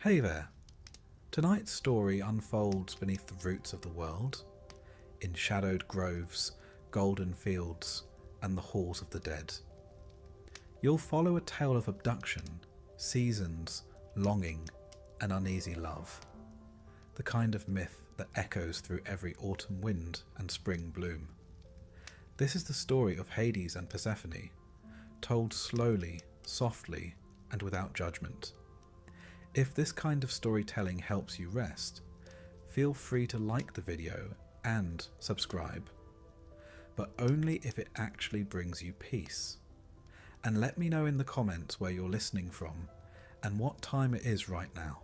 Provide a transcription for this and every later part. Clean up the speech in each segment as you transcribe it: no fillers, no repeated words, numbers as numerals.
Hey there. Tonight's story unfolds beneath the roots of the world, in shadowed groves, golden fields, and the halls of the dead. You'll follow a tale of abduction, seasons, longing, and uneasy love. The kind of myth that echoes through every autumn wind and spring bloom. This is the story of Hades and Persephone, told slowly, softly, and without judgment. If this kind of storytelling helps you rest, feel free to like the video and subscribe, but only if it actually brings you peace. And let me know in the comments where you're listening from and what time it is right now.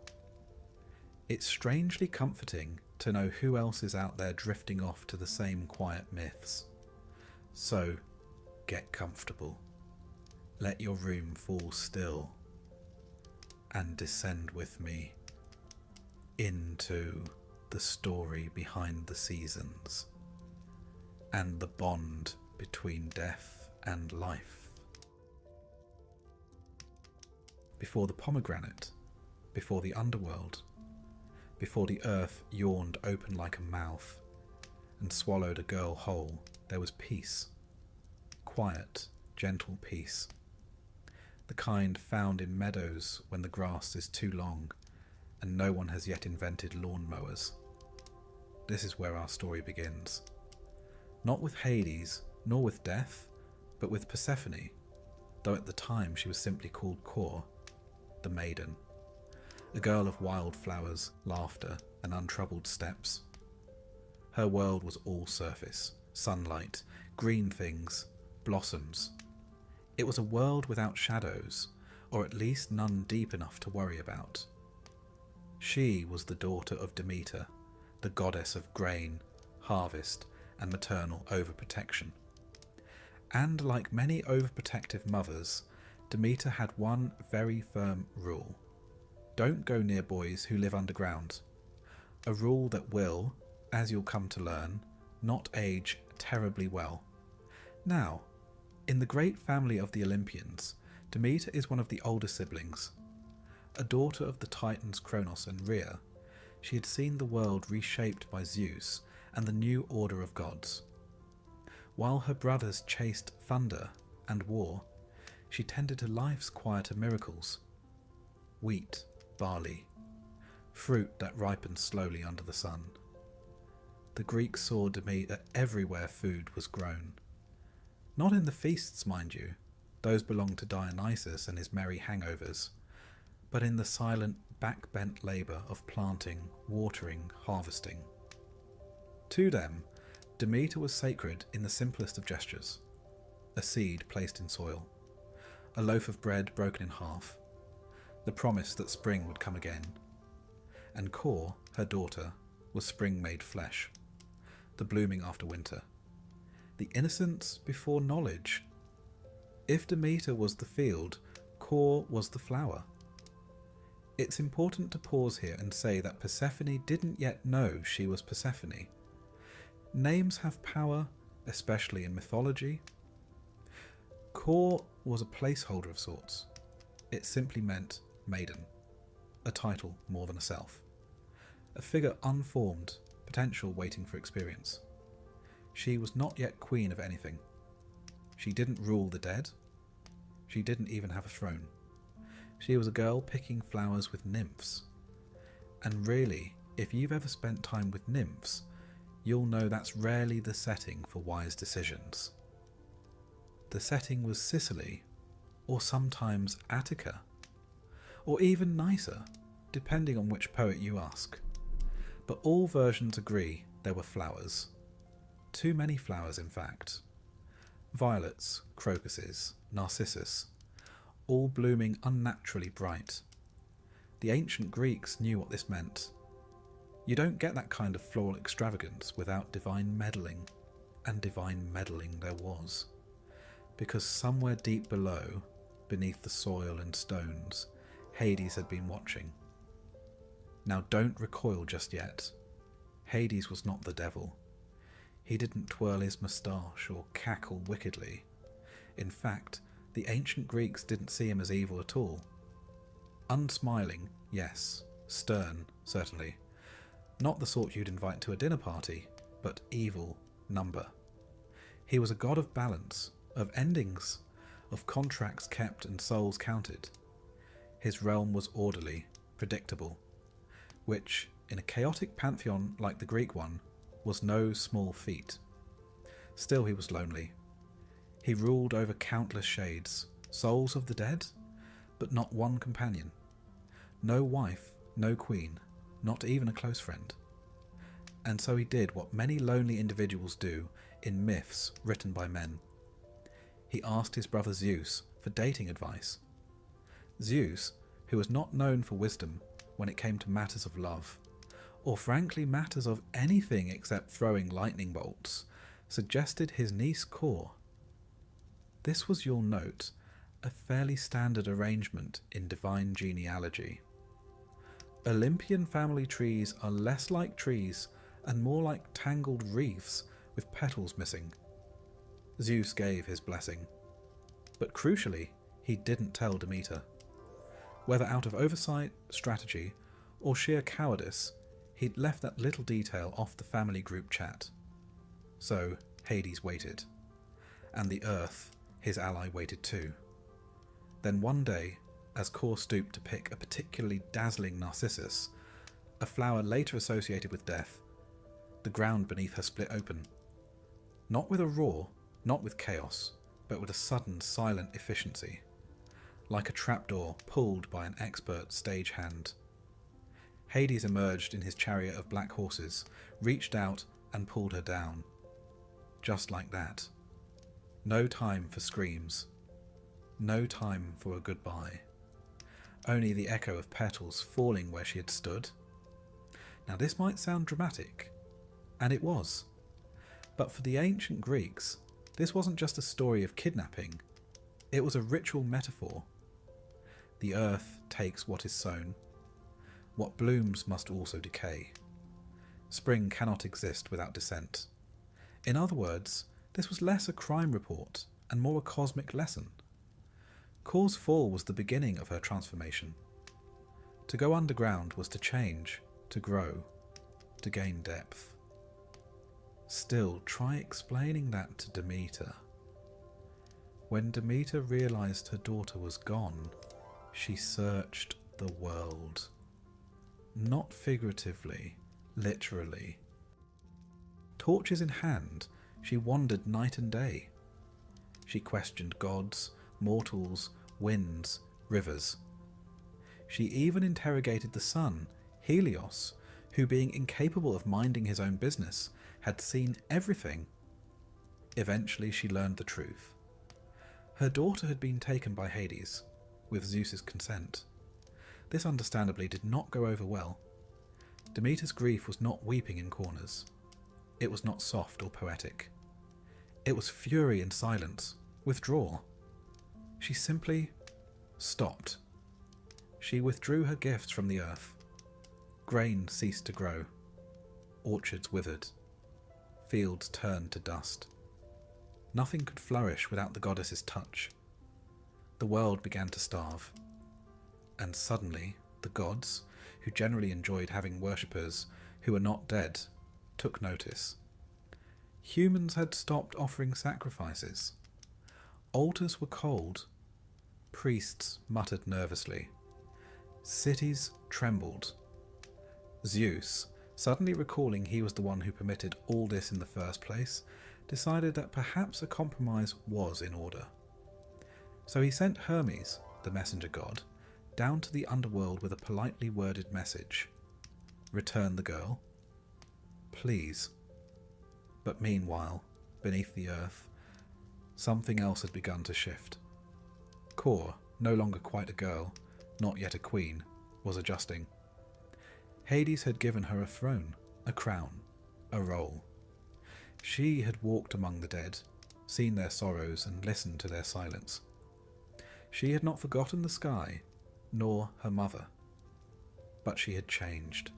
It's strangely comforting to know who else is out there drifting off to the same quiet myths. So, get comfortable. Let your room fall still. And descend with me into the story behind the seasons and the bond between death and life. Before the pomegranate, before the underworld, before the earth yawned open like a mouth and swallowed a girl whole, there was peace. Quiet, gentle peace. The kind found in meadows when the grass is too long and no one has yet invented lawn mowers. This is where our story begins. Not with Hades, nor with death, but with Persephone, though at the time she was simply called Kor, the maiden, a girl of wildflowers, laughter, and untroubled steps. Her world was all surface, sunlight, green things, blossoms. It was a world without shadows, or at least none deep enough to worry about. She was the daughter of Demeter, the goddess of grain, harvest, and maternal overprotection. And like many overprotective mothers, Demeter had one very firm rule. Don't go near boys who live underground. A rule that will, as you'll come to learn, not age terribly well. Now, in the great family of the Olympians, Demeter is one of the older siblings. A daughter of the Titans Kronos and Rhea, she had seen the world reshaped by Zeus and the new order of gods. While her brothers chased thunder and war, she tended to life's quieter miracles. Wheat, barley, fruit that ripened slowly under the sun. The Greeks saw Demeter everywhere food was grown. Not in the feasts, mind you, those belonged to Dionysus and his merry hangovers, but in the silent, back-bent labour of planting, watering, harvesting. To them, Demeter was sacred in the simplest of gestures. A seed placed in soil, a loaf of bread broken in half, the promise that spring would come again. And Kor, her daughter, was spring made flesh, the blooming after winter. The innocence before knowledge. If Demeter was the field, Kor was the flower. It's important to pause here and say that Persephone didn't yet know she was Persephone. Names have power, especially in mythology. Kor was a placeholder of sorts. It simply meant maiden, a title more than a self. A figure unformed, potential waiting for experience. She was not yet queen of anything. She didn't rule the dead. She didn't even have a throne. She was a girl picking flowers with nymphs. And really, if you've ever spent time with nymphs, you'll know that's rarely the setting for wise decisions. The setting was Sicily, or sometimes Attica, or even nicer, depending on which poet you ask. But all versions agree there were flowers. Too many flowers, in fact. Violets, crocuses, narcissus, all blooming unnaturally bright. The ancient Greeks knew what this meant. You don't get that kind of floral extravagance without divine meddling, and divine meddling there was. Because somewhere deep below, beneath the soil and stones, Hades had been watching. Now don't recoil just yet. Hades was not the devil. He didn't twirl his moustache or cackle wickedly. In fact, the ancient Greeks didn't see him as evil at all. Unsmiling, yes, stern, certainly. Not the sort you'd invite to a dinner party, but evil number. He was a god of balance, of endings, of contracts kept and souls counted. His realm was orderly, predictable, which, in a chaotic pantheon like the Greek one, was no small feat. Still he was lonely. He ruled over countless shades, souls of the dead, but not one companion. No wife, no queen, not even a close friend. And so he did what many lonely individuals do in myths written by men. He asked his brother Zeus for dating advice. Zeus, who was not known for wisdom when it came to matters of love, or frankly matters of anything except throwing lightning bolts, suggested his niece Core. This was, you'll note, a fairly standard arrangement in divine genealogy. Olympian family trees are less like trees and more like tangled wreaths with petals missing. Zeus gave his blessing. But crucially, he didn't tell Demeter. Whether out of oversight, strategy, or sheer cowardice, he'd left that little detail off the family group chat. So Hades waited. And the Earth, his ally, waited too. Then one day, as Core stooped to pick a particularly dazzling narcissus, a flower later associated with death, the ground beneath her split open. Not with a roar, not with chaos, but with a sudden, silent efficiency, like a trapdoor pulled by an expert stagehand. Hades emerged in his chariot of black horses, reached out and pulled her down. Just like that. No time for screams. No time for a goodbye. Only the echo of petals falling where she had stood. Now this might sound dramatic, and it was. But for the ancient Greeks, this wasn't just a story of kidnapping. It was a ritual metaphor. The earth takes what is sown. What blooms must also decay. Spring cannot exist without descent. In other words, this was less a crime report and more a cosmic lesson. Core's fall was the beginning of her transformation. To go underground was to change, to grow, to gain depth. Still, try explaining that to Demeter. When Demeter realized her daughter was gone, she searched the world. Not figuratively, literally. Torches in hand, she wandered night and day. She questioned gods, mortals, winds, rivers. She even interrogated the sun, Helios, who, being incapable of minding his own business, had seen everything. Eventually she learned the truth. Her daughter had been taken by Hades, with Zeus's consent. This understandably did not go over well. Demeter's grief was not weeping in corners. It was not soft or poetic. It was fury and silence, withdrawal. She simply stopped. She withdrew her gifts from the earth. Grain ceased to grow. Orchards withered. Fields turned to dust. Nothing could flourish without the goddess's touch. The world began to starve. And suddenly, the gods, who generally enjoyed having worshippers who were not dead, took notice. Humans had stopped offering sacrifices. Altars were cold. Priests muttered nervously. Cities trembled. Zeus, suddenly recalling he was the one who permitted all this in the first place, decided that perhaps a compromise was in order. So he sent Hermes, the messenger god, down to the underworld with a politely worded message. Return the girl. Please. But meanwhile, beneath the earth, something else had begun to shift. Core, no longer quite a girl, not yet a queen, was adjusting. Hades had given her a throne, a crown, a role. She had walked among the dead, seen their sorrows and listened to their silence. She had not forgotten the sky, nor her mother. But she had changed,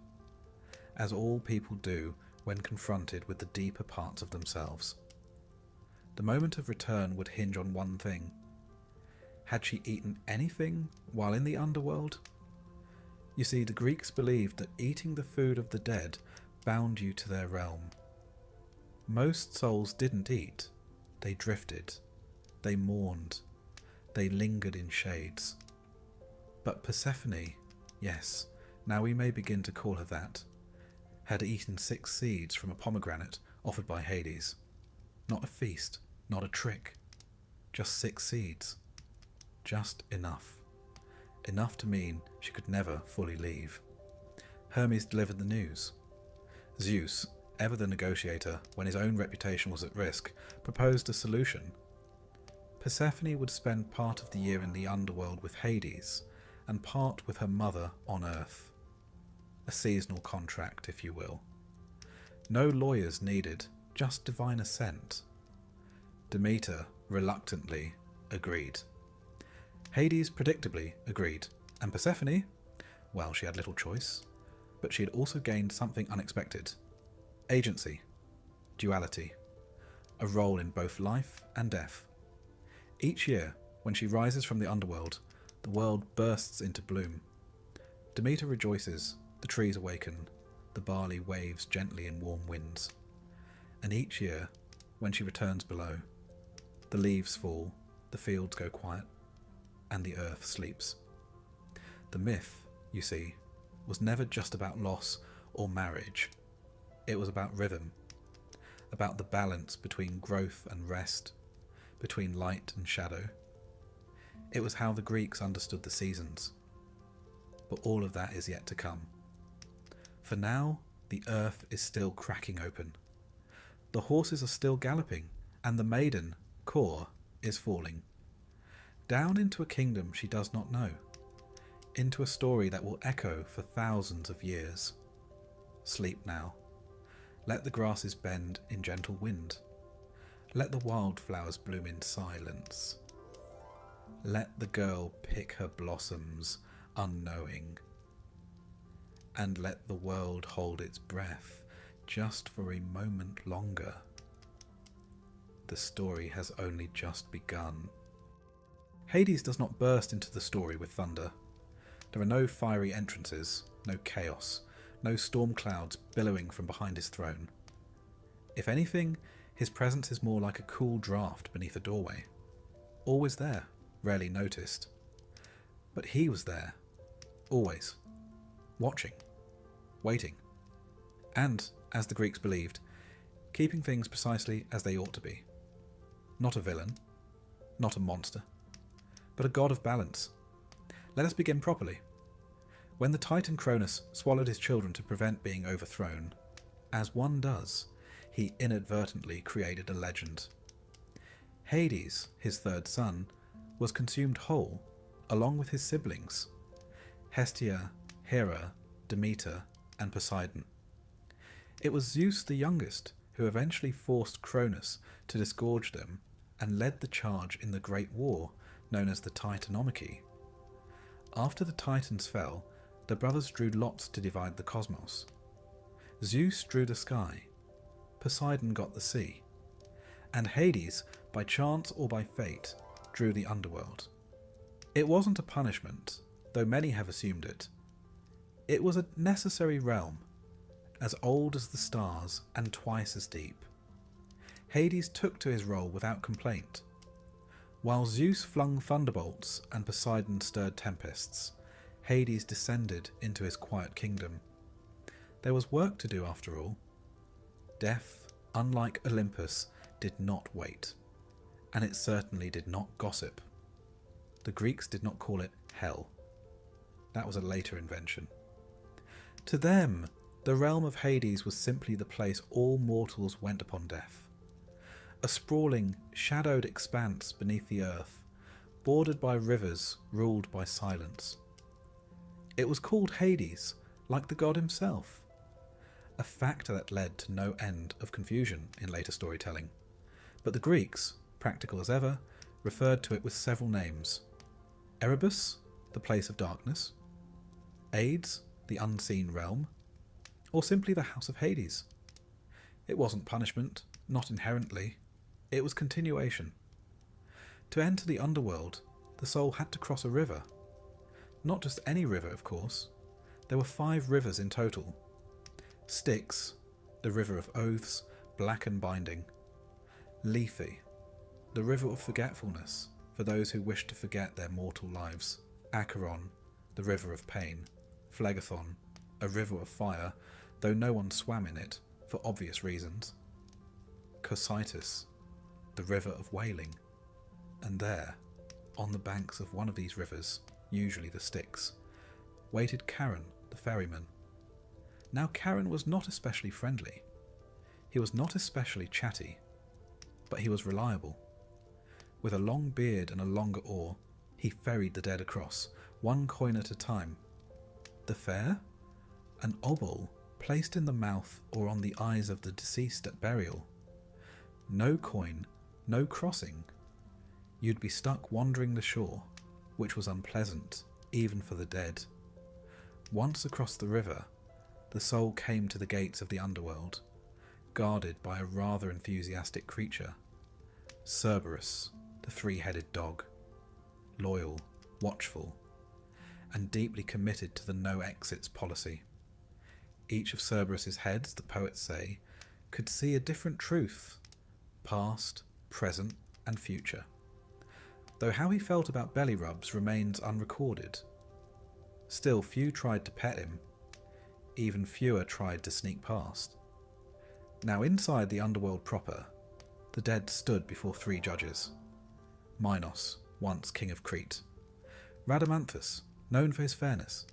as all people do when confronted with the deeper parts of themselves. The moment of return would hinge on one thing. Had she eaten anything while in the underworld? You see, the Greeks believed that eating the food of the dead bound you to their realm. Most souls didn't eat. They drifted. They mourned. They lingered in shades. But Persephone, yes, now we may begin to call her that, had eaten 6 seeds from a pomegranate offered by Hades. Not a feast, not a trick. Just 6 seeds. Just enough. Enough to mean she could never fully leave. Hermes delivered the news. Zeus, ever the negotiator when his own reputation was at risk, proposed a solution. Persephone would spend part of the year in the underworld with Hades, and part with her mother on Earth. A seasonal contract, if you will. No lawyers needed, just divine assent. Demeter reluctantly agreed. Hades predictably agreed, and Persephone, well, she had little choice, but she had also gained something unexpected. Agency, duality, a role in both life and death. Each year, when she rises from the underworld, the world bursts into bloom. Demeter rejoices, the trees awaken, the barley waves gently in warm winds. And each year, when she returns below, the leaves fall, the fields go quiet, and the earth sleeps. The myth, you see, was never just about loss or marriage. It was about rhythm, about the balance between growth and rest, between light and shadow. It was how the Greeks understood the seasons. But all of that is yet to come. For now, the earth is still cracking open. The horses are still galloping, and the maiden, Kor, is falling. Down into a kingdom she does not know. Into a story that will echo for thousands of years. Sleep now. Let the grasses bend in gentle wind. Let the wildflowers bloom in silence. Let the girl pick her blossoms, unknowing. And let the world hold its breath, just for a moment longer. The story has only just begun. Hades does not burst into the story with thunder. There are no fiery entrances, no chaos, no storm clouds billowing from behind his throne. If anything, his presence is more like a cool draft beneath a doorway. Always there, rarely noticed. But he was there, always, watching, waiting, and, as the Greeks believed, keeping things precisely as they ought to be. Not a villain, not a monster, but a god of balance. Let us begin properly. When the Titan Cronus swallowed his children to prevent being overthrown, as one does, he inadvertently created a legend. Hades, his third son, was consumed whole, along with his siblings, Hestia, Hera, Demeter, and Poseidon. It was Zeus the youngest who eventually forced Cronus to disgorge them and led the charge in the Great War known as the Titanomachy. After the Titans fell, the brothers drew lots to divide the cosmos. Zeus drew the sky, Poseidon got the sea, and Hades, by chance or by fate, drew the underworld. It wasn't a punishment, though many have assumed it. It was a necessary realm, as old as the stars and twice as deep. Hades took to his role without complaint. While Zeus flung thunderbolts and Poseidon stirred tempests, Hades descended into his quiet kingdom. There was work to do after all. Death, unlike Olympus, did not wait, and it certainly did not gossip. The Greeks did not call it hell. That was a later invention. To them, the realm of Hades was simply the place all mortals went upon death. A sprawling, shadowed expanse beneath the earth, bordered by rivers ruled by silence. It was called Hades, like the god himself, a factor that led to no end of confusion in later storytelling. But the Greeks, practical as ever, referred to it with several names. Erebus, the place of darkness, Hades, the unseen realm, or simply the house of Hades. It wasn't punishment, not inherently. It was continuation. To enter the underworld, the soul had to cross a river. Not just any river, of course. There were 5 rivers in total. Styx, the river of oaths, black and binding. Lethe, the river of forgetfulness, for those who wish to forget their mortal lives. Acheron, the river of pain. Phlegethon, a river of fire, though no one swam in it, for obvious reasons. Cocytus, the river of wailing. And there, on the banks of one of these rivers, usually the Styx, waited Charon, the ferryman. Now Charon was not especially friendly. He was not especially chatty, but he was reliable. With a long beard and a longer oar, he ferried the dead across, 1 coin at a time. The fare? An obol placed in the mouth or on the eyes of the deceased at burial. No coin, no crossing. You'd be stuck wandering the shore, which was unpleasant, even for the dead. Once across the river, the soul came to the gates of the underworld, guarded by a rather enthusiastic creature. Cerberus, the 3-headed dog. Loyal, watchful, and deeply committed to the no exits policy. Each of Cerberus's heads, the poets say, could see a different truth, past, present, and future. Though how he felt about belly rubs remains unrecorded. Still, few tried to pet him. Even fewer tried to sneak past. Now inside the underworld proper, the dead stood before 3 judges. Minos, once king of Crete. Rhadamanthus, known for his fairness.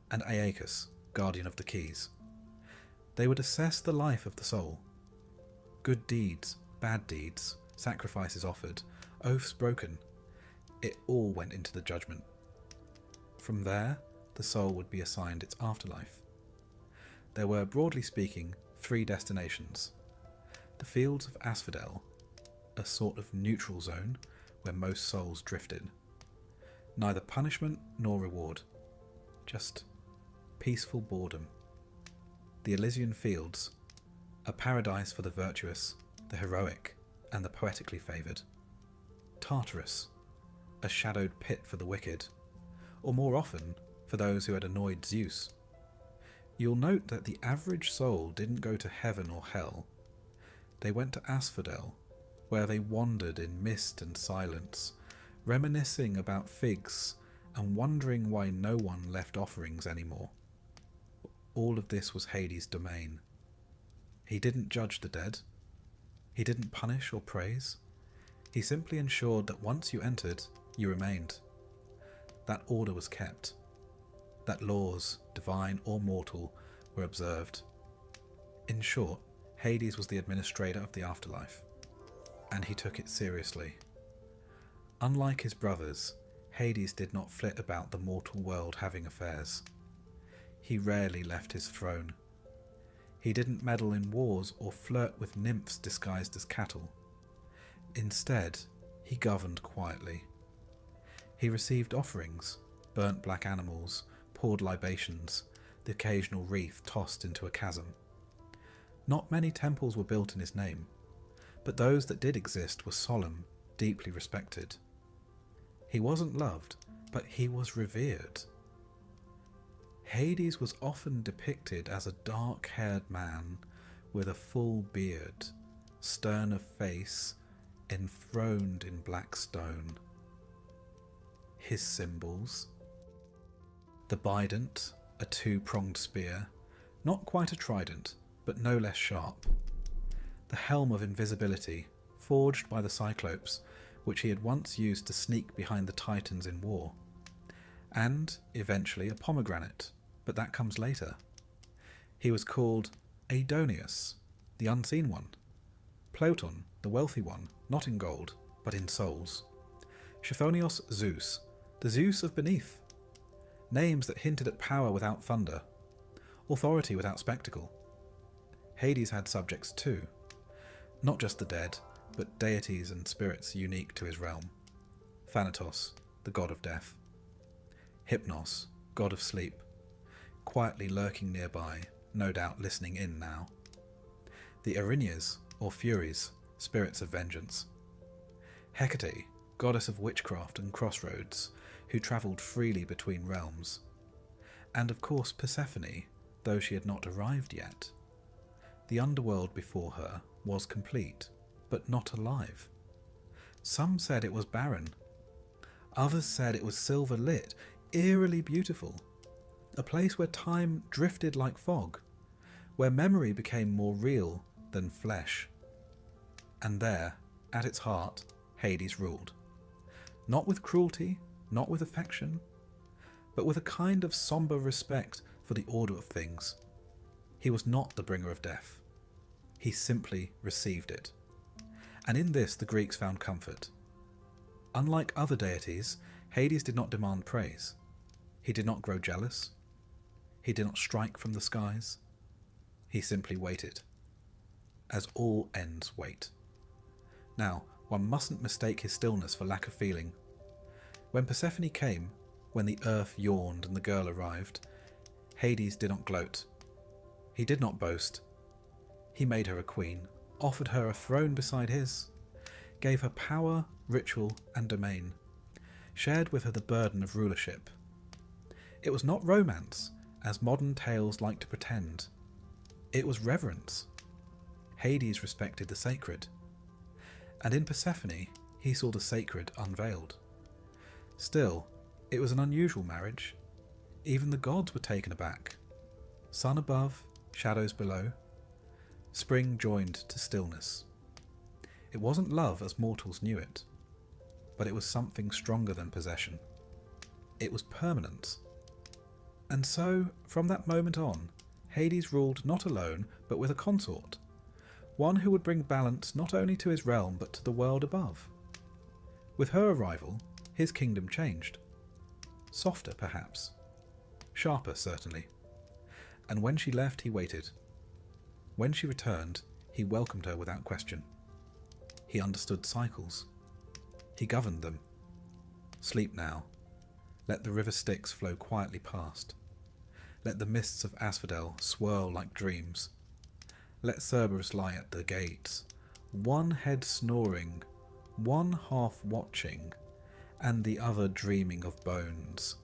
And Aeacus, guardian of the keys. They would assess the life of the soul. Good deeds, bad deeds, sacrifices offered, oaths broken. It all went into the judgment. From there, the soul would be assigned its afterlife. There were, broadly speaking, 3 destinations. The fields of Asphodel, a sort of neutral zone where most souls drifted. Neither punishment nor reward, just peaceful boredom. The Elysian Fields, a paradise for the virtuous, the heroic, and the poetically favoured. Tartarus, a shadowed pit for the wicked, or more often, for those who had annoyed Zeus. You'll note that the average soul didn't go to heaven or hell. They went to Asphodel, where they wandered in mist and silence, reminiscing about figs and wondering why no one left offerings anymore. All of this was Hades' domain. He didn't judge the dead. He didn't punish or praise. He simply ensured that once you entered, you remained. That order was kept. That laws, divine or mortal, were observed. In short, Hades was the administrator of the afterlife, and he took it seriously. Unlike his brothers, Hades did not flit about the mortal world having affairs. He rarely left his throne. He didn't meddle in wars or flirt with nymphs disguised as cattle. Instead, he governed quietly. He received offerings, burnt black animals, poured libations, the occasional wreath tossed into a chasm. Not many temples were built in his name, but those that did exist were solemn, deeply respected. He wasn't loved, but he was revered. Hades was often depicted as a dark-haired man with a full beard, stern of face, enthroned in black stone. His symbols: the bident, a 2-pronged spear, not quite a trident, but no less sharp. The helm of invisibility, forged by the Cyclopes, which he had once used to sneak behind the Titans in war. And, eventually, a pomegranate, but that comes later. He was called Adoneus, the unseen one. Ploton, the wealthy one, not in gold, but in souls. Chthonios Zeus, the Zeus of beneath. Names that hinted at power without thunder, authority without spectacle. Hades had subjects too, not just the dead, but deities and spirits unique to his realm. Thanatos, the god of death. Hypnos, god of sleep, quietly lurking nearby, no doubt listening in now. The Erinyes, or Furies, spirits of vengeance. Hecate, goddess of witchcraft and crossroads, who travelled freely between realms. And of course Persephone, though she had not arrived yet. The underworld before her was complete, but not alive. Some said it was barren. Others said it was silver-lit, eerily beautiful, a place where time drifted like fog, where memory became more real than flesh. And there, at its heart, Hades ruled. Not with cruelty, not with affection, but with a kind of sombre respect for the order of things. He was not the bringer of death. He simply received it. And in this the Greeks found comfort. Unlike other deities, Hades did not demand praise. He did not grow jealous. He did not strike from the skies. He simply waited, as all ends wait. Now, one mustn't mistake his stillness for lack of feeling. When Persephone came, when the earth yawned and the girl arrived, Hades did not gloat. He did not boast. He made her a queen, offered her a throne beside his, gave her power, ritual, and domain, shared with her the burden of rulership. It was not romance, as modern tales like to pretend. It was reverence. Hades respected the sacred, and in Persephone he saw the sacred unveiled. Still, it was an unusual marriage. Even the gods were taken aback. Sun above, shadows below. Spring joined to stillness. It wasn't love as mortals knew it, but it was something stronger than possession. It was permanence. And so, from that moment on, Hades ruled not alone, but with a consort, one who would bring balance not only to his realm, but to the world above. With her arrival, his kingdom changed. Softer, perhaps. Sharper, certainly. And when she left, he waited. When she returned, he welcomed her without question. He understood cycles. He governed them. Sleep now. Let the river Styx flow quietly past. Let the mists of asphodel swirl like dreams. Let Cerberus lie at the gates, one head snoring, one half watching, and the other dreaming of bones.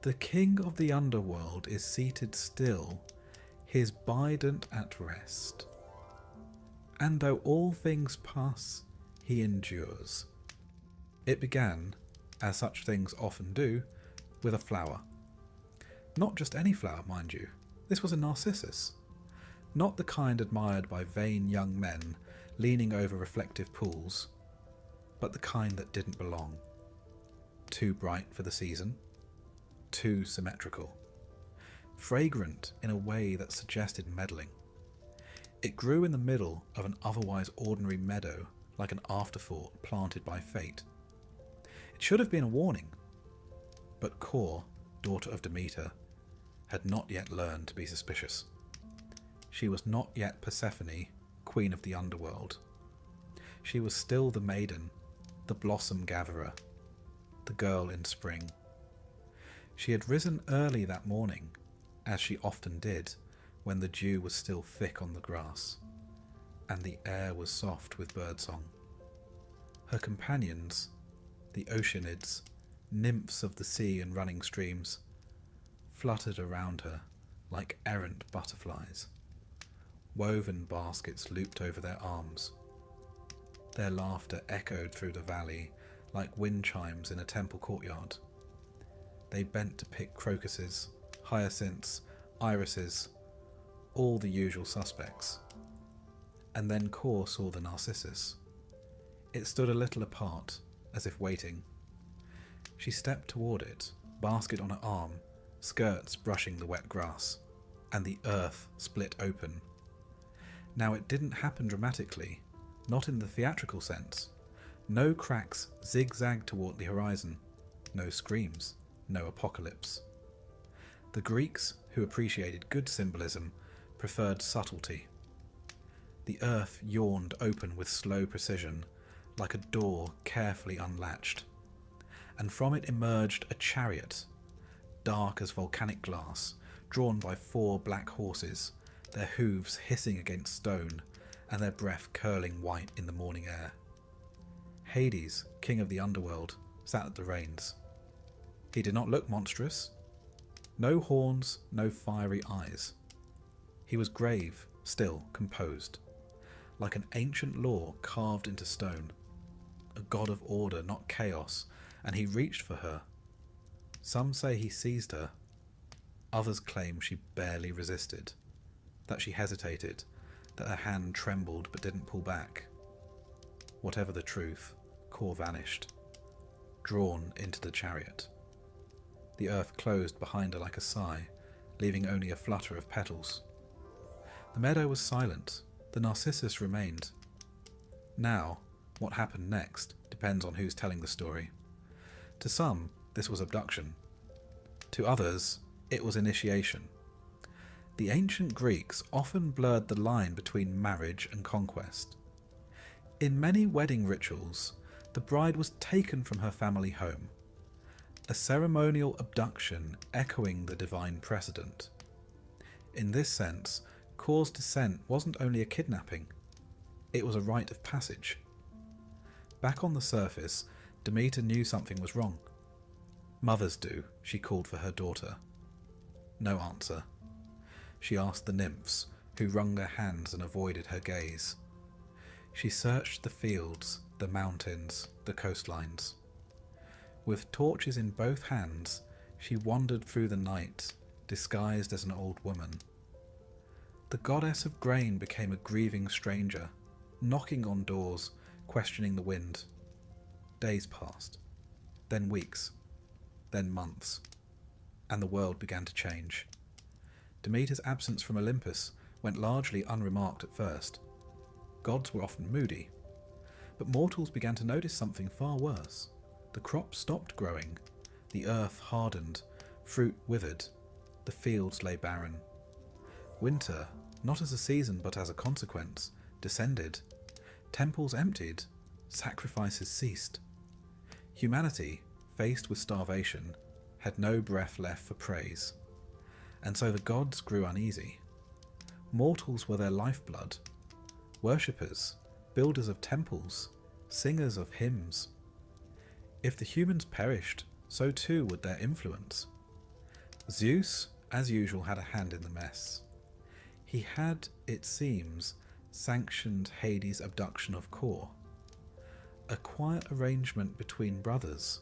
The king of the underworld is seated still, his bident at rest. And though all things pass, he endures. It began, as such things often do, with a flower. Not just any flower, mind you. This was a narcissus. Not the kind admired by vain young men leaning over reflective pools, but the kind that didn't belong. Too bright for the season, too symmetrical. Fragrant in a way that suggested meddling. It grew in the middle of an otherwise ordinary meadow like an afterthought planted by fate. It should have been a warning, but Kore, daughter of Demeter, had not yet learned to be suspicious. She was not yet Persephone, queen of the underworld. She was still the maiden, the blossom gatherer, the girl in spring. She had risen early that morning, as she often did when the dew was still thick on the grass, and the air was soft with birdsong. Her companions, the oceanids, nymphs of the sea and running streams, fluttered around her like errant butterflies. Woven baskets looped over their arms. Their laughter echoed through the valley like wind chimes in a temple courtyard. They bent to pick crocuses, hyacinths, irises, all the usual suspects. And then Kore saw the narcissus. It stood a little apart, as if waiting. She stepped toward it, basket on her arm, skirts brushing the wet grass, and the earth split open. Now it didn't happen dramatically, not in the theatrical sense. No cracks zigzagged toward the horizon, no screams, no apocalypse. The Greeks, who appreciated good symbolism, preferred subtlety. The earth yawned open with slow precision, like a door carefully unlatched, and from it emerged a chariot, dark as volcanic glass, drawn by 4 black horses, their hooves hissing against stone, and their breath curling white in the morning air. Hades, king of the underworld, sat at the reins. He did not look monstrous. No horns, no fiery eyes. He was grave, still, composed, like an ancient law carved into stone, a god of order, not chaos, and he reached for her. Some say he seized her. Others claim she barely resisted, that she hesitated, that her hand trembled but didn't pull back. Whatever the truth, Kor vanished, drawn into the chariot. The earth closed behind her like a sigh, leaving only a flutter of petals. The meadow was silent. The narcissus remained. Now, what happened next depends on who's telling the story. To some, this was abduction. To others, it was initiation. The ancient Greeks often blurred the line between marriage and conquest. In many wedding rituals, the bride was taken from her family home, a ceremonial abduction echoing the divine precedent. In this sense, Kor's descent wasn't only a kidnapping, it was a rite of passage. Back on the surface, Demeter knew something was wrong. Mothers do, she called for her daughter. No answer. She asked the nymphs, who wrung their hands and avoided her gaze. She searched the fields, the mountains, the coastlines. With torches in both hands, she wandered through the night, disguised as an old woman. The goddess of grain became a grieving stranger, knocking on doors, questioning the wind. Days passed, then weeks, then months, and the world began to change. Demeter's absence from Olympus went largely unremarked at first. Gods were often moody, but mortals began to notice something far worse. The crops stopped growing, the earth hardened, fruit withered, the fields lay barren. Winter, not as a season but as a consequence, descended. Temples emptied, sacrifices ceased. Humanity, faced with starvation, had no breath left for praise. And so the gods grew uneasy. Mortals were their lifeblood. Worshippers, builders of temples, singers of hymns. If the humans perished, so too would their influence. Zeus, as usual, had a hand in the mess. He had, it seems, sanctioned Hades' abduction of Kor. A quiet arrangement between brothers.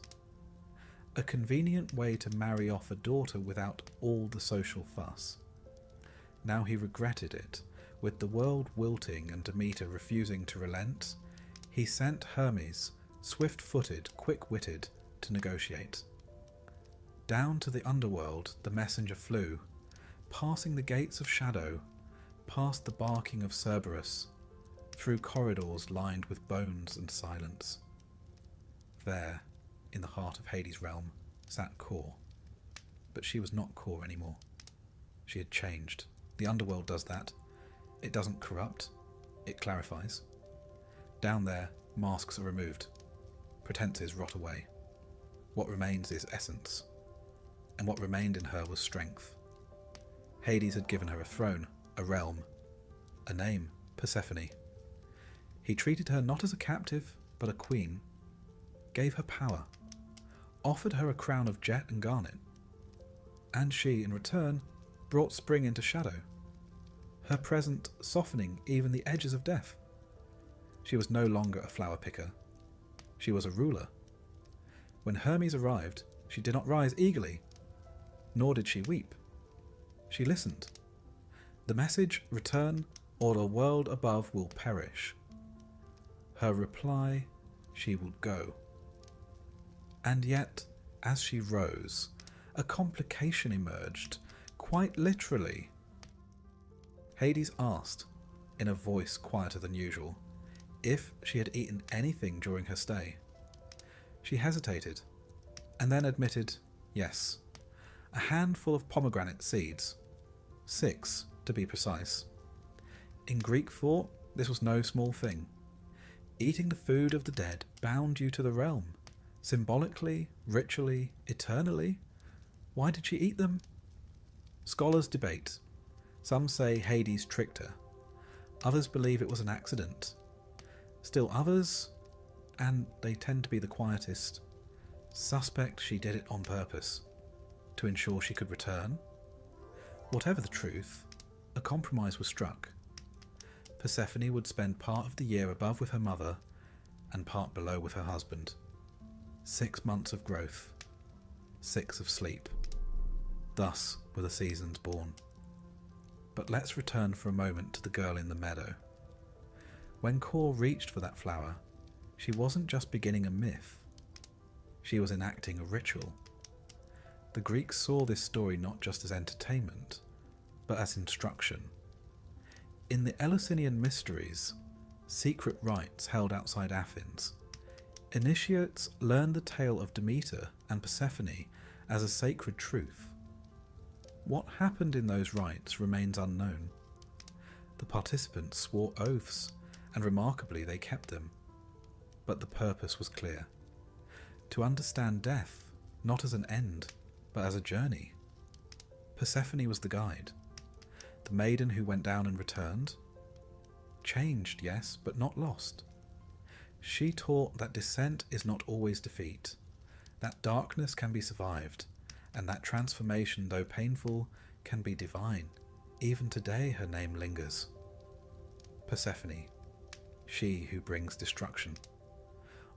A convenient way to marry off a daughter without all the social fuss. Now he regretted it. With the world wilting and Demeter refusing to relent, he sent Hermes, swift-footed, quick-witted, to negotiate. Down to the underworld the messenger flew, passing the gates of shadow, past the barking of Cerberus, through corridors lined with bones and silence. There, in the heart of Hades' realm, sat Kor. But she was not Kor anymore. She had changed. The underworld does that. It doesn't corrupt, it clarifies. Down there, masks are removed. Pretenses rot away. What remains is essence. And what remained in her was strength. Hades had given her a throne, a realm, a name, Persephone. He treated her not as a captive, but a queen. Gave her power. Offered her a crown of jet and garnet. And she, in return, brought spring into shadow. Her present softening even the edges of death. She was no longer a flower picker. She was a ruler. When Hermes arrived, she did not rise eagerly, nor did she weep. She listened. The message, return, or the world above will perish. Her reply, she will go. And yet, as she rose, a complication emerged, quite literally. Hades asked, in a voice quieter than usual, if she had eaten anything during her stay. She hesitated, and then admitted yes. A handful of pomegranate seeds. 6, to be precise. In Greek thought, this was no small thing. Eating the food of the dead bound you to the realm. Symbolically, ritually, eternally. Why did she eat them? Scholars debate. Some say Hades tricked her. Others believe it was an accident. Still others, and they tend to be the quietest, suspect she did it on purpose. to ensure she could return? Whatever the truth, a compromise was struck. Persephone would spend part of the year above with her mother and part below with her husband. 6 months of growth, 6 of sleep. Thus were the seasons born. But let's return for a moment to the girl in the meadow. When Kor reached for that flower, she wasn't just beginning a myth. She was enacting a ritual. The Greeks saw this story not just as entertainment, but as instruction. In the Eleusinian mysteries, secret rites held outside Athens, initiates learned the tale of Demeter and Persephone as a sacred truth. What happened in those rites remains unknown. The participants swore oaths, and remarkably they kept them. But the purpose was clear: to understand death not as an end, but as a journey. Persephone was the guide, the maiden who went down and returned. Changed, yes, but not lost. She taught that descent is not always defeat, that darkness can be survived, and that transformation, though painful, can be divine. Even today her name lingers. Persephone, she who brings destruction.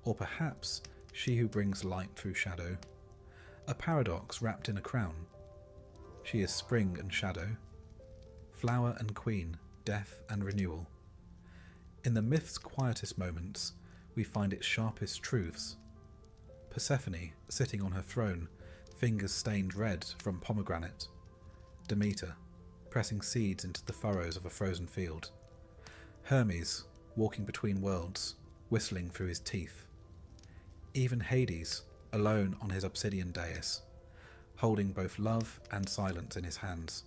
Or perhaps she who brings light through shadow. A paradox wrapped in a crown. She is spring and shadow, flower and queen, death and renewal. In the myth's quietest moments, we find its sharpest truths. Persephone, sitting on her throne, fingers stained red from pomegranate. Demeter, pressing seeds into the furrows of a frozen field. Hermes, walking between worlds, whistling through his teeth. Even Hades, alone on his obsidian dais, holding both love and silence in his hands.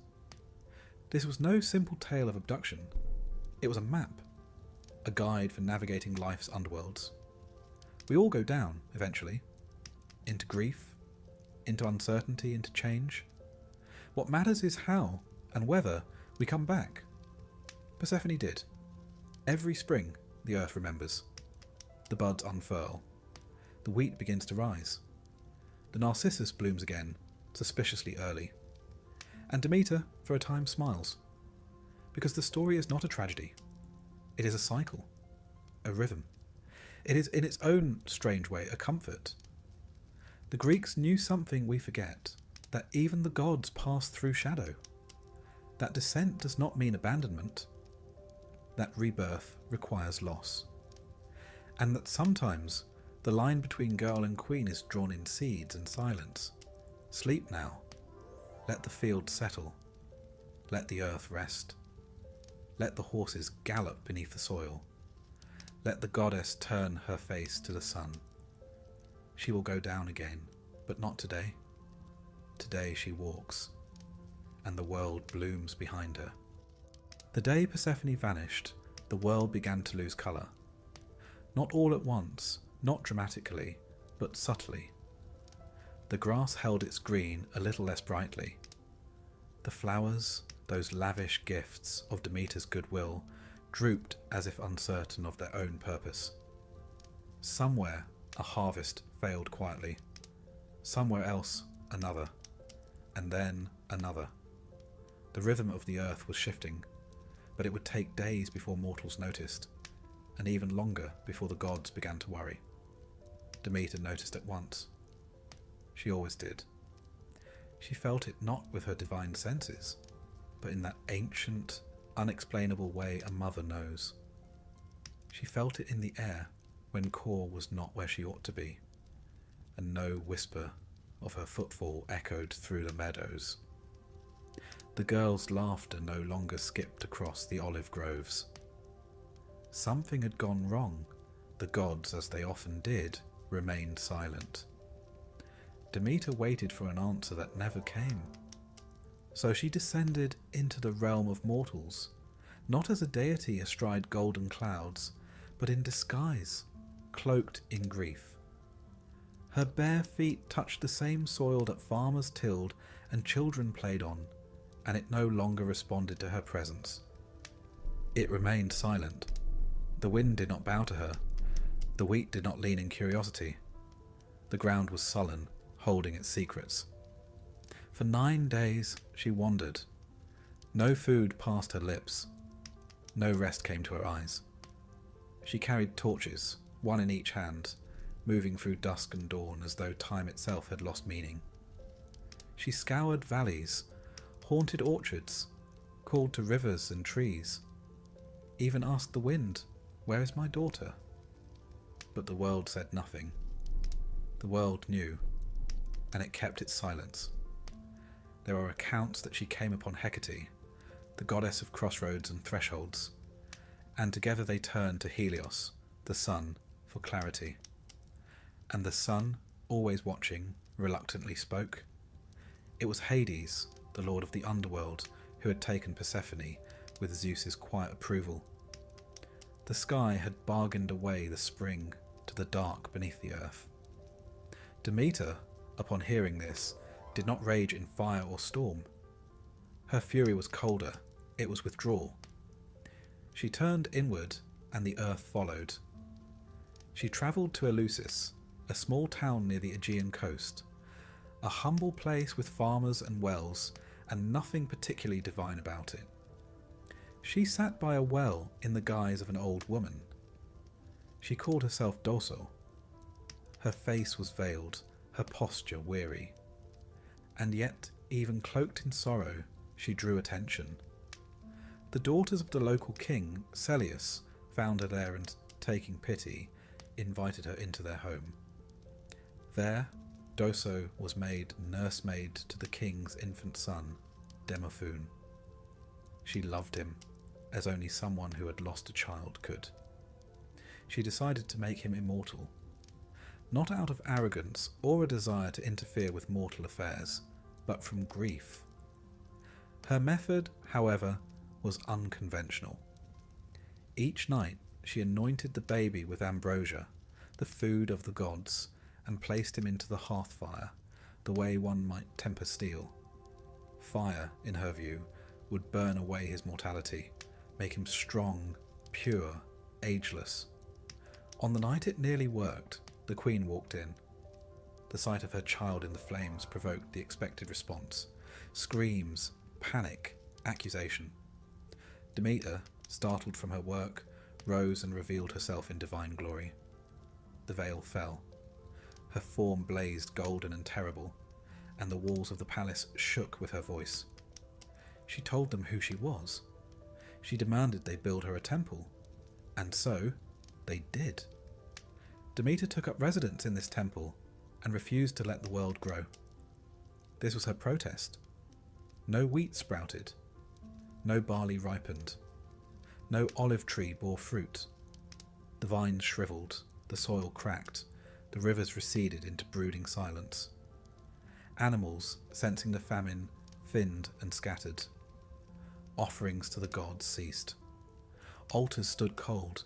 This was no simple tale of abduction. It was a map, a guide for navigating life's underworlds. We all go down, eventually, into grief, into uncertainty, into change. What matters is how and whether we come back. Persephone did. Every spring, the earth remembers. The buds unfurl. The wheat begins to rise. The narcissus blooms again, suspiciously early. And Demeter, for a time, smiles. Because the story is not a tragedy. It is a cycle, a rhythm. It is, in its own strange way, a comfort. The Greeks knew something we forget, that even the gods pass through shadow. That descent does not mean abandonment. That rebirth requires loss. And that sometimes the line between girl and queen is drawn in seeds and silence. Sleep now. Let the field settle. Let the earth rest. Let the horses gallop beneath the soil. Let the goddess turn her face to the sun. She will go down again, but not today. Today she walks, and the world blooms behind her. The day Persephone vanished, the world began to lose colour. Not all at once, not dramatically, but subtly. The grass held its green a little less brightly. The flowers, those lavish gifts of Demeter's goodwill, drooped as if uncertain of their own purpose. Somewhere a harvest failed quietly. Somewhere else another. And then another. The rhythm of the earth was shifting, but it would take days before mortals noticed, and even longer before the gods began to worry. Demeter noticed at once. She always did. She felt it not with her divine senses, but in that ancient, unexplainable way a mother knows. She felt it in the air when Kor was not where she ought to be, and no whisper of her footfall echoed through the meadows. The girl's laughter no longer skipped across the olive groves. Something had gone wrong. The gods, as they often did, remained silent. Demeter waited for an answer that never came. So she descended into the realm of mortals, not as a deity astride golden clouds, but in disguise, cloaked in grief. Her bare feet touched the same soil that farmers tilled and children played on, and it no longer responded to her presence. It remained silent. The wind did not bow to her. The wheat did not lean in curiosity. The ground was sullen, holding its secrets. For 9 days she wandered. No food passed her lips. No rest came to her eyes. She carried torches, one in each hand, moving through dusk and dawn as though time itself had lost meaning. She scoured valleys, haunted orchards, called to rivers and trees, even asked the wind, "Where is my daughter?" But the world said nothing. The world knew, and it kept its silence. There are accounts that she came upon Hecate, the goddess of crossroads and thresholds, and together they turned to Helios, the sun, for clarity. And the sun, always watching, reluctantly spoke. It was Hades, the lord of the underworld, who had taken Persephone with Zeus's quiet approval. The sky had bargained away the spring to the dark beneath the earth. Demeter, upon hearing this, did not rage in fire or storm. Her fury was colder, it was withdrawal. She turned inward, and the earth followed. She travelled to Eleusis, a small town near the Aegean coast, a humble place with farmers and wells, and nothing particularly divine about it. She sat by a well in the guise of an old woman. She called herself Doso. Her face was veiled, her posture weary. And yet, even cloaked in sorrow, she drew attention. The daughters of the local king, Celeus, found her there and, taking pity, invited her into their home. There, Doso was made nursemaid to the king's infant son, Demophoon. She loved him, as only someone who had lost a child could. She decided to make him immortal, not out of arrogance or a desire to interfere with mortal affairs, but from grief. Her method, however, was unconventional. Each night she anointed the baby with ambrosia, the food of the gods, and placed him into the hearth fire, the way one might temper steel. Fire, in her view, would burn away his mortality, make him strong, pure, ageless. On the night it nearly worked, the queen walked in. The sight of her child in the flames provoked the expected response: screams, panic, accusation. Demeter, startled from her work, rose and revealed herself in divine glory. The veil fell. Her form blazed golden and terrible, and the walls of the palace shook with her voice. She told them who she was. She demanded they build her a temple, and so they did. Demeter took up residence in this temple and refused to let the world grow. This was her protest. No wheat sprouted, no barley ripened, no olive tree bore fruit. The vines shriveled, the soil cracked, the rivers receded into brooding silence. Animals, sensing the famine, thinned and scattered. Offerings to the gods ceased. Altars stood cold.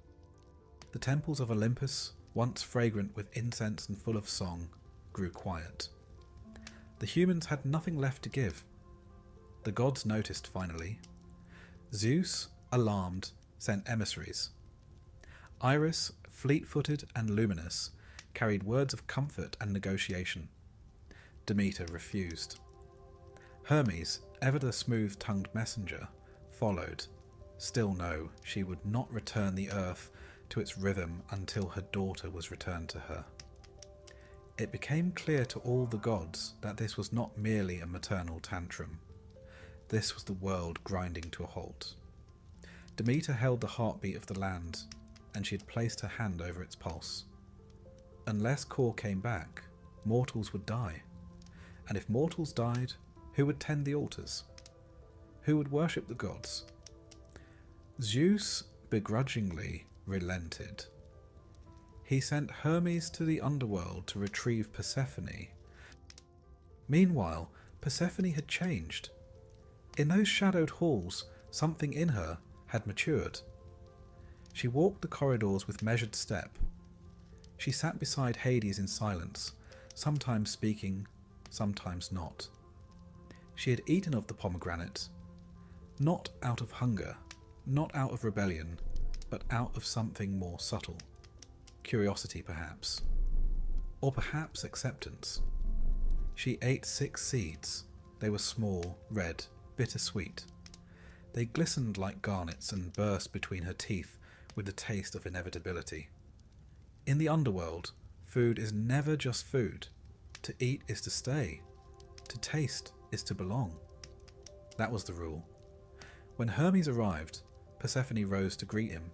The temples of Olympus, once fragrant with incense and full of song, grew quiet. The humans had nothing left to give. The gods noticed finally. Zeus, alarmed, sent emissaries. Iris, fleet-footed and luminous, carried words of comfort and negotiation. Demeter refused. Hermes, ever the smooth-tongued messenger, followed. Still no, she would not return the earth to its rhythm until her daughter was returned to her. It became clear to all the gods that this was not merely a maternal tantrum. This was the world grinding to a halt. Demeter held the heartbeat of the land, and she had placed her hand over its pulse. Unless Kor came back, mortals would die. And if mortals died, who would tend the altars? Who would worship the gods? Zeus begrudgingly relented. He sent Hermes to the underworld to retrieve Persephone. Meanwhile, Persephone had changed. In those shadowed halls, something in her had matured. She walked the corridors with measured step. She sat beside Hades in silence, sometimes speaking, sometimes not. She had eaten of the pomegranate, not out of hunger, not out of rebellion, but out of something more subtle. Curiosity, perhaps. Or perhaps acceptance. She ate 6 seeds, They were small, red, bittersweet. They glistened like garnets and burst between her teeth with the taste of inevitability. In the underworld, food is never just food. To eat is to stay. To taste is to belong. That was the rule. When Hermes arrived, Persephone rose to greet him.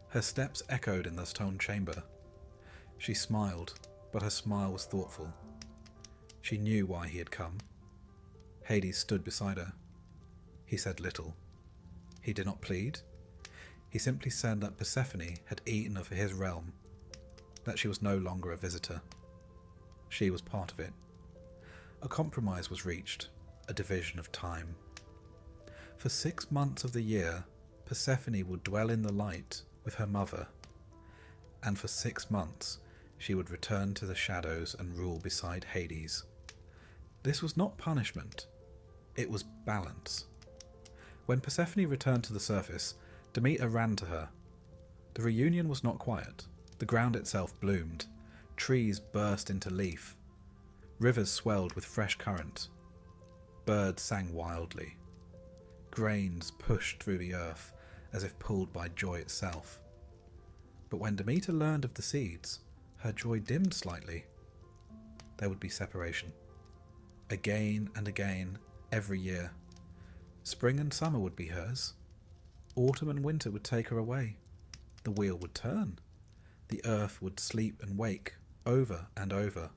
Her steps echoed in the stone chamber. She smiled, but her smile was thoughtful. She knew why he had come. Hades stood beside her. He said little. He did not plead. He simply said that Persephone had eaten of his realm, that she was no longer a visitor. She was part of it. A compromise was reached, a division of time. For 6 months of the year, Persephone would dwell in the light with her mother, and for 6 months she would return to the shadows and rule beside Hades. This was not punishment, it was balance. When Persephone returned to the surface, Demeter ran to her. The reunion was not quiet. The ground itself bloomed. Trees burst into leaf. Rivers swelled with fresh current. Birds sang wildly. Grains pushed through the earth as if pulled by joy itself. But when Demeter learned of the seeds, her joy dimmed slightly. There would be separation. Again and again, every year. Spring and summer would be hers. Autumn and winter would take her away. The wheel would turn. The earth would sleep and wake, over and over,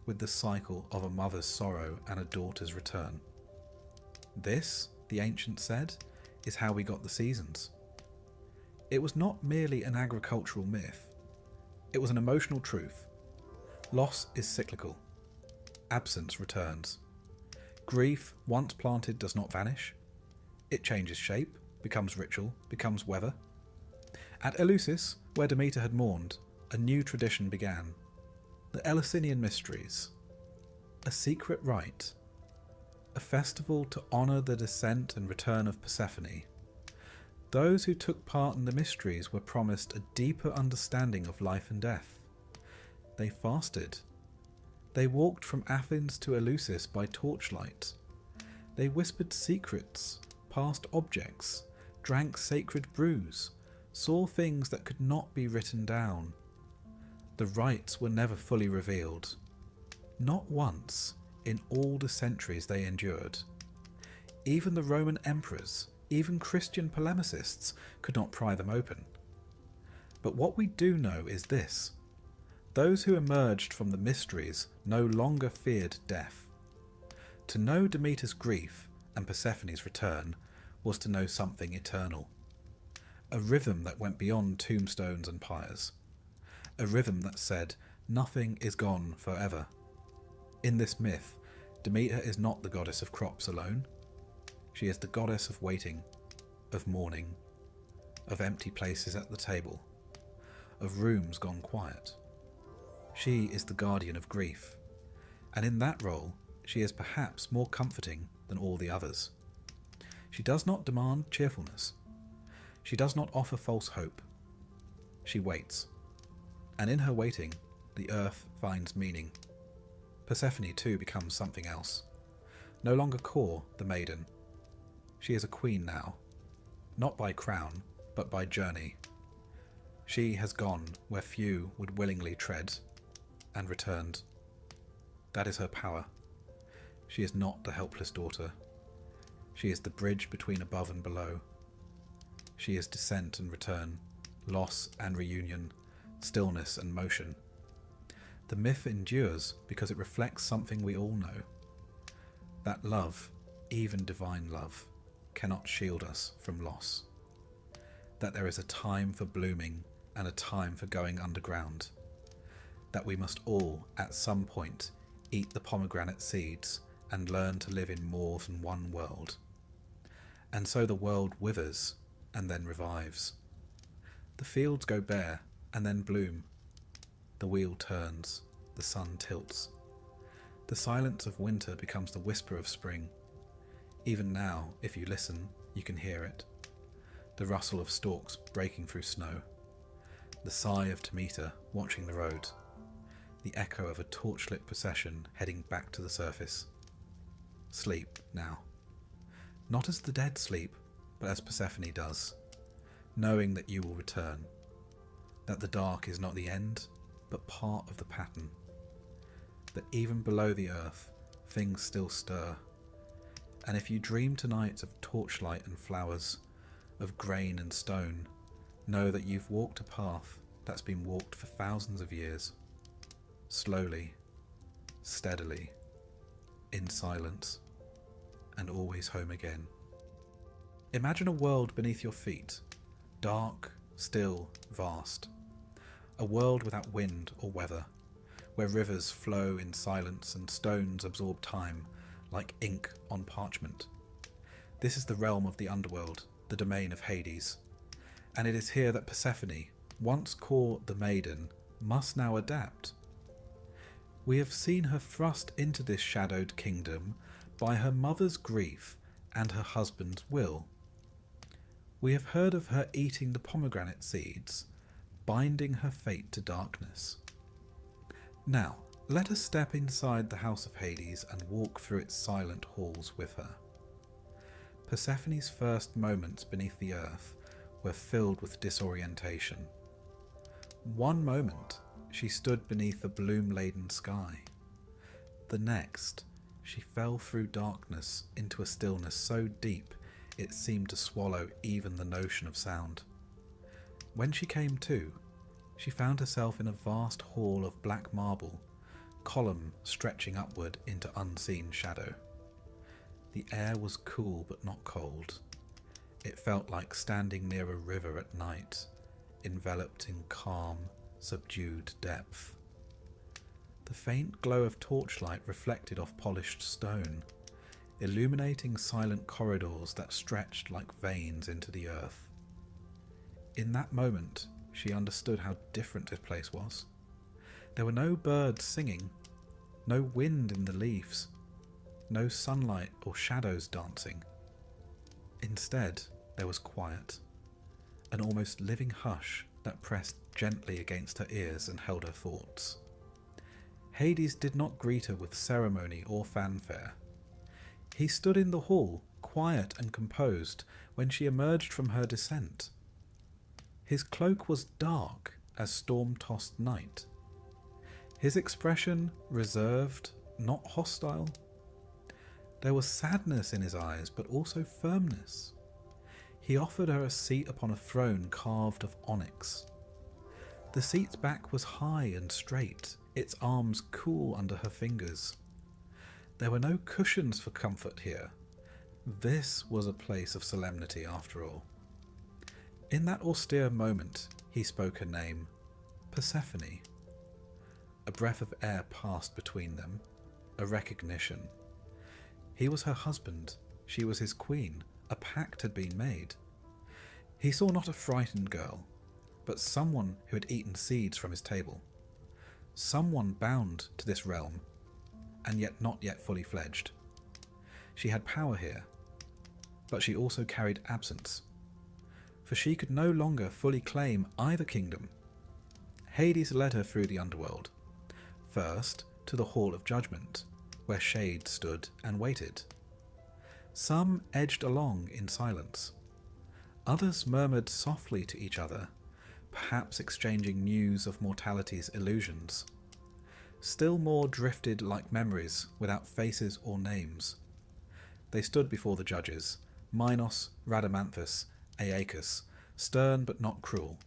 with the cycle of a mother's sorrow and a daughter's return. This, the ancients said, is how we got the seasons. It was not merely an agricultural myth. It was an emotional truth. Loss is cyclical. Absence returns. Grief, once planted, does not vanish. It changes shape, becomes ritual, becomes weather. At Eleusis, where Demeter had mourned, a new tradition began. The Eleusinian Mysteries. A secret rite. A festival to honour the descent and return of Persephone. Those who took part in the mysteries were promised a deeper understanding of life and death. They fasted. They walked from Athens to Eleusis by torchlight. They whispered secrets, passed objects, drank sacred brews, saw things that could not be written down. The rites were never fully revealed. Not once in all the centuries they endured. Even the Roman emperors, even Christian polemicists could not pry them open. But what we do know is this. Those who emerged from the mysteries no longer feared death. To know Demeter's grief and Persephone's return was to know something eternal. A rhythm that went beyond tombstones and pyres. A rhythm that said, nothing is gone forever. In this myth, Demeter is not the goddess of crops alone. She is the goddess of waiting, of mourning, of empty places at the table, of rooms gone quiet. She is the guardian of grief, and in that role she is perhaps more comforting than all the others. She does not demand cheerfulness. She does not offer false hope. She waits, and in her waiting, the earth finds meaning. Persephone too becomes something else. No longer Kore, the maiden. She is a queen now, not by crown, but by journey. She has gone where few would willingly tread, and returned. That is her power. She is not the helpless daughter. She is the bridge between above and below. She is descent and return, loss and reunion, stillness and motion. The myth endures because it reflects something we all know. That love, even divine love, cannot shield us from loss. That there is a time for blooming and a time for going underground. That we must all, at some point, eat the pomegranate seeds and learn to live in more than one world. And so the world withers and then revives. The fields go bare and then bloom. The wheel turns, the sun tilts. The silence of winter becomes the whisper of spring. Even now, if you listen, you can hear it. The rustle of stalks breaking through snow. The sigh of Demeter watching the road. The echo of a torchlit procession heading back to the surface. sleep now. Not as the dead sleep, but as Persephone does, knowing that you will return, that the dark is not the end, but part of the pattern, that even below the earth, things still stir, and if you dream tonight of torchlight and flowers, of grain and stone, know that you've walked a path that's been walked for thousands of years, slowly, steadily, in silence, and always home again. Imagine a world beneath your feet, dark, still, vast. A world without wind or weather, where rivers flow in silence and stones absorb time like ink on parchment. This is the realm of the underworld, the domain of Hades, and it is here that Persephone, once called the Maiden, must now adapt. We have seen her thrust into this shadowed kingdom by her mother's grief and her husband's will. We have heard of her eating the pomegranate seeds, binding her fate to darkness. Now, let us step inside the house of Hades and walk through its silent halls with her. Persephone's first moments beneath the earth were filled with disorientation. One moment, she stood beneath a bloom-laden sky. The next, she fell through darkness into a stillness so deep it seemed to swallow even the notion of sound. When she came to, she found herself in a vast hall of black marble, column stretching upward into unseen shadow. The air was cool but not cold. It felt like standing near a river at night, enveloped in calm, subdued depth. The faint glow of torchlight reflected off polished stone, illuminating silent corridors that stretched like veins into the earth. In that moment, she understood how different this place was. There were no birds singing, no wind in the leaves, no sunlight or shadows dancing. Instead, there was quiet, an almost living hush that pressed gently against her ears and held her thoughts. Hades did not greet her with ceremony or fanfare. He stood in the hall, quiet and composed, when she emerged from her descent. His cloak was dark as storm-tossed night. His expression reserved, not hostile. There was sadness in his eyes, but also firmness. He offered her a seat upon a throne carved of onyx. The seat's back was high and straight, its arms cool under her fingers. There were no cushions for comfort here. This was a place of solemnity after all. In that austere moment, he spoke her name, Persephone. A breath of air passed between them, a recognition. He was her husband, she was his queen, a pact had been made. He saw not a frightened girl, but someone who had eaten seeds from his table. Someone bound to this realm, and yet not yet fully fledged. She had power here, but she also carried absence, for she could no longer fully claim either kingdom. Hades led her through the underworld, first to the Hall of Judgment, where shades stood and waited. Some edged along in silence. Others murmured softly to each other, perhaps exchanging news of mortality's illusions. Still more drifted like memories without faces or names. They stood before the judges, Minos, Rhadamanthus, Aeacus, stern but not cruel.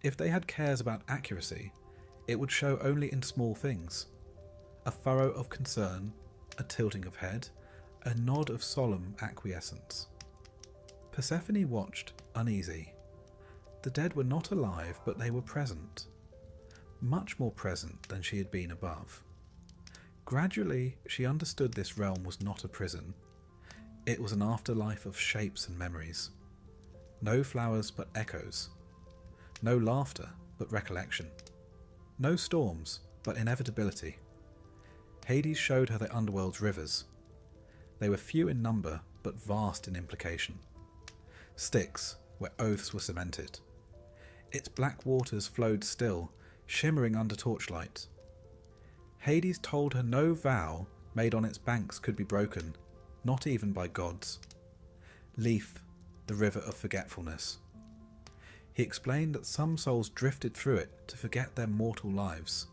If they had cares about accuracy, it would show only in small things. A furrow of concern, a tilting of head, a nod of solemn acquiescence. Persephone watched, uneasy. The dead were not alive, but they were present. Much more present than she had been above. Gradually, she understood this realm was not a prison. It was an afterlife of shapes and memories. No flowers but echoes. No laughter but recollection. No storms but inevitability. Hades showed her the underworld's rivers. They were few in number but vast in implication. Styx, where oaths were cemented. Its black waters flowed still, shimmering under torchlight. Hades told her no vow, made on its banks could be broken, not even by gods. Lethe, the river of forgetfulness. He explained that some souls drifted through it to forget their mortal lives,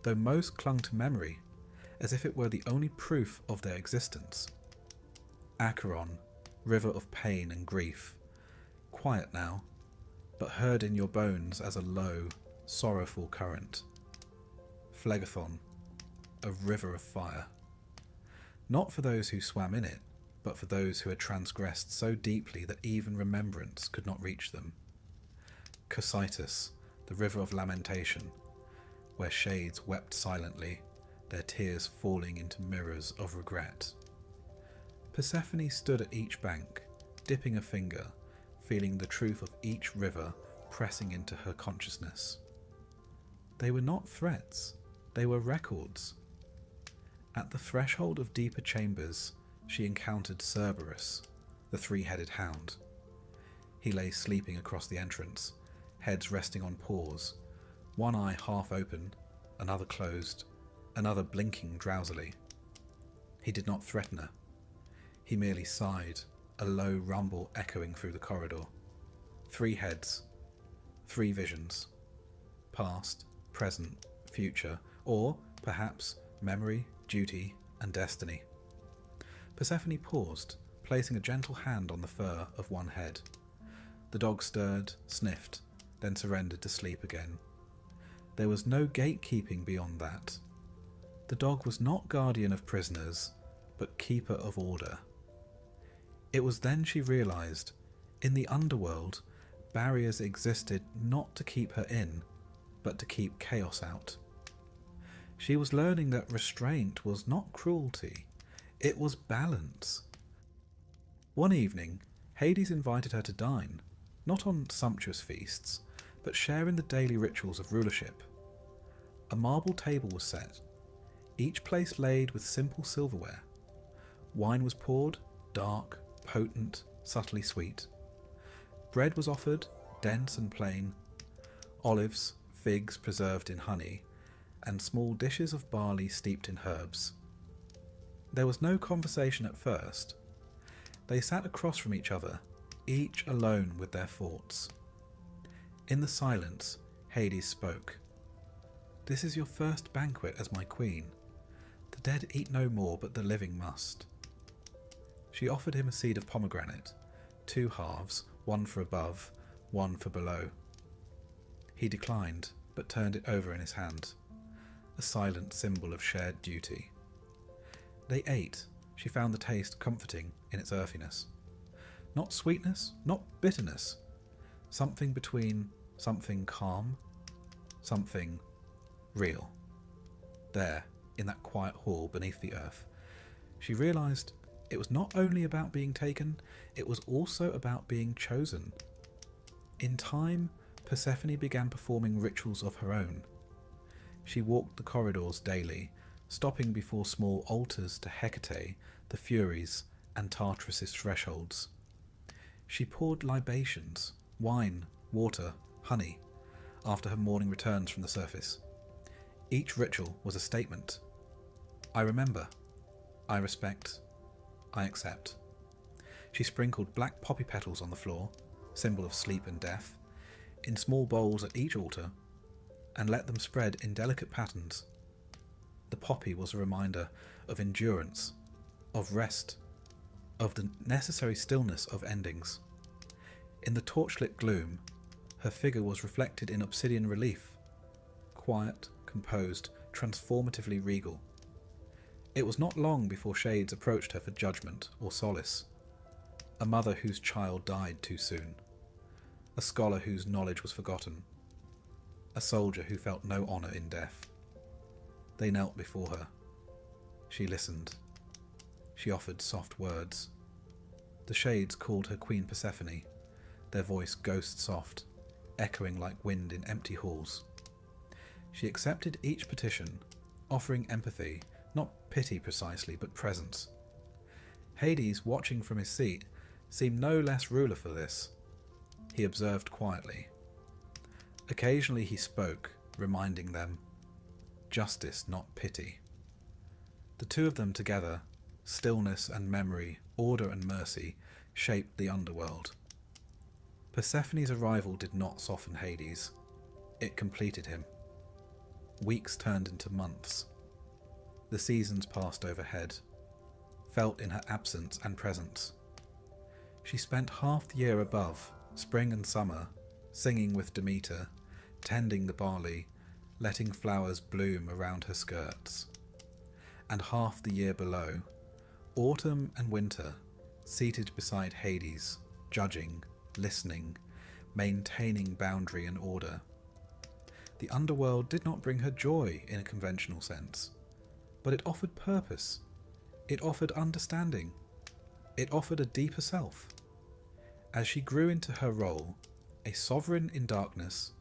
though most clung to memory, as if it were the only proof of their existence. Acheron, river of pain and grief, quiet now, but heard in your bones as a low, sorrowful current. Phlegethon, a river of fire. Not for those who swam in it, but for those who had transgressed so deeply that even remembrance could not reach them. Cocytus, the river of lamentation, where shades wept silently, their tears falling into mirrors of regret. Persephone stood at each bank, dipping a finger, feeling the truth of each river pressing into her consciousness. They were not threats, they were records. At the threshold of deeper chambers, she encountered Cerberus, the three-headed hound. He lay sleeping across the entrance, heads resting on paws, one eye half open, another closed, another blinking drowsily. He did not threaten her. He merely sighed, a low rumble echoing through the corridor. 3 heads, 3 visions. Past, present, future, or, perhaps, memory, duty, and destiny. Persephone paused, placing a gentle hand on the fur of one head. The dog stirred, sniffed, then surrendered to sleep again. There was no gatekeeping beyond that. The dog was not guardian of prisoners, but keeper of order. It was then she realized, in the underworld, barriers existed not to keep her in, but to keep chaos out. She was learning that restraint was not cruelty, it was balance. One evening, Hades invited her to dine, not on sumptuous feasts, but share in the daily rituals of rulership. A marble table was set, each place laid with simple silverware. Wine was poured, dark, potent, subtly sweet. Bread was offered, dense and plain. Olives, figs preserved in honey, and small dishes of barley steeped in herbs. There was no conversation at first. They sat across from each other, each alone with their thoughts. In the silence, Hades spoke. "This is your first banquet as my queen. The dead eat no more, but the living must." She offered him a seed of pomegranate, 2 halves, one for above, one for below. He declined, but turned it over in his hand, a silent symbol of shared duty. They ate. She found the taste comforting in its earthiness. Not sweetness, not bitterness. Something between something calm, something real. There, in that quiet hall beneath the earth, she realized it was not only about being taken, it was also about being chosen. In time, Persephone began performing rituals of her own. She walked the corridors daily, stopping before small altars to Hecate, the Furies, and Tartarus' thresholds. She poured libations, wine, water, honey, after her morning returns from the surface. Each ritual was a statement. I remember. I respect. I accept. She sprinkled black poppy petals on the floor, symbol of sleep and death, in small bowls at each altar, and let them spread in delicate patterns. The poppy was a reminder of endurance, of rest, of the necessary stillness of endings. In the torchlit gloom, her figure was reflected in obsidian relief, quiet, composed, transformatively regal. It was not long before shades approached her for judgment or solace. A mother whose child died too soon. A scholar whose knowledge was forgotten. A soldier who felt no honour in death. They knelt before her. She listened. She offered soft words. The shades called her Queen Persephone, their voice ghost-soft, echoing like wind in empty halls. She accepted each petition, offering empathy, not pity precisely, but presence. Hades, watching from his seat, seemed no less ruler for this. He observed quietly. Occasionally he spoke, reminding them, justice, not pity. The two of them together, stillness and memory, order and mercy, shaped the underworld. Persephone's arrival did not soften Hades. It completed him. Weeks turned into months. The seasons passed overhead, felt in her absence and presence. She spent half the year above, spring and summer, singing with Demeter, tending the barley, letting flowers bloom around her skirts. And half the year below, autumn and winter, seated beside Hades, judging, listening, maintaining boundary and order. The underworld did not bring her joy in a conventional sense, but it offered purpose. It offered understanding. It offered a deeper self. As she grew into her role, a sovereign in darkness,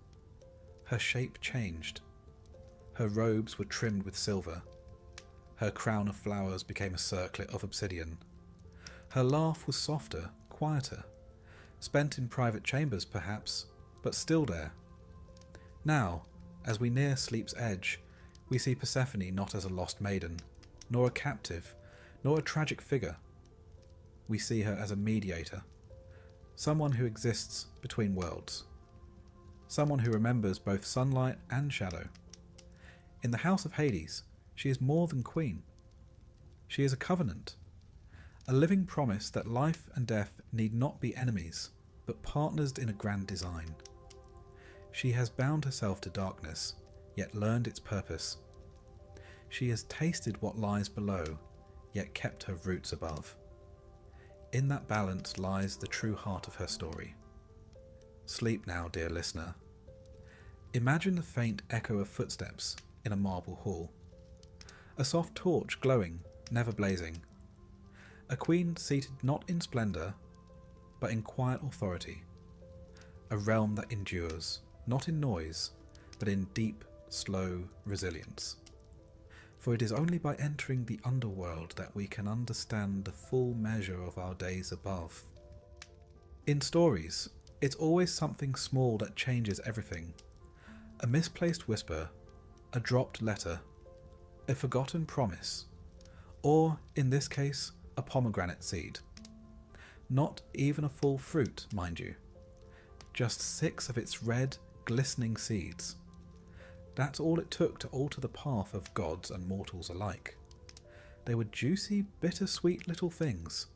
her shape changed. Her robes were trimmed with silver. Her crown of flowers became a circlet of obsidian. Her laugh was softer, quieter, spent in private chambers perhaps, but still there. Now, as we near sleep's edge, we see Persephone not as a lost maiden, nor a captive, nor a tragic figure. We see her as a mediator, someone who exists between worlds, someone who remembers both sunlight and shadow. In the house of Hades, she is more than queen. She is a covenant, a living promise that life and death need not be enemies, but partners in a grand design. She has bound herself to darkness, yet learned its purpose. She has tasted what lies below, yet kept her roots above. In that balance lies the true heart of her story. Sleep now, dear listener. Imagine the faint echo of footsteps in a marble hall. A soft torch glowing, never blazing. A queen seated not in splendour, but in quiet authority. A realm that endures, not in noise, but in deep, slow resilience. For it is only by entering the underworld that we can understand the full measure of our days above. In stories, it's always something small that changes everything. A misplaced whisper, a dropped letter, a forgotten promise, or, in this case, a pomegranate seed. Not even a full fruit, mind you. Just 6 of its red, glistening seeds. That's all it took to alter the path of gods and mortals alike. They were juicy, bittersweet little things.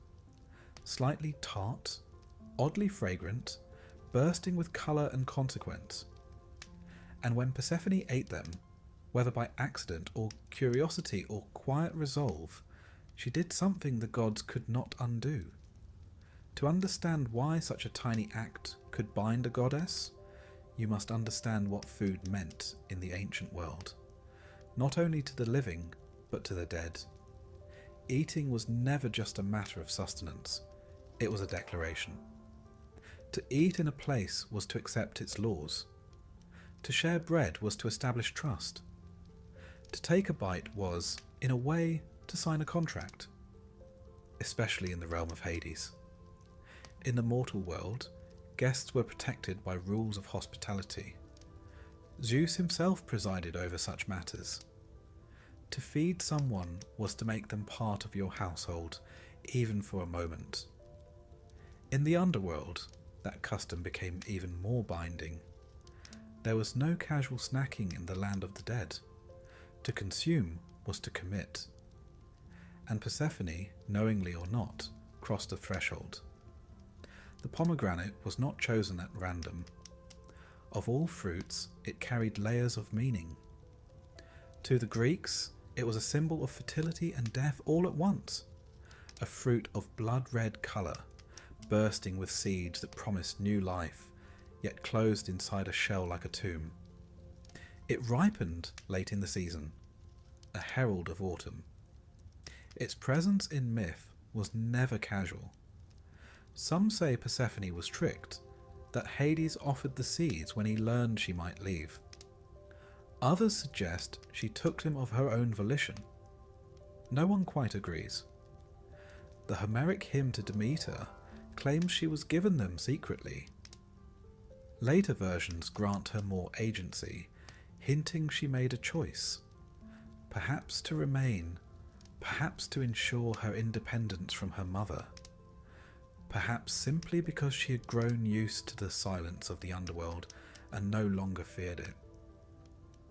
Slightly tart, oddly fragrant, bursting with colour and consequence. And when Persephone ate them, whether by accident or curiosity or quiet resolve, she did something the gods could not undo. To understand why such a tiny act could bind a goddess, you must understand what food meant in the ancient world, not only to the living, but to the dead. Eating was never just a matter of sustenance, it was a declaration. To eat in a place was to accept its laws. To share bread was to establish trust. To take a bite was, in a way, to sign a contract, especially in the realm of Hades. In the mortal world, guests were protected by rules of hospitality. Zeus himself presided over such matters. To feed someone was to make them part of your household, even for a moment. In the underworld, that custom became even more binding. There was no casual snacking in the land of the dead. To consume was to commit. And Persephone, knowingly or not, crossed the threshold. The pomegranate was not chosen at random. Of all fruits, it carried layers of meaning. To the Greeks, it was a symbol of fertility and death all at once. A fruit of blood-red colour, bursting with seeds that promised new life, yet closed inside a shell like a tomb. It ripened late in the season, a herald of autumn. Its presence in myth was never casual. Some say Persephone was tricked, that Hades offered the seeds when he learned she might leave. Others suggest she took them of her own volition. No one quite agrees. The Homeric hymn to Demeter claims she was given them secretly. Later versions grant her more agency, hinting she made a choice, perhaps to remain, Perhaps to ensure her independence from her mother. Perhaps simply because she had grown used to the silence of the underworld and no longer feared it.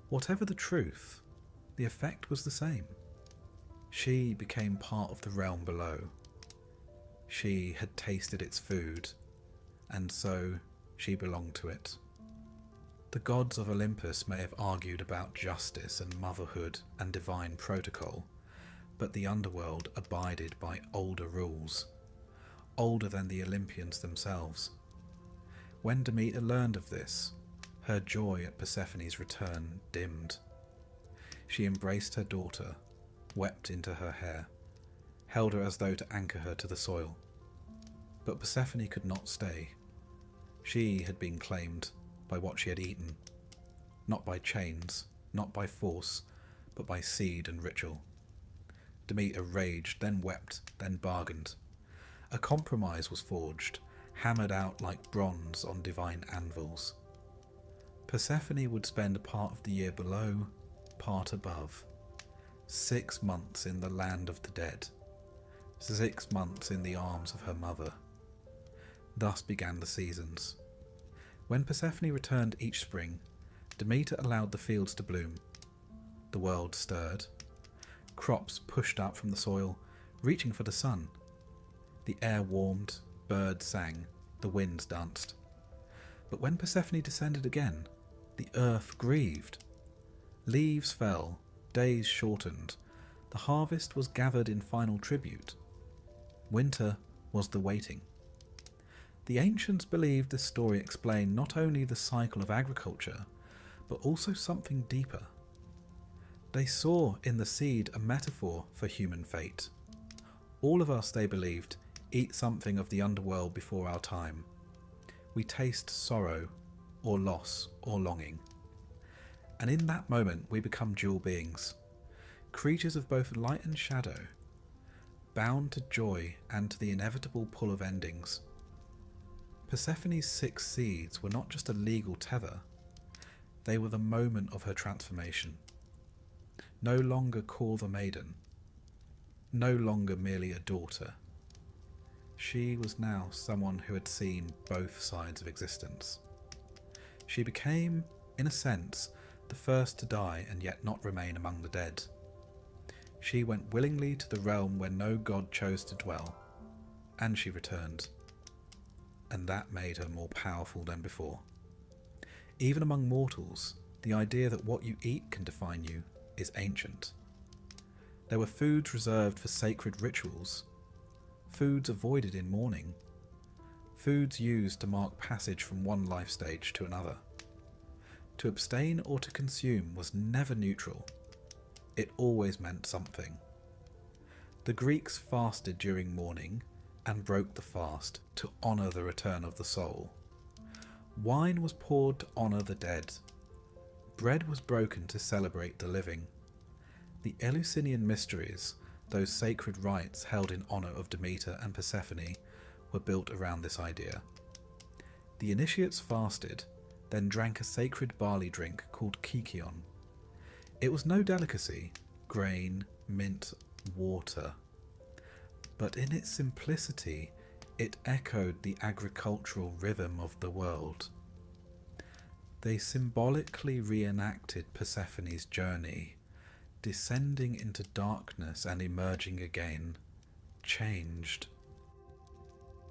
Whatever the truth, the effect was the same. She became part of the realm below. She had tasted its food, and so she belonged to it. The gods of Olympus may have argued about justice and motherhood and divine protocol, but the underworld abided by older rules, older than the Olympians themselves. When Demeter learned of this, her joy at Persephone's return dimmed. She embraced her daughter, wept into her hair, held her as though to anchor her to the soil. But Persephone could not stay. She had been claimed by what she had eaten, not by chains, not by force, but by seed and ritual. Demeter raged, then wept, then bargained. A compromise was forged, hammered out like bronze on divine anvils. Persephone would spend a part of the year below, part above. 6 months in the land of the dead. 6 months in the arms of her mother. Thus began the seasons. When Persephone returned each spring, Demeter allowed the fields to bloom. The world stirred. Crops pushed up from the soil, reaching for the sun. The air warmed, birds sang, the winds danced. But when Persephone descended again, the earth grieved. Leaves fell, days shortened. The harvest was gathered in final tribute. Winter was the waiting. The ancients believed this story explained not only the cycle of agriculture, but also something deeper. They saw in the seed a metaphor for human fate. All of us, they believed, eat something of the underworld before our time. We taste sorrow, or loss, or longing. And in that moment we become dual beings, creatures of both light and shadow, bound to joy and to the inevitable pull of endings. Persephone's 6 seeds were not just a legal tether, they were the moment of her transformation. No longer called a maiden, no longer merely a daughter. She was now someone who had seen both sides of existence. She became, in a sense, the first to die and yet not remain among the dead. She went willingly to the realm where no god chose to dwell, and she returned. And that made her more powerful than before. Even among mortals, the idea that what you eat can define you is ancient. There were foods reserved for sacred rituals, foods avoided in mourning, foods used to mark passage from one life stage to another. To abstain or to consume was never neutral. It always meant something. The Greeks fasted during mourning and broke the fast to honour the return of the soul. Wine was poured to honour the dead. Bread was broken to celebrate the living. The Eleusinian mysteries, those sacred rites held in honour of Demeter and Persephone, were built around this idea. The initiates fasted, then drank a sacred barley drink called kykeon. It was no delicacy, grain, mint, water. But in its simplicity, it echoed the agricultural rhythm of the world. They symbolically reenacted Persephone's journey, descending into darkness and emerging again, changed.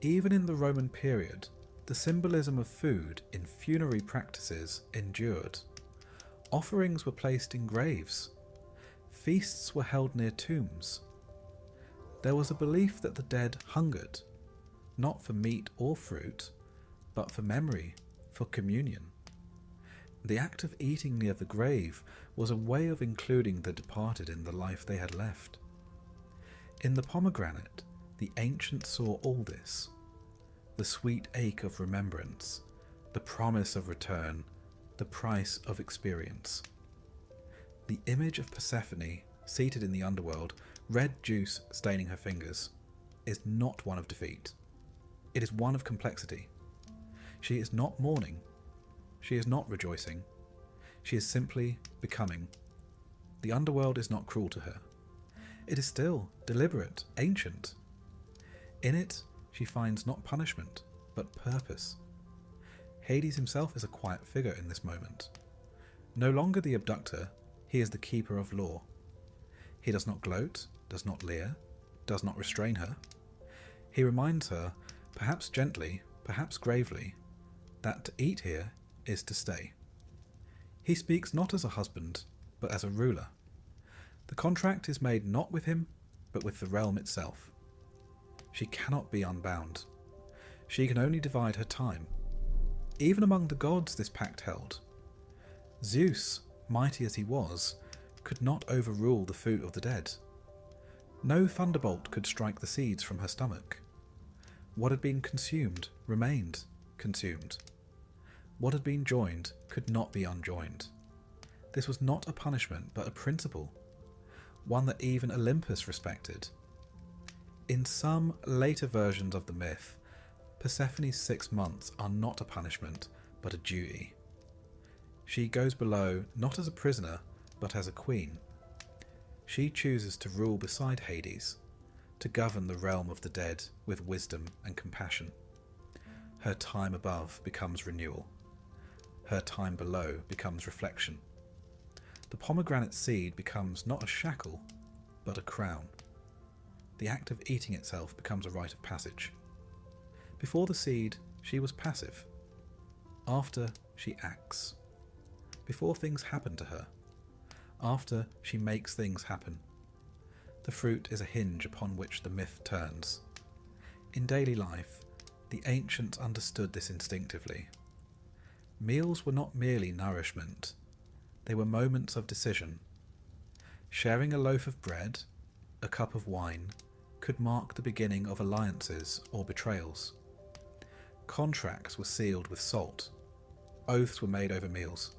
Even in the Roman period, the symbolism of food in funerary practices endured. Offerings were placed in graves. Feasts were held near tombs. There was a belief that the dead hungered, not for meat or fruit, but for memory, for communion. The act of eating near the grave was a way of including the departed in the life they had left. In the pomegranate, the ancients saw all this. The sweet ache of remembrance, the promise of return, the price of experience. The image of Persephone, seated in the underworld, red juice staining her fingers, is not one of defeat. It is one of complexity. She is not mourning. She is not rejoicing. She is simply becoming. The underworld is not cruel to her. It is still deliberate, ancient. In it, she finds not punishment, but purpose. Hades himself is a quiet figure in this moment. No longer the abductor, he is the keeper of law. He does not gloat, does not leer, does not restrain her. He reminds her, perhaps gently, perhaps gravely, that to eat here is to stay. He speaks not as a husband, but as a ruler. The contract is made not with him, but with the realm itself. She cannot be unbound. She can only divide her time. Even among the gods this pact held. Zeus, mighty as he was, could not overrule the food of the dead. No thunderbolt could strike the seeds from her stomach. What had been consumed remained consumed. What had been joined could not be unjoined. This was not a punishment, but a principle, one that even Olympus respected. In some later versions of the myth, Persephone's 6 months are not a punishment, but a duty. She goes below not as a prisoner, but as a queen. She chooses to rule beside Hades, to govern the realm of the dead with wisdom and compassion. Her time above becomes renewal. Her time below becomes reflection. The pomegranate seed becomes not a shackle, but a crown. The act of eating itself becomes a rite of passage. Before the seed, she was passive. After, she acts. Before things happen to her. After, she makes things happen. The fruit is a hinge upon which the myth turns. In daily life, the ancients understood this instinctively. Meals were not merely nourishment. They were moments of decision. Sharing a loaf of bread, a cup of wine, could mark the beginning of alliances or betrayals. Contracts were sealed with salt. Oaths were made over meals.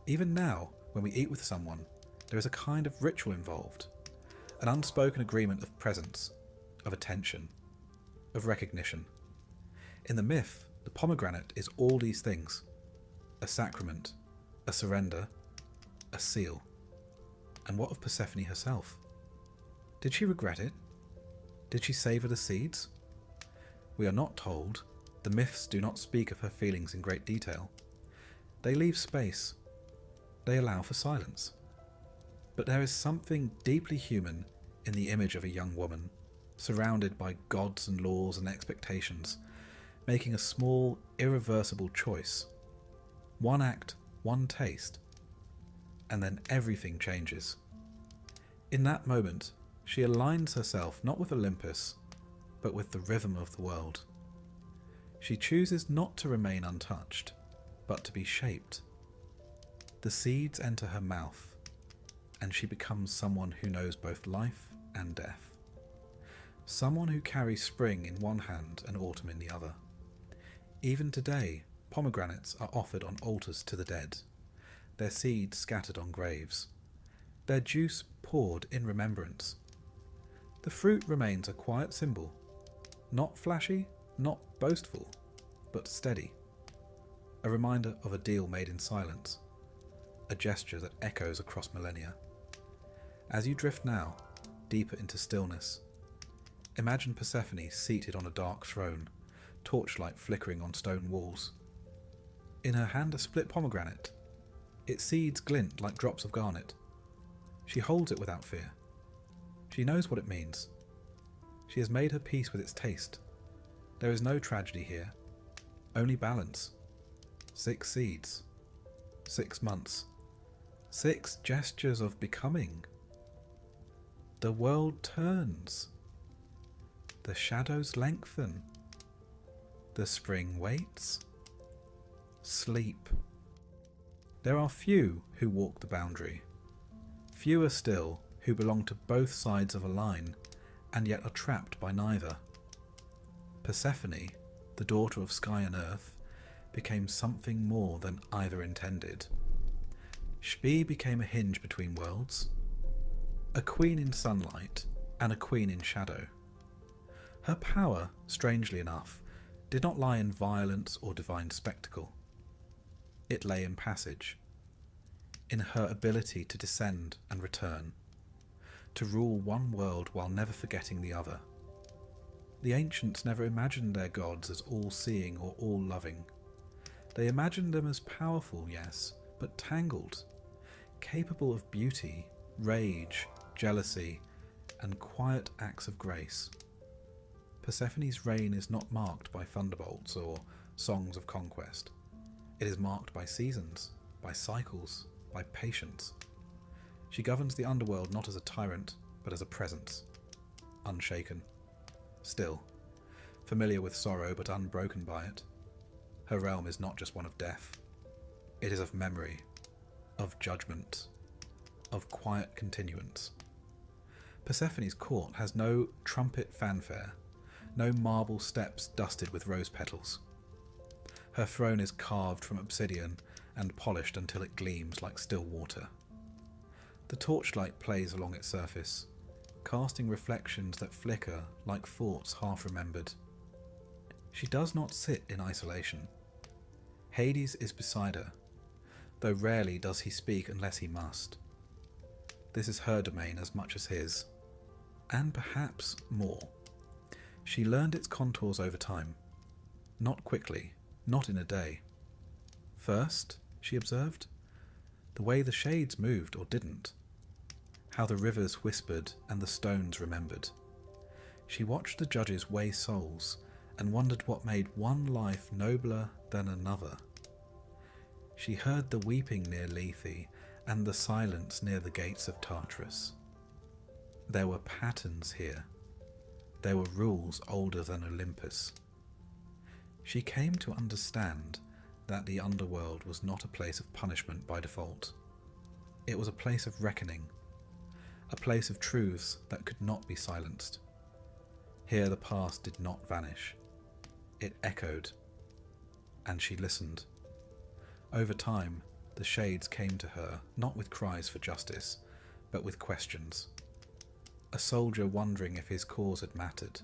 Even now, when we eat with someone, there is a kind of ritual involved, an unspoken agreement of presence, of attention, of recognition. In the myth, the pomegranate is all these things: a sacrament, a surrender, a seal. And what of Persephone herself? Did she regret it? Did she savour the seeds? We are not told. The myths do not speak of her feelings in great detail. They leave space. They allow for silence. But there is something deeply human in the image of a young woman, surrounded by gods and laws and expectations, making a small, irreversible choice. One act, one taste, and then everything changes. In that moment, she aligns herself not with Olympus, but with the rhythm of the world. She chooses not to remain untouched, but to be shaped. The seeds enter her mouth, and she becomes someone who knows both life and death. Someone who carries spring in one hand and autumn in the other. Even today, pomegranates are offered on altars to the dead, their seeds scattered on graves, their juice poured in remembrance. The fruit remains a quiet symbol, not flashy, not boastful, but steady. A reminder of a deal made in silence, a gesture that echoes across millennia. As you drift now, deeper into stillness, imagine Persephone seated on a dark throne, torchlight flickering on stone walls. In her hand a split pomegranate. Its seeds glint like drops of garnet. She holds it without fear. She knows what it means. She has made her peace with its taste. There is no tragedy here, only balance. 6 seeds, 6 months, 6 gestures of becoming. The world turns. The shadows lengthen. The spring waits. Sleep. There are few who walk the boundary. Fewer still who belong to both sides of a line and yet are trapped by neither. Persephone, the daughter of sky and earth, became something more than either intended. Shpi became a hinge between worlds, a queen in sunlight and a queen in shadow. Her power, strangely enough, did not lie in violence or divine spectacle. It lay in passage, in her ability to descend and return, to rule one world while never forgetting the other. The ancients never imagined their gods as all-seeing or all-loving. They imagined them as powerful, yes, but tangled, capable of beauty, rage, jealousy, and quiet acts of grace. Persephone's reign is not marked by thunderbolts or songs of conquest. It is marked by seasons, by cycles, by patience. She governs the underworld not as a tyrant, but as a presence, unshaken, still, familiar with sorrow but unbroken by it. Her realm is not just one of death. It is of memory, of judgment, of quiet continuance. Persephone's court has no trumpet fanfare, no marble steps dusted with rose petals. Her throne is carved from obsidian and polished until it gleams like still water. The torchlight plays along its surface, casting reflections that flicker like thoughts half remembered. She does not sit in isolation. Hades is beside her, though rarely does he speak unless he must. This is her domain as much as his, and perhaps more. She learned its contours over time, not quickly, not in a day. First, she observed, the way the shades moved or didn't, how the rivers whispered and the stones remembered. She watched the judges weigh souls and wondered what made one life nobler than another. She heard the weeping near Lethe and the silence near the gates of Tartarus. There were patterns here. There were rules older than Olympus. She came to understand that the underworld was not a place of punishment by default. It was a place of reckoning, a place of truths that could not be silenced. Here the past did not vanish. It echoed, and she listened. Over time, the shades came to her, not with cries for justice, but with questions. A soldier wondering if his cause had mattered.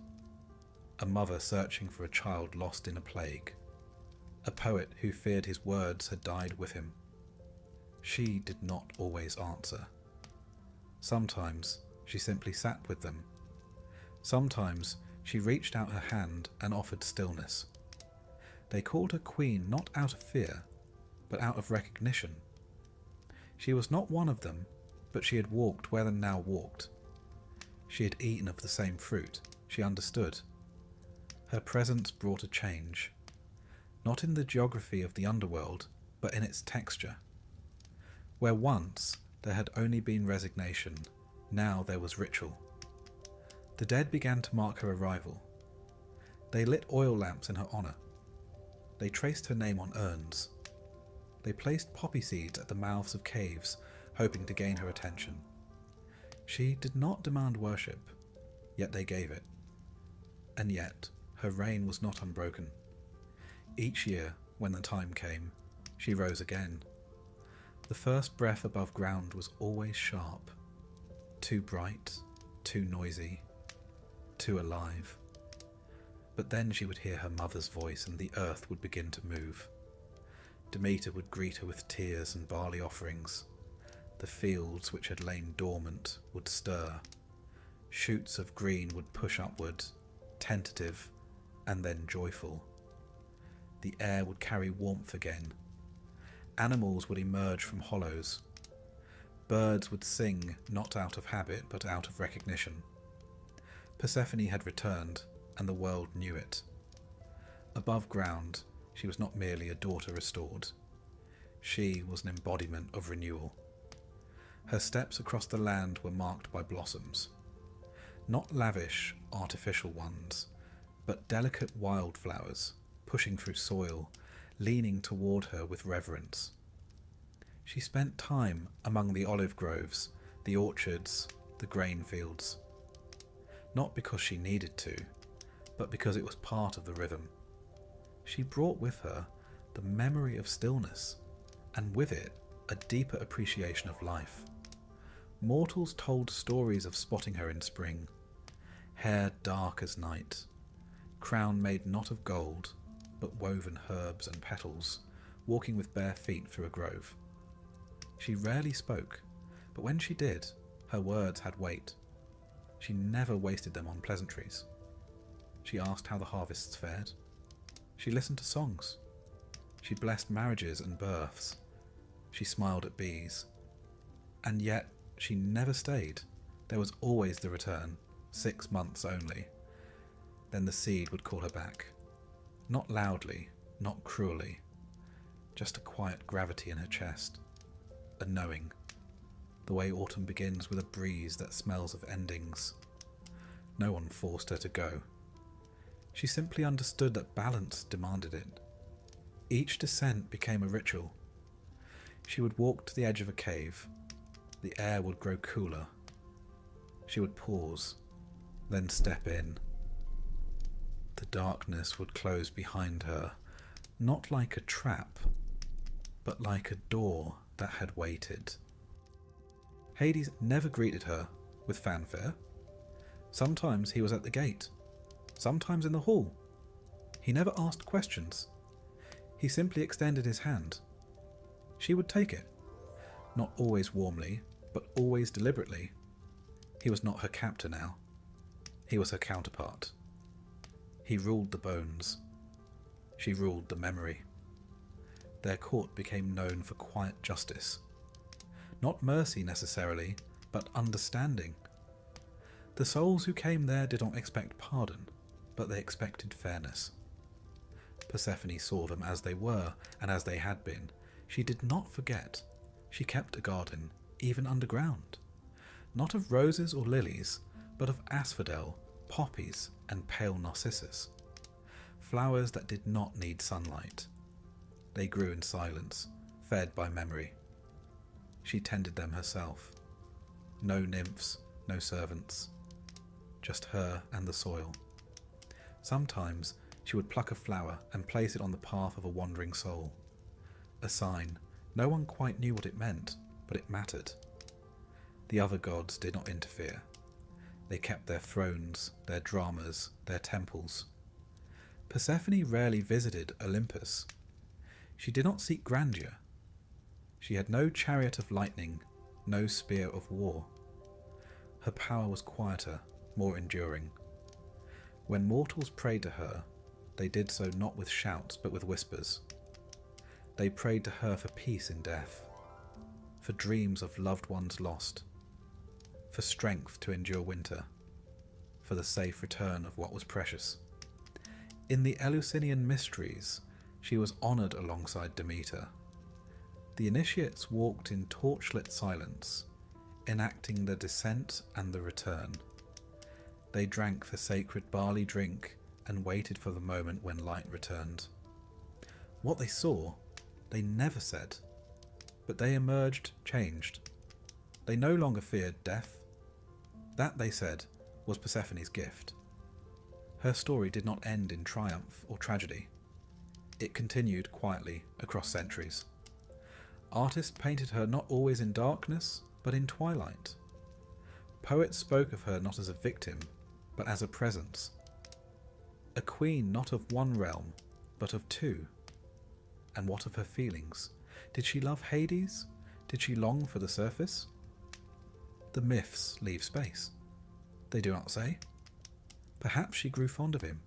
A mother searching for a child lost in a plague. A poet who feared his words had died with him. She did not always answer. Sometimes she simply sat with them. Sometimes she reached out her hand and offered stillness. They called her queen not out of fear, but out of recognition. She was not one of them, but she had walked where they now walked. She had eaten of the same fruit. She understood. Her presence brought a change, not in the geography of the underworld, but in its texture. Where once there had only been resignation, now there was ritual. The dead began to mark her arrival. They lit oil lamps in her honour. They traced her name on urns. They placed poppy seeds at the mouths of caves, hoping to gain her attention. She did not demand worship, yet they gave it. And yet, her reign was not unbroken. Each year, when the time came, she rose again. The first breath above ground was always sharp, too bright, too noisy, too alive. But then she would hear her mother's voice and the earth would begin to move. Demeter would greet her with tears and barley offerings. The fields which had lain dormant would stir. Shoots of green would push upward, tentative and then joyful. The air would carry warmth again. Animals would emerge from hollows. Birds would sing not out of habit but out of recognition. Persephone had returned, and the world knew it. Above ground, she was not merely a daughter restored. She was an embodiment of renewal. Her steps across the land were marked by blossoms. Not lavish, artificial ones, but delicate wildflowers, pushing through soil, leaning toward her with reverence. She spent time among the olive groves, the orchards, the grain fields. Not because she needed to, but because it was part of the rhythm. She brought with her the memory of stillness, and with it a deeper appreciation of life. Mortals told stories of spotting her in spring. Hair dark as night, crown made not of gold, but woven herbs and petals, walking with bare feet through a grove. She rarely spoke, but when she did, her words had weight. She never wasted them on pleasantries. She asked how the harvests fared. She listened to songs. She blessed marriages and births. She smiled at bees. And yet she never stayed. There was always the return, 6 months only. Then the seed would call her back. Not loudly, not cruelly. Just a quiet gravity in her chest. A knowing. The way autumn begins with a breeze that smells of endings. No one forced her to go. She simply understood that balance demanded it. Each descent became a ritual. She would walk to the edge of a cave. The air would grow cooler. She would pause, then step in. The darkness would close behind her, not like a trap, but like a door that had waited. Hades never greeted her with fanfare. Sometimes he was at the gate, sometimes in the hall. He never asked questions. He simply extended his hand. She would take it, not always warmly, but always deliberately. He was not her captor now. He was her counterpart. He ruled the bones. She ruled the memory. Their court became known for quiet justice. Not mercy necessarily, but understanding. The souls who came there did not expect pardon, but they expected fairness. Persephone saw them as they were, and as they had been. She did not forget. She kept a garden, even underground. Not of roses or lilies, but of asphodel, poppies, and pale narcissus. Flowers that did not need sunlight. They grew in silence, fed by memory. She tended them herself. No nymphs, no servants. Just her and the soil. Sometimes she would pluck a flower and place it on the path of a wandering soul. A sign. No one quite knew what it meant, but it mattered. The other gods did not interfere. They kept their thrones, their dramas, their temples. Persephone rarely visited Olympus. She did not seek grandeur. She had no chariot of lightning, no spear of war. Her power was quieter, more enduring. When mortals prayed to her, they did so not with shouts but with whispers. They prayed to her for peace in death, for dreams of loved ones lost, for strength to endure winter, for the safe return of what was precious. In the Eleusinian mysteries, she was honoured alongside Demeter. The initiates walked in torchlit silence, enacting the descent and the return. They drank the sacred barley drink and waited for the moment when light returned. What they saw, they never said, but they emerged changed. They no longer feared death. That, they said, was Persephone's gift. Her story did not end in triumph or tragedy. It continued quietly across centuries. Artists painted her not always in darkness, but in twilight. Poets spoke of her not as a victim, but as a presence. A queen not of one realm, but of two. And what of her feelings? Did she love Hades? Did she long for the surface? The myths leave space. They do not say. Perhaps she grew fond of him.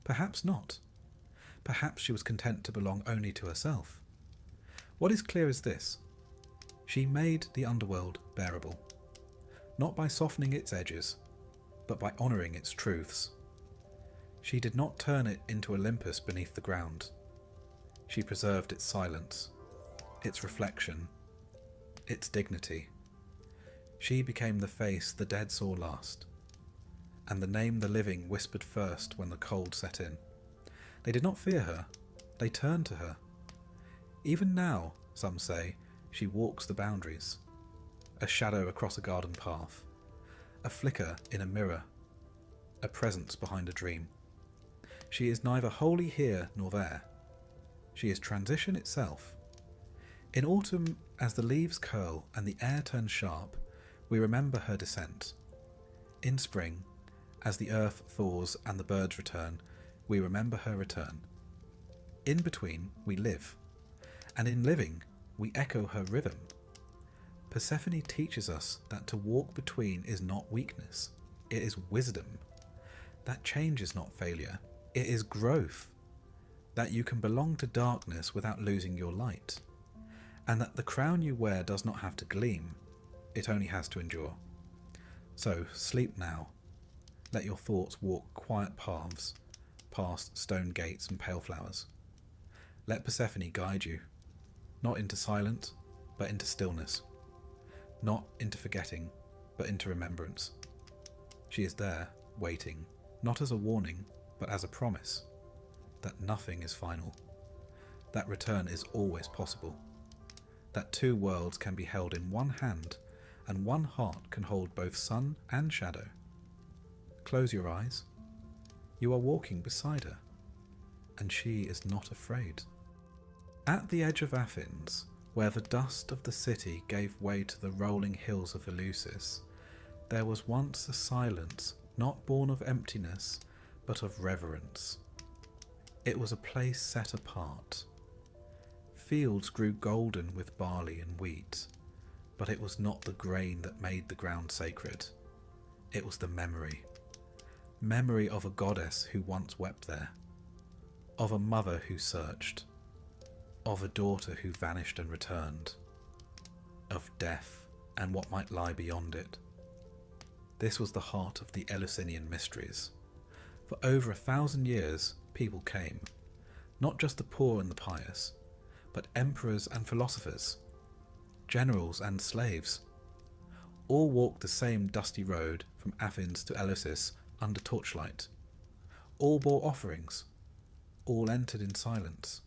Perhaps not. Perhaps she was content to belong only to herself. What is clear is this. She made the underworld bearable. Not by softening its edges, but by honouring its truths. She did not turn it into Olympus beneath the ground. She preserved its silence, its reflection, its dignity. She became the face the dead saw last, and the name the living whispered first when the cold set in. They did not fear her, they turned to her. Even now, some say, she walks the boundaries. A shadow across a garden path, a flicker in a mirror, a presence behind a dream. She is neither wholly here nor there. She is transition itself. In autumn, as the leaves curl and the air turns sharp, we remember her descent. In spring, as the earth thaws and the birds return, we remember her return. In between, we live, and in living, we echo her rhythm. Persephone teaches us that to walk between is not weakness, it is wisdom. That change is not failure, it is growth. That you can belong to darkness without losing your light. And that the crown you wear does not have to gleam, it only has to endure. So sleep now. Let your thoughts walk quiet paths, past stone gates and pale flowers. Let Persephone guide you, not into silence, but into stillness. Not into forgetting, but into remembrance. She is there, waiting, not as a warning, but as a promise, that nothing is final, that return is always possible, that two worlds can be held in one hand, and one heart can hold both sun and shadow. Close your eyes. You are walking beside her, and she is not afraid. At the edge of Athens, where the dust of the city gave way to the rolling hills of Eleusis, there was once a silence not born of emptiness, but of reverence. It was a place set apart. Fields grew golden with barley and wheat, but it was not the grain that made the ground sacred. It was the memory. Memory of a goddess who once wept there, of a mother who searched, of a daughter who vanished and returned, of death and what might lie beyond it. This was the heart of the Eleusinian mysteries. For over 1,000 years, people came, not just the poor and the pious, but emperors and philosophers, generals and slaves. All walked the same dusty road from Athens to Eleusis under torchlight. All bore offerings. All entered in silence.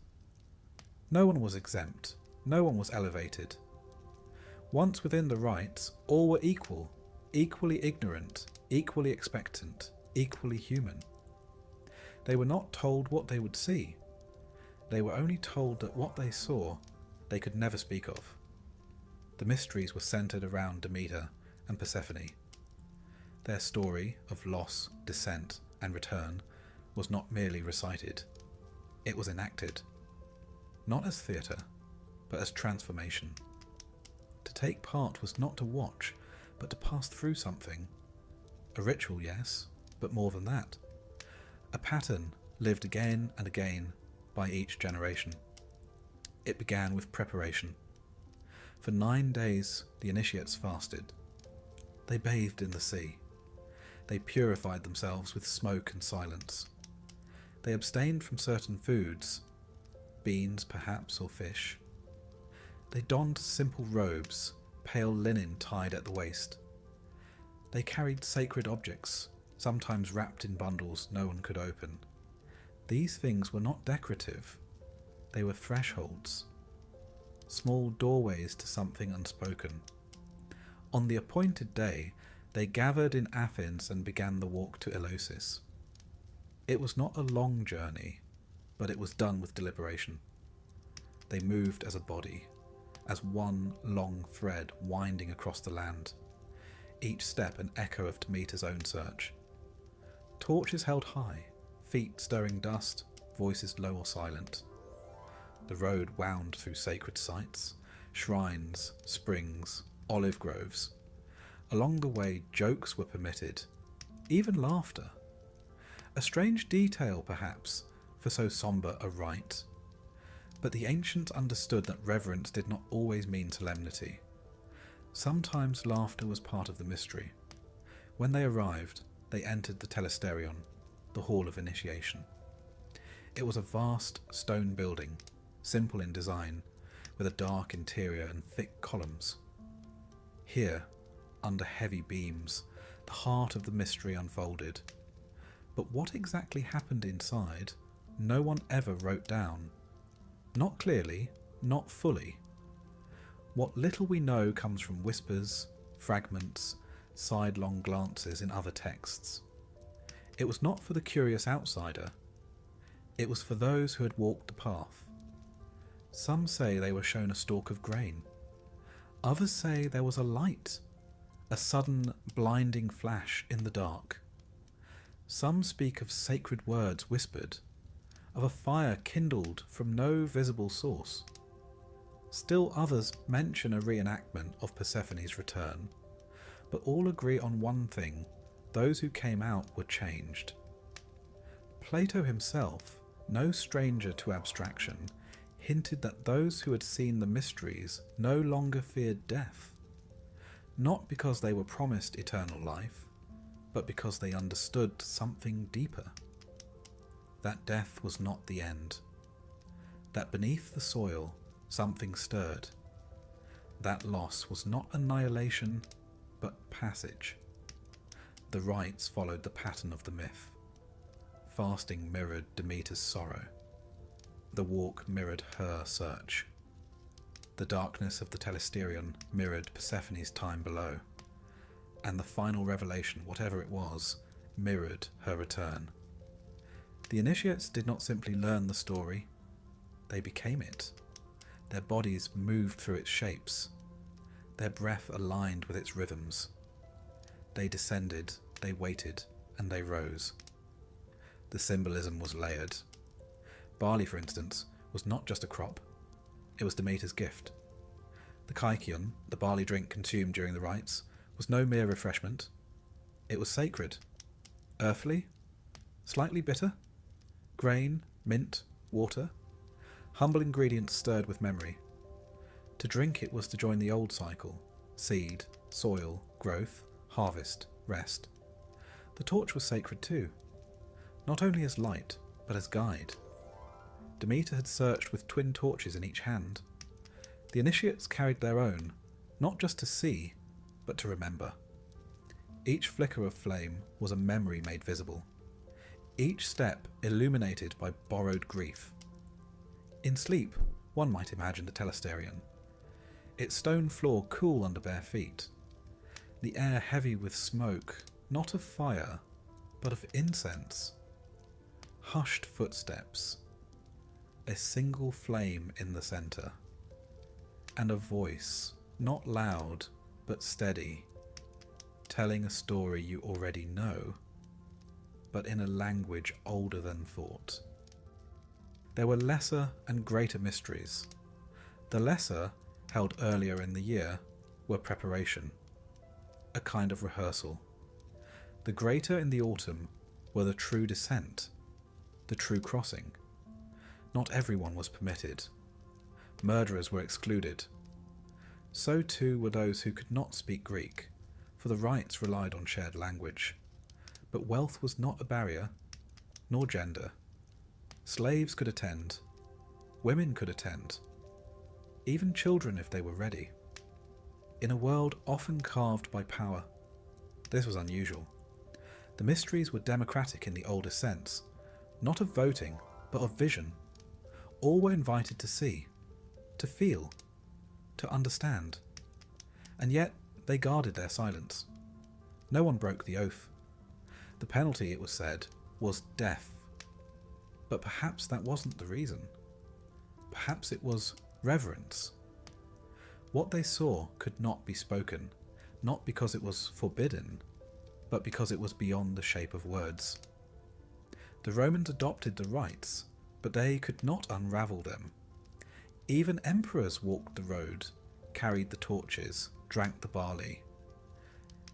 No one was exempt. No one was elevated. Once within the rites, all were equal, equally ignorant, equally expectant, equally human. They were not told what they would see. They were only told that what they saw, they could never speak of. The mysteries were centred around Demeter and Persephone. Their story of loss, descent, and return was not merely recited. It was enacted. Not as theatre, but as transformation. To take part was not to watch, but to pass through something. A ritual, yes, but more than that. A pattern lived again and again by each generation. It began with preparation. For 9 days the initiates fasted. They bathed in the sea. They purified themselves with smoke and silence. They abstained from certain foods, beans perhaps or fish. They donned simple robes, pale linen tied at the waist. They carried sacred objects, sometimes wrapped in bundles no one could open. These things were not decorative. They were thresholds, small doorways to something unspoken. On the appointed day, they gathered in Athens and began the walk to Eleusis. It was not a long journey, but it was done with deliberation. They moved as a body, as one long thread winding across the land, each step an echo of Demeter's own search. Torches held high, feet stirring dust, voices low or silent. The road wound through sacred sites, shrines, springs, olive groves. Along the way, jokes were permitted, even laughter. A strange detail, perhaps, for so sombre a rite. But the ancients understood that reverence did not always mean solemnity. Sometimes laughter was part of the mystery. When they arrived, they entered the telesterion, the hall of initiation. It was a vast stone building, simple in design, with a dark interior and thick columns. Here, under heavy beams, the heart of the mystery unfolded. But what exactly happened inside, no one ever wrote down. Not clearly, not fully. What little we know comes from whispers, fragments, sidelong glances in other texts. It was not for the curious outsider. It was for those who had walked the path. Some say they were shown a stalk of grain. Others say there was a light, a sudden blinding flash in the dark. Some speak of sacred words whispered, of a fire kindled from no visible source. Still others mention a reenactment of Persephone's return, but all agree on one thing: those who came out were changed. Plato himself, no stranger to abstraction, hinted that those who had seen the mysteries no longer feared death, not because they were promised eternal life, but because they understood something deeper. That death was not the end. That beneath the soil something stirred. That loss was not annihilation, but passage. The rites followed the pattern of the myth. Fasting mirrored Demeter's sorrow. The walk mirrored her search. The darkness of the Telesterion mirrored Persephone's time below. And the final revelation, whatever it was, mirrored her return. The initiates did not simply learn the story, they became it. Their bodies moved through its shapes. Their breath aligned with its rhythms. They descended, they waited, and they rose. The symbolism was layered. Barley, for instance, was not just a crop. It was Demeter's gift. The kykeon, the barley drink consumed during the rites, was no mere refreshment. It was sacred. Earthly, slightly bitter, grain, mint, water, humble ingredients stirred with memory. To drink it was to join the old cycle: seed, soil, growth, harvest, rest. The torch was sacred too, not only as light, but as guide. Demeter had searched with twin torches in each hand. The initiates carried their own, not just to see, but to remember. Each flicker of flame was a memory made visible. Each step illuminated by borrowed grief. In sleep, one might imagine the Telesterion. Its stone floor cool under bare feet. The air heavy with smoke, not of fire, but of incense. Hushed footsteps. A single flame in the centre. And a voice, not loud, but steady, telling a story you already know, but in a language older than thought. There were lesser and greater mysteries. The lesser, held earlier in the year, were preparation, a kind of rehearsal. The greater in the autumn were the true descent, the true crossing. Not everyone was permitted. Murderers were excluded. So too were those who could not speak Greek, for the rites relied on shared language. But wealth was not a barrier, nor gender. Slaves could attend. Women could attend. Even children if they were ready. In a world often carved by power, this was unusual. The mysteries were democratic in the oldest sense, not of voting, but of vision. All were invited to see, to feel, to understand. And yet they guarded their silence. No one broke the oath. The penalty, it was said, was death. But perhaps that wasn't the reason. Perhaps it was reverence. What they saw could not be spoken, not because it was forbidden, but because it was beyond the shape of words. The Romans adopted the rites, but they could not unravel them. Even emperors walked the road, carried the torches, drank the barley.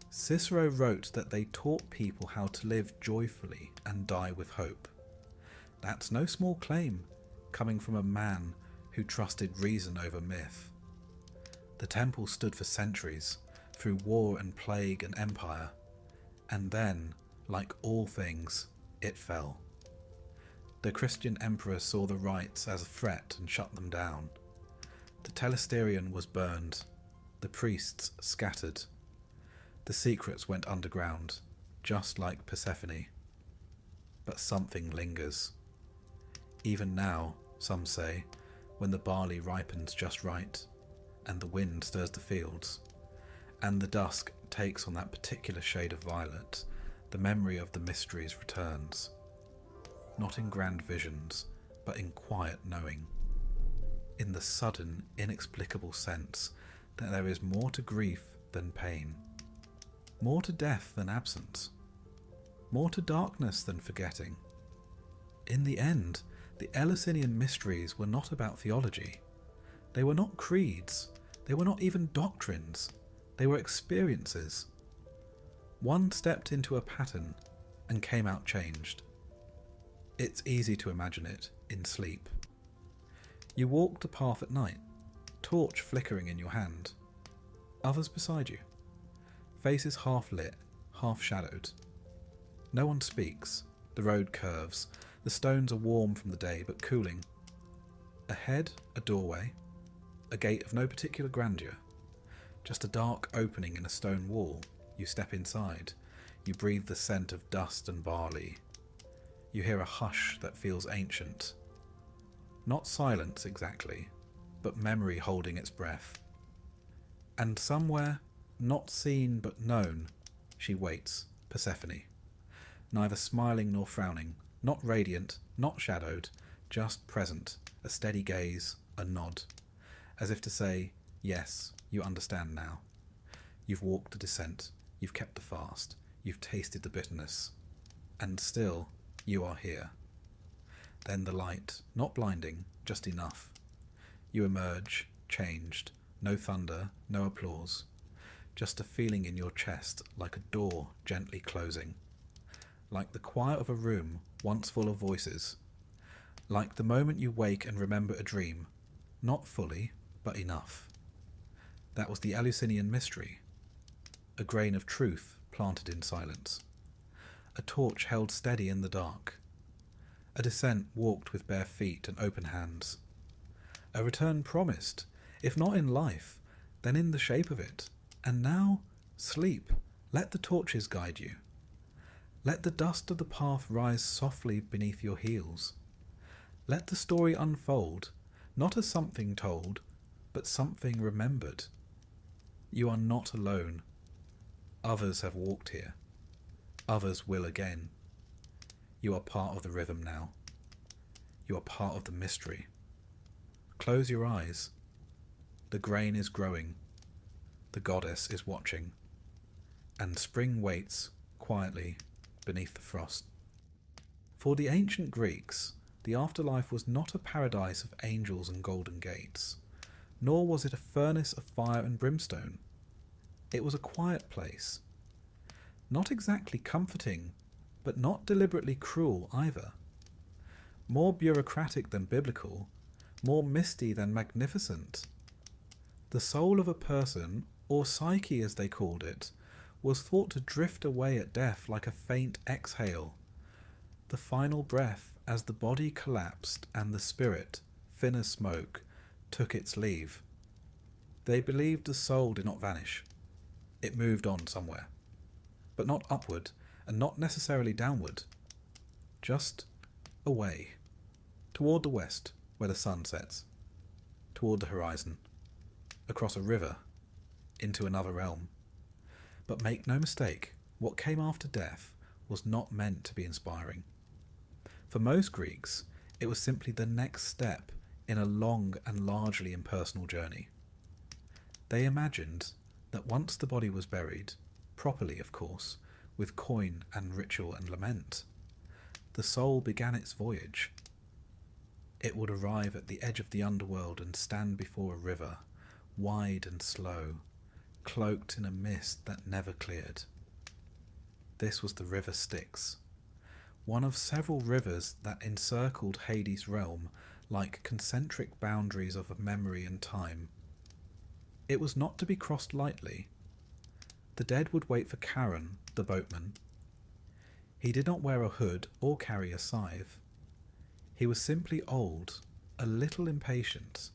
Cicero wrote that they taught people how to live joyfully and die with hope. That's no small claim, coming from a man who trusted reason over myth. The temple stood for centuries, through war and plague and empire, and then, like all things, it fell. The Christian emperors saw the rites as a threat and shut them down. The Telesterion was burned, the priests scattered. The secrets went underground, just like Persephone. But something lingers. Even now, some say, when the barley ripens just right, and the wind stirs the fields, and the dusk takes on that particular shade of violet, the memory of the mysteries returns. Not in grand visions, but in quiet knowing. In the sudden, inexplicable sense that there is more to grief than pain. More to death than absence. More to darkness than forgetting. In the end, the Eleusinian mysteries were not about theology. They were not creeds. They were not even doctrines. They were experiences. One stepped into a pattern and came out changed. It's easy to imagine it in sleep. You walked the path at night, torch flickering in your hand. Others beside you. Faces half lit, half shadowed. No one speaks. The road curves. The stones are warm from the day but cooling. Ahead, a doorway. A gate of no particular grandeur. Just a dark opening in a stone wall. You step inside. You breathe the scent of dust and barley. You hear a hush that feels ancient. Not silence exactly, but memory holding its breath. And somewhere, not seen but known, she waits, Persephone. Neither smiling nor frowning, not radiant, not shadowed, just present, a steady gaze, a nod, as if to say, yes, you understand now. You've walked the descent, you've kept the fast, you've tasted the bitterness, and still you are here. Then the light, not blinding, just enough. You emerge, changed, no thunder, no applause, just a feeling in your chest like a door gently closing, like the quiet of a room once full of voices, like the moment you wake and remember a dream, not fully, but enough. That was the Eleusinian mystery, a grain of truth planted in silence, a torch held steady in the dark, a descent walked with bare feet and open hands, a return promised, if not in life, then in the shape of it. And now, sleep, let the torches guide you. Let the dust of the path rise softly beneath your heels. Let the story unfold, not as something told, but something remembered. You are not alone. Others have walked here. Others will again. You are part of the rhythm now. You are part of the mystery. Close your eyes. The grain is growing. The goddess is watching. And spring waits quietly beneath the frost. For the ancient Greeks, the afterlife was not a paradise of angels and golden gates, nor was it a furnace of fire and brimstone. It was a quiet place. Not exactly comforting, but not deliberately cruel either. More bureaucratic than biblical, more misty than magnificent. The soul of a person, or psyche as they called it, was thought to drift away at death like a faint exhale, the final breath as the body collapsed and the spirit, thin as smoke, took its leave. They believed the soul did not vanish. It moved on somewhere, but not upward and not necessarily downward, just away, toward the west where the sun sets, toward the horizon, across a river, into another realm. But make no mistake, what came after death was not meant to be inspiring. For most Greeks, it was simply the next step in a long and largely impersonal journey. They imagined that once the body was buried, properly of course, with coin and ritual and lament, the soul began its voyage. It would arrive at the edge of the underworld and stand before a river, wide and slow, cloaked in a mist that never cleared. This was the river Styx, one of several rivers that encircled Hades' realm like concentric boundaries of memory and time. It was not to be crossed lightly. The dead would wait for Charon, the boatman. He did not wear a hood or carry a scythe. He was simply old, a little impatient,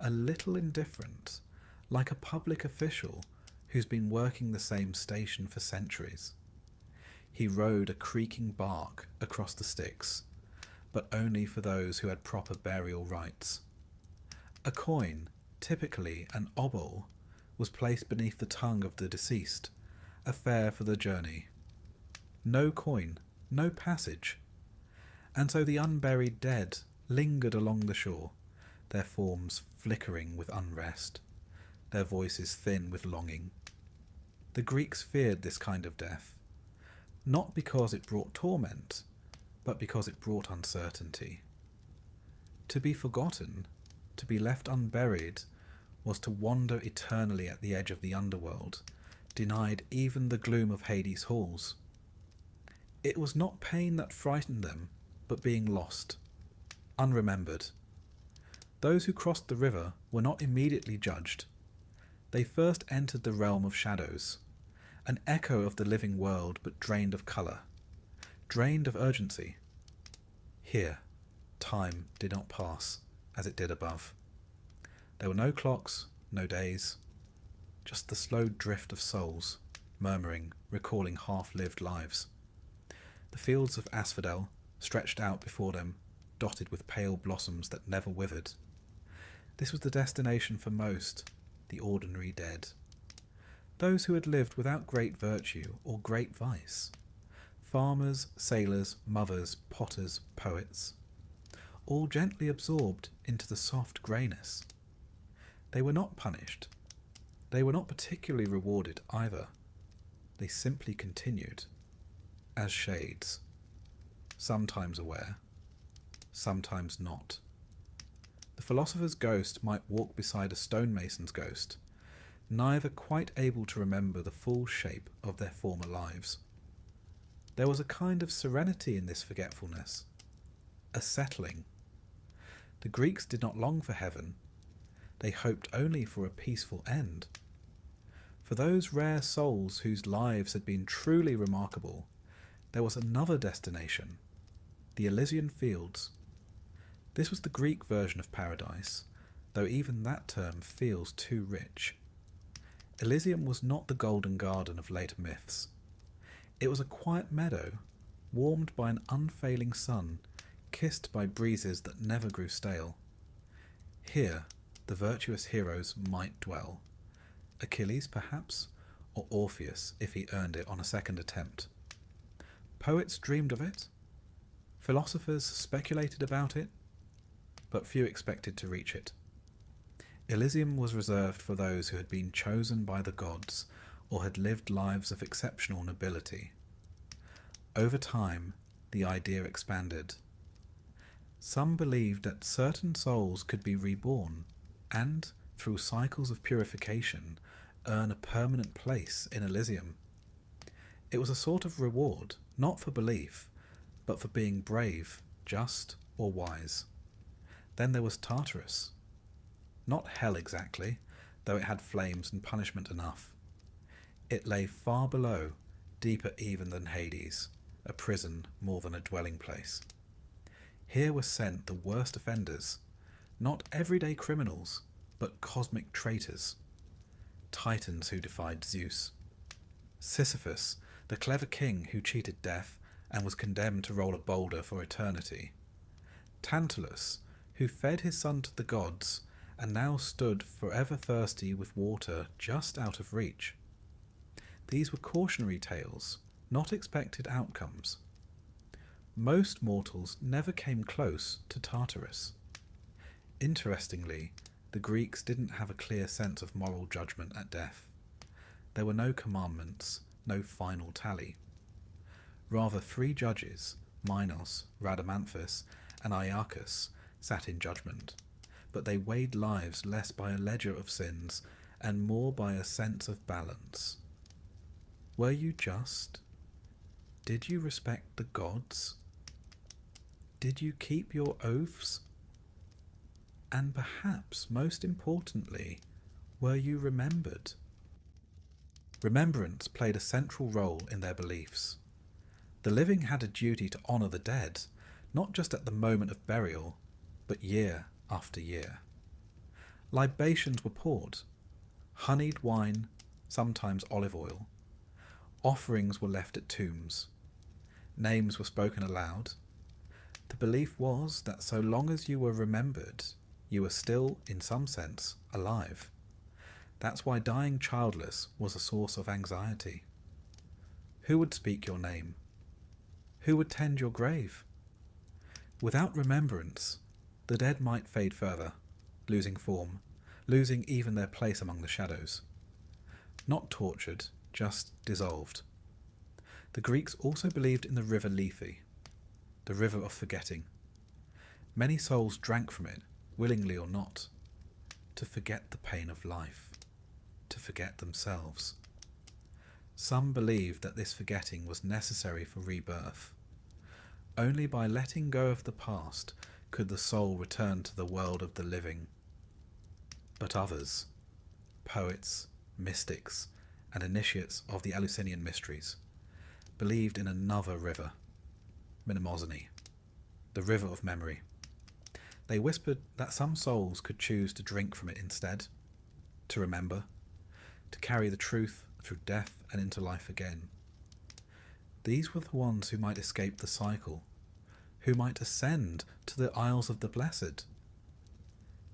a little indifferent, like a public official who's been working the same station for centuries. He rowed a creaking bark across the Styx, but only for those who had proper burial rites. A coin, typically an obol, was placed beneath the tongue of the deceased, a fare for the journey. No coin, no passage. And so the unburied dead lingered along the shore, their forms flickering with unrest, their voices thin with longing. The Greeks feared this kind of death, not because it brought torment, but because it brought uncertainty. To be forgotten, to be left unburied, was to wander eternally at the edge of the underworld, denied even the gloom of Hades' halls. It was not pain that frightened them, but being lost, unremembered. Those who crossed the river were not immediately judged. They first entered the realm of shadows, an echo of the living world but drained of colour, drained of urgency. Here, time did not pass as it did above. There were no clocks, no days, just the slow drift of souls, murmuring, recalling half-lived lives. The fields of asphodel stretched out before them, dotted with pale blossoms that never withered. This was the destination for most, the ordinary dead. Those who had lived without great virtue or great vice. Farmers, sailors, mothers, potters, poets. All gently absorbed into the soft greyness. They were not punished. They were not particularly rewarded either. They simply continued, as shades, sometimes aware, sometimes not. The philosopher's ghost might walk beside a stonemason's ghost, neither quite able to remember the full shape of their former lives. There was a kind of serenity in this forgetfulness, a settling. The Greeks did not long for heaven. They hoped only for a peaceful end. For those rare souls whose lives had been truly remarkable, there was another destination, the Elysian Fields. This was the Greek version of paradise, though even that term feels too rich. Elysium was not the golden garden of later myths. It was a quiet meadow, warmed by an unfailing sun, kissed by breezes that never grew stale. Here, the virtuous heroes might dwell. Achilles, perhaps, or Orpheus, if he earned it on a second attempt. Poets dreamed of it. Philosophers speculated about it, but few expected to reach it. Elysium was reserved for those who had been chosen by the gods or had lived lives of exceptional nobility. Over time, the idea expanded. Some believed that certain souls could be reborn and, through cycles of purification, earn a permanent place in Elysium. It was a sort of reward, not for belief, but for being brave, just, or wise. Then there was Tartarus. Not hell exactly, though it had flames and punishment enough. It lay far below, deeper even than Hades, a prison more than a dwelling place. Here were sent the worst offenders, not everyday criminals, but cosmic traitors, titans who defied Zeus. Sisyphus, the clever king who cheated death and was condemned to roll a boulder for eternity. Tantalus, who fed his son to the gods and now stood forever thirsty with water just out of reach. These were cautionary tales, not expected outcomes. Most mortals never came close to Tartarus. Interestingly, the Greeks didn't have a clear sense of moral judgment at death. There were no commandments, no final tally. Rather, 3 judges, Minos, Rhadamanthus, and Iarchus, sat in judgment, but they weighed lives less by a ledger of sins and more by a sense of balance. Were you just? Did you respect the gods? Did you keep your oaths? And perhaps, most importantly, were you remembered? Remembrance played a central role in their beliefs. The living had a duty to honour the dead, not just at the moment of burial, but year after year. Libations were poured, honeyed wine, sometimes olive oil. Offerings were left at tombs. Names were spoken aloud. The belief was that so long as you were remembered, you were still, in some sense, alive. That's why dying childless was a source of anxiety. Who would speak your name? Who would tend your grave? Without remembrance, the dead might fade further, losing form, losing even their place among the shadows. Not tortured, just dissolved. The Greeks also believed in the river Lethe, the river of forgetting. Many souls drank from it, willingly or not, to forget the pain of life, to forget themselves. Some believed that this forgetting was necessary for rebirth. Only by letting go of the past could the soul return to the world of the living. But others, poets, mystics, and initiates of the Eleusinian mysteries, believed in another river, Mnemosyne, the river of memory. They whispered that some souls could choose to drink from it instead, to remember, to carry the truth through death and into life again. These were the ones who might escape the cycle, who might ascend to the Isles of the Blessed.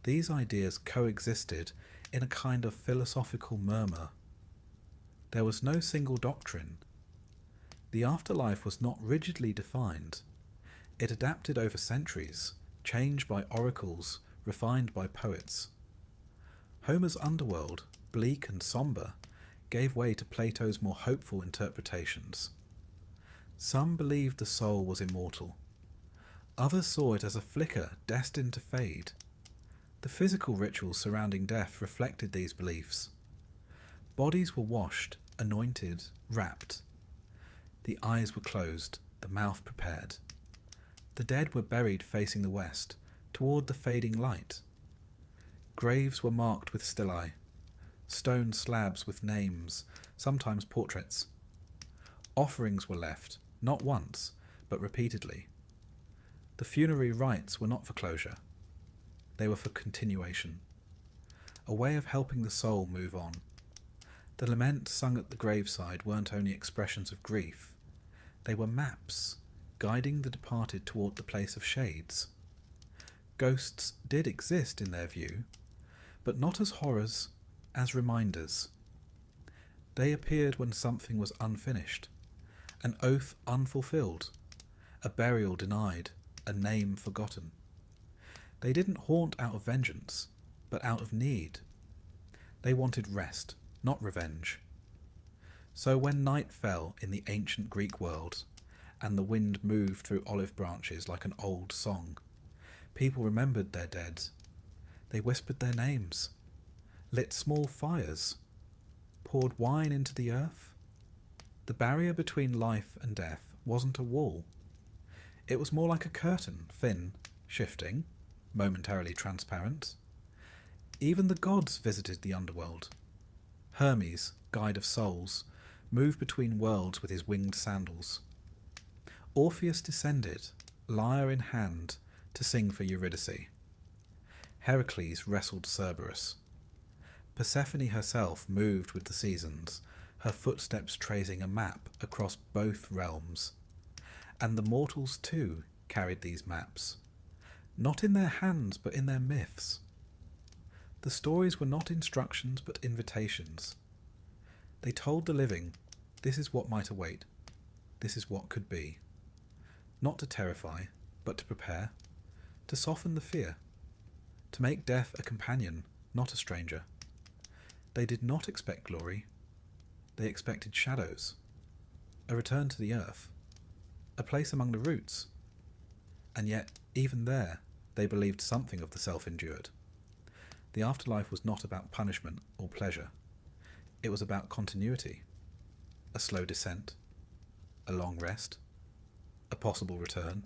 These ideas coexisted in a kind of philosophical murmur. There was no single doctrine. The afterlife was not rigidly defined. It adapted over centuries, changed by oracles, refined by poets. Homer's underworld, bleak and sombre, gave way to Plato's more hopeful interpretations. Some believed the soul was immortal. Others saw it as a flicker destined to fade. The physical rituals surrounding death reflected these beliefs. Bodies were washed, anointed, wrapped. The eyes were closed, the mouth prepared. The dead were buried facing the west, toward the fading light. Graves were marked with stelae, stone slabs with names, sometimes portraits. Offerings were left, not once, but repeatedly. The funerary rites were not for closure. They were for continuation, a way of helping the soul move on. The laments sung at the graveside weren't only expressions of grief. They were maps, guiding the departed toward the place of shades. Ghosts did exist in their view, but not as horrors, as reminders. They appeared when something was unfinished, an oath unfulfilled, a burial denied, a name forgotten. They didn't haunt out of vengeance, but out of need. They wanted rest, not revenge. So when night fell in the ancient Greek world, and the wind moved through olive branches like an old song, people remembered their dead. They whispered their names, lit small fires, poured wine into the earth. The barrier between life and death wasn't a wall. It was more like a curtain, thin, shifting, momentarily transparent. Even the gods visited the underworld. Hermes, guide of souls, moved between worlds with his winged sandals. Orpheus descended, lyre in hand, to sing for Eurydice. Heracles wrestled Cerberus. Persephone herself moved with the seasons, her footsteps tracing a map across both realms. And the mortals too carried these maps, not in their hands but in their myths. The stories were not instructions but invitations. They told the living, this is what might await, this is what could be. Not to terrify, but to prepare, to soften the fear, to make death a companion, not a stranger. They did not expect glory, they expected shadows, a return to the earth, a place among the roots. And yet, even there, they believed something of the self endured. The afterlife was not about punishment or pleasure. It was about continuity, a slow descent, a long rest, a possible return.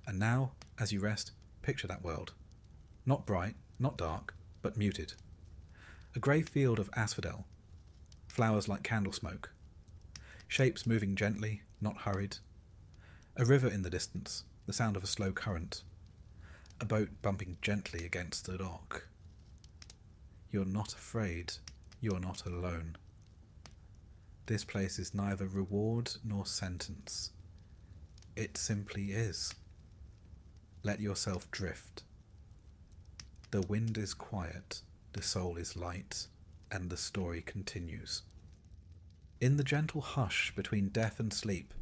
And now, as you rest, picture that world. Not bright, not dark, but muted. A grey field of asphodel, flowers like candle smoke, shapes moving gently, not hurried. A river in the distance, the sound of a slow current. A boat bumping gently against the dock. You're not afraid, you're not alone. This place is neither reward nor sentence. It simply is. Let yourself drift. The wind is quiet, the soul is light, and the story continues. In the gentle hush between death and sleep,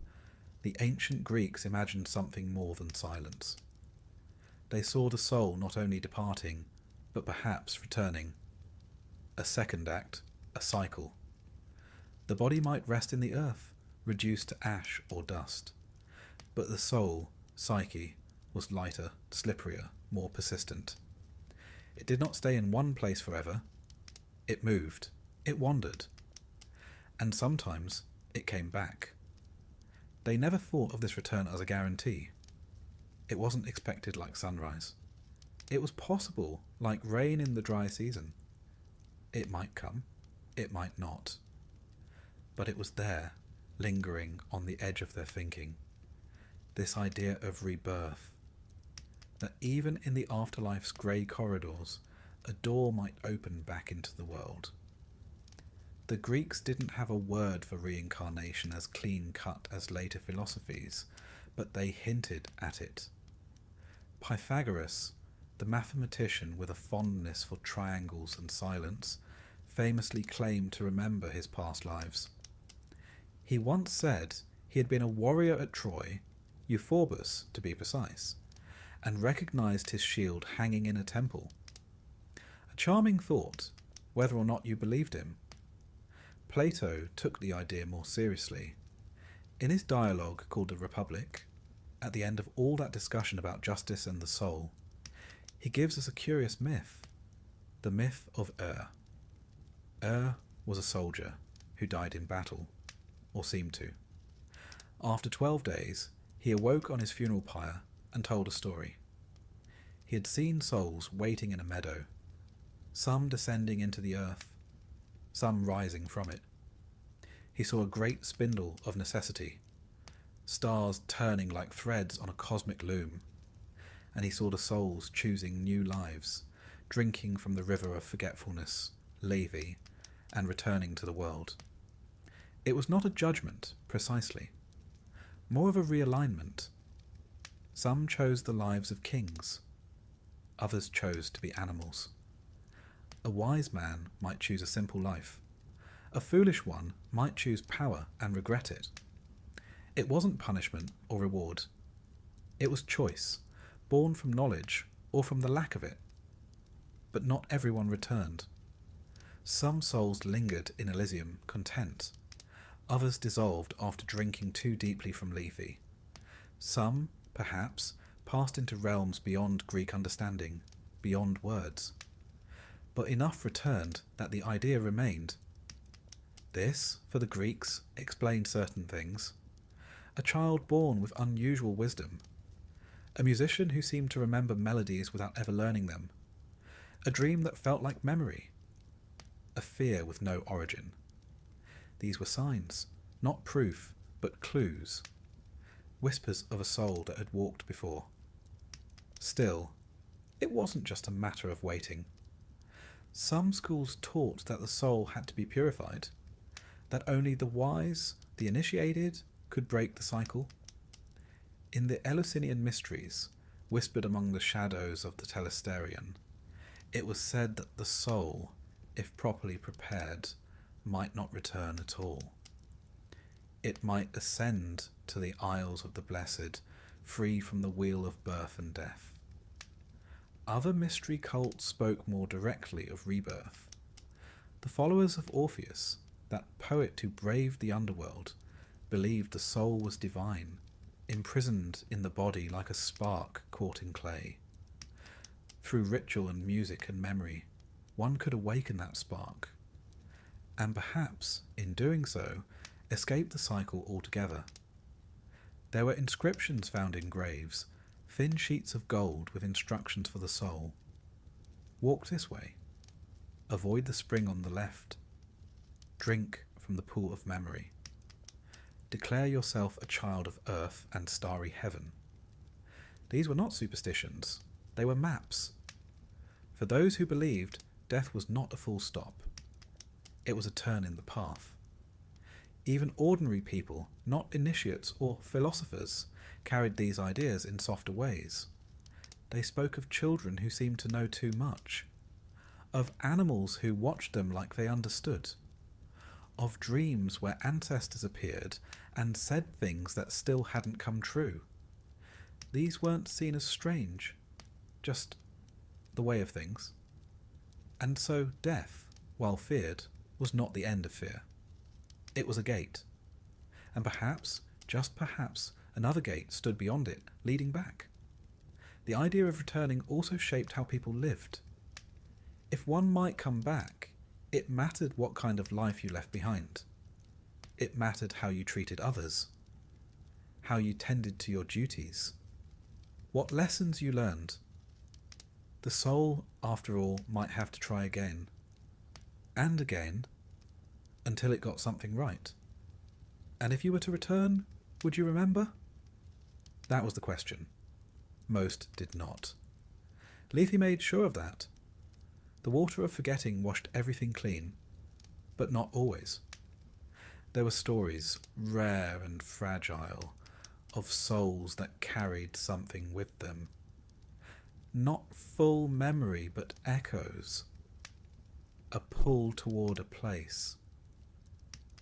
the ancient Greeks imagined something more than silence. They saw the soul not only departing, but perhaps returning. A second act, a cycle. The body might rest in the earth, reduced to ash or dust. But the soul, psyche, was lighter, slipperier, more persistent. It did not stay in one place forever. It moved. It wandered. and sometimes it came back. They never thought of this return as a guarantee. It wasn't expected like sunrise. It was possible like rain in the dry season. It might come, it might not. But it was there, lingering on the edge of their thinking. This idea of rebirth. That even in the afterlife's grey corridors, a door might open back into the world. The Greeks didn't have a word for reincarnation as clean-cut as later philosophies, but they hinted at it. Pythagoras, the mathematician with a fondness for triangles and silence, famously claimed to remember his past lives. He once said he had been a warrior at Troy, Euphorbus to be precise, and recognised his shield hanging in a temple. A charming thought, whether or not you believed him. Plato took the idea more seriously. In his dialogue called The Republic, at the end of all that discussion about justice and the soul, he gives us a curious myth, the myth of Ur was a soldier who died in battle, or seemed to. After 12 days, he awoke on his funeral pyre and told a story. He had seen souls waiting in a meadow, some descending into the earth, some rising from it. He saw a great spindle of necessity, stars turning like threads on a cosmic loom, and he saw the souls choosing new lives, drinking from the river of forgetfulness, Lethe, and returning to the world. It was not a judgment, precisely, more of a realignment. Some chose the lives of kings, others chose to be animals. A wise man might choose a simple life. A foolish one might choose power and regret it. It wasn't punishment or reward. It was choice, born from knowledge or from the lack of it. But not everyone returned. Some souls lingered in Elysium, content. Others dissolved after drinking too deeply from Lethe. Some, perhaps, passed into realms beyond Greek understanding, beyond words. But enough returned that the idea remained. This, for the Greeks, explained certain things. A child born with unusual wisdom. A musician who seemed to remember melodies without ever learning them. A dream that felt like memory. A fear with no origin. These were signs, not proof, but clues. Whispers of a soul that had walked before. Still, it wasn't just a matter of waiting. Some schools taught that the soul had to be purified, that only the wise, the initiated, could break the cycle. In the Eleusinian mysteries, whispered among the shadows of the Telesterion, it was said that the soul, if properly prepared, might not return at all. It might ascend to the Isles of the Blessed, free from the wheel of birth and death. Other mystery cults spoke more directly of rebirth. The followers of Orpheus, that poet who braved the underworld, believed the soul was divine, imprisoned in the body like a spark caught in clay. Through ritual and music and memory, one could awaken that spark, and perhaps, in doing so, escape the cycle altogether. There were inscriptions found in graves, thin sheets of gold with instructions for the soul. Walk this way. Avoid the spring on the left. Drink from the pool of memory. Declare yourself a child of earth and starry heaven. These were not superstitions, they were maps. For those who believed, death was not a full stop. It was a turn in the path. Even ordinary people, not initiates or philosophers, carried these ideas in softer ways. They spoke of children who seemed to know too much, of animals who watched them like they understood, of dreams where ancestors appeared and said things that still hadn't come true. These weren't seen as strange, just the way of things. And so death, while feared, was not the end of fear. It was a gate. And perhaps, just perhaps, another gate stood beyond it, leading back. The idea of returning also shaped how people lived. If one might come back, it mattered what kind of life you left behind. It mattered how you treated others, how you tended to your duties, what lessons you learned. The soul, after all, might have to try again, and again, until it got something right. And if you were to return, would you remember? That was the question. Most did not. Lethe made sure of that. The water of forgetting washed everything clean, but not always. There were stories, rare and fragile, of souls that carried something with them. Not full memory, but echoes. A pull toward a place.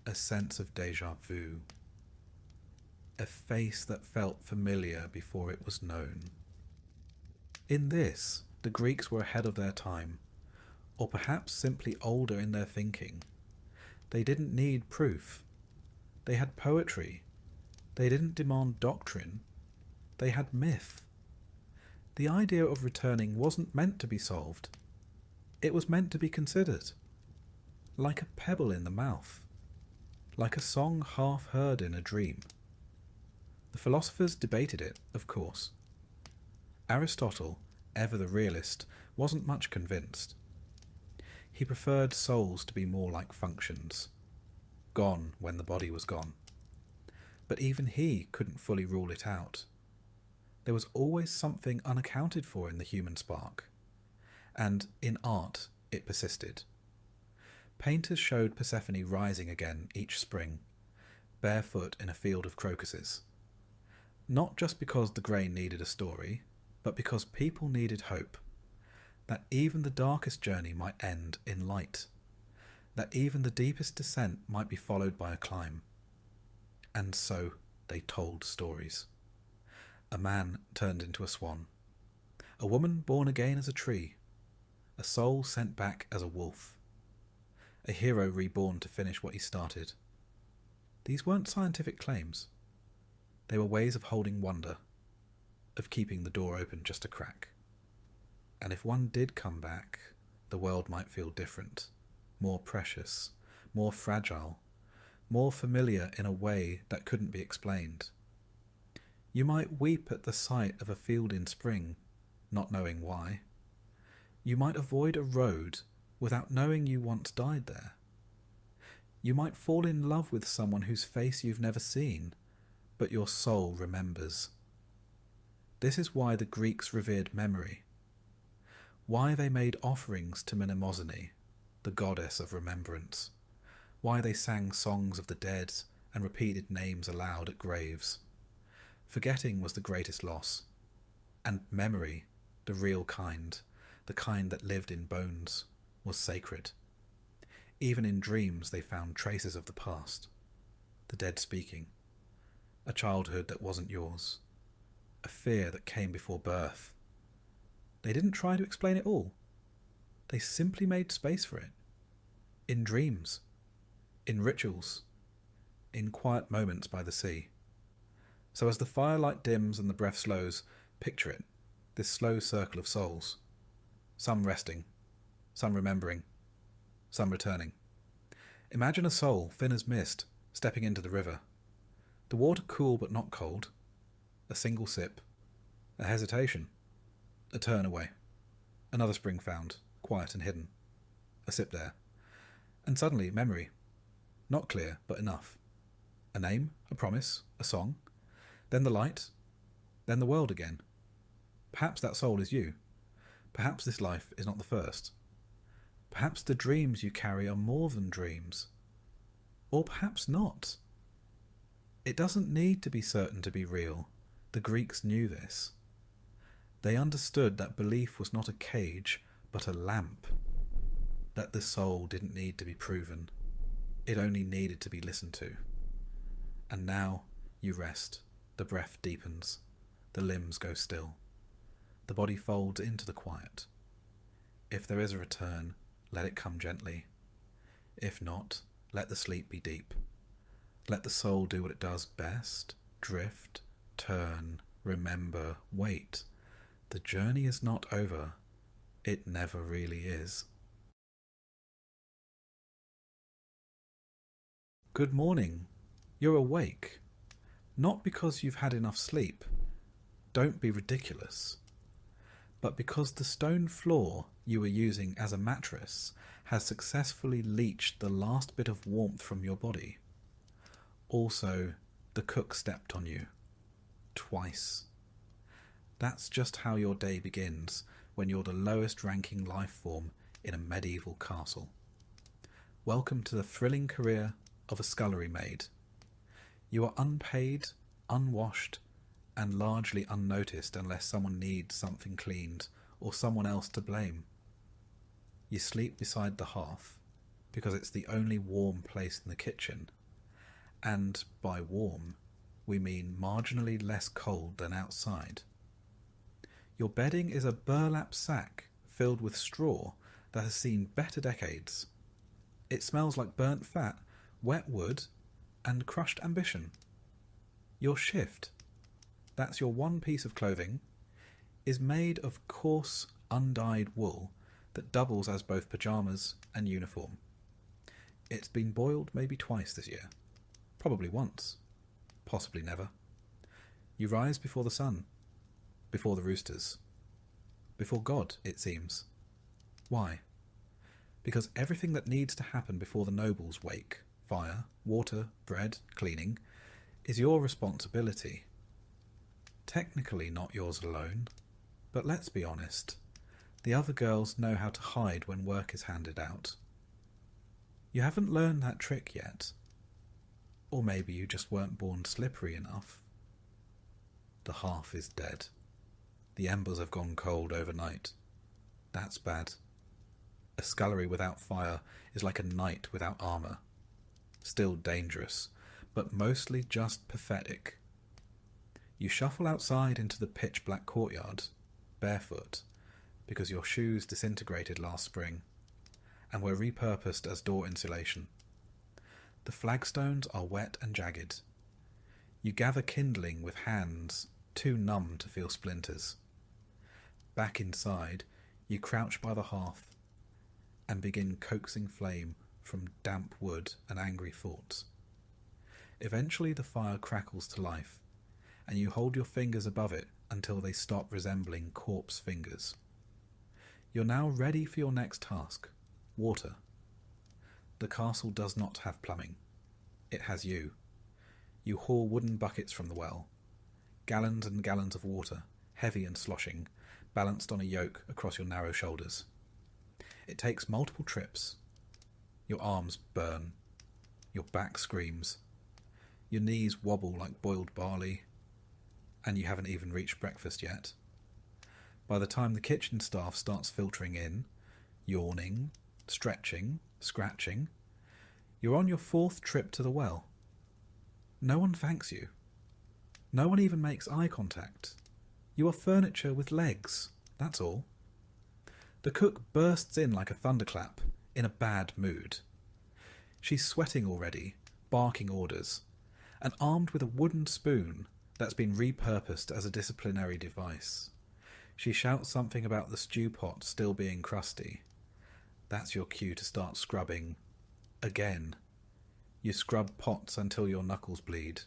A sense of déjà vu. A face that felt familiar before it was known. In this, the Greeks were ahead of their time, or perhaps simply older in their thinking. They didn't need proof. They had poetry. They didn't demand doctrine. They had myth. The idea of returning wasn't meant to be solved. It was meant to be considered. Like a pebble in the mouth. Like a song half heard in a dream. The philosophers debated it, of course. Aristotle, ever the realist, wasn't much convinced. He preferred souls to be more like functions, gone when the body was gone. But even he couldn't fully rule it out. There was always something unaccounted for in the human spark, and in art it persisted. Painters showed Persephone rising again each spring, barefoot in a field of crocuses. Not just because the grain needed a story, but because people needed hope. That even the darkest journey might end in light. That even the deepest descent might be followed by a climb. And so they told stories. A man turned into a swan. A woman born again as a tree. A soul sent back as a wolf. A hero reborn to finish what he started. These weren't scientific claims. They were ways of holding wonder, of keeping the door open just a crack. And if one did come back, the world might feel different, more precious, more fragile, more familiar in a way that couldn't be explained. You might weep at the sight of a field in spring, not knowing why. You might avoid a road without knowing you once died there. You might fall in love with someone whose face you've never seen, but your soul remembers. This is why the Greeks revered memory. Why they made offerings to Mnemosyne, the goddess of remembrance. Why they sang songs of the dead and repeated names aloud at graves. Forgetting was the greatest loss, and memory, the real kind, the kind that lived in bones, was sacred. Even in dreams they found traces of the past, the dead speaking, a childhood that wasn't yours, a fear that came before birth. They didn't try to explain it all. They simply made space for it. In dreams, in rituals, in quiet moments by the sea. So as the firelight dims and the breath slows, picture it, this slow circle of souls. Some resting, some remembering, some returning. Imagine a soul, thin as mist, stepping into the river. The water cool but not cold. A single sip. A hesitation. A turn away. Another spring found, quiet and hidden. A sip there. And suddenly, memory. Not clear, but enough. A name, a promise, a song. Then the light. Then the world again. Perhaps that soul is you. Perhaps this life is not the first. Perhaps the dreams you carry are more than dreams. Or perhaps not. It doesn't need to be certain to be real. The Greeks knew this. They understood that belief was not a cage, but a lamp. That the soul didn't need to be proven. It only needed to be listened to. And now you rest. The breath deepens. The limbs go still. The body folds into the quiet. If there is a return, let it come gently. If not, let the sleep be deep. Let the soul do what it does best. Drift, turn, remember, wait. The journey is not over. It never really is. Good morning. You're awake, not because you've had enough sleep, don't be ridiculous, but because the stone floor you were using as a mattress has successfully leached the last bit of warmth from your body. Also, the cook stepped on you. Twice. That's just how your day begins when you're the lowest ranking life form in a medieval castle. Welcome to the thrilling career of a scullery maid. You are unpaid, unwashed, and largely unnoticed unless someone needs something cleaned or someone else to blame. You sleep beside the hearth because it's the only warm place in the kitchen, and by warm we mean marginally less cold than outside. Your bedding is a burlap sack filled with straw that has seen better decades. It smells like burnt fat, wet wood, and crushed ambition. Your shift, that's your one piece of clothing, is made of coarse, undyed wool that doubles as both pyjamas and uniform. It's been boiled maybe twice this year. Probably once. Possibly never. You rise before the sun. Before the roosters. Before God, it seems. Why? Because everything that needs to happen before the nobles wake, fire, water, bread, cleaning, is your responsibility. Technically not yours alone, but let's be honest, the other girls know how to hide when work is handed out. You haven't learned that trick yet. Or maybe you just weren't born slippery enough. The hearth is dead. The embers have gone cold overnight. That's bad. A scullery without fire is like a knight without armour. Still dangerous, but mostly just pathetic. You shuffle outside into the pitch-black courtyard, barefoot, because your shoes disintegrated last spring, and were repurposed as door insulation. The flagstones are wet and jagged. You gather kindling with hands too numb to feel splinters. Back inside, you crouch by the hearth and begin coaxing flame from damp wood and angry thoughts. Eventually the fire crackles to life, and you hold your fingers above it until they stop resembling corpse fingers. You're now ready for your next task, water. The castle does not have plumbing. It has you. You haul wooden buckets from the well. Gallons and gallons of water, heavy and sloshing, balanced on a yoke across your narrow shoulders. It takes multiple trips. Your arms burn. Your back screams. Your knees wobble like boiled barley. And you haven't even reached breakfast yet. By the time the kitchen staff starts filtering in, yawning, stretching, scratching, you're on your fourth trip to the well. No one thanks you. No one even makes eye contact. You are furniture with legs, that's all. The cook bursts in like a thunderclap, in a bad mood. She's sweating already, barking orders, and armed with a wooden spoon that's been repurposed as a disciplinary device. She shouts something about the stew pot still being crusty. That's your cue to start scrubbing. Again. You scrub pots until your knuckles bleed.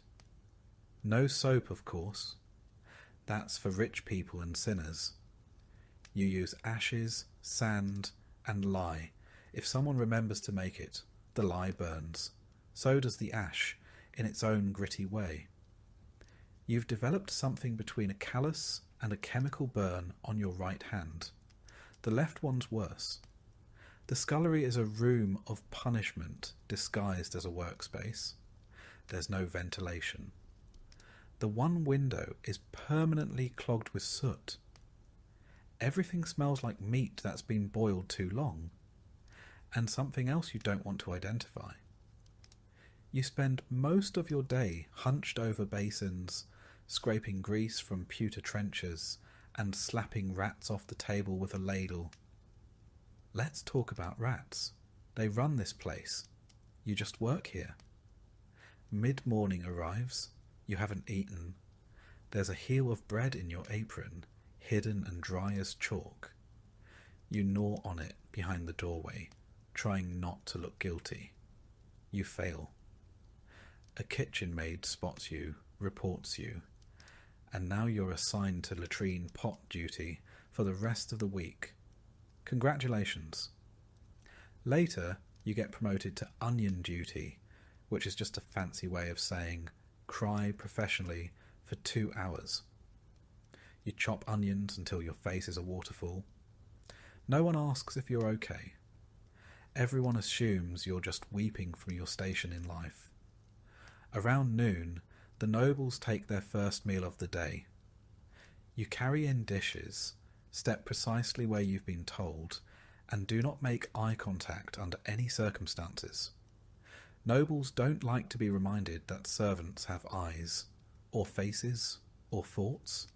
No soap, of course. That's for rich people and sinners. You use ashes, sand, and lye. If someone remembers to make it, the lye burns. So does the ash, in its own gritty way. You've developed something between a callus and a chemical burn on your right hand. The left one's worse. The scullery is a room of punishment disguised as a workspace. There's no ventilation. The one window is permanently clogged with soot. Everything smells like meat that's been boiled too long, and something else you don't want to identify. You spend most of your day hunched over basins, scraping grease from pewter trenchers, and slapping rats off the table with a ladle. Let's talk about rats. They run this place. You just work here. Mid-morning arrives. You haven't eaten. There's a heel of bread in your apron, hidden and dry as chalk. You gnaw on it behind the doorway, trying not to look guilty. You fail. A kitchen maid spots you, reports you, and now you're assigned to latrine pot duty for the rest of the week. Congratulations. Later, you get promoted to onion duty, which is just a fancy way of saying cry professionally for 2 hours. You chop onions until your face is a waterfall. No one asks if you're okay. Everyone assumes you're just weeping from your station in life. Around noon, the nobles take their first meal of the day. You carry in dishes, step precisely where you've been told, and do not make eye contact under any circumstances. Nobles don't like to be reminded that servants have eyes, or faces, or thoughts.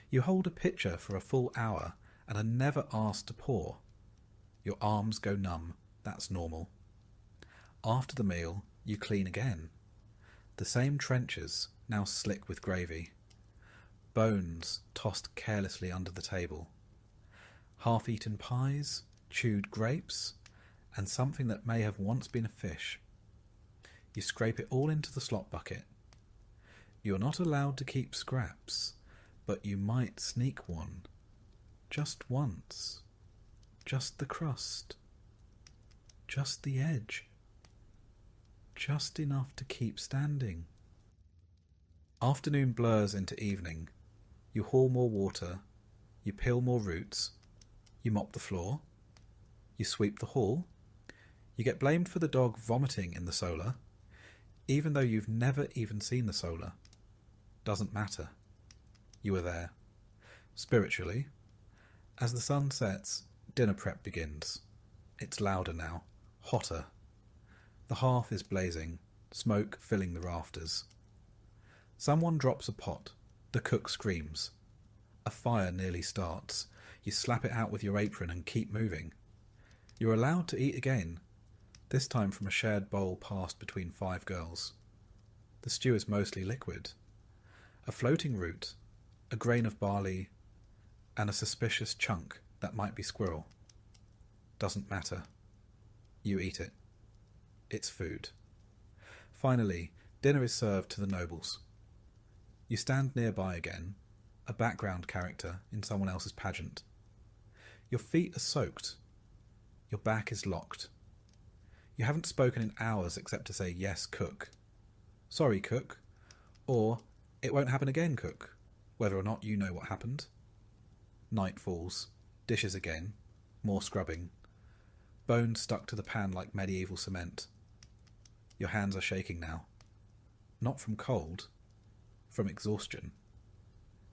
You hold a pitcher for a full hour and are never asked to pour. Your arms go numb, that's normal. After the meal, you clean again. The same trenchers, now slick with gravy. Bones tossed carelessly under the table. Half-eaten pies, chewed grapes, and something that may have once been a fish. You scrape it all into the slop bucket. You're not allowed to keep scraps, but you might sneak one. Just once. Just the crust. Just the edge. Just enough to keep standing. Afternoon blurs into evening. You haul more water. You peel more roots. You mop the floor. You sweep the hall. You get blamed for the dog vomiting in the solar, even though you've never even seen the solar. Doesn't matter. You were there. Spiritually. As the sun sets, dinner prep begins. It's louder now. Hotter. The hearth is blazing, smoke filling the rafters. Someone drops a pot. The cook screams. A fire nearly starts. You slap it out with your apron and keep moving. You're allowed to eat again, this time from a shared bowl passed between 5 girls. The stew is mostly liquid. A floating root, a grain of barley, and a suspicious chunk that might be squirrel. Doesn't matter. You eat it. It's food. Finally, dinner is served to the nobles. You stand nearby again, a background character in someone else's pageant. Your feet are soaked. Your back is locked. You haven't spoken in hours except to say, yes, cook. Sorry, cook. Or, it won't happen again, cook, whether or not you know what happened. Night falls. Dishes again. More scrubbing. Bones stuck to the pan like medieval cement. Your hands are shaking now. Not from cold, from exhaustion.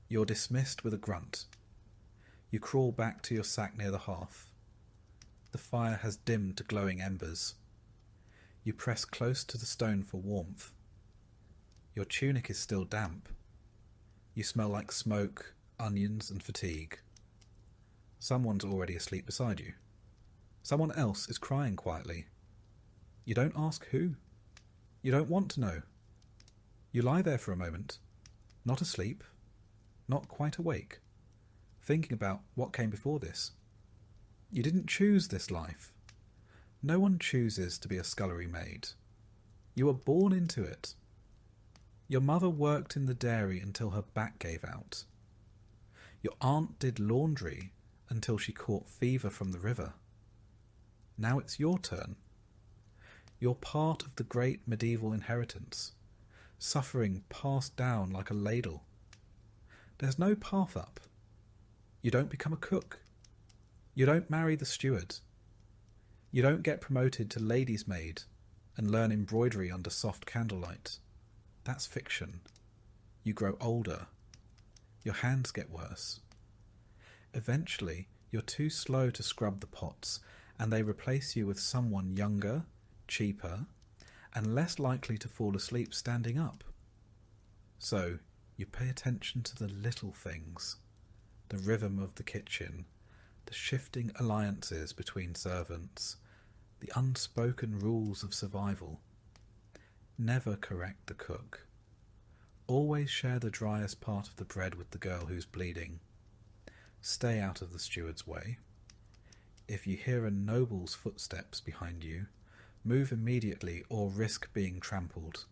You're dismissed with a grunt. You crawl back to your sack near the hearth. The fire has dimmed to glowing embers. You press close to the stone for warmth. Your tunic is still damp. You smell like smoke, onions, and fatigue. Someone's already asleep beside you. Someone else is crying quietly. You don't ask who. You don't want to know. You lie there for a moment, not asleep, not quite awake, thinking about what came before this. You didn't choose this life. No one chooses to be a scullery maid. You were born into it. Your mother worked in the dairy until her back gave out. Your aunt did laundry until she caught fever from the river. Now it's your turn. You're part of the great medieval inheritance, suffering passed down like a ladle. There's no path up. You don't become a cook. You don't marry the steward. You don't get promoted to lady's maid and learn embroidery under soft candlelight. That's fiction. You grow older. Your hands get worse. Eventually, you're too slow to scrub the pots, and they replace you with someone younger, cheaper, and less likely to fall asleep standing up. So, you pay attention to the little things, the rhythm of the kitchen, the shifting alliances between servants, the unspoken rules of survival. Never correct the cook. Always share the driest part of the bread with the girl who's bleeding. Stay out of the steward's way. If you hear a noble's footsteps behind you, move immediately or risk being trampled.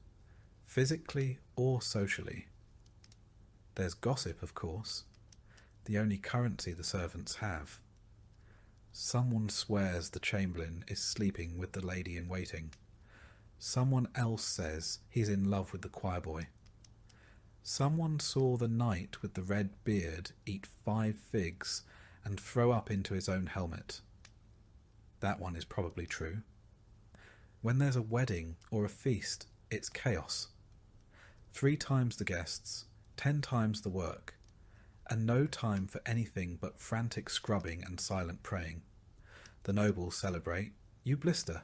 physically or socially. There's gossip, of course, the only currency the servants have. Someone swears the chamberlain is sleeping with the lady-in-waiting. Someone else says he's in love with the choir boy. Someone saw the knight with the red beard eat 5 figs and throw up into his own helmet. That one is probably true. When there's a wedding or a feast, it's chaos. 3 times the guests, 10 times the work, and no time for anything but frantic scrubbing and silent praying. The nobles celebrate, you blister.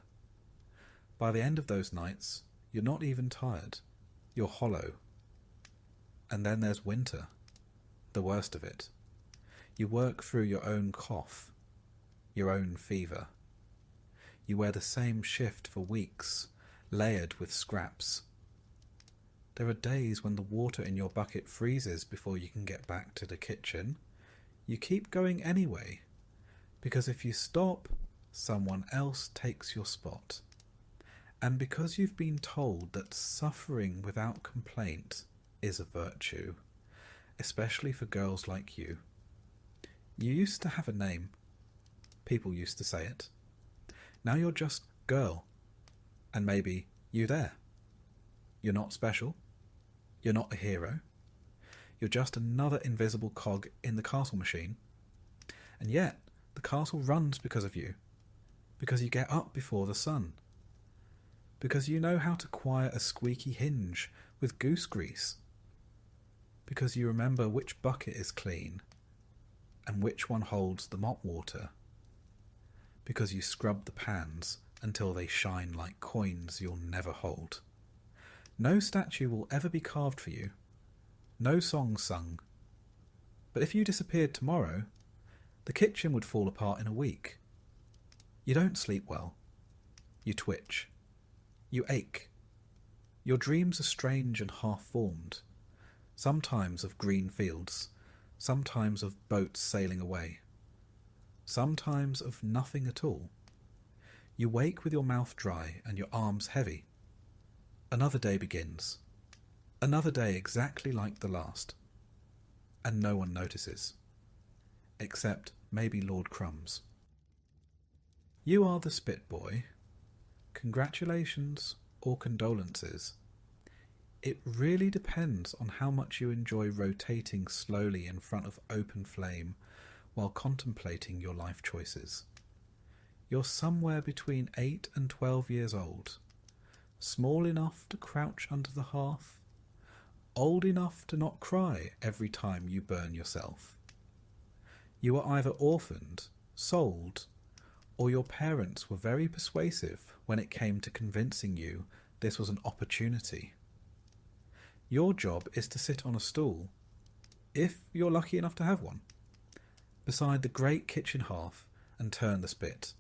By the end of those nights, you're not even tired. You're hollow. And then there's winter, the worst of it. You work through your own cough, your own fever. You wear the same shift for weeks, layered with scraps. There are days when the water in your bucket freezes before you can get back to the kitchen. You keep going anyway, because if you stop, someone else takes your spot. And because you've been told that suffering without complaint is a virtue, especially for girls like you. You used to have a name. People used to say it. Now you're just girl. And maybe you there. You're not special. You're not a hero. You're just another invisible cog in the castle machine. And yet, the castle runs because of you. Because you get up before the sun. Because you know how to quiet a squeaky hinge with goose grease. Because you remember which bucket is clean and which one holds the mop water. Because you scrub the pans until they shine like coins you'll never hold. No statue will ever be carved for you. No song sung. But if you disappeared tomorrow, the kitchen would fall apart in a week. You don't sleep well. You twitch. You ache. Your dreams are strange and half-formed. Sometimes of green fields, sometimes of boats sailing away, sometimes of nothing at all. You wake with your mouth dry and your arms heavy. Another day begins. Another day exactly like the last. And no one notices. Except maybe Lord Crumbs. You are the spit boy. Congratulations or condolences. It really depends on how much you enjoy rotating slowly in front of open flame while contemplating your life choices. You're somewhere between 8 and 12 years old, small enough to crouch under the hearth, old enough to not cry every time you burn yourself. You are either orphaned, sold, or your parents were very persuasive when it came to convincing you this was an opportunity. Your job is to sit on a stool, if you're lucky enough to have one, beside the great kitchen hearth and turn the spit.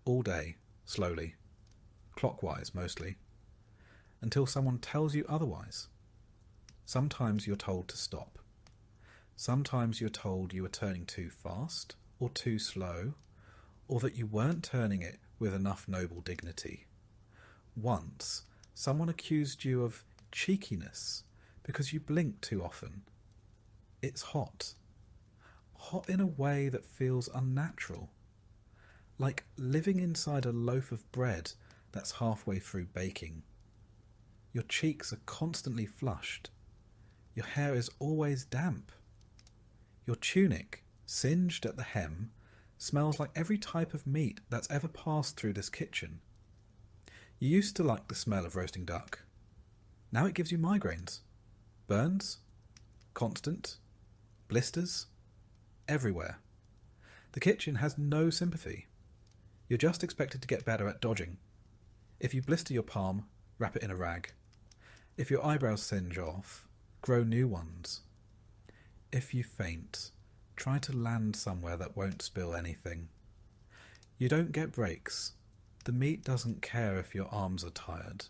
All day, slowly, clockwise mostly, until someone tells you otherwise. Sometimes you're told to stop. Sometimes you're told you were turning too fast or too slow, or that you weren't turning it with enough noble dignity. Once, someone accused you of cheekiness because you blink too often. It's hot. Hot in a way that feels unnatural. Like living inside a loaf of bread that's halfway through baking. Your cheeks are constantly flushed. Your hair is always damp. Your tunic, singed at the hem, smells like every type of meat that's ever passed through this kitchen. You used to like the smell of roasting duck. Now it gives you migraines. Burns. Constant. Blisters. Everywhere. The kitchen has no sympathy. You're just expected to get better at dodging. If you blister your palm, wrap it in a rag. If your eyebrows singe off, grow new ones. If you faint, try to land somewhere that won't spill anything. You don't get breaks. The meat doesn't care if your arms are tired.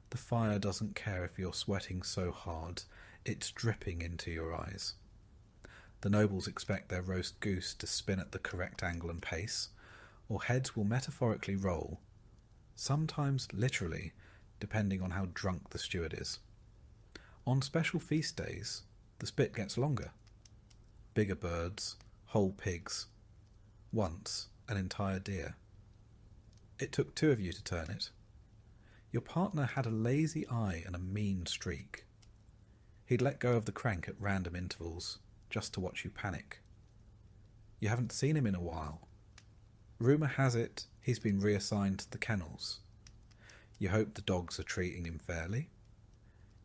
The fire doesn't care if you're sweating so hard it's dripping into your eyes. The nobles expect their roast goose to spin at the correct angle and pace, or heads will metaphorically roll, sometimes literally, depending on how drunk the steward is. On special feast days, the spit gets longer. Bigger birds, whole pigs, once an entire deer. It took 2 of you to turn it. Your partner had a lazy eye and a mean streak. He'd let go of the crank at random intervals, just to watch you panic. You haven't seen him in a while. Rumour has it he's been reassigned to the kennels. You hope the dogs are treating him fairly.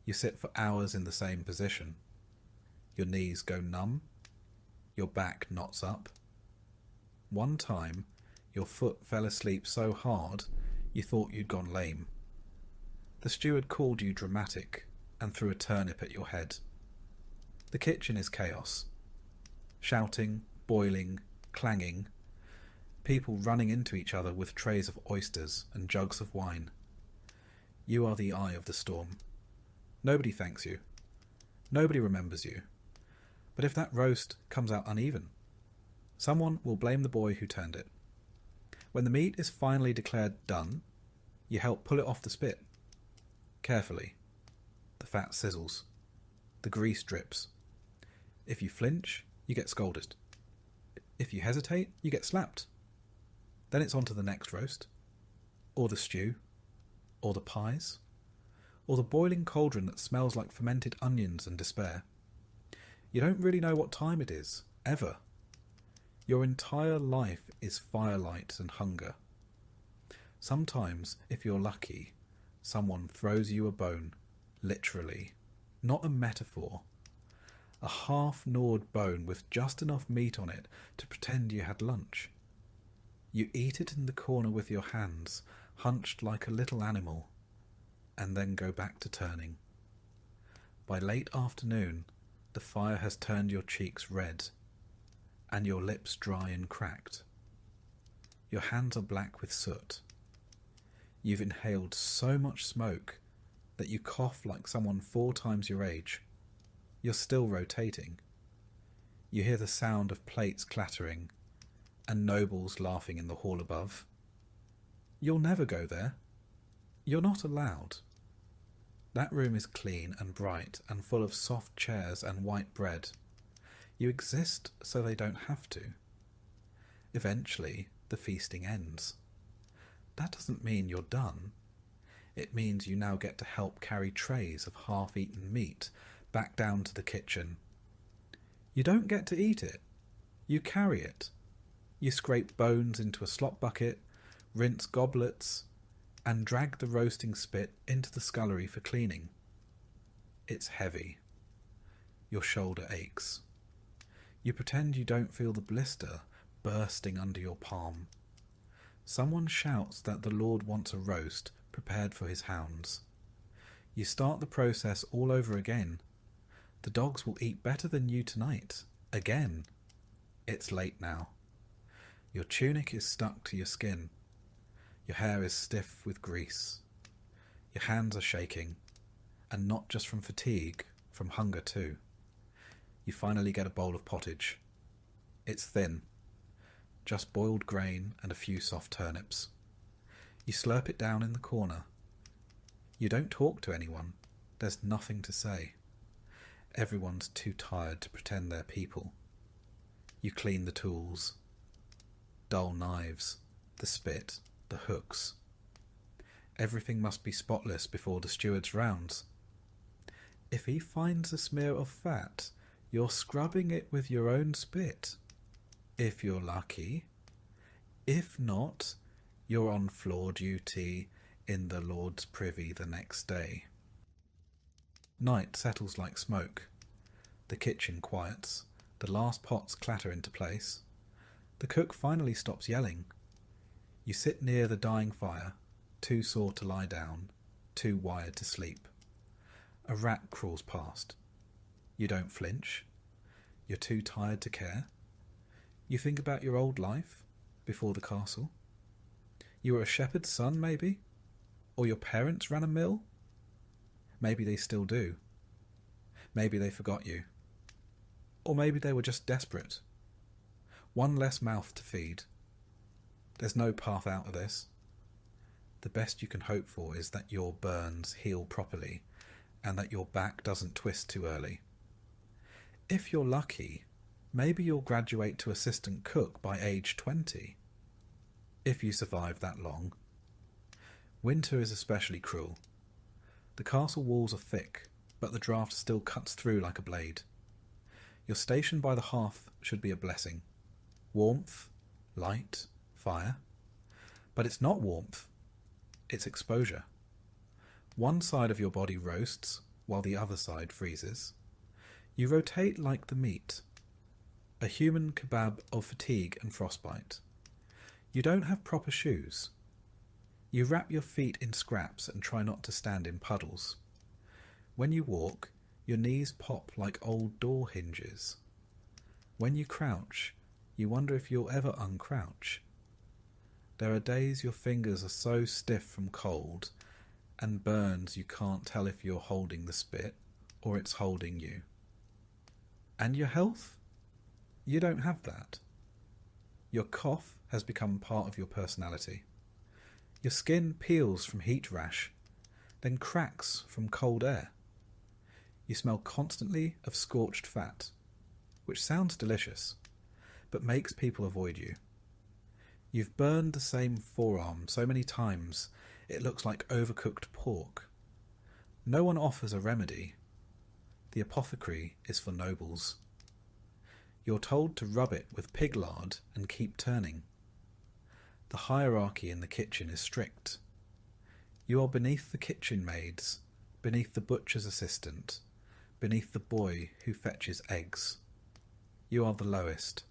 You sit for hours in the same position. Your knees go numb. Your back knots up. One time, your foot fell asleep so hard you thought you'd gone lame. The steward called you dramatic and threw a turnip at your head. The kitchen is chaos. Shouting, boiling, clanging. People running into each other with trays of oysters and jugs of wine. You are the eye of the storm. Nobody thanks you. Nobody remembers you. But if that roast comes out uneven, someone will blame the boy who turned it. When the meat is finally declared done, you help pull it off the spit. Carefully. The fat sizzles. The grease drips. If you flinch, you get scolded. If you hesitate, you get slapped. Then it's on to the next roast, or the stew, or the pies, or the boiling cauldron that smells like fermented onions and despair. You don't really know what time it is, ever. Your entire life is firelight and hunger. Sometimes, if you're lucky, someone throws you a bone, literally, not a metaphor. A half-gnawed bone with just enough meat on it to pretend you had lunch. You eat it in the corner with your hands, hunched like a little animal, and then go back to turning. By late afternoon, the fire has turned your cheeks red, and your lips dry and cracked. Your hands are black with soot. You've inhaled so much smoke that you cough like someone 4 times your age. You're still rotating. You hear the sound of plates clattering and nobles laughing in the hall above. You'll never go there. You're not allowed. That room is clean and bright and full of soft chairs and white bread. You exist so they don't have to. Eventually, the feasting ends. That doesn't mean you're done. It means you now get to help carry trays of half-eaten meat back down to the kitchen. You don't get to eat it. You carry it. You scrape bones into a slop bucket, rinse goblets, and drag the roasting spit into the scullery for cleaning. It's heavy. Your shoulder aches. You pretend you don't feel the blister bursting under your palm. Someone shouts that the Lord wants a roast prepared for his hounds. You start the process all over again. The dogs will eat better than you tonight. Again. It's late now. Your tunic is stuck to your skin. Your hair is stiff with grease. Your hands are shaking, and not just from fatigue, from hunger too. You finally get a bowl of pottage. It's thin, just boiled grain and a few soft turnips. You slurp it down in the corner. You don't talk to anyone. There's nothing to say. Everyone's too tired to pretend they're people. You clean the tools. Dull knives, the spit, the hooks. Everything must be spotless before the steward's rounds. If he finds a smear of fat, you're scrubbing it with your own spit. If you're lucky. If not, you're on floor duty in the Lord's privy the next day. Night settles like smoke. The kitchen quiets. The last pots clatter into place. The cook finally stops yelling. You sit near the dying fire, too sore to lie down, too wired to sleep. A rat crawls past. You don't flinch. You're too tired to care. You think about your old life before the castle. You were a shepherd's son, maybe? Or your parents ran a mill? Maybe they still do. Maybe they forgot you. Or maybe they were just desperate. One less mouth to feed. There's no path out of this. the best you can hope for is that your burns heal properly and that your back doesn't twist too early. If you're lucky, maybe you'll graduate to assistant cook by age 20, if you survive that long. Winter is especially cruel. The castle walls are thick, but the draught still cuts through like a blade. Your station by the hearth should be a blessing. Warmth, light, fire. But it's not warmth, it's exposure. One side of your body roasts, while the other side freezes. You rotate like the meat, a human kebab of fatigue and frostbite. You don't have proper shoes. You wrap your feet in scraps and try not to stand in puddles. When you walk, your knees pop like old door hinges. When you crouch, you wonder if you'll ever uncrouch. There are days your fingers are so stiff from cold and burns you can't tell if you're holding the spit or it's holding you. And your health? You don't have that. Your cough has become part of your personality. Your skin peels from heat rash, then cracks from cold air. You smell constantly of scorched fat, which sounds delicious, but makes people avoid you. You've burned the same forearm so many times it looks like overcooked pork. No one offers a remedy. The apothecary is for nobles. You're told to rub it with pig lard and keep turning. The hierarchy in the kitchen is strict. You are beneath the kitchen maids, beneath the butcher's assistant, beneath the boy who fetches eggs. You are the lowest.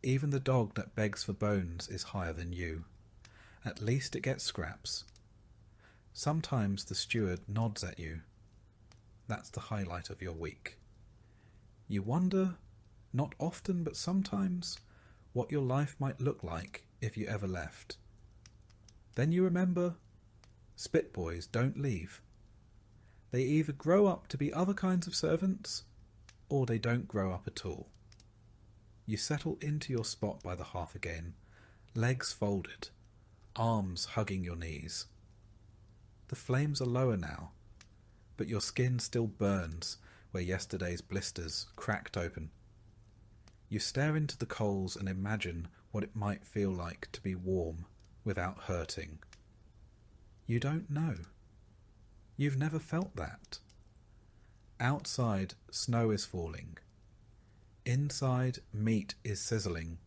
Even the dog that begs for bones is higher than you. At least it gets scraps. Sometimes the steward nods at you. That's the highlight of your week. You wonder, not often but sometimes, what your life might look like if you ever left. Then you remember, spit boys don't leave. They either grow up to be other kinds of servants, or they don't grow up at all. You settle into your spot by the hearth again, legs folded, arms hugging your knees. The flames are lower now, but your skin still burns where yesterday's blisters cracked open. You stare into the coals and imagine what it might feel like to be warm without hurting. You don't know. You've never felt that. Outside, snow is falling. Inside, meat is sizzling.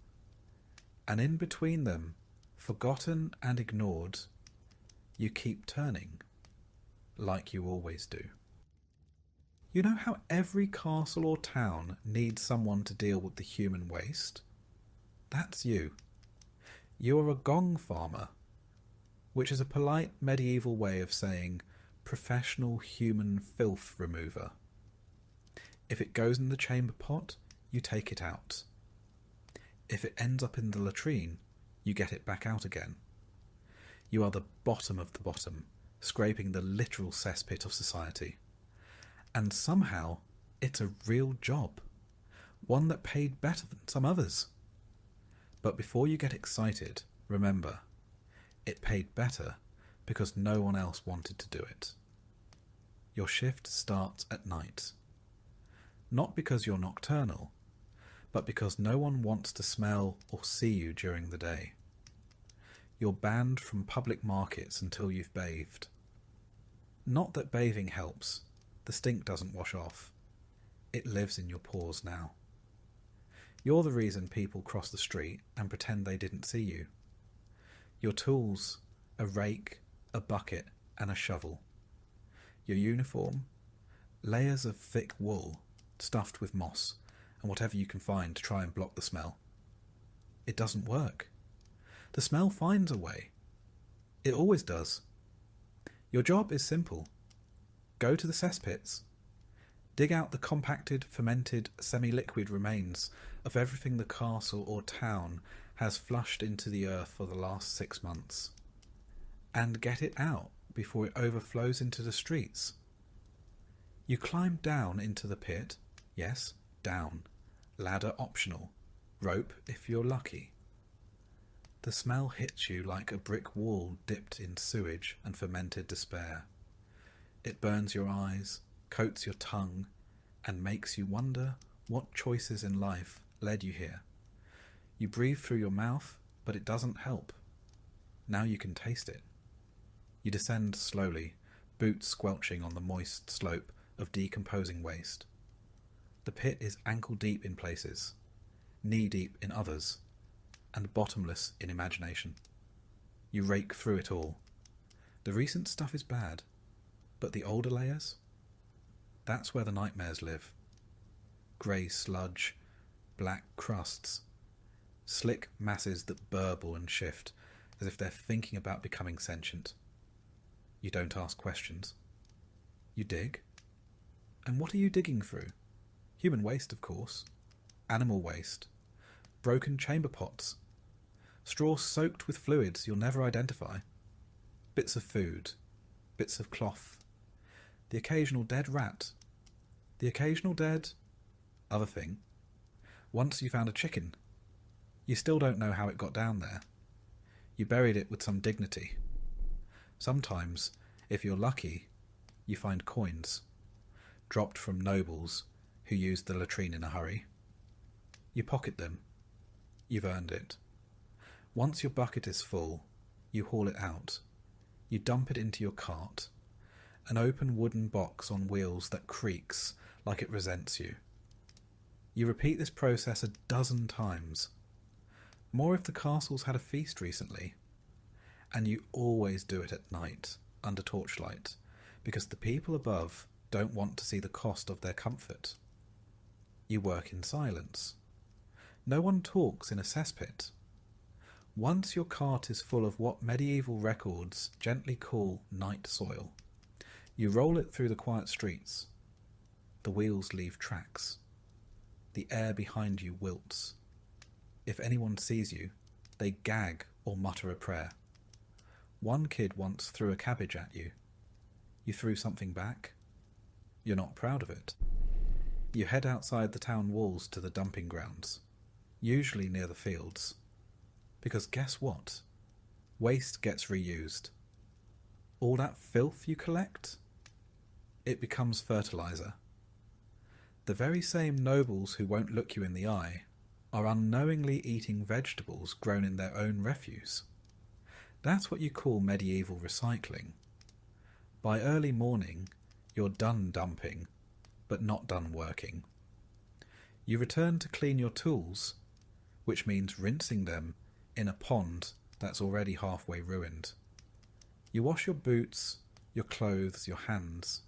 And in between them, forgotten and ignored, you keep turning, like you always do. You know how every castle or town needs someone to deal with the human waste? That's you. You are a gong farmer, which is a polite medieval way of saying professional human filth remover. If it goes in the chamber pot, you take it out. If it ends up in the latrine, you get it back out again. You are the bottom of the bottom, scraping the literal cesspit of society. And somehow, it's a real job. One that paid better than some others. But before you get excited, remember, it paid better because no one else wanted to do it. Your shift starts at night. Not because you're nocturnal, but because no one wants to smell or see you during the day. You're banned from public markets until you've bathed. Not that bathing helps. The stink doesn't wash off. It lives in your pores now. You're the reason people cross the street and pretend they didn't see you. Your tools, a rake, a bucket, and a shovel. Your uniform, layers of thick wool stuffed with moss and whatever you can find to try and block the smell. It doesn't work. The smell finds a way. It always does. Your job is simple. Go to the cesspits. Dig out the compacted, fermented, semi-liquid remains of everything the castle or town has flushed into the earth for the last 6 months. And get it out before it overflows into the streets. You climb down into the pit. Yes, down. Ladder optional. Rope if you're lucky. The The smell hits you like a brick wall dipped in sewage and fermented despair. It burns your eyes, coats your tongue, and makes you wonder what choices in life led you here. You breathe through your mouth, but it doesn't help. Now you can taste it. You descend slowly, boots squelching on the moist slope of decomposing waste. The pit is ankle-deep in places, knee-deep in others, and bottomless in imagination. You rake through it all. The recent stuff is bad, but the older layers? That's where the nightmares live. Grey sludge, black crusts, slick masses that burble and shift as if they're thinking about becoming sentient. You don't ask questions. You dig. And what are you digging through? Human waste, of course. Animal waste. Broken chamber pots. Straw soaked with fluids you'll never identify. Bits of food. Bits of cloth. The occasional dead rat. The occasional dead... other thing. Once you found a chicken. You still don't know how it got down there. You buried it with some dignity. Sometimes, if you're lucky, you find coins, dropped from nobles who used the latrine in a hurry. You pocket them. You've earned it. Once your bucket is full, you haul it out. You dump it into your cart, an open wooden box on wheels that creaks like it resents you. You repeat this process 12 times. More if the castle's had a feast recently. And you always do it at night, under torchlight, because the people above don't want to see the cost of their comfort. You work in silence. No one talks in a cesspit. Once your cart is full of what medieval records gently call night soil, you roll it through the quiet streets. The wheels leave tracks. The air behind you wilts. If anyone sees you, they gag or mutter a prayer. One kid once threw a cabbage at you. You threw something back. You're not proud of it. You head outside the town walls to the dumping grounds, usually near the fields. Because guess what? Waste gets reused. All that filth you collect? It becomes fertilizer. The very same nobles who won't look you in the eye are unknowingly eating vegetables grown in their own refuse. That's what you call medieval recycling. By early morning, you're done dumping, but not done working. You return to clean your tools, which means rinsing them in a pond that's already halfway ruined. You wash your boots, your clothes, your hands.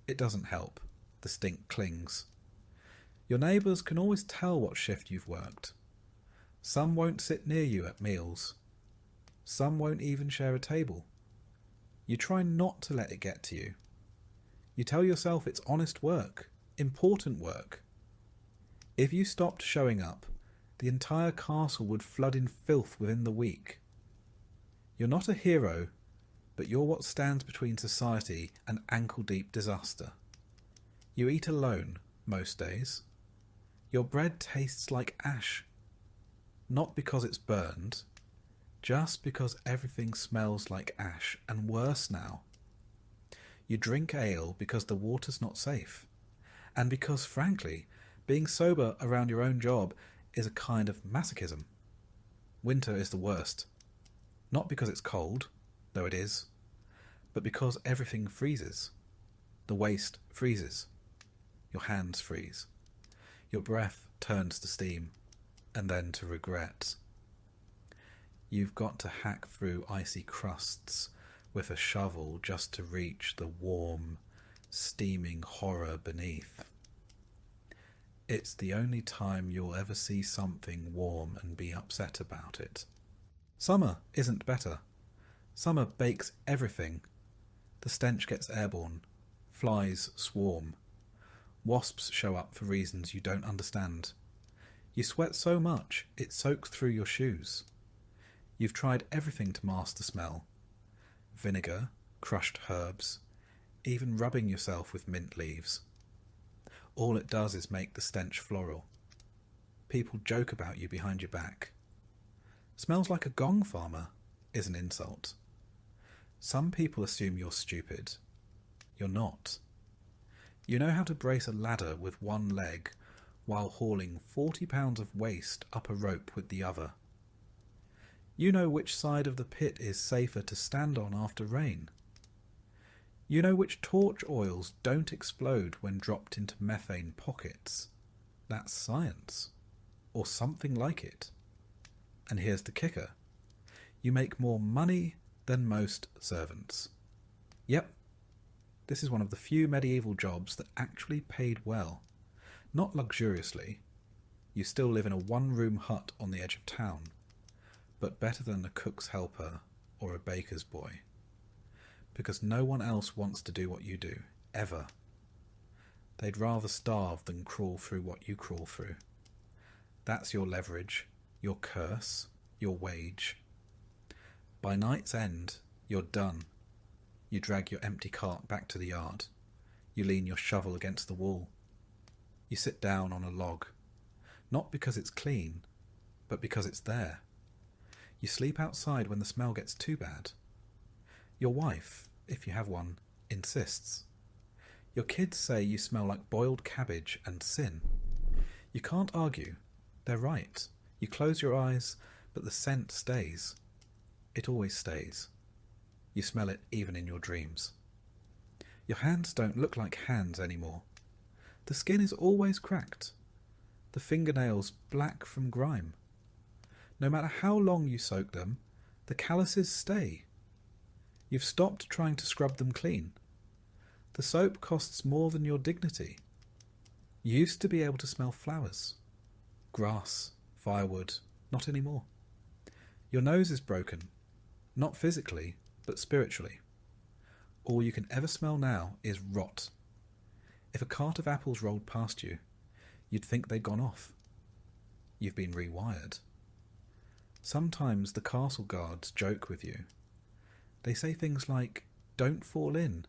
It doesn't help. The stink clings. Your neighbours can always tell what shift you've worked. Some won't sit near you at meals. Some won't even share a table. You try not to let it get to you. You tell yourself it's honest work, important work. If you stopped showing up, the entire castle would flood in filth within the week. You're not a hero, but you're what stands between society and ankle-deep disaster. You eat alone most days. Your bread tastes like ash. Not because it's burned, just because everything smells like ash, and worse now. You drink ale because the water's not safe, and because, frankly, being sober around your own job is a kind of masochism. Winter is the worst. Not because it's cold, though it is, but because everything freezes. The waste freezes. Your hands freeze. Your breath turns to steam, and then to regret. You've got to hack through icy crusts with a shovel just to reach the warm, steaming horror beneath. It's the only time you'll ever see something warm and be upset about it. Summer isn't better. Summer bakes everything. The stench gets airborne. Flies swarm. Wasps show up for reasons you don't understand. You sweat so much it soaks through your shoes. You've tried everything to mask the smell. Vinegar, crushed herbs, even rubbing yourself with mint leaves. All it does is make the stench floral. People joke about you behind your back. Smells like a gong farmer is an insult. Some people assume you're stupid. You're not. You know how to brace a ladder with one leg while hauling 40 pounds of waste up a rope with the other. You know which side of the pit is safer to stand on after rain. You know which torch oils don't explode when dropped into methane pockets. That's science. Or something like it. And here's the kicker. You make more money than most servants. Yep. This is one of the few medieval jobs that actually paid well. Not luxuriously. You still live in a one-room hut on the edge of town. But better than a cook's helper or a baker's boy. Because no one else wants to do what you do, ever. They'd rather starve than crawl through what you crawl through. That's your leverage, your curse, your wage. By night's end, you're done. You drag your empty cart back to the yard. You lean your shovel against the wall. You sit down on a log. Not because it's clean, but because it's there. You sleep outside when the smell gets too bad. Your wife, if you have one, insists. Your kids say you smell like boiled cabbage and sin. You can't argue. They're right. You close your eyes, but the scent stays. It always stays. You smell it even in your dreams. Your hands don't look like hands anymore. The skin is always cracked. The fingernails black from grime. No matter how long you soak them, the calluses stay. You've stopped trying to scrub them clean. The soap costs more than your dignity. You used to be able to smell flowers, grass, firewood, not anymore. Your nose is broken, not physically, but spiritually. All you can ever smell now is rot. If a cart of apples rolled past you, you'd think they'd gone off. You've been rewired. Sometimes the castle guards joke with you. They say things like, "Don't fall in,"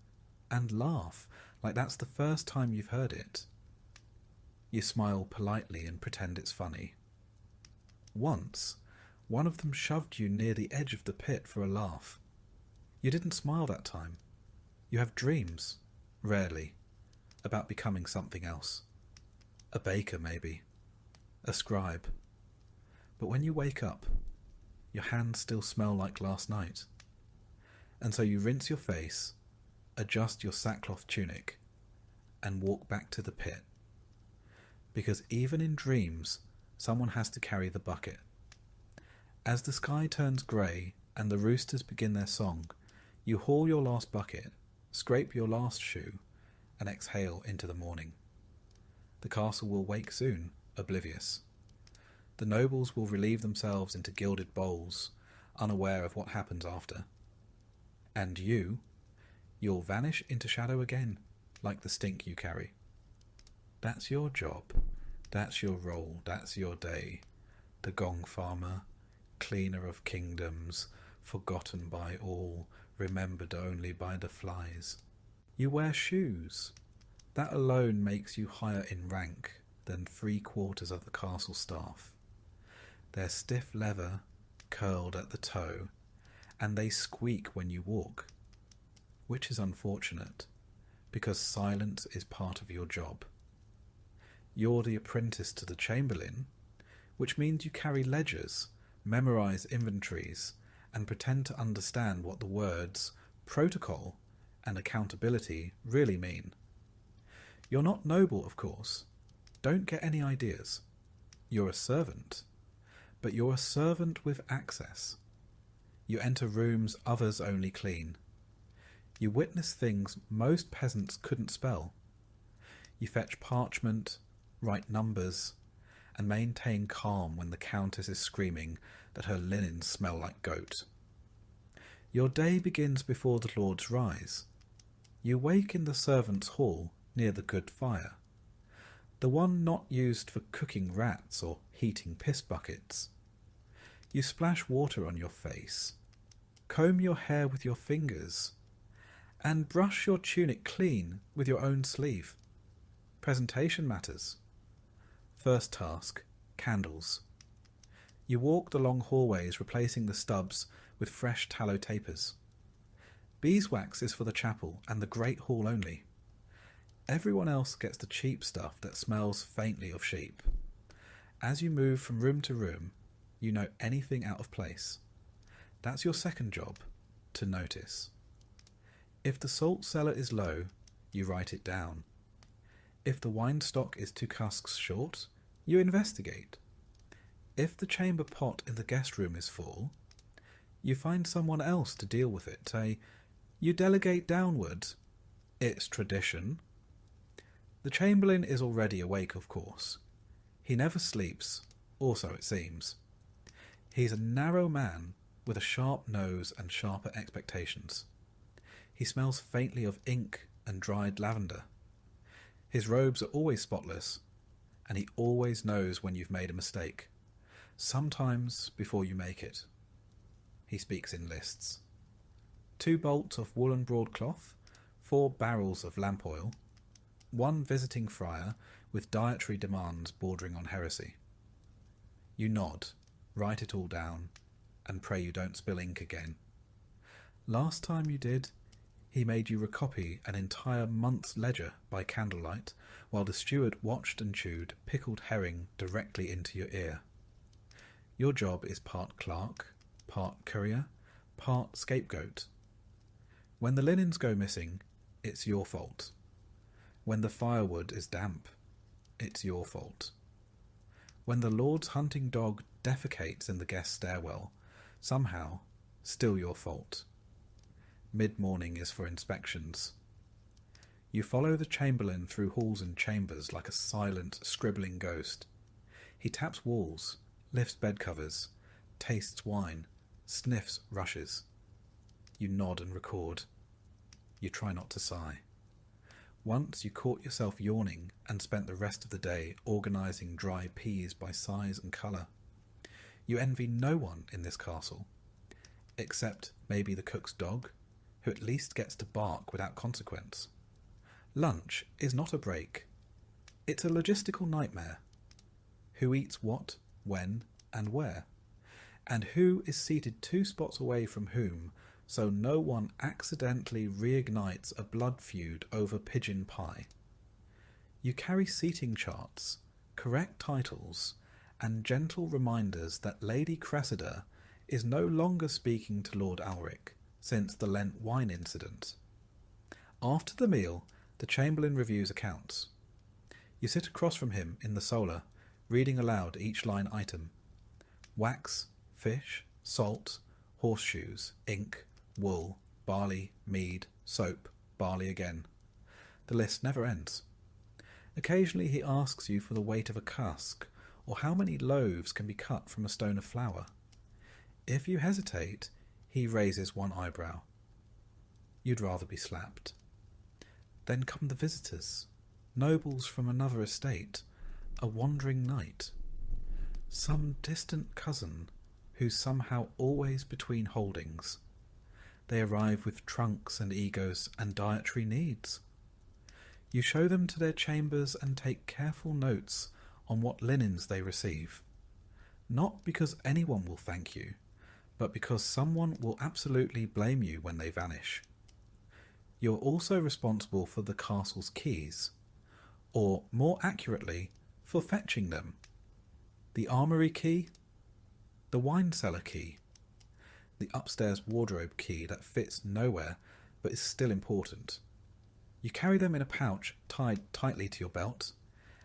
and laugh like that's the first time you've heard it. You smile politely and pretend it's funny. Once, one of them shoved you near the edge of the pit for a laugh. You didn't smile that time. You have dreams, rarely, about becoming something else. A baker, maybe. A scribe. But when you wake up, your hands still smell like last night. And so you rinse your face, adjust your sackcloth tunic, and walk back to the pit. Because even in dreams, someone has to carry the bucket. As the sky turns grey and the roosters begin their song, you haul your last bucket, scrape your last shoe, and exhale into the morning. The castle will wake soon, oblivious. The nobles will relieve themselves into gilded bowls, unaware of what happens after. And you'll vanish into shadow again, like the stink you carry. That's your job, that's your role, that's your day. The gong farmer, cleaner of kingdoms, forgotten by all, remembered only by the flies. You wear shoes. That alone makes you higher in rank than 3/4 of the castle staff. They're stiff leather, curled at the toe, and they squeak when you walk, which is unfortunate, because silence is part of your job. You're the apprentice to the chamberlain, which means you carry ledgers, memorize inventories, and pretend to understand what the words protocol and accountability really mean. You're not noble, of course. Don't get any ideas. You're a servant, but you're a servant with access. You enter rooms others only clean. You witness things most peasants couldn't spell. You fetch parchment, write numbers, and maintain calm when the countess is screaming that her linens smell like goat. Your day begins before the lords rise. You wake in the servants' hall near the good fire, the one not used for cooking rats or heating piss buckets. You splash water on your face, comb your hair with your fingers, and brush your tunic clean with your own sleeve. Presentation matters. First task, candles. You walk the long hallways, replacing the stubs with fresh tallow tapers. Beeswax is for the chapel and the great hall only. Everyone else gets the cheap stuff that smells faintly of sheep. As you move from room to room, you note anything out of place. That's your second job, to notice. If the salt cellar is low, you write it down. If the wine stock is 2 casks short, you investigate. If the chamber pot in the guest room is full, you find someone else to deal with it. You delegate downward. It's tradition. The chamberlain is already awake, of course. He never sleeps, or so it seems. He's a narrow man with a sharp nose and sharper expectations. He smells faintly of ink and dried lavender. His robes are always spotless, and he always knows when you've made a mistake, sometimes before you make it. He speaks in lists. 2 bolts of woolen broadcloth, 4 barrels of lamp oil, 1 visiting friar with dietary demands bordering on heresy. You nod, write it all down, and pray you don't spill ink again. Last time you did, he made you recopy an entire month's ledger by candlelight, while the steward watched and chewed pickled herring directly into your ear. Your job is part clerk, part courier, part scapegoat. When the linens go missing, it's your fault. When the firewood is damp, it's your fault. When the Lord's hunting dog defecates in the guest stairwell, somehow, still your fault. Mid-morning is for inspections. You follow the chamberlain through halls and chambers like a silent, scribbling ghost. He taps walls, lifts bed covers, tastes wine, sniffs rushes. You nod and record. You try not to sigh. Once you caught yourself yawning and spent the rest of the day organising dry peas by size and colour. You envy no one in this castle, except maybe the cook's dog, who at least gets to bark without consequence. Lunch is not a break. It's a logistical nightmare. Who eats what, when, and where? And who is seated 2 spots away from whom, so no one accidentally reignites a blood feud over pigeon pie. You carry seating charts, correct titles, and gentle reminders that Lady Cressida is no longer speaking to Lord Alric since the Lent wine incident. After the meal, the Chamberlain reviews accounts. You sit across from him in the solar, reading aloud each line item. Wax, fish, salt, horseshoes, ink, wool, barley, mead, soap, barley again. The list never ends. Occasionally he asks you for the weight of a cask, or how many loaves can be cut from a stone of flour. If you hesitate, he raises 1 eyebrow. You'd rather be slapped. Then come the visitors, nobles from another estate, a wandering knight, some distant cousin who's somehow always between holdings. They arrive with trunks and egos and dietary needs. You show them to their chambers and take careful notes on what linens they receive. Not because anyone will thank you, but because someone will absolutely blame you when they vanish. You're also responsible for the castle's keys, or more accurately, for fetching them. The armoury key, the wine cellar key, the upstairs wardrobe key that fits nowhere but is still important. You carry them in a pouch tied tightly to your belt,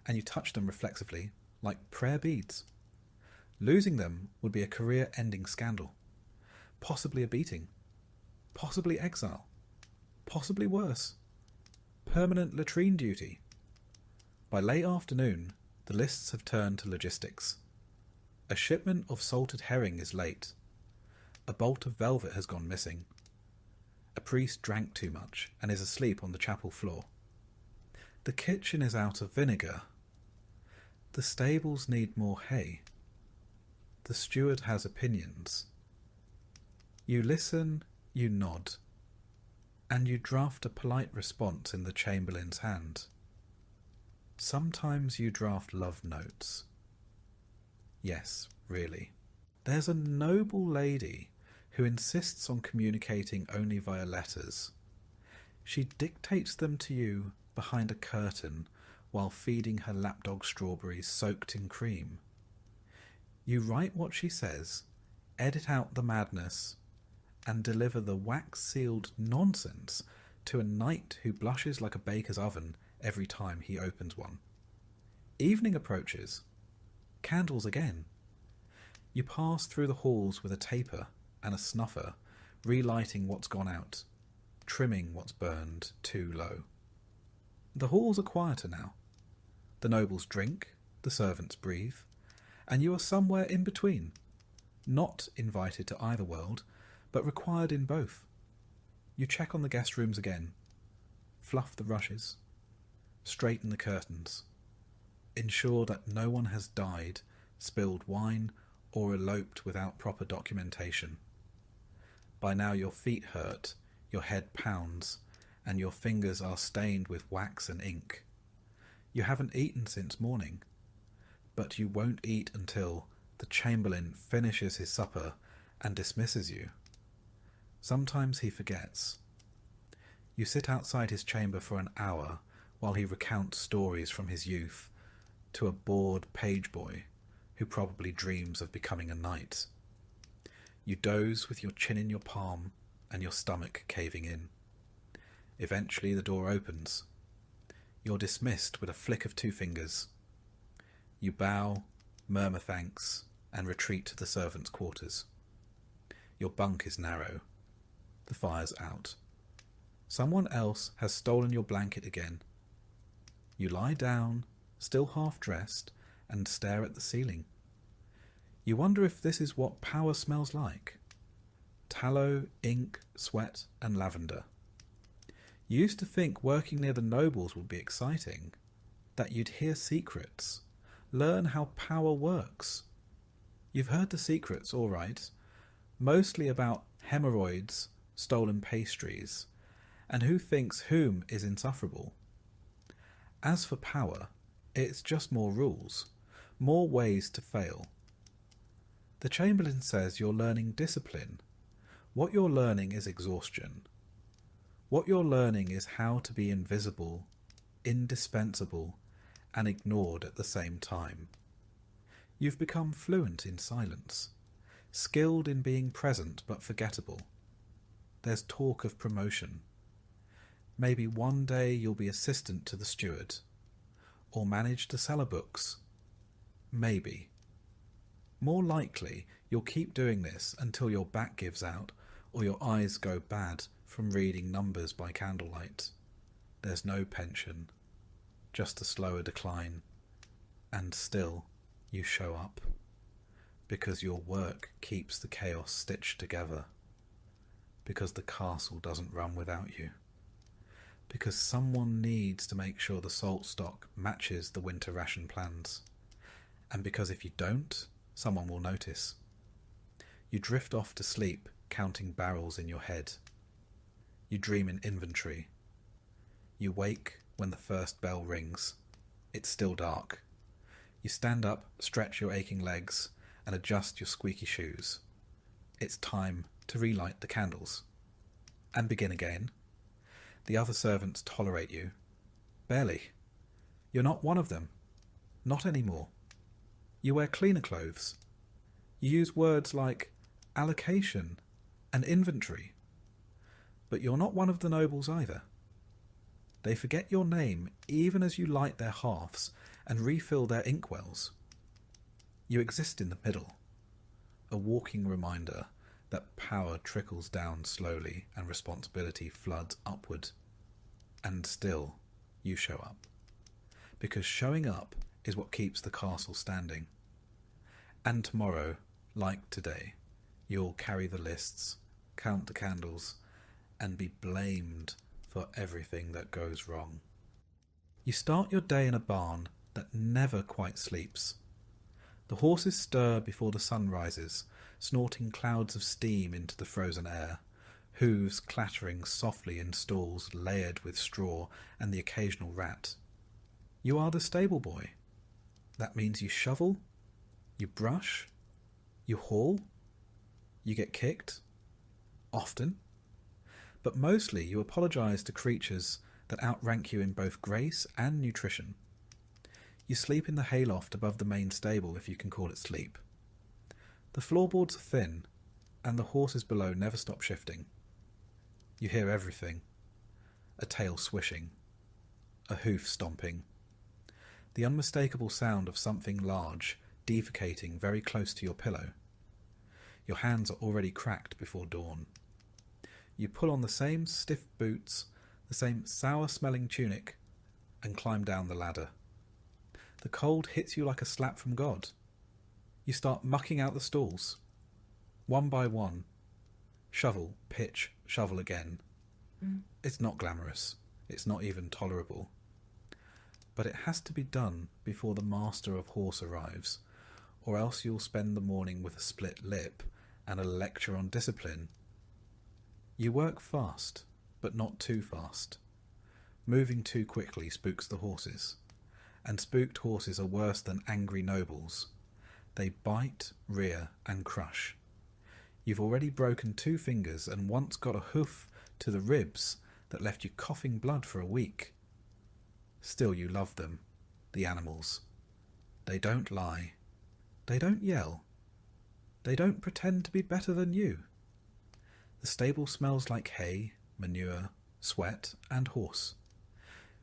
and you touch them reflexively like prayer beads. Losing them would be a career-ending scandal, possibly a beating, possibly exile, possibly worse, permanent latrine duty. By late afternoon, the lists have turned to logistics. A shipment of salted herring is late. A bolt of velvet has gone missing. A priest drank too much and is asleep on the chapel floor. The kitchen is out of vinegar. The stables need more hay. The steward has opinions. You listen, you nod, and you draft a polite response in the Chamberlain's hand. Sometimes you draft love notes. Yes, really. There's a noble lady who insists on communicating only via letters. She dictates them to you behind a curtain while feeding her lapdog strawberries soaked in cream. You write what she says, edit out the madness, and deliver the wax-sealed nonsense to a knight who blushes like a baker's oven every time he opens one. Evening approaches. Candles again. You pass through the halls with a taper and a snuffer, relighting what's gone out, trimming what's burned too low. The halls are quieter now. The nobles drink, the servants breathe, and you are somewhere in between, not invited to either world, but required in both. You check on the guest rooms again, fluff the rushes, straighten the curtains, ensure that no one has died, spilled wine, or eloped without proper documentation. By now your feet hurt, your head pounds, and your fingers are stained with wax and ink. You haven't eaten since morning, but you won't eat until the chamberlain finishes his supper and dismisses you. Sometimes he forgets. You sit outside his chamber for an hour while he recounts stories from his youth to a bored page boy who probably dreams of becoming a knight. You doze with your chin in your palm and your stomach caving in. Eventually the door opens. You're dismissed with a flick of two fingers. You bow, murmur thanks, and retreat to the servants' quarters. Your bunk is narrow. The fire's out. Someone else has stolen your blanket again. You lie down, still half-dressed, and stare at the ceiling. You wonder if this is what power smells like. Tallow, ink, sweat, and lavender. You used to think working near the nobles would be exciting, that you'd hear secrets, learn how power works. You've heard the secrets, all right, mostly about hemorrhoids, stolen pastries, and who thinks whom is insufferable. As for power, it's just more rules, more ways to fail. The Chamberlain says you're learning discipline. What you're learning is exhaustion. What you're learning is how to be invisible, indispensable, and ignored at the same time. You've become fluent in silence, skilled in being present but forgettable. There's talk of promotion. Maybe one day you'll be assistant to the steward, or manage the cellar books. Maybe. More likely, you'll keep doing this until your back gives out or your eyes go bad from reading numbers by candlelight. There's no pension, just a slower decline, and still you show up, because your work keeps the chaos stitched together, because the castle doesn't run without you, because someone needs to make sure the salt stock matches the winter ration plans, and because if you don't, someone will notice. You drift off to sleep counting barrels in your head. You dream in inventory. You wake when the first bell rings. It's still dark. You stand up, stretch your aching legs, and adjust your squeaky shoes. It's time to relight the candles. And begin again. The other servants tolerate you. Barely. You're not one of them. Not anymore. You wear cleaner clothes. You use words like allocation and inventory. But you're not one of the nobles either. They forget your name even as you light their hearths and refill their inkwells. You exist in the middle, a walking reminder that power trickles down slowly and responsibility floods upward. And still, you show up. Because showing up is what keeps the castle standing. And tomorrow, like today, you'll carry the lists, count the candles, and be blamed for everything that goes wrong. You start your day in a barn that never quite sleeps. The horses stir before the sun rises, snorting clouds of steam into the frozen air, hooves clattering softly in stalls layered with straw and the occasional rat. You are the stable boy. That means you shovel, you brush, You haul, you get kicked, often, but mostly you apologise to creatures that outrank you in both grace and nutrition. You sleep in the hayloft above the main stable, if you can call it sleep. The floorboards are thin, and the horses below never stop shifting. You hear everything. A tail swishing, a hoof stomping, the unmistakable sound of something large defecating very close to your pillow. Your hands are already cracked before dawn. You pull on the same stiff boots, the same sour-smelling tunic, and climb down the ladder. The cold hits you like a slap from God. You start mucking out the stalls. One by one. Shovel, pitch, shovel again. It's not glamorous. It's not even tolerable. But it has to be done before the master of horse arrives, or else you'll spend the morning with a split lip and a lecture on discipline. You work fast, but not too fast. Moving too quickly spooks the horses, and spooked horses are worse than angry nobles. They bite, rear, and crush. You've already broken 2 fingers and once got a hoof to the ribs that left you coughing blood for a week. Still you love them, the animals. They don't lie. They don't yell. They don't pretend to be better than you. The stable smells like hay, manure, sweat, and horse,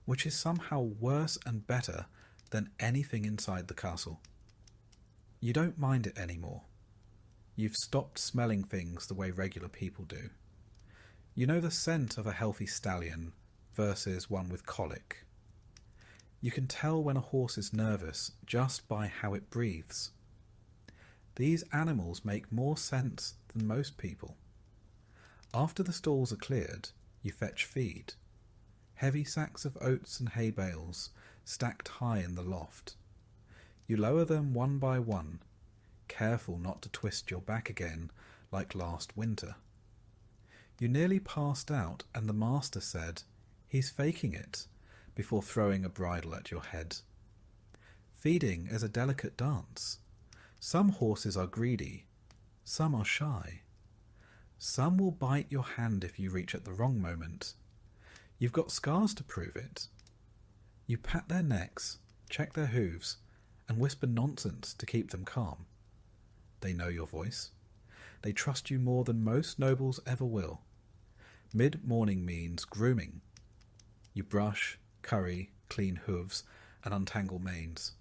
which is somehow worse and better than anything inside the castle. You don't mind it anymore. You've stopped smelling things the way regular people do. You know the scent of a healthy stallion versus one with colic. You can tell when a horse is nervous just by how it breathes. These animals make more sense than most people. After the stalls are cleared, you fetch feed. Heavy sacks of oats and hay bales stacked high in the loft. You lower them one by one, careful not to twist your back again like last winter. You nearly passed out, and the master said, "He's faking it," before throwing a bridle at your head. Feeding is a delicate dance. Some horses are greedy, some are shy. Some will bite your hand if you reach at the wrong moment. You've got scars to prove it. You pat their necks, check their hooves, and whisper nonsense to keep them calm. They know your voice. They trust you more than most nobles ever will. Mid-morning means grooming. You brush, curry, clean hooves, and untangle manes.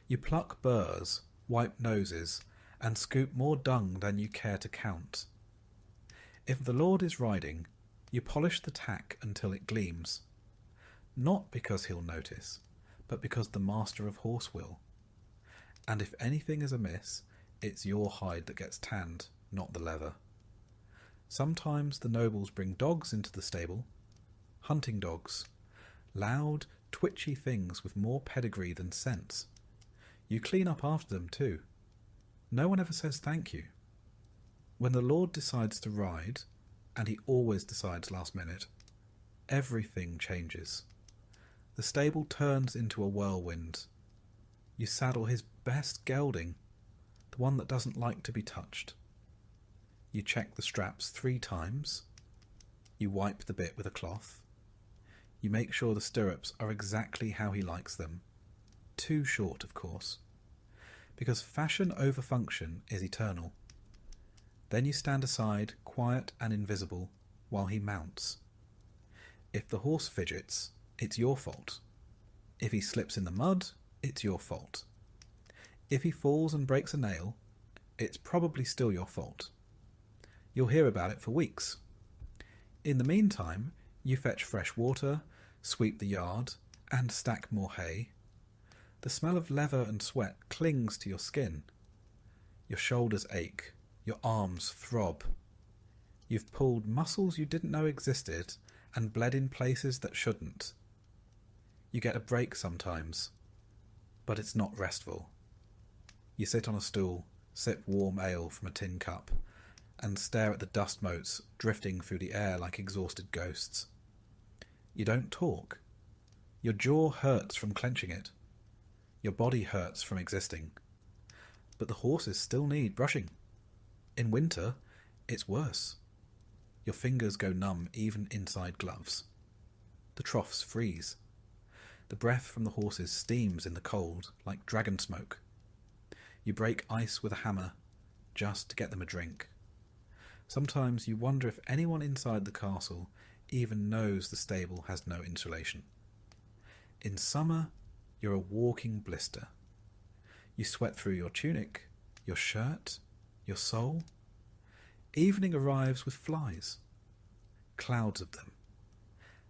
You pluck burrs, wipe noses, and scoop more dung than you care to count. If the lord is riding, you polish the tack until it gleams. Not because he'll notice, but because the master of horse will. And if anything is amiss, it's your hide that gets tanned, not the leather. Sometimes the nobles bring dogs into the stable. Hunting dogs. Loud, twitchy things with more pedigree than sense. You clean up after them too. No one ever says thank you. When the lord decides to ride, and he always decides last minute, everything changes. The stable turns into a whirlwind. You saddle his best gelding, the one that doesn't like to be touched. You check the straps 3 times. You wipe the bit with a cloth. You make sure the stirrups are exactly how he likes them. Too short, of course. Because fashion over function is eternal. Then you stand aside, quiet and invisible, while he mounts. If the horse fidgets, it's your fault. If he slips in the mud, it's your fault. If he falls and breaks a nail, it's probably still your fault. You'll hear about it for weeks. In the meantime, you fetch fresh water, sweep the yard, and stack more hay. The smell of leather and sweat clings to your skin. Your shoulders ache, your arms throb. You've pulled muscles you didn't know existed and bled in places that shouldn't. You get a break sometimes, but it's not restful. You sit on a stool, sip warm ale from a tin cup, and stare at the dust motes drifting through the air like exhausted ghosts. You don't talk. Your jaw hurts from clenching it. Your body hurts from existing. but the horses still need brushing. In winter, it's worse. Your fingers go numb even inside gloves. The troughs freeze. The breath from the horses steams in the cold like dragon smoke. You break ice with a hammer just to get them a drink. Sometimes you wonder if anyone inside the castle even knows the stable has no insulation. In summer, you're a walking blister. You sweat through your tunic, your shirt, your soul. Evening arrives with flies. Clouds of them.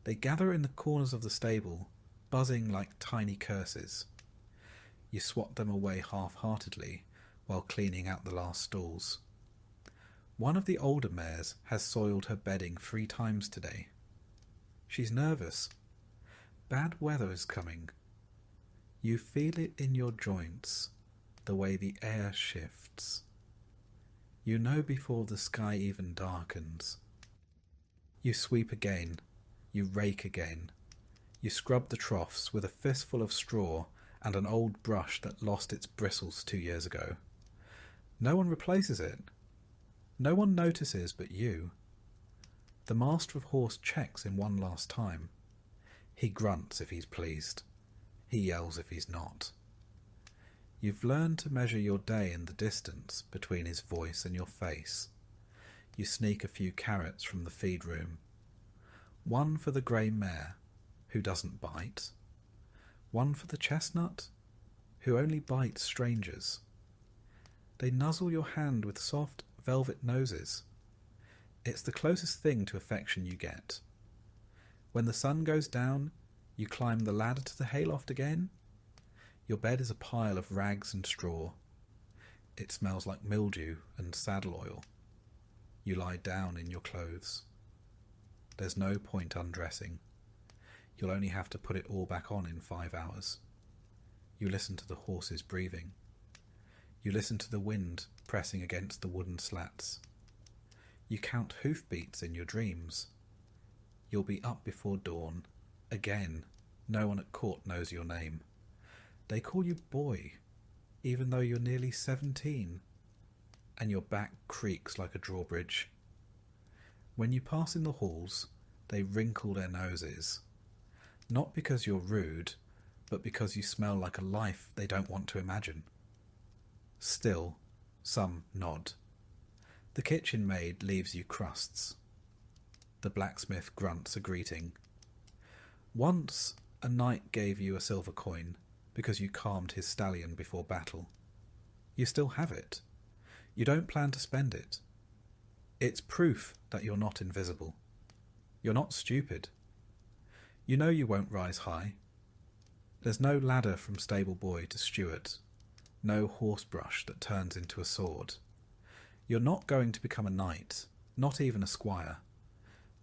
They gather in the corners of the stable, buzzing like tiny curses. You swat them away half-heartedly while cleaning out the last stalls. One of the older mares has soiled her bedding 3 times today. She's nervous. Bad weather is coming. You feel it in your joints, the way the air shifts. You know before the sky even darkens. You sweep again. You rake again. You scrub the troughs with a fistful of straw and an old brush that lost its bristles 2 years ago. No one replaces it. No one notices but you. The master of horse checks in one last time. He grunts if he's pleased. He yells if he's not. You've learned to measure your day in the distance between his voice and your face. You sneak a few carrots from the feed room. One for the grey mare, who doesn't bite. One for the chestnut, who only bites strangers. They nuzzle your hand with soft velvet noses. It's the closest thing to affection you get. When the sun goes down, you climb the ladder to the hayloft again. Your bed is a pile of rags and straw. It smells like mildew and saddle oil. You lie down in your clothes. There's no point undressing. You'll only have to put it all back on in 5 hours. You listen to the horses breathing. You listen to the wind pressing against the wooden slats. You count hoofbeats in your dreams. You'll be up before dawn. Again, no one at court knows your name. They call you boy, even though you're nearly 17, and your back creaks like a drawbridge. When you pass in the halls, they wrinkle their noses, not because you're rude, but because you smell like a life they don't want to imagine. Still, some nod. The kitchen maid leaves you crusts. The blacksmith grunts a greeting. Once a knight gave you a silver coin because you calmed his stallion before battle. You still have it. You don't plan to spend it. It's proof that you're not invisible. You're not stupid. You know you won't rise high. There's no ladder from stable boy to steward, no horsebrush that turns into a sword. You're not going to become a knight, not even a squire.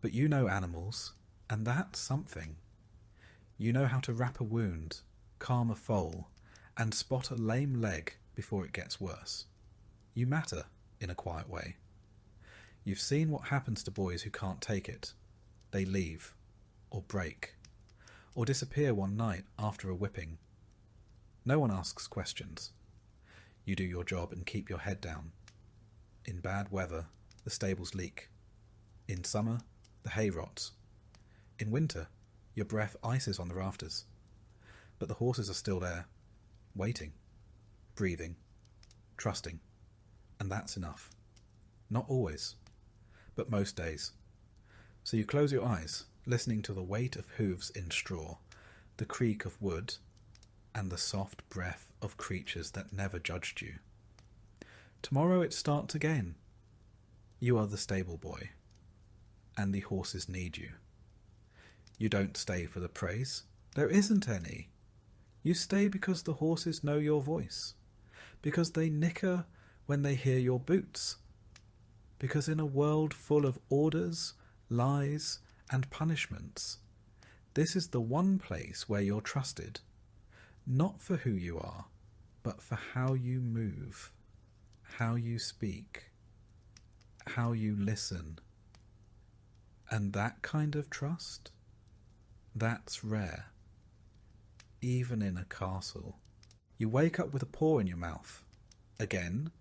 But you know animals, and that's something. You know how to wrap a wound, calm a foal, and spot a lame leg before it gets worse. You matter in a quiet way. You've seen what happens to boys who can't take it. They leave, or break, or disappear one night after a whipping. No one asks questions. You do your job and keep your head down. In bad weather, the stables leak. In summer, the hay rots. In winter, your breath ices on the rafters. But the horses are still there, waiting, breathing, trusting. And that's enough. Not always, but most days. So you close your eyes, listening to the weight of hooves in straw, the creak of wood, and the soft breath of creatures that never judged you. Tomorrow it starts again. You are the stable boy, and the horses need you. You don't stay for the praise. There isn't any. You stay because the horses know your voice, because they nicker when they hear your boots, because in a world full of orders, lies, and punishments, this is the one place where you're trusted, not for who you are, but for how you move, how you speak, how you listen. And that kind of trust, that's rare, even in a castle. You wake up with a paw in your mouth. Again,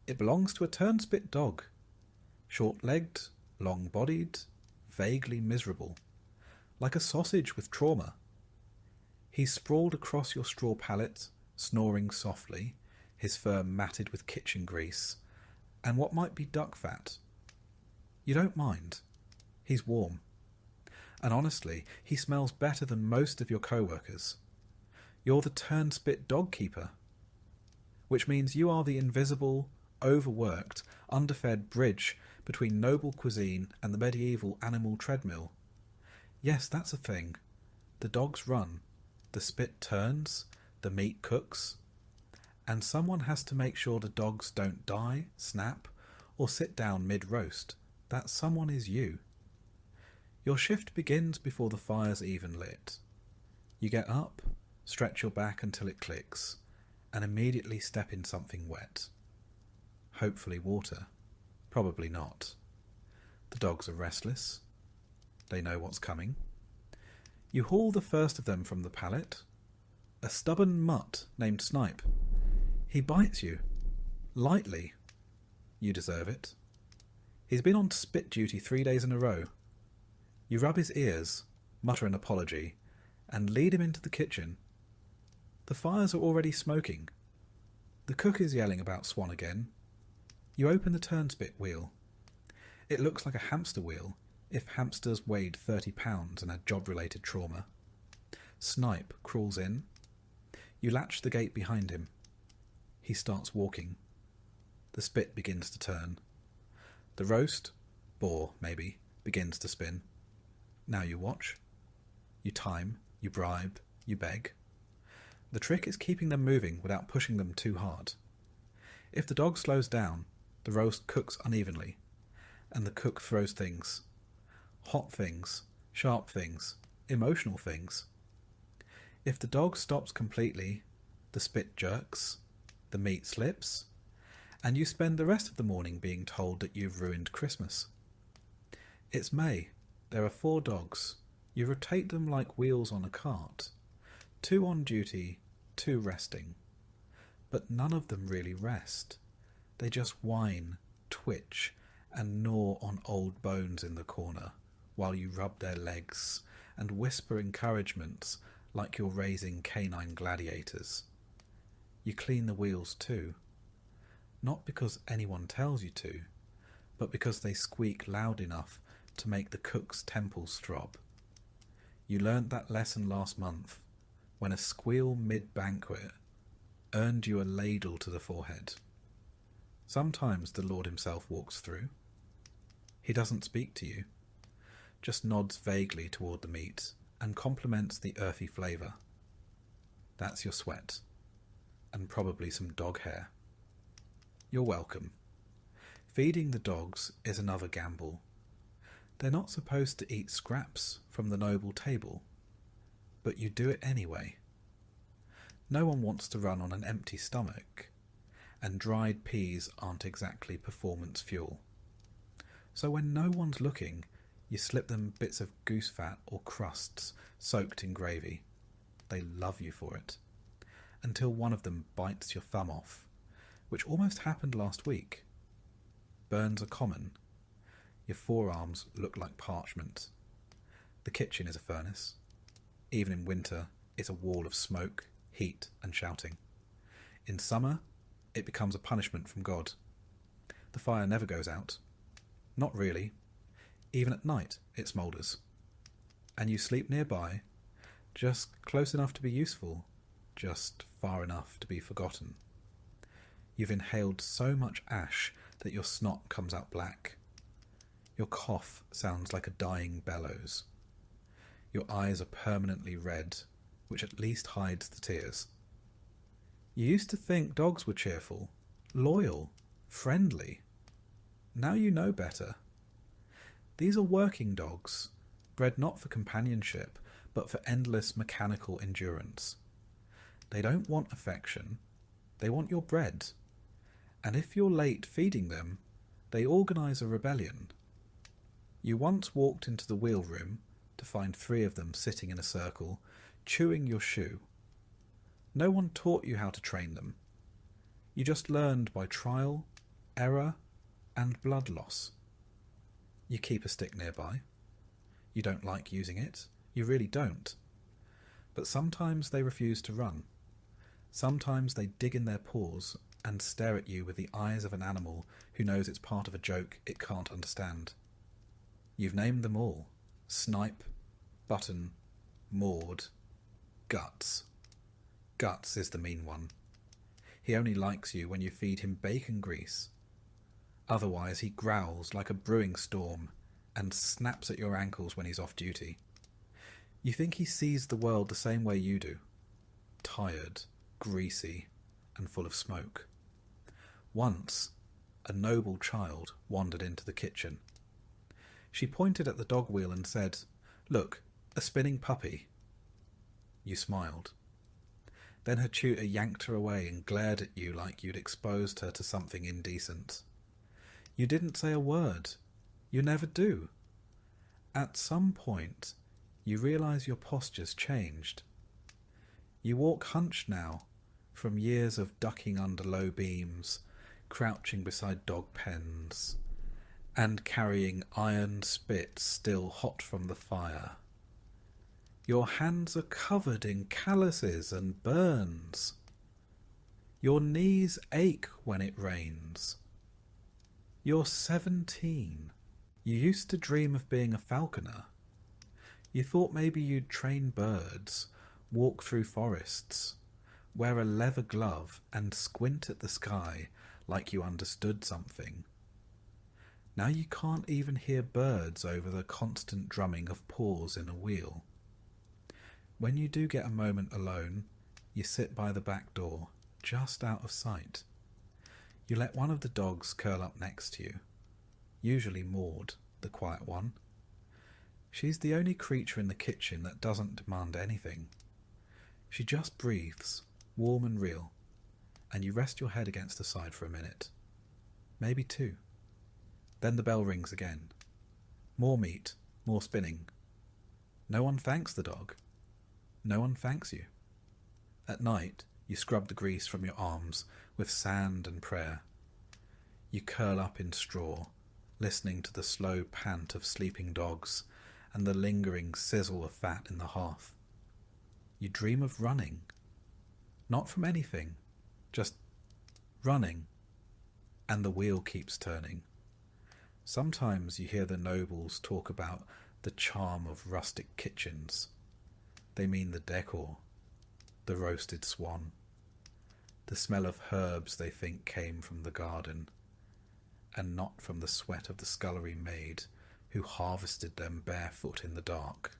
it belongs to a turnspit dog. Short-legged, long-bodied, vaguely miserable, like a sausage with trauma. He's sprawled across your straw pallet, snoring softly, his fur matted with kitchen grease, and what might be duck fat. You don't mind. He's warm. And honestly, he smells better than most of your co-workers. You're the turnspit dog keeper, which means you are the invisible, overworked, underfed bridge between noble cuisine and the medieval animal treadmill. Yes, that's a thing. The dogs run, the spit turns, the meat cooks, and someone has to make sure the dogs don't die, snap, or sit down mid-roast. That someone is you. Your shift begins before the fire's even lit. You get up, stretch your back until it clicks, and immediately step in something wet. Hopefully water. Probably not. The dogs are restless. They know what's coming. You haul the first of them from the pallet. A stubborn mutt named Snipe. He bites you. Lightly. You deserve it. He's been on spit duty 3 days in a row. You rub his ears, mutter an apology, and lead him into the kitchen. The fires are already smoking. The cook is yelling about Swan again. You open the turnspit wheel. It looks like a hamster wheel, if hamsters weighed 30 pounds and had job-related trauma. Snipe crawls in. You latch the gate behind him. He starts walking. The spit begins to turn. The roast, boar maybe, begins to spin. Now you watch. You time, you bribe, you beg. The trick is keeping them moving without pushing them too hard. If the dog slows down, the roast cooks unevenly, and the cook throws things. Hot things, sharp things, emotional things. If the dog stops completely, the spit jerks, the meat slips, and you spend the rest of the morning being told that you've ruined Christmas. It's May. There are 4 dogs. You rotate them like wheels on a cart. 2 on duty, 2 resting. But none of them really rest. They just whine, twitch, and gnaw on old bones in the corner, while you rub their legs and whisper encouragements like you're raising canine gladiators. You clean the wheels too. Not because anyone tells you to, but because they squeak loud enough to make the cook's temples throb. You learnt that lesson last month, when a squeal mid-banquet earned you a ladle to the forehead. Sometimes the Lord himself walks through. He doesn't speak to you, just nods vaguely toward the meat and compliments the earthy flavour. That's your sweat, and probably some dog hair. You're welcome. Feeding the dogs is another gamble. They're not supposed to eat scraps from the noble table, but you do it anyway. No one wants to run on an empty stomach, and dried peas aren't exactly performance fuel. So when no one's looking, you slip them bits of goose fat or crusts soaked in gravy. They love you for it, until one of them bites your thumb off, which almost happened last week. Burns are common. Your forearms look like parchment. The kitchen is a furnace. Even in winter, it's a wall of smoke, heat, and shouting. In summer, it becomes a punishment from God. The fire never goes out. Not really. Even at night, it smoulders. And you sleep nearby, just close enough to be useful, just far enough to be forgotten. You've inhaled so much ash that your snot comes out black. Your cough sounds like a dying bellows. Your eyes are permanently red, which at least hides the tears. You used to think dogs were cheerful, loyal, friendly. Now you know better. These are working dogs, bred not for companionship, but for endless mechanical endurance. They don't want affection, they want your bread. And if you're late feeding them, they organise a rebellion. You once walked into the wheel room to find 3 of them sitting in a circle, chewing your shoe. No one taught you how to train them. You just learned by trial, error, and blood loss. You keep a stick nearby. You don't like using it. You really don't. But sometimes they refuse to run. Sometimes they dig in their paws and stare at you with the eyes of an animal who knows it's part of a joke it can't understand. You've named them all. Snipe, Button, Maud, Guts. Guts is the mean one. He only likes you when you feed him bacon grease. Otherwise he growls like a brewing storm and snaps at your ankles when he's off duty. You think he sees the world the same way you do. Tired, greasy, and full of smoke. Once, a noble child wandered into the kitchen. She pointed at the dog wheel and said, "Look, a spinning puppy." You smiled. Then her tutor yanked her away and glared at you like you'd exposed her to something indecent. You didn't say a word. You never do. At some point, you realise your posture's changed. You walk hunched now, from years of ducking under low beams, crouching beside dog pens, and carrying iron spit still hot from the fire. Your hands are covered in calluses and burns. Your knees ache when it rains. You're 17. You used to dream of being a falconer. You thought maybe you'd train birds, walk through forests, wear a leather glove and squint at the sky like you understood something. Now you can't even hear birds over the constant drumming of paws in a wheel. When you do get a moment alone, you sit by the back door, just out of sight. You let one of the dogs curl up next to you, usually Maud, the quiet one. She's the only creature in the kitchen that doesn't demand anything. She just breathes, warm and real, and you rest your head against the side for a minute. Maybe two. Then the bell rings again. More meat, more spinning. No one thanks the dog. No one thanks you. At night, you scrub the grease from your arms with sand and prayer. You curl up in straw, listening to the slow pant of sleeping dogs and the lingering sizzle of fat in the hearth. You dream of running. Not from anything, just running. And the wheel keeps turning. Sometimes you hear the nobles talk about the charm of rustic kitchens. They mean the decor, the roasted swan, the smell of herbs they think came from the garden, and not from the sweat of the scullery maid who harvested them barefoot in the dark.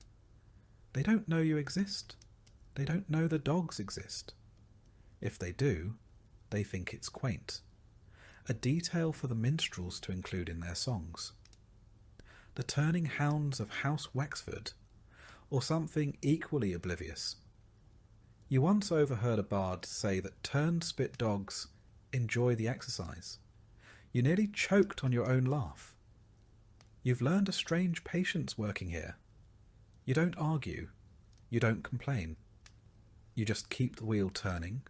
They don't know you exist. They don't know the dogs exist. If they do, they think it's quaint. A detail for the minstrels to include in their songs. The turning hounds of House Wexford, or something equally oblivious. You once overheard a bard say that turnspit dogs enjoy the exercise. You nearly choked on your own laugh. You've learned a strange patience working here. You don't argue. You don't complain. You just keep the wheel turning.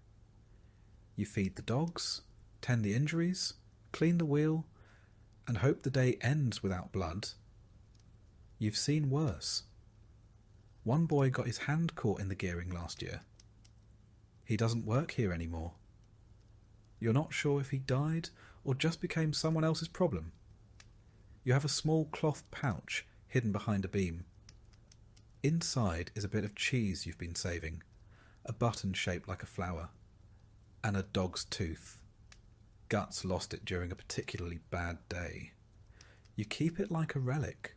You feed the dogs, tend the injuries, clean the wheel, and hope the day ends without blood. You've seen worse. One boy got his hand caught in the gearing last year. He doesn't work here anymore. You're not sure if he died or just became someone else's problem. You have a small cloth pouch hidden behind a beam. Inside is a bit of cheese you've been saving, a button shaped like a flower, and a dog's tooth. Guts lost it during a particularly bad day. You keep it like a relic.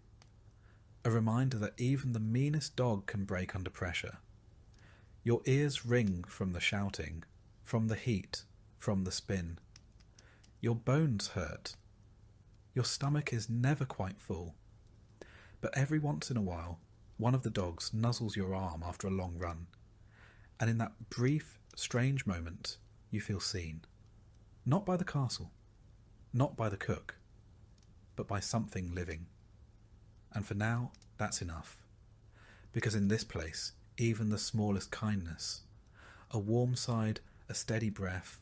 A reminder that even the meanest dog can break under pressure. Your ears ring from the shouting, from the heat, from the spin. Your bones hurt. Your stomach is never quite full. But every once in a while, one of the dogs nuzzles your arm after a long run, and in that brief, strange moment, you feel seen. Not by the castle, not by the cook, but by something living. And for now, that's enough. Because in this place, even the smallest kindness, a warm side, a steady breath,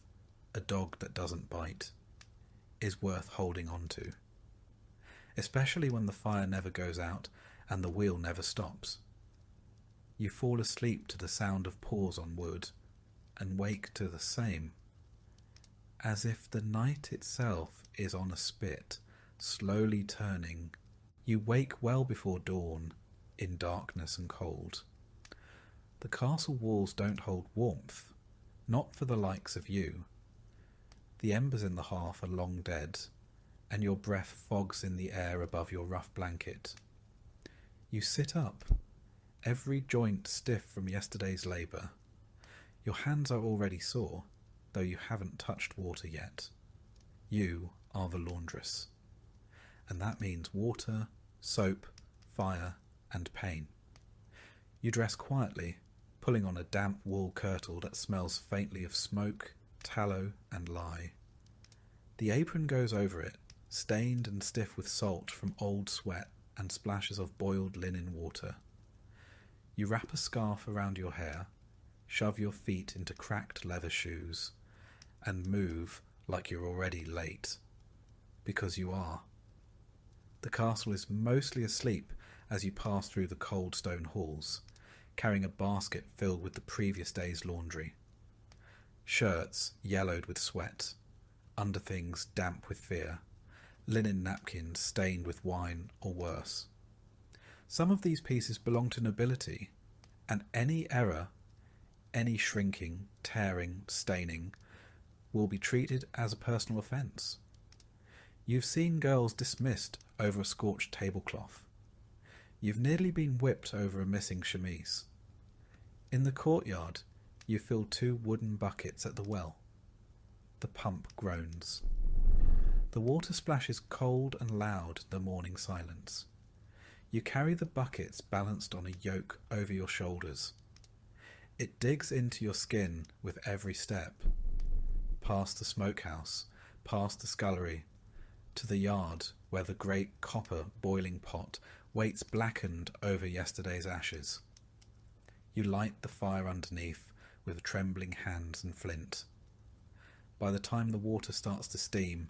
a dog that doesn't bite, is worth holding on to, especially when the fire never goes out and the wheel never stops. You fall asleep to the sound of paws on wood, and wake to the same, as if the night itself is on a spit, slowly turning. You wake well before dawn, in darkness and cold. The castle walls don't hold warmth, not for the likes of you. The embers in the hearth are long dead, and your breath fogs in the air above your rough blanket. You sit up, every joint stiff from yesterday's labour. Your hands are already sore, though you haven't touched water yet. You are the laundress, and that means water, soap, fire, and pain. You dress quietly, pulling on a damp wool kirtle that smells faintly of smoke, tallow, and lye. The apron goes over it, stained and stiff with salt from old sweat and splashes of boiled linen water. You wrap a scarf around your hair, shove your feet into cracked leather shoes, and move like you're already late. Because you are. The castle is mostly asleep as you pass through the cold stone halls, carrying a basket filled with the previous day's laundry. Shirts yellowed with sweat, underthings damp with fear, linen napkins stained with wine or worse. Some of these pieces belong to nobility, and any error, any shrinking, tearing, staining, will be treated as a personal offence. You've seen girls dismissed over a scorched tablecloth. You've nearly been whipped over a missing chemise. In the courtyard, you fill 2 wooden buckets at the well. The pump groans. The water splashes cold and loud in the morning silence. You carry the buckets balanced on a yoke over your shoulders. It digs into your skin with every step. Past the smokehouse, past the scullery, to the yard where the great copper boiling pot waits blackened over yesterday's ashes. You light the fire underneath with trembling hands and flint. By the time the water starts to steam,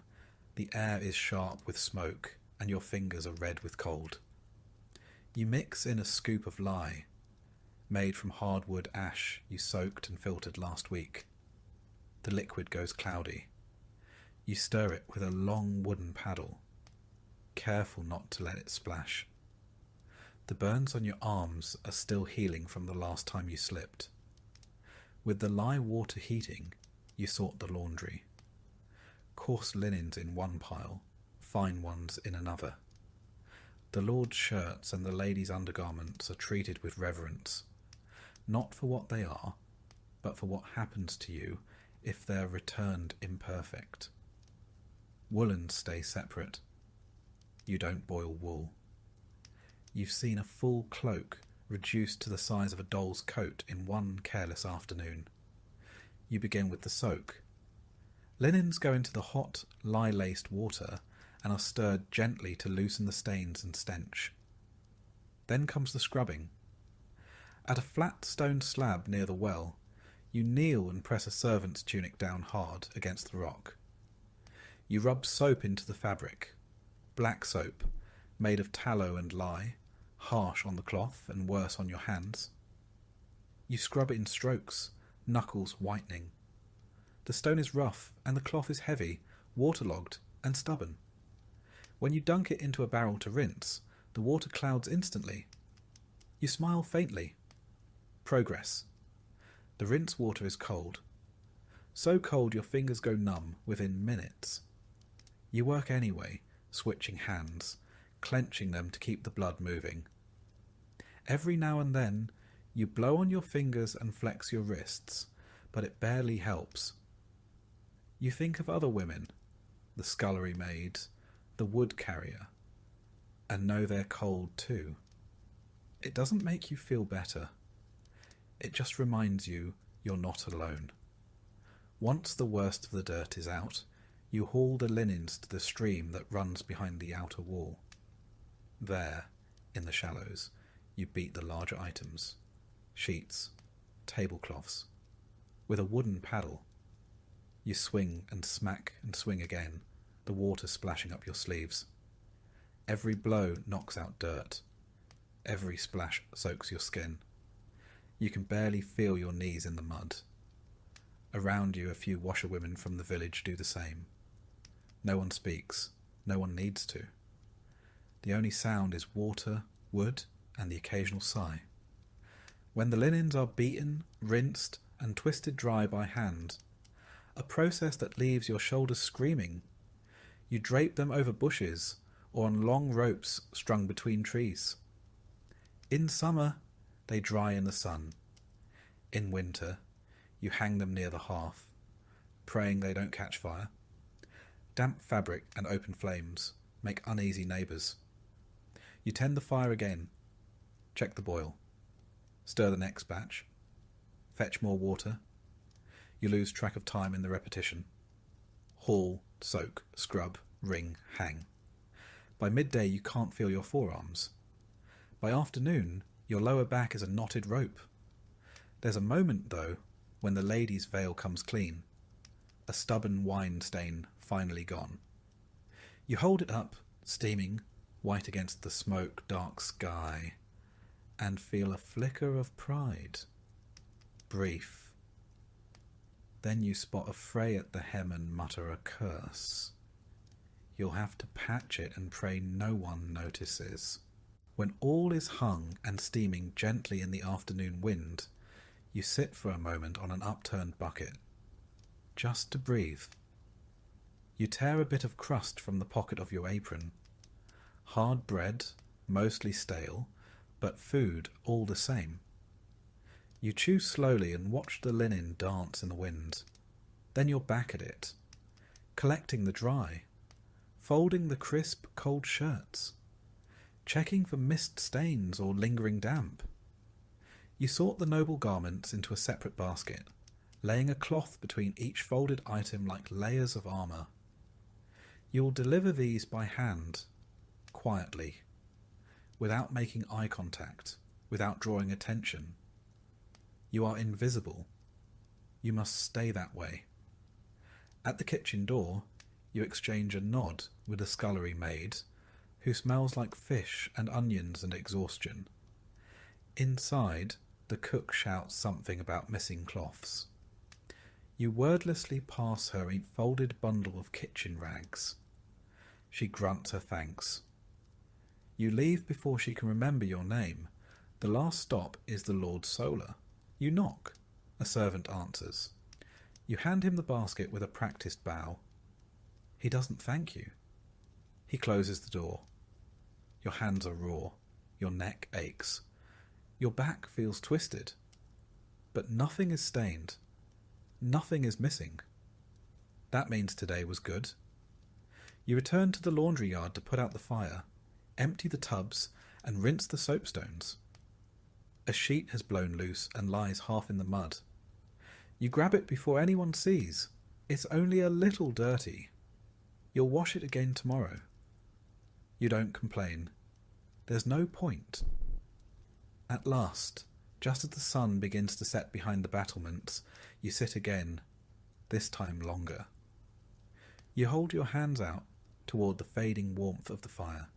the air is sharp with smoke and your fingers are red with cold. You mix in a scoop of lye, made from hardwood ash you soaked and filtered last week. The liquid goes cloudy. You stir it with a long wooden paddle, careful not to let it splash. The burns on your arms are still healing from the last time you slipped. With the lye water heating, you sort the laundry. Coarse linens in one pile, fine ones in another. The lord's shirts and the ladies' undergarments are treated with reverence, not for what they are, but for what happens to you if they're returned imperfect. Woolens stay separate. You don't boil wool. You've seen a full cloak reduced to the size of a doll's coat in one careless afternoon. You begin with the soak. Linens go into the hot, lye-laced water and are stirred gently to loosen the stains and stench. Then comes the scrubbing. At a flat stone slab near the well, you kneel and press a servant's tunic down hard against the rock. You rub soap into the fabric, black soap, made of tallow and lye, harsh on the cloth and worse on your hands. You scrub it in strokes, knuckles whitening. The stone is rough and the cloth is heavy, waterlogged and stubborn. When you dunk it into a barrel to rinse, the water clouds instantly. You smile faintly. Progress. The rinse water is cold. So cold your fingers go numb within minutes. You work anyway, switching hands, clenching them to keep the blood moving. Every now and then, you blow on your fingers and flex your wrists, but it barely helps. You think of other women, the scullery maid, the wood carrier, and know they're cold too. It doesn't make you feel better. It just reminds you you're not alone. Once the worst of the dirt is out, you haul the linens to the stream that runs behind the outer wall. There, in the shallows, you beat the larger items, sheets, tablecloths, with a wooden paddle. You swing and smack and swing again, the water splashing up your sleeves. Every blow knocks out dirt. Every splash soaks your skin. You can barely feel your knees in the mud. Around you, a few washerwomen from the village do the same. No one speaks. No one needs to. The only sound is water, wood, and the occasional sigh. When the linens are beaten, rinsed, and twisted dry by hand, a process that leaves your shoulders screaming, you drape them over bushes or on long ropes strung between trees. In summer, they dry in the sun. In winter, you hang them near the hearth, praying they don't catch fire. Damp fabric and open flames make uneasy neighbours. You tend the fire again, check the boil, stir the next batch, fetch more water. You lose track of time in the repetition. Haul, soak, scrub, wring, hang. By midday you can't feel your forearms. By afternoon your lower back is a knotted rope. There's a moment, though, when the lady's veil comes clean, a stubborn wine stain finally gone. You hold it up, steaming, white against the smoke-dark sky, and feel a flicker of pride. Brief. Then you spot a fray at the hem and mutter a curse. You'll have to patch it and pray no one notices. When all is hung and steaming gently in the afternoon wind, you sit for a moment on an upturned bucket, just to breathe. You tear a bit of crust from the pocket of your apron. Hard bread, mostly stale, but food all the same. You chew slowly and watch the linen dance in the wind. Then you're back at it, collecting the dry, folding the crisp, cold shirts, checking for mist stains or lingering damp. You sort the noble garments into a separate basket, laying a cloth between each folded item like layers of armour. You will deliver these by hand, quietly, without making eye contact, without drawing attention. You are invisible. You must stay that way. At the kitchen door, you exchange a nod with a scullery maid, who smells like fish and onions and exhaustion. Inside, the cook shouts something about missing cloths. You wordlessly pass her a folded bundle of kitchen rags. She grunts her thanks. You leave before she can remember your name. The last stop is the Lord Solar. You knock. A servant answers. You hand him the basket with a practised bow. He doesn't thank you. He closes the door. Your hands are raw. Your neck aches. Your back feels twisted. But nothing is stained. Nothing is missing. That means today was good. You return to the laundry yard to put out the fire, empty the tubs, and rinse the soapstones. A sheet has blown loose and lies half in the mud. You grab it before anyone sees. It's only a little dirty. You'll wash it again tomorrow. You don't complain. There's no point. At last, just as the sun begins to set behind the battlements, you sit again, this time longer. You hold your hands out toward the fading warmth of the fire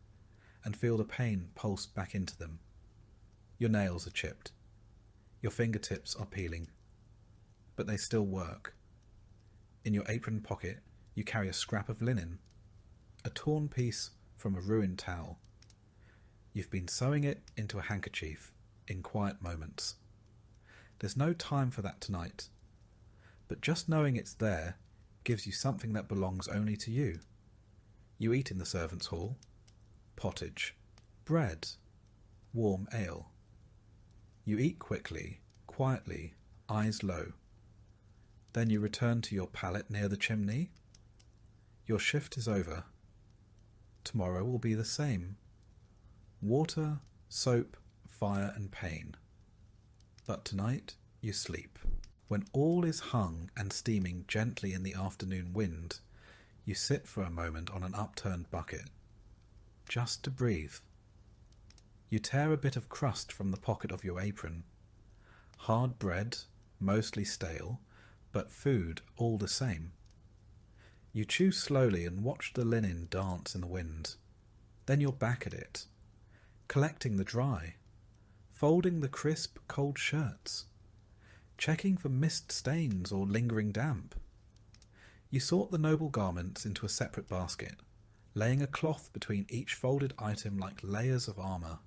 and feel the pain pulse back into them. Your nails are chipped. Your fingertips are peeling. But they still work. In your apron pocket, you carry a scrap of linen, a torn piece from a ruined towel. You've been sewing it into a handkerchief in quiet moments. There's no time for that tonight, but just knowing it's there gives you something that belongs only to you. You eat in the servants' hall. Pottage, bread, warm ale. You eat quickly, quietly, eyes low. Then you return to your pallet near the chimney. Your shift is over. Tomorrow will be the same. Water, soap, fire and pain. But tonight you sleep. When all is hung and steaming gently in the afternoon wind, you sit for a moment on an upturned bucket, just to breathe. You tear a bit of crust from the pocket of your apron. Hard bread, mostly stale, but food all the same. You chew slowly and watch the linen dance in the wind. Then you're back at it, collecting the dry, folding the crisp, cold shirts, checking for mist stains or lingering damp. You sort the noble garments into a separate basket, laying a cloth between each folded item like layers of armour.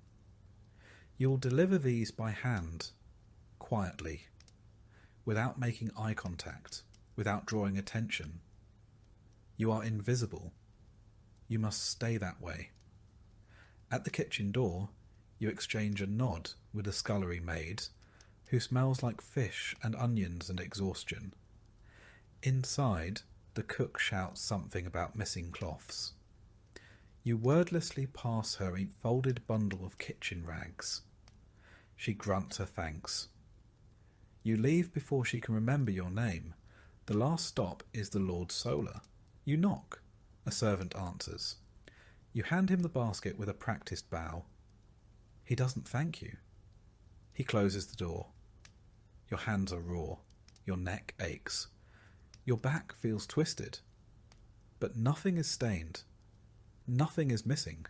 You will deliver these by hand, quietly, without making eye contact, without drawing attention. You are invisible. You must stay that way. At the kitchen door, you exchange a nod with the scullery maid, who smells like fish and onions and exhaustion. Inside, the cook shouts something about missing cloths. You wordlessly pass her a folded bundle of kitchen rags. She grunts her thanks. You leave before she can remember your name. The last stop is the Lord Solar. You knock. A servant answers. You hand him the basket with a practised bow. He doesn't thank you. He closes the door. Your hands are raw. Your neck aches. Your back feels twisted. But nothing is stained. Nothing is missing.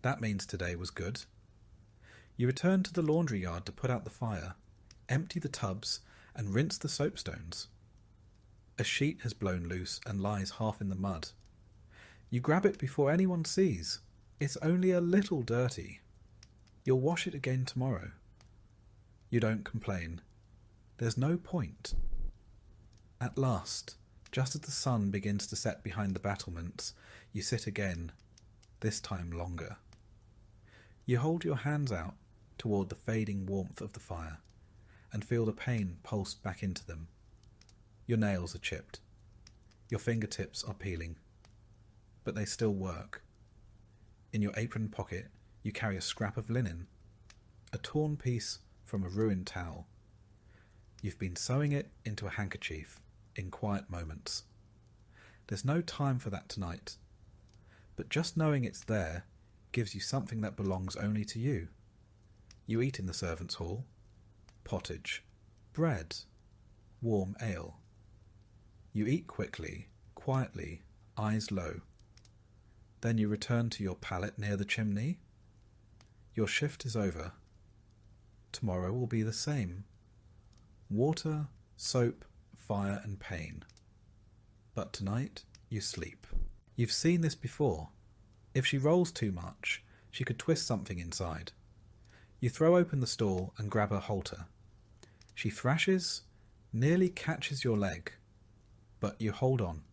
That means today was good. You return to the laundry yard to put out the fire, empty the tubs, and rinse the soapstones. A sheet has blown loose and lies half in the mud. You grab it before anyone sees. It's only a little dirty. You'll wash it again tomorrow. You don't complain. There's no point. At last, just as the sun begins to set behind the battlements, you sit again, this time longer. You hold your hands out toward the fading warmth of the fire and feel the pain pulse back into them. Your nails are chipped. Your fingertips are peeling. But they still work. In your apron pocket, you carry a scrap of linen, a torn piece from a ruined towel. You've been sewing it into a handkerchief in quiet moments. There's no time for that tonight. But just knowing it's there gives you something that belongs only to you. You eat in the servants' hall. Pottage, bread, warm ale. You eat quickly, quietly, eyes low. Then you return to your pallet near the chimney. Your shift is over. Tomorrow will be the same. Water, soap, fire and pain. But tonight you sleep. You've seen this before. If she rolls too much, she could twist something inside. You throw open the stall and grab her halter. She thrashes, nearly catches your leg, but you hold on.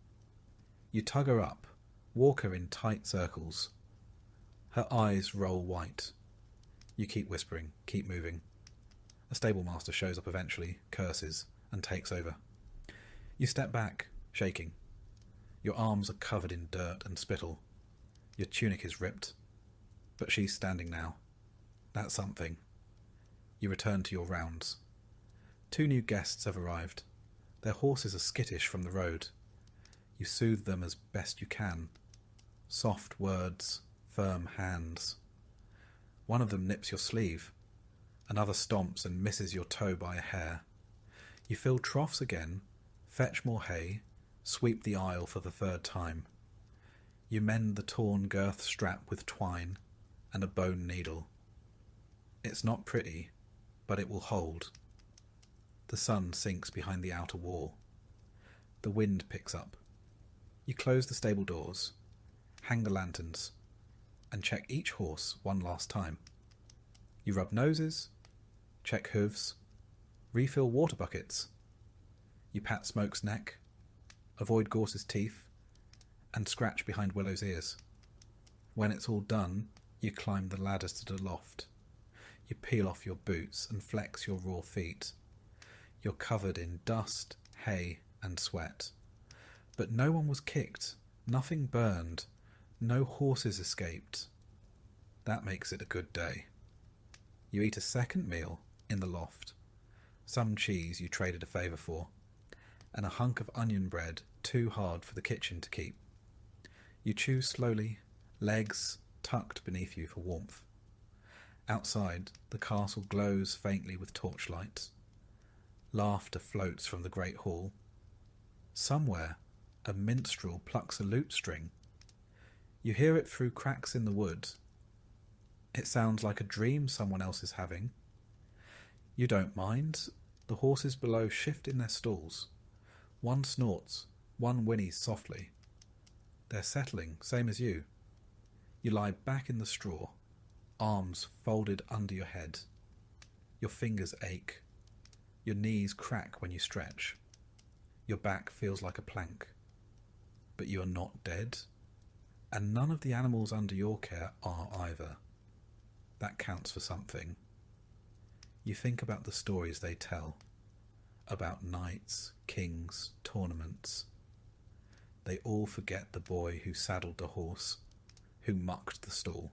You tug her up, walk her in tight circles. Her eyes roll white. You keep whispering, keep moving. A stable master shows up eventually, curses, and takes over. You step back, shaking. Your arms are covered in dirt and spittle. Your tunic is ripped. But she's standing now. That's something. You return to your rounds. 2 new guests have arrived. Their horses are skittish from the road. You soothe them as best you can. Soft words, firm hands. One of them nips your sleeve. Another stomps and misses your toe by a hair. You fill troughs again, fetch more hay, sweep the aisle for the 3rd time. You mend the torn girth strap with twine and a bone needle. It's not pretty, but it will hold. The sun sinks behind the outer wall. The wind picks up. You close the stable doors, hang the lanterns, and check each horse one last time. You rub noses, check hooves, refill water buckets. You pat Smoke's neck, avoid Gorse's teeth, and scratch behind Willow's ears. When it's all done, you climb the ladders to the loft. You peel off your boots and flex your raw feet. You're covered in dust, hay, and sweat. But no one was kicked, nothing burned, no horses escaped. That makes it a good day. You eat a second meal in the loft. Some cheese you traded a favour for, and a hunk of onion bread too hard for the kitchen to keep. You chew slowly, legs tucked beneath you for warmth. Outside, the castle glows faintly with torchlight. Laughter floats from the great hall. Somewhere, a minstrel plucks a lute string. You hear it through cracks in the wood. It sounds like a dream someone else is having. You don't mind. The horses below shift in their stalls. One snorts, one whinnies softly. They're settling, same as you. You lie back in the straw, arms folded under your head. Your fingers ache. Your knees crack when you stretch. Your back feels like a plank. But you are not dead, and none of the animals under your care are either. That counts for something. You think about the stories they tell, about knights, kings, tournaments. They all forget the boy who saddled the horse, who mucked the stall,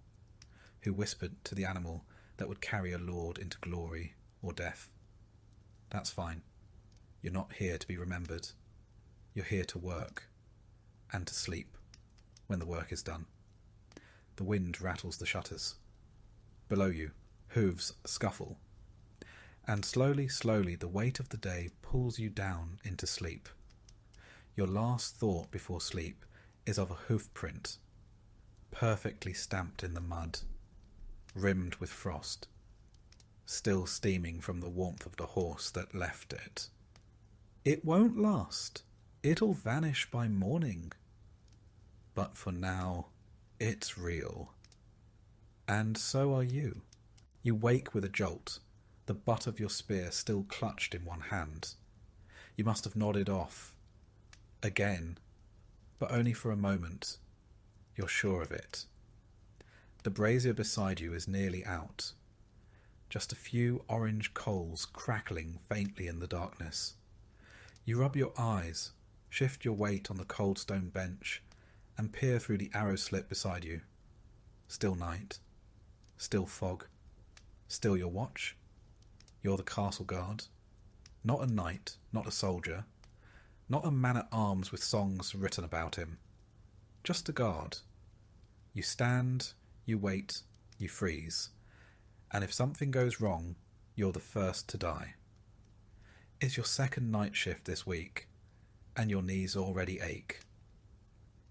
who whispered to the animal that would carry a lord into glory or death. That's fine. You're not here to be remembered. You're here to work, and to sleep when the work is done. The wind rattles the shutters. Below you, hooves scuffle, and slowly, slowly the weight of the day pulls you down into sleep. Your last thought before sleep is of a hoof print, perfectly stamped in the mud, rimmed with frost, still steaming from the warmth of the horse that left it. It won't last. It'll vanish by morning. But for now, it's real. And so are you. You wake with a jolt, the butt of your spear still clutched in one hand. You must have nodded off. Again, but only for a moment. You're sure of it. The brazier beside you is nearly out. Just a few orange coals crackling faintly in the darkness. You rub your eyes, shift your weight on the cold stone bench, and peer through the arrow slit beside you. Still night. Still fog. Still your watch. You're the castle guard. Not a knight, not a soldier. Not a man-at-arms with songs written about him. Just a guard. You stand, you wait, you freeze. And if something goes wrong, you're the first to die. It's your second night shift this week, and your knees already ache.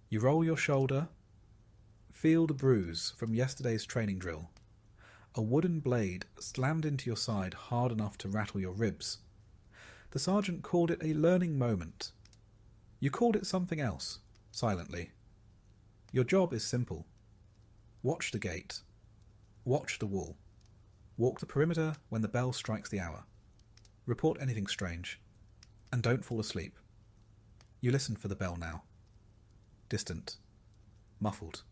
You roll your shoulder, feel the bruise from yesterday's training drill. A wooden blade slammed into your side hard enough to rattle your ribs. The sergeant called it a learning moment. You called it something else, silently. Your job is simple. Watch the gate. Watch the wall. Walk the perimeter when the bell strikes the hour. Report anything strange. And don't fall asleep. You listen for the bell now. Distant. Muffled.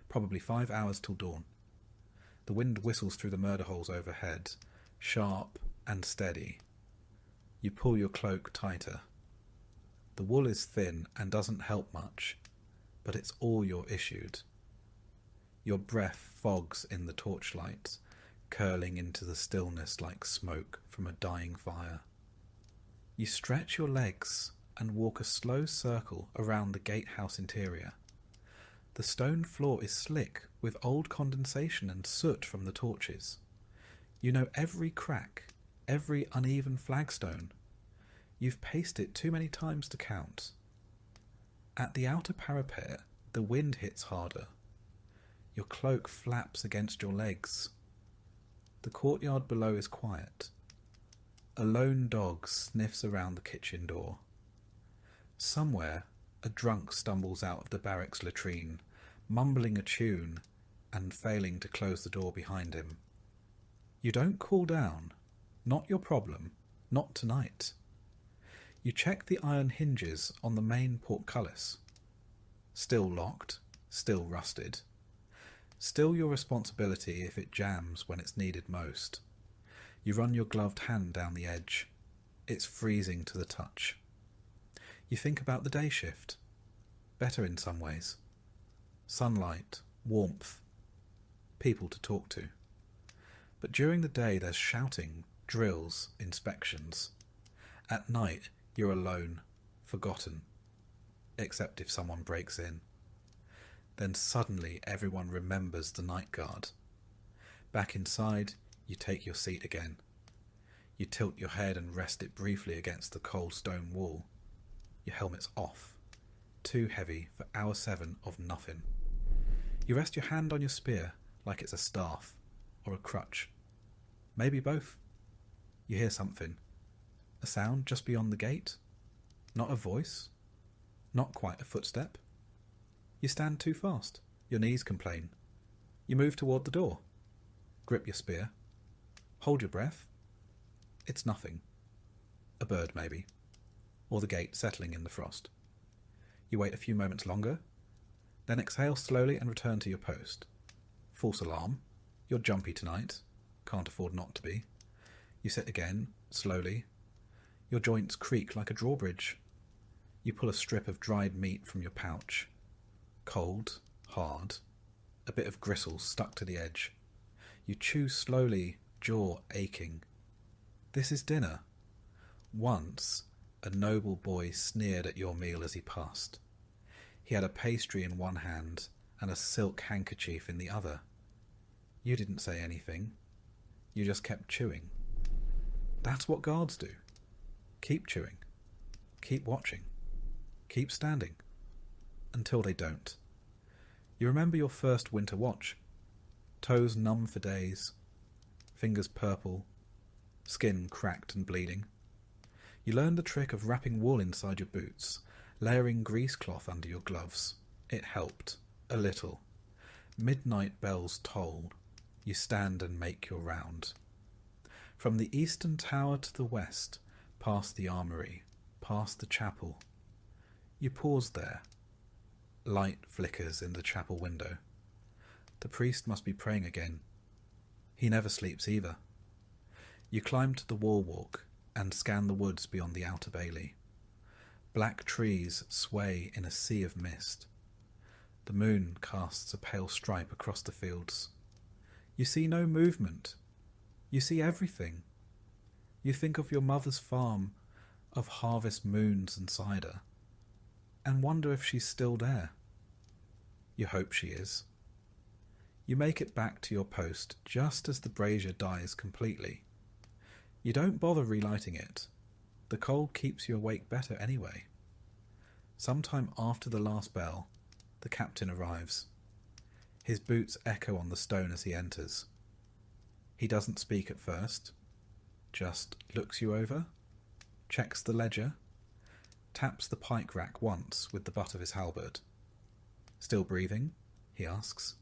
Probably 5 hours till dawn. The wind whistles through the murder holes overhead, sharp and steady. You pull your cloak tighter. The wool is thin and doesn't help much, but it's all you're issued. Your breath fogs in the torchlight, curling into the stillness like smoke from a dying fire. You stretch your legs and walk a slow circle around the gatehouse interior. The stone floor is slick with old condensation and soot from the torches. You know every crack, every uneven flagstone. You've paced it too many times to count. At the outer parapet, the wind hits harder. Your cloak flaps against your legs. The courtyard below is quiet. A lone dog sniffs around the kitchen door. Somewhere, a drunk stumbles out of the barracks latrine, mumbling a tune and failing to close the door behind him. You don't cool down. Not your problem. Not tonight. You check the iron hinges on the main portcullis. Still locked, still rusted. Still your responsibility if it jams when it's needed most. You run your gloved hand down the edge. It's freezing to the touch. You think about the day shift. Better in some ways. Sunlight, warmth, people to talk to. But during the day there's shouting, drills, inspections. At night you're alone, forgotten, except if someone breaks in. Then suddenly everyone remembers the night guard. Back inside, you take your seat again. You tilt your head and rest it briefly against the cold stone wall. Your helmet's off. too heavy for hour 7 of nothing. You rest your hand on your spear like it's a staff or a crutch. Maybe both. You hear something. A sound just beyond the gate. Not a voice. Not quite a footstep. You stand too fast. Your knees complain. You move toward the door. Grip your spear. Hold your breath. It's nothing. A bird, maybe. Or the gate settling in the frost. You wait a few moments longer, then exhale slowly and return to your post. False alarm. You're jumpy tonight. Can't afford not to be. You sit again, slowly. Your joints creak like a drawbridge. You pull a strip of dried meat from your pouch. Cold, hard, a bit of gristle stuck to the edge. You chew slowly, jaw aching. This is dinner. Once, a noble boy sneered at your meal as he passed. He had a pastry in one hand and a silk handkerchief in the other. You didn't say anything. You just kept chewing. That's what guards do. Keep chewing. Keep watching. Keep standing. Until they don't. You remember your first winter watch. Toes numb for days. Fingers purple. Skin cracked and bleeding. You learned the trick of wrapping wool inside your boots, layering grease cloth under your gloves. It helped. A little. Midnight bells toll. You stand and make your round. From the eastern tower to the west, past the armoury, past the chapel. You pause there. Light flickers in the chapel window. The priest must be praying again. He never sleeps either. You climb to the wall walk and scan the woods beyond the outer bailey. Black trees sway in a sea of mist. The moon casts a pale stripe across the fields. You see no movement. You see everything. You think of your mother's farm, of harvest moons and cider, and wonder if she's still there. You hope she is. You make it back to your post just as the brazier dies completely. You don't bother relighting it. The coal keeps you awake better anyway. Sometime after the last bell, the captain arrives. His boots echo on the stone as he enters. He doesn't speak at first, just looks you over, checks the ledger, taps the pike rack once with the butt of his halberd. Still breathing? He asks.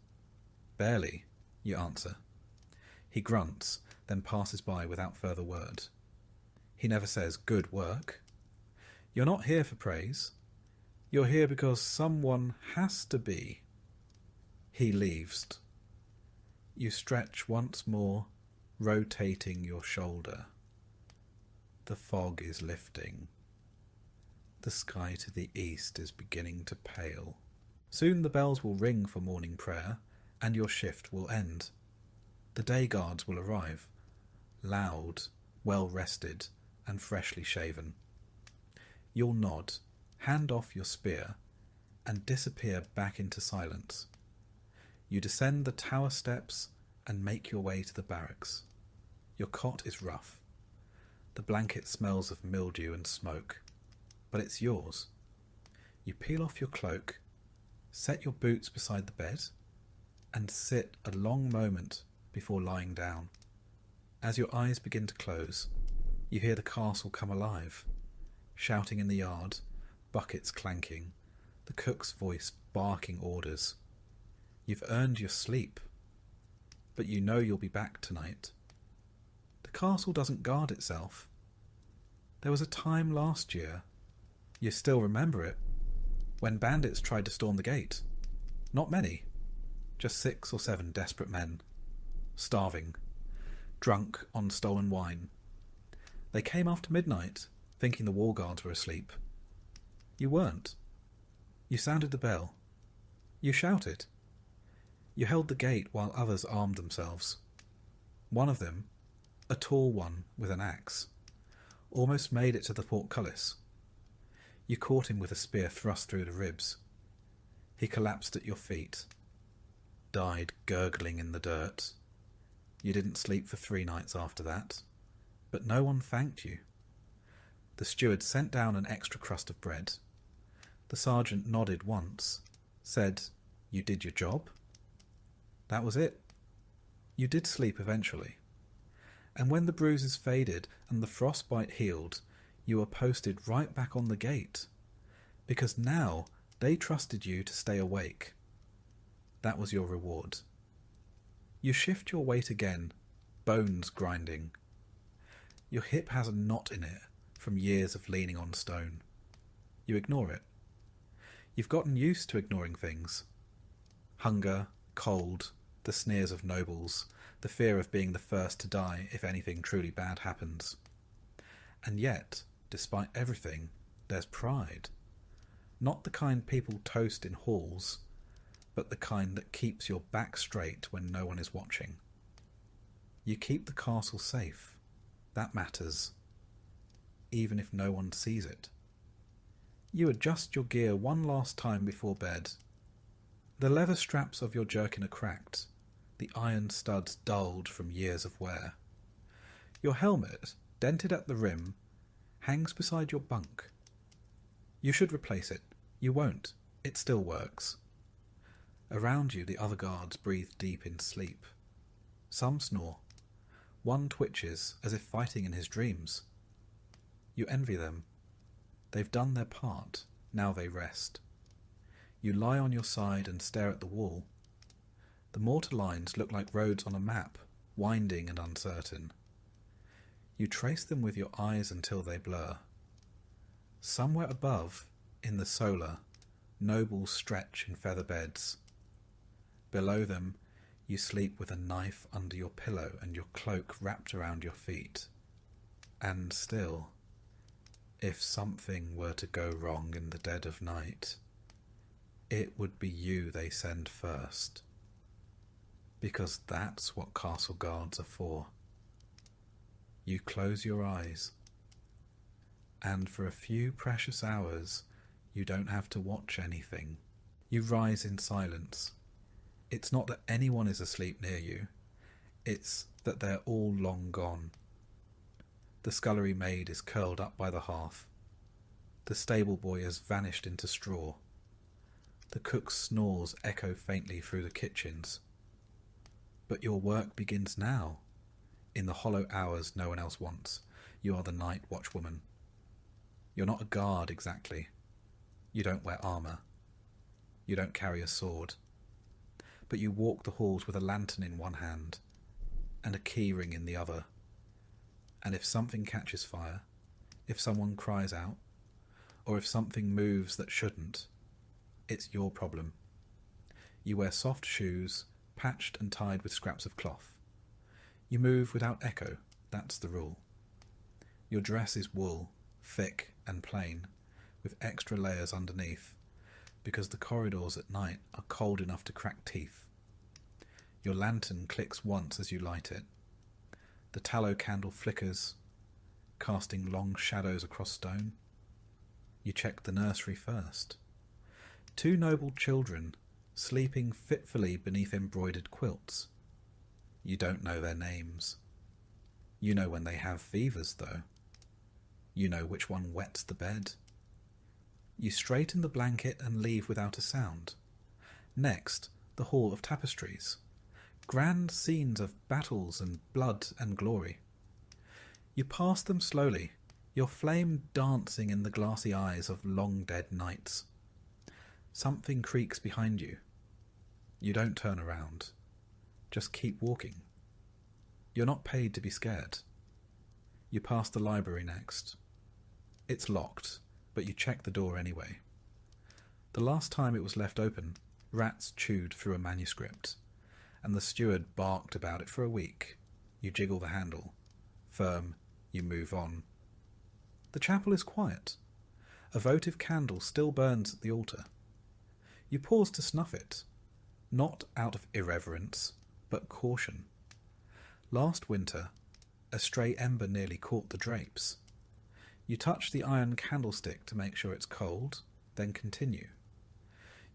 Barely, you answer. He grunts, then passes by without further word. He never says, good work. You're not here for praise. You're here because someone has to be. He leaves. You stretch once more, rotating your shoulder. The fog is lifting. The sky to the east is beginning to pale. Soon the bells will ring for morning prayer, and your shift will end. The day guards will arrive, loud, well-rested, and freshly shaven. You'll nod, hand off your spear, and disappear back into silence. You descend the tower steps and make your way to the barracks. Your cot is rough. The blanket smells of mildew and smoke, but it's yours. You peel off your cloak, set your boots beside the bed, and sit a long moment before lying down. As your eyes begin to close, you hear the castle come alive, shouting in the yard, buckets clanking, the cook's voice barking orders. You've earned your sleep, but you know you'll be back tonight. The castle doesn't guard itself. There was a time last year, you still remember it, when bandits tried to storm the gate. Not many, just 6 or 7 desperate men, starving, drunk on stolen wine. They came after midnight, thinking the wall guards were asleep. You weren't. You sounded the bell. You shouted. You held the gate while others armed themselves. One of them, a tall one with an axe, almost made it to the portcullis. You caught him with a spear thrust through the ribs. He collapsed at your feet, died gurgling in the dirt. You didn't sleep for 3 nights after that, but no one thanked you. The steward sent down an extra crust of bread. The sergeant nodded once, said, "You did your job?" That was it. You did sleep eventually. And when the bruises faded and the frostbite healed, you were posted right back on the gate. Because now they trusted you to stay awake. That was your reward. You shift your weight again, bones grinding. Your hip has a knot in it from years of leaning on stone. You ignore it. You've gotten used to ignoring things. Hunger, cold, the sneers of nobles, the fear of being the first to die if anything truly bad happens. And yet, despite everything, there's pride. Not the kind people toast in halls, but the kind that keeps your back straight when no one is watching. You keep the castle safe. That matters, even if no one sees it. You adjust your gear one last time before bed. The leather straps of your jerkin are cracked, the iron studs dulled from years of wear. Your helmet, dented at the rim, hangs beside your bunk. You should replace it. You won't. It still works. Around you the other guards breathe deep in sleep. Some snore. One twitches as if fighting in his dreams. You envy them. They've done their part. Now they rest. You lie on your side and stare at the wall. The mortar lines look like roads on a map, winding and uncertain. You trace them with your eyes until they blur. Somewhere above, in the solar, nobles stretch in feather beds. Below them, you sleep with a knife under your pillow and your cloak wrapped around your feet. And still, if something were to go wrong in the dead of night, it would be you they send first. Because that's what castle guards are for. You close your eyes, and for a few precious hours you don't have to watch anything. You rise in silence. It's not that anyone is asleep near you, it's that they're all long gone. The scullery maid is curled up by the hearth. The stable boy has vanished into straw. The cook's snores echo faintly through the kitchens. But your work begins now. In the hollow hours no one else wants, you are the night watchwoman. You're not a guard exactly. You don't wear armour. You don't carry a sword. But you walk the halls with a lantern in one hand and a key ring in the other. And if something catches fire, if someone cries out, or if something moves that shouldn't, it's your problem. You wear soft shoes, patched and tied with scraps of cloth. You move without echo, that's the rule. Your dress is wool, thick and plain, with extra layers underneath, because the corridors at night are cold enough to crack teeth. Your lantern clicks once as you light it. The tallow candle flickers, casting long shadows across stone. You check the nursery first. 2 noble children, sleeping fitfully beneath embroidered quilts. You don't know their names. You know when they have fevers, though. You know which one wets the bed. You straighten the blanket and leave without a sound. Next, the hall of tapestries. Grand scenes of battles and blood and glory. You pass them slowly, your flame dancing in the glassy eyes of long-dead knights. Something creaks behind you. You don't turn around. Just keep walking. You're not paid to be scared. You pass the library next. It's locked, but you check the door anyway. The last time it was left open, rats chewed through a manuscript, and the steward barked about it for a week. You jiggle the handle. Firm, you move on. The chapel is quiet. A votive candle still burns at the altar. You pause to snuff it, not out of irreverence, but caution. Last winter, a stray ember nearly caught the drapes. You touch the iron candlestick to make sure it's cold, then continue.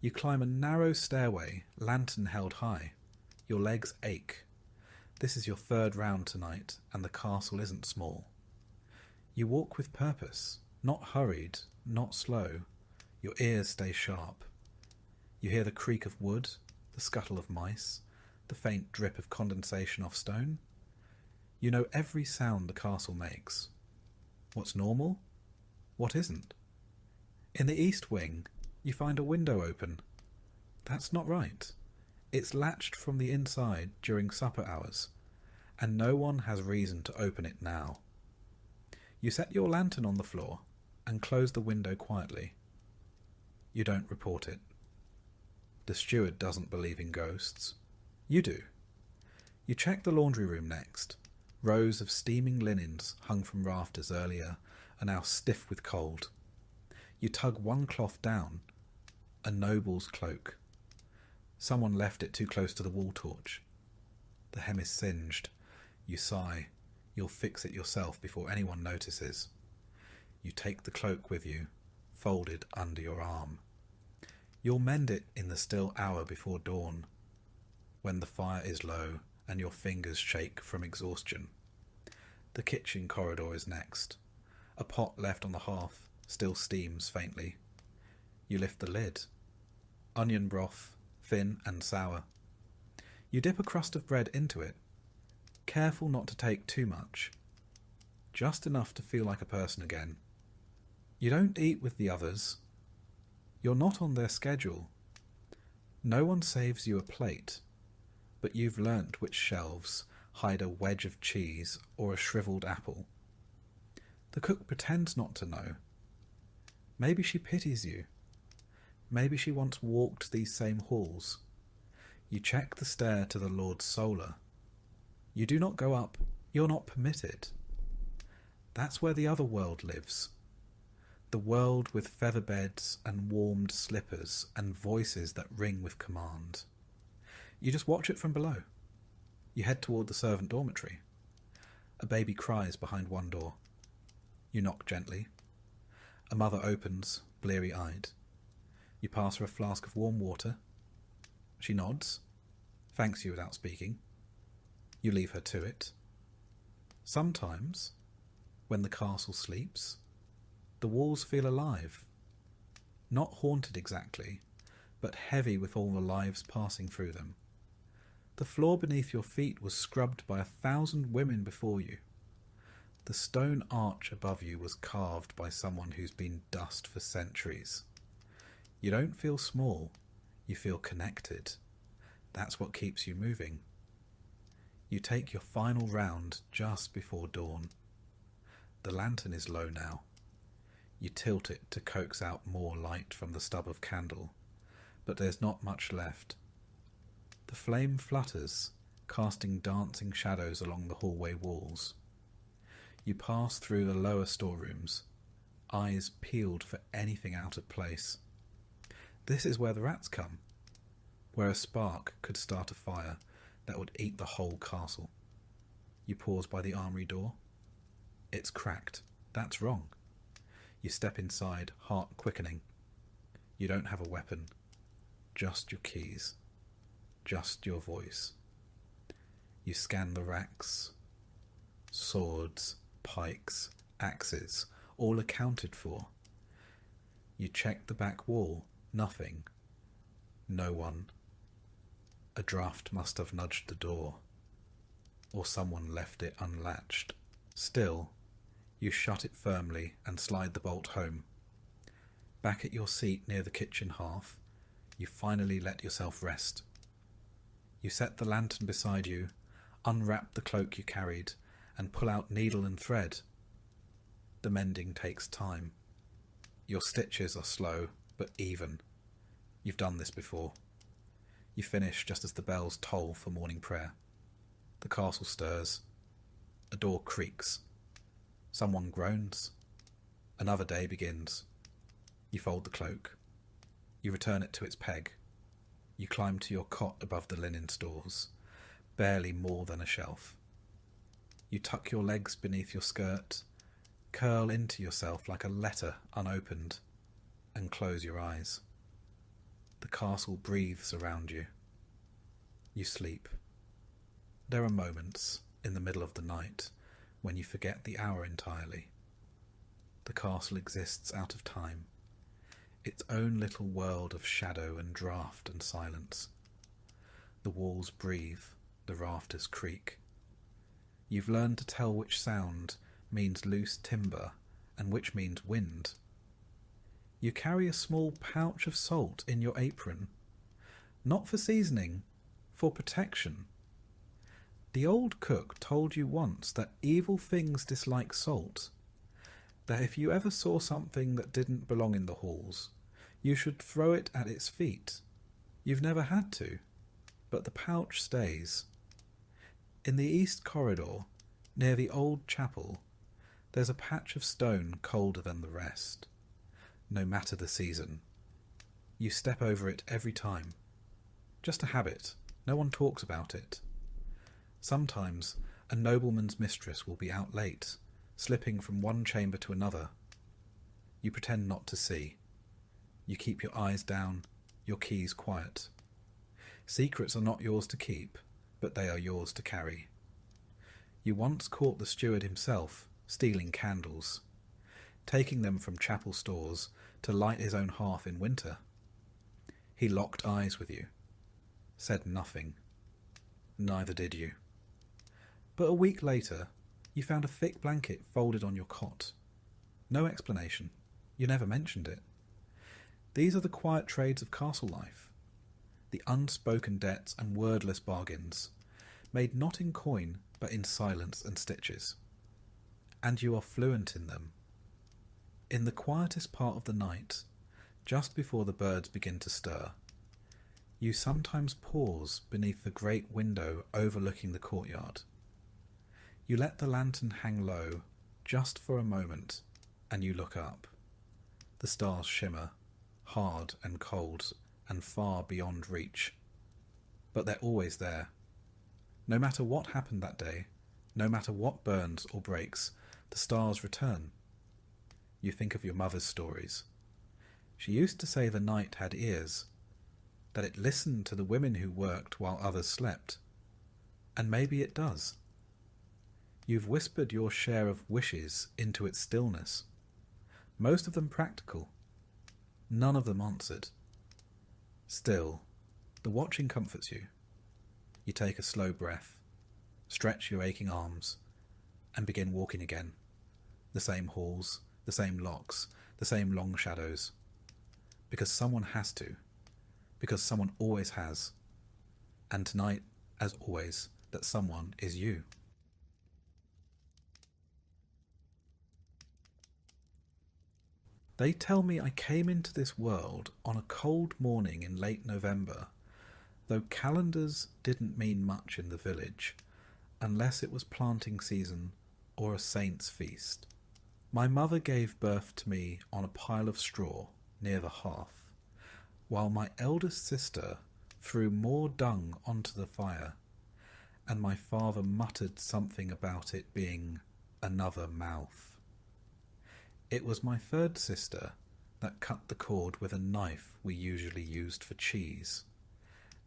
You climb a narrow stairway, lantern held high. Your legs ache. This is your 3rd round tonight, and the castle isn't small. You walk with purpose, not hurried, not slow. Your ears stay sharp. You hear the creak of wood, the scuttle of mice, the faint drip of condensation off stone. You know every sound the castle makes. What's normal? What isn't? In the east wing, you find a window open. That's not right. It's latched from the inside during supper hours, and no one has reason to open it now. You set your lantern on the floor and close the window quietly. You don't report it. The steward doesn't believe in ghosts. You do. You check the laundry room next. Rows of steaming linens hung from rafters earlier are now stiff with cold. You tug one cloth down, a noble's cloak. Someone left it too close to the wall torch. The hem is singed. You sigh. You'll fix it yourself before anyone notices. You take the cloak with you, folded under your arm. You'll mend it in the still hour before dawn, when the fire is low and your fingers shake from exhaustion. The kitchen corridor is next. A pot left on the hearth still steams faintly. You lift the lid. Onion broth, thin and sour. You dip a crust of bread into it, careful not to take too much, just enough to feel like a person again. You don't eat with the others. You're not on their schedule. No one saves you a plate, but you've learnt which shelves hide a wedge of cheese or a shriveled apple. The cook pretends not to know. Maybe she pities you. Maybe she once walked these same halls. You check the stair to the Lord's Solar. You do not go up. You're not permitted. That's where the other world lives. The world with feather beds and warmed slippers and voices that ring with command. You just watch it from below. You head toward the servant dormitory. A baby cries behind one door. You knock gently. A mother opens, bleary-eyed. You pass her a flask of warm water. She nods, thanks you without speaking. You leave her to it. Sometimes, when the castle sleeps, the walls feel alive. Not haunted exactly, but heavy with all the lives passing through them. The floor beneath your feet was scrubbed by 1,000 women before you. The stone arch above you was carved by someone who's been dust for centuries. You don't feel small, you feel connected. That's what keeps you moving. You take your final round just before dawn. The lantern is low now. You tilt it to coax out more light from the stub of candle, but there's not much left. The flame flutters, casting dancing shadows along the hallway walls. You pass through the lower storerooms, eyes peeled for anything out of place. This is where the rats come, where a spark could start a fire that would eat the whole castle. You pause by the armory door. It's cracked. That's wrong. You step inside, heart quickening. You don't have a weapon, just your keys, just your voice. You scan the racks. Swords, pikes, axes, all accounted for. You check the back wall. Nothing. No one. A draught must have nudged the door, or someone left it unlatched. Still, you shut it firmly and slide the bolt home. Back at your seat near the kitchen hearth, you finally let yourself rest. You set the lantern beside you, unwrap the cloak you carried, and pull out needle and thread. The mending takes time. Your stitches are slow, but even. You've done this before. You finish just as the bells toll for morning prayer. The castle stirs. A door creaks. Someone groans. Another day begins. You fold the cloak. You return it to its peg. You climb to your cot above the linen stores, barely more than a shelf. You tuck your legs beneath your skirt, curl into yourself like a letter unopened, and close your eyes. The castle breathes around you. You sleep. There are moments in the middle of the night when you forget the hour entirely. The castle exists out of time. its own little world of shadow and draught and silence. The walls breathe, the rafters creak. You've learned to tell which sound means loose timber and which means wind. You carry a small pouch of salt in your apron, not for seasoning, for protection. The old cook told you once that evil things dislike salt, that if you ever saw something that didn't belong in the halls, you should throw it at its feet. You've never had to, but the pouch stays. In the east corridor, near the old chapel, there's a patch of stone colder than the rest. No matter the season. You step over it every time. Just a habit. No one talks about it. Sometimes a nobleman's mistress will be out late, slipping from one chamber to another. You pretend not to see. You keep your eyes down, your keys quiet. Secrets are not yours to keep, but they are yours to carry. You once caught the steward himself stealing candles, taking them from chapel stores to light his own hearth in winter. He locked eyes with you, said nothing. Neither did you. But a week later, you found a thick blanket folded on your cot. No explanation. You never mentioned it. These are the quiet trades of castle life. The unspoken debts and wordless bargains, made not in coin but in silence and stitches. And you are fluent in them. In the quietest part of the night, just before the birds begin to stir, you sometimes pause beneath the great window overlooking the courtyard. You let the lantern hang low just for a moment, and you look up. The stars shimmer, hard and cold and far beyond reach. But they're always there. No matter what happened that day, no matter what burns or breaks, the stars return. You think of your mother's stories. She used to say the night had ears, that it listened to the women who worked while others slept. And maybe it does. You've whispered your share of wishes into its stillness, most of them practical, none of them answered. Still, the watching comforts you. You take a slow breath, stretch your aching arms, and begin walking again. The same halls, the same locks, the same long shadows. Because someone has to. Because someone always has. And tonight, as always, that someone is you. They tell me I came into this world on a cold morning in late November, though calendars didn't mean much in the village, unless it was planting season or a saint's feast. My mother gave birth to me on a pile of straw near the hearth, while my eldest sister threw more dung onto the fire, and my father muttered something about it being another mouth. It was my third sister that cut the cord with a knife we usually used for cheese,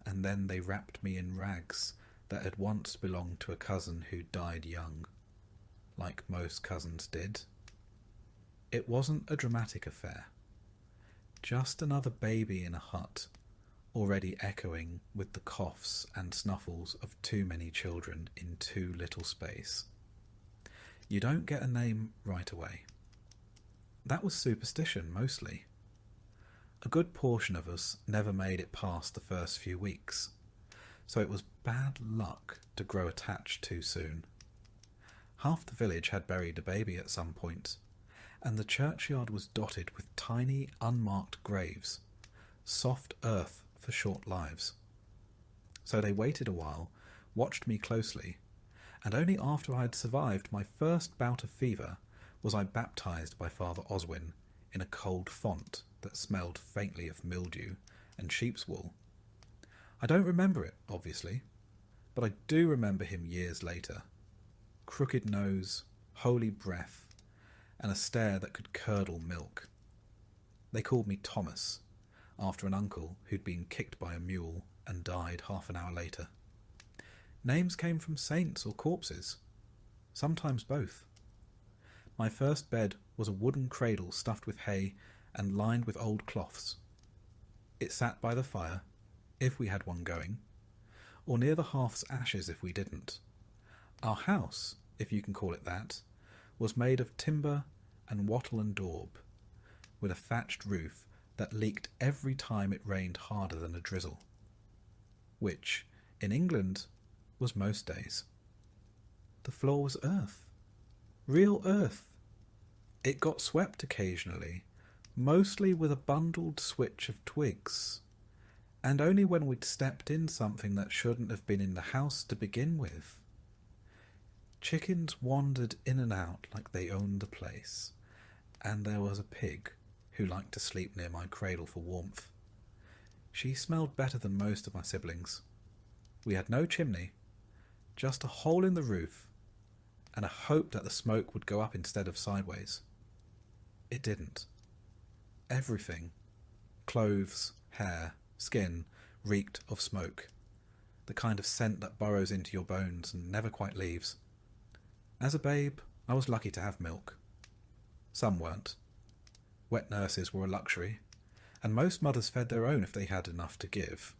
and then they wrapped me in rags that had once belonged to a cousin who died young, like most cousins did. It wasn't a dramatic affair, just another baby in a hut, already echoing with the coughs and snuffles of too many children in too little space. You don't get a name right away. That was superstition, mostly. A good portion of us never made it past the first few weeks, so it was bad luck to grow attached too soon. Half the village had buried a baby at some point, and the churchyard was dotted with tiny, unmarked graves, soft earth for short lives. So they waited a while, watched me closely, and only after I had survived my first bout of fever was I baptized by Father Oswin in a cold font that smelled faintly of mildew and sheep's wool. I don't remember it, obviously, but I do remember him years later. Crooked nose, holy breath, and a stare that could curdle milk. They called me Thomas, after an uncle who'd been kicked by a mule and died half an hour later. Names came from saints or corpses, sometimes both. My first bed was a wooden cradle stuffed with hay and lined with old cloths. It sat by the fire, if we had one going, or near the hearth's ashes if we didn't. Our house, if you can call it that, was made of timber and wattle and daub, with a thatched roof that leaked every time it rained harder than a drizzle, which, in England, was most days. The floor was earth. Real earth. It got swept occasionally, mostly with a bundled switch of twigs, and only when we'd stepped in something that shouldn't have been in the house to begin with. Chickens wandered in and out like they owned the place, and there was a pig who liked to sleep near my cradle for warmth. She smelled better than most of my siblings. We had no chimney, just a hole in the roof, and a hope that the smoke would go up instead of sideways. It didn't. Everything, clothes, hair, skin, reeked of smoke, the kind of scent that burrows into your bones and never quite leaves. As a babe, I was lucky to have milk. Some weren't. Wet nurses were a luxury, and most mothers fed their own if they had enough to give.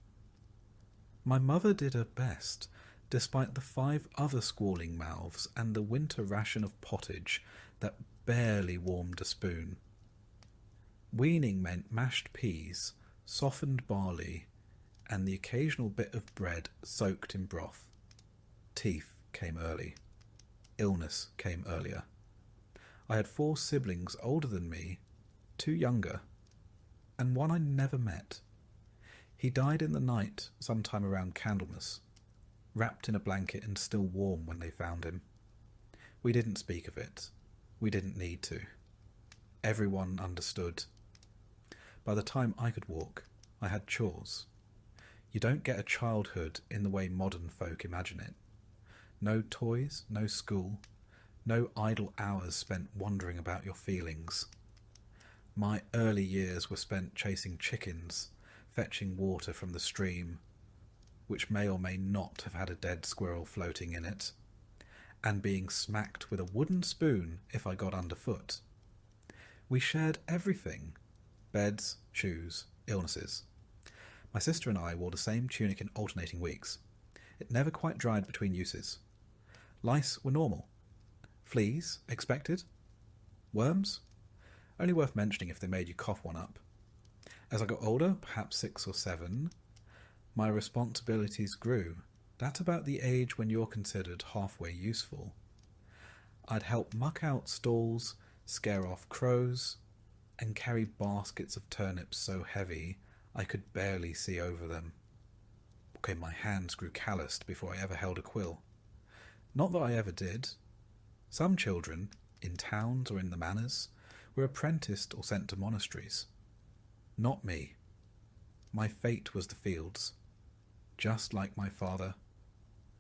My mother did her best, despite the 5 other squalling mouths and the winter ration of pottage that barely warmed a spoon. Weaning meant mashed peas, softened barley, and the occasional bit of bread soaked in broth. Teeth came early. Illness came earlier. I had 4 siblings older than me, 2 younger, and one I never met. He died in the night sometime around Candlemas, wrapped in a blanket and still warm when they found him. We didn't speak of it. We didn't need to. Everyone understood. By the time I could walk, I had chores. You don't get a childhood in the way modern folk imagine it. No toys, no school, no idle hours spent wondering about your feelings. My early years were spent chasing chickens, fetching water from the stream, which may or may not have had a dead squirrel floating in it, and being smacked with a wooden spoon if I got underfoot. We shared everything: beds, shoes, illnesses. My sister and I wore the same tunic in alternating weeks. It never quite dried between uses. Lice were normal. Fleas, expected. Worms? Only worth mentioning if they made you cough one up. As I got older, perhaps 6 or 7, my responsibilities grew. That's about the age when you're considered halfway useful. I'd help muck out stalls, scare off crows, and carry baskets of turnips so heavy I could barely see over them. Okay, my hands grew calloused before I ever held a quill. Not that I ever did. Some children, in towns or in the manors, were apprenticed or sent to monasteries. Not me. My fate was the fields, just like my father,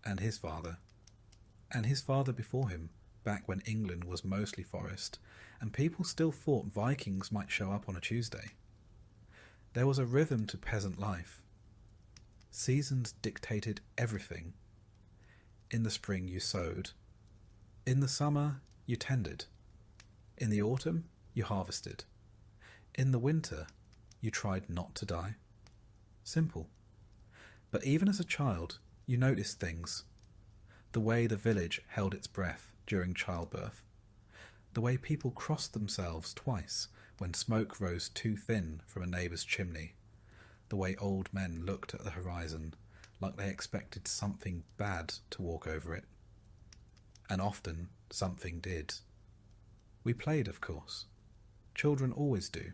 and his father before him, back when England was mostly forest, and people still thought Vikings might show up on a Tuesday. There was a rhythm to peasant life. Seasons dictated everything. In the spring you sowed. In the summer you tended. In the autumn you harvested. In the winter you tried not to die. Simple. But even as a child you noticed things. The way the village held its breath during childbirth. The way people crossed themselves twice when smoke rose too thin from a neighbour's chimney. The way old men looked at the horizon like they expected something bad to walk over it. And often something did. We played, of course. Children always do.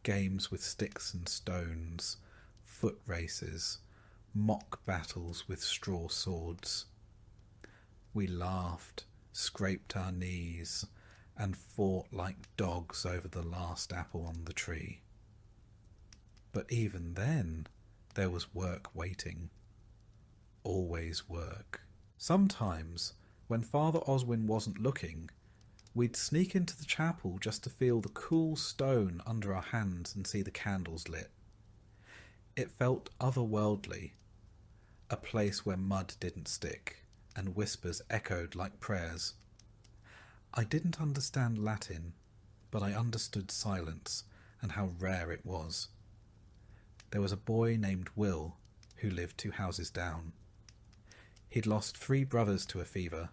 Games with sticks and stones, foot races, mock battles with straw swords. We laughed, scraped our knees, and fought like dogs over the last apple on the tree. But even then, there was work waiting. Always work. Sometimes, when Father Oswin wasn't looking, we'd sneak into the chapel just to feel the cool stone under our hands and see the candles lit. It felt otherworldly, a place where mud didn't stick and whispers echoed like prayers. I didn't understand Latin, but I understood silence and how rare it was. There was a boy named Will who lived 2 houses down. He'd lost 3 brothers to a fever,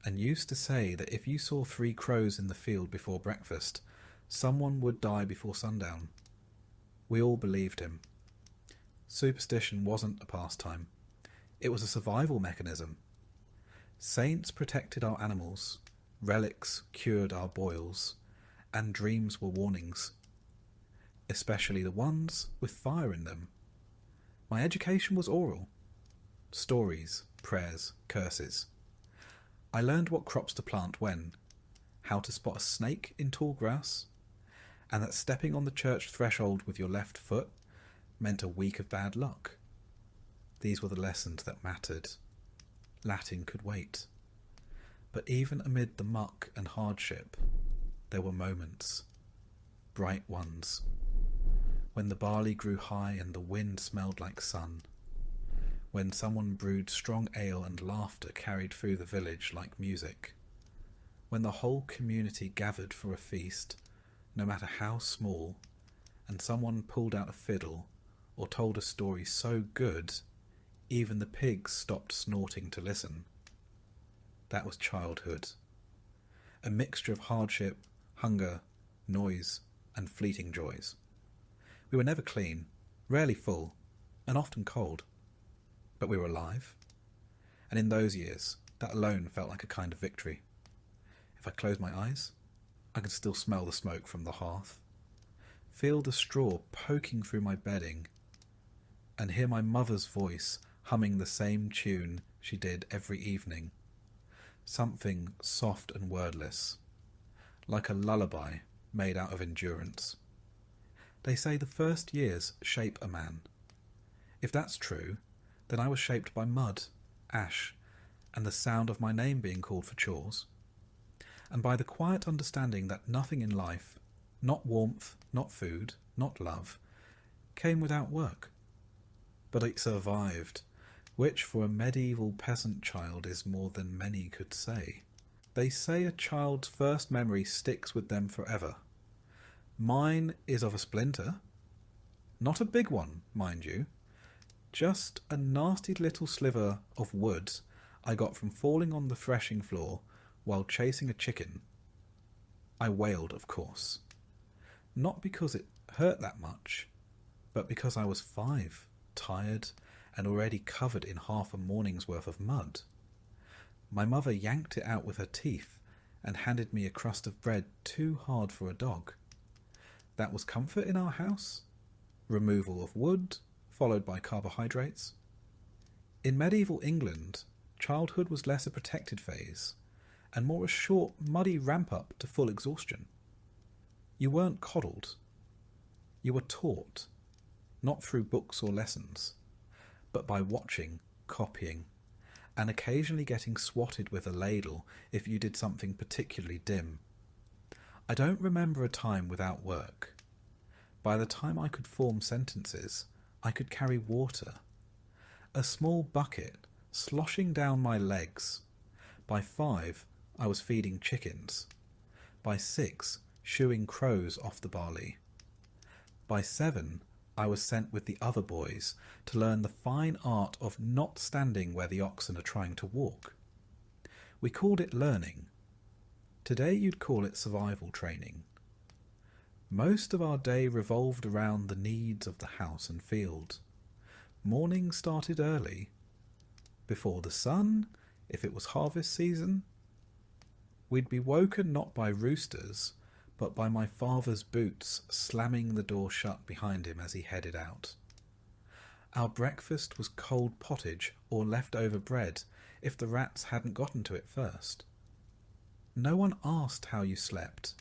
and used to say that if you saw 3 crows in the field before breakfast, someone would die before sundown. We all believed him. Superstition wasn't a pastime. It was a survival mechanism. Saints protected our animals, relics cured our boils, and dreams were warnings, especially the ones with fire in them. My education was oral. Stories, prayers, curses. I learned what crops to plant when, how to spot a snake in tall grass, and that stepping on the church threshold with your left foot meant a week of bad luck. These were the lessons that mattered. Latin could wait. But even amid the muck and hardship, there were moments, bright ones, when the barley grew high and the wind smelled like sun, when someone brewed strong ale and laughter carried through the village like music, when the whole community gathered for a feast, no matter how small, and someone pulled out a fiddle or told a story so good even the pigs stopped snorting to listen. That was childhood. A mixture of hardship, hunger, noise, and fleeting joys. We were never clean, rarely full, and often cold. But we were alive. And in those years, that alone felt like a kind of victory. If I close my eyes, I can still smell the smoke from the hearth, feel the straw poking through my bedding, and hear my mother's voice humming the same tune she did every evening. Something soft and wordless, like a lullaby made out of endurance. They say the first years shape a man. If that's true, then I was shaped by mud, ash, and the sound of my name being called for chores, and by the quiet understanding that nothing in life, not warmth, not food, not love, came without work. But it survived, which for a medieval peasant child is more than many could say. They say a child's first memory sticks with them forever. Mine is of a splinter. Not a big one, mind you. Just a nasty little sliver of wood I got from falling on the threshing floor while chasing a chicken. I wailed, of course. Not because it hurt that much, but because I was 5, tired, and already covered in half a morning's worth of mud. My mother yanked it out with her teeth and handed me a crust of bread too hard for a dog. That was comfort in our house. Removal of wood, followed by carbohydrates. In medieval England, childhood was less a protected phase, and more a short, muddy ramp-up to full exhaustion. You weren't coddled. You were taught, not through books or lessons, but by watching, copying, and occasionally getting swatted with a ladle if you did something particularly dim. I don't remember a time without work. By the time I could form sentences, I could carry water. A small bucket sloshing down my legs. By 5, I was feeding chickens. By 6, shooing crows off the barley. By 7, I was sent with the other boys to learn the fine art of not standing where the oxen are trying to walk. We called it learning. Today you'd call it survival training. Most of our day revolved around the needs of the house and field. Morning started early. Before the sun, if it was harvest season. We'd be woken not by roosters, but by my father's boots slamming the door shut behind him as he headed out. Our breakfast was cold pottage or leftover bread if the rats hadn't gotten to it first. No one asked how you slept.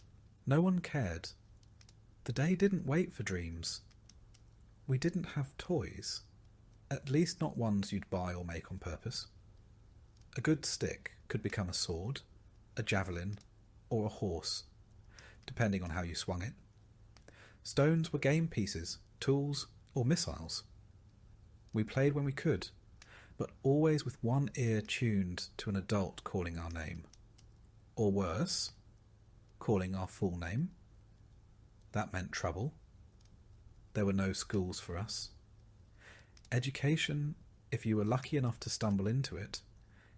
No one cared. The day didn't wait for dreams. We didn't have toys, at least not ones you'd buy or make on purpose. A good stick could become a sword, a javelin, or a horse, depending on how you swung it. Stones were game pieces, tools, or missiles. We played when we could, but always with one ear tuned to an adult calling our name. Or worse, calling our full name. That meant trouble. There were no schools for us. Education, if you were lucky enough to stumble into it,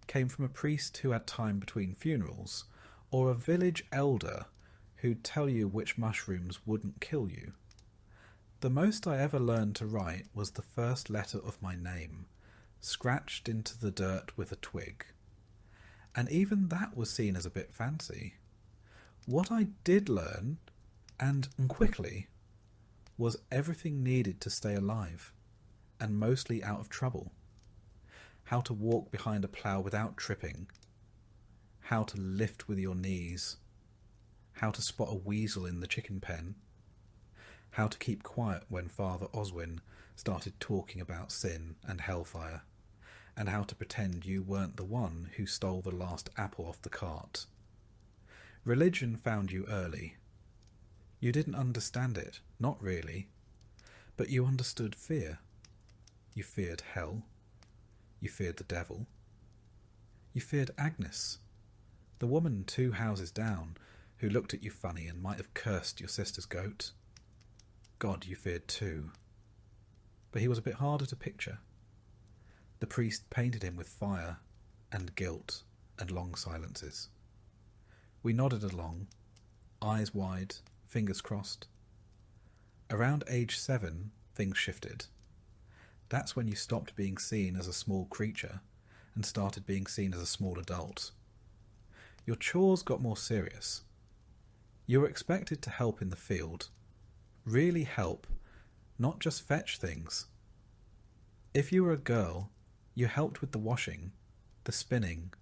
came from a priest who had time between funerals, or a village elder who'd tell you which mushrooms wouldn't kill you. The most I ever learned to write was the first letter of my name, scratched into the dirt with a twig. And even that was seen as a bit fancy. What I did learn, and quickly, was everything needed to stay alive, and mostly out of trouble. How to walk behind a plough without tripping, how to lift with your knees, how to spot a weasel in the chicken pen, how to keep quiet when Father Oswin started talking about sin and hellfire, and how to pretend you weren't the one who stole the last apple off the cart. Religion found you early. You didn't understand it, not really, but you understood fear. You feared hell. You feared the devil. You feared Agnes, the woman 2 houses down who looked at you funny and might have cursed your sister's goat. God you feared too, but he was a bit harder to picture. The priest painted him with fire and guilt and long silences. We nodded along, eyes wide, fingers crossed. Around age 7, things shifted. That's when you stopped being seen as a small creature and started being seen as a small adult. Your chores got more serious. You were expected to help in the field. Really help, not just fetch things. If you were a girl, you helped with the washing, the spinning,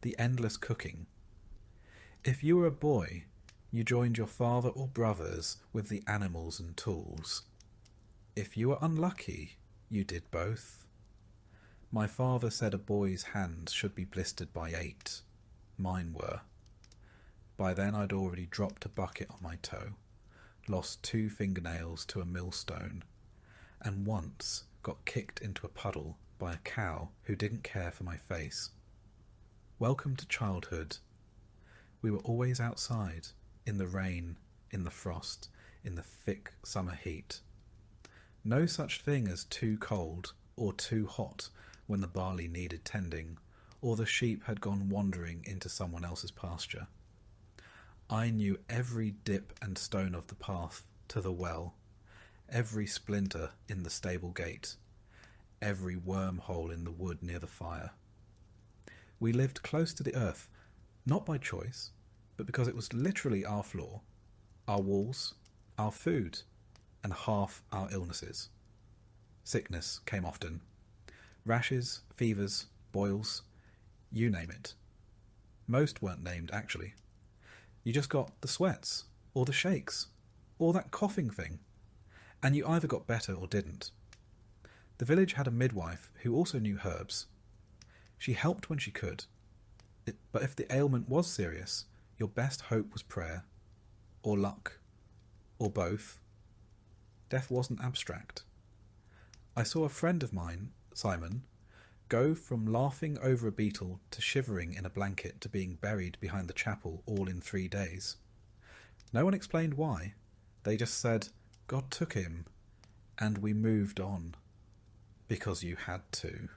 the endless cooking. If you were a boy, you joined your father or brothers with the animals and tools. If you were unlucky, you did both. My father said a boy's hands should be blistered by 8. Mine were. By then I'd already dropped a bucket on my toe, lost 2 fingernails to a millstone, and once got kicked into a puddle by a cow who didn't care for my face. Welcome to childhood. We were always outside, in the rain, in the frost, in the thick summer heat. No such thing as too cold or too hot when the barley needed tending, or the sheep had gone wandering into someone else's pasture. I knew every dip and stone of the path to the well, every splinter in the stable gate, every wormhole in the wood near the fire. We lived close to the earth, not by choice, but because it was literally our floor, our walls, our food, and half our illnesses. Sickness came often. Rashes, fevers, boils, you name it. Most weren't named, actually. You just got the sweats, or the shakes, or that coughing thing, and you either got better or didn't. The village had a midwife who also knew herbs. She helped when she could, but if the ailment was serious, your best hope was prayer, or luck, or both. Death wasn't abstract. I saw a friend of mine, Simon, go from laughing over a beetle to shivering in a blanket to being buried behind the chapel all in 3 days. No one explained why. They just said, God took him, and we moved on. Because you had to.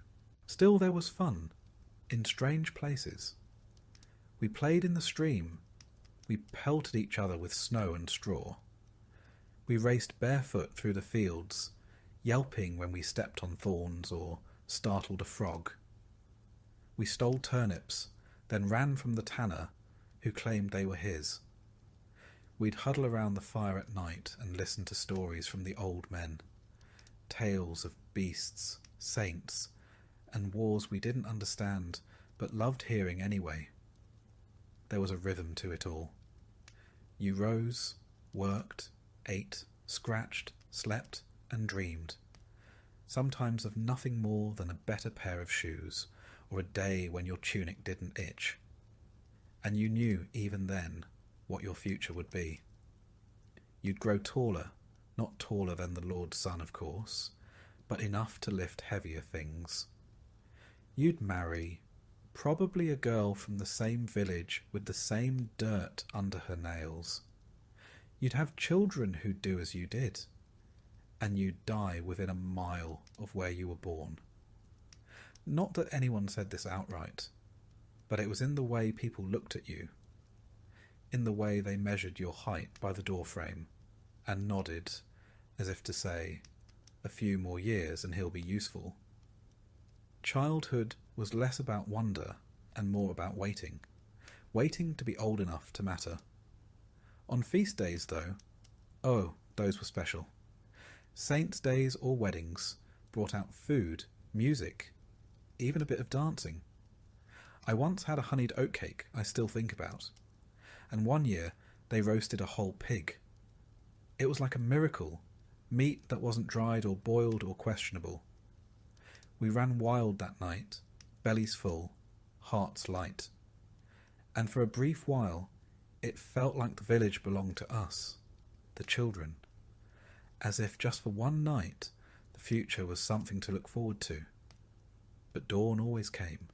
Still there was fun, in strange places. We played in the stream. We pelted each other with snow and straw. We raced barefoot through the fields, yelping when we stepped on thorns or startled a frog. We stole turnips, then ran from the tanner, who claimed they were his. We'd huddle around the fire at night and listen to stories from the old men, tales of beasts, saints, and wars we didn't understand, but loved hearing anyway. There was a rhythm to it all. You rose, worked, ate, scratched, slept, and dreamed. Sometimes of nothing more than a better pair of shoes, or a day when your tunic didn't itch. And you knew, even then, what your future would be. You'd grow taller, not taller than the Lord's Son, of course, but enough to lift heavier things. You'd marry, probably a girl from the same village with the same dirt under her nails. You'd have children who'd do as you did, and you'd die within a mile of where you were born. Not that anyone said this outright, but it was in the way people looked at you, in the way they measured your height by the doorframe, and nodded, as if to say, a few more years and he'll be useful. Childhood was less about wonder and more about waiting to be old enough to matter. On feast days, though, oh, those were special. Saints' days or weddings brought out food, music, even a bit of dancing. I once had a honeyed oatcake I still think about, and one year they roasted a whole pig. It was like a miracle, meat that wasn't dried or boiled or questionable. We ran wild that night, bellies full, hearts light. And for a brief while, it felt like the village belonged to us, the children, as if just for one night the future was something to look forward to. But dawn always came,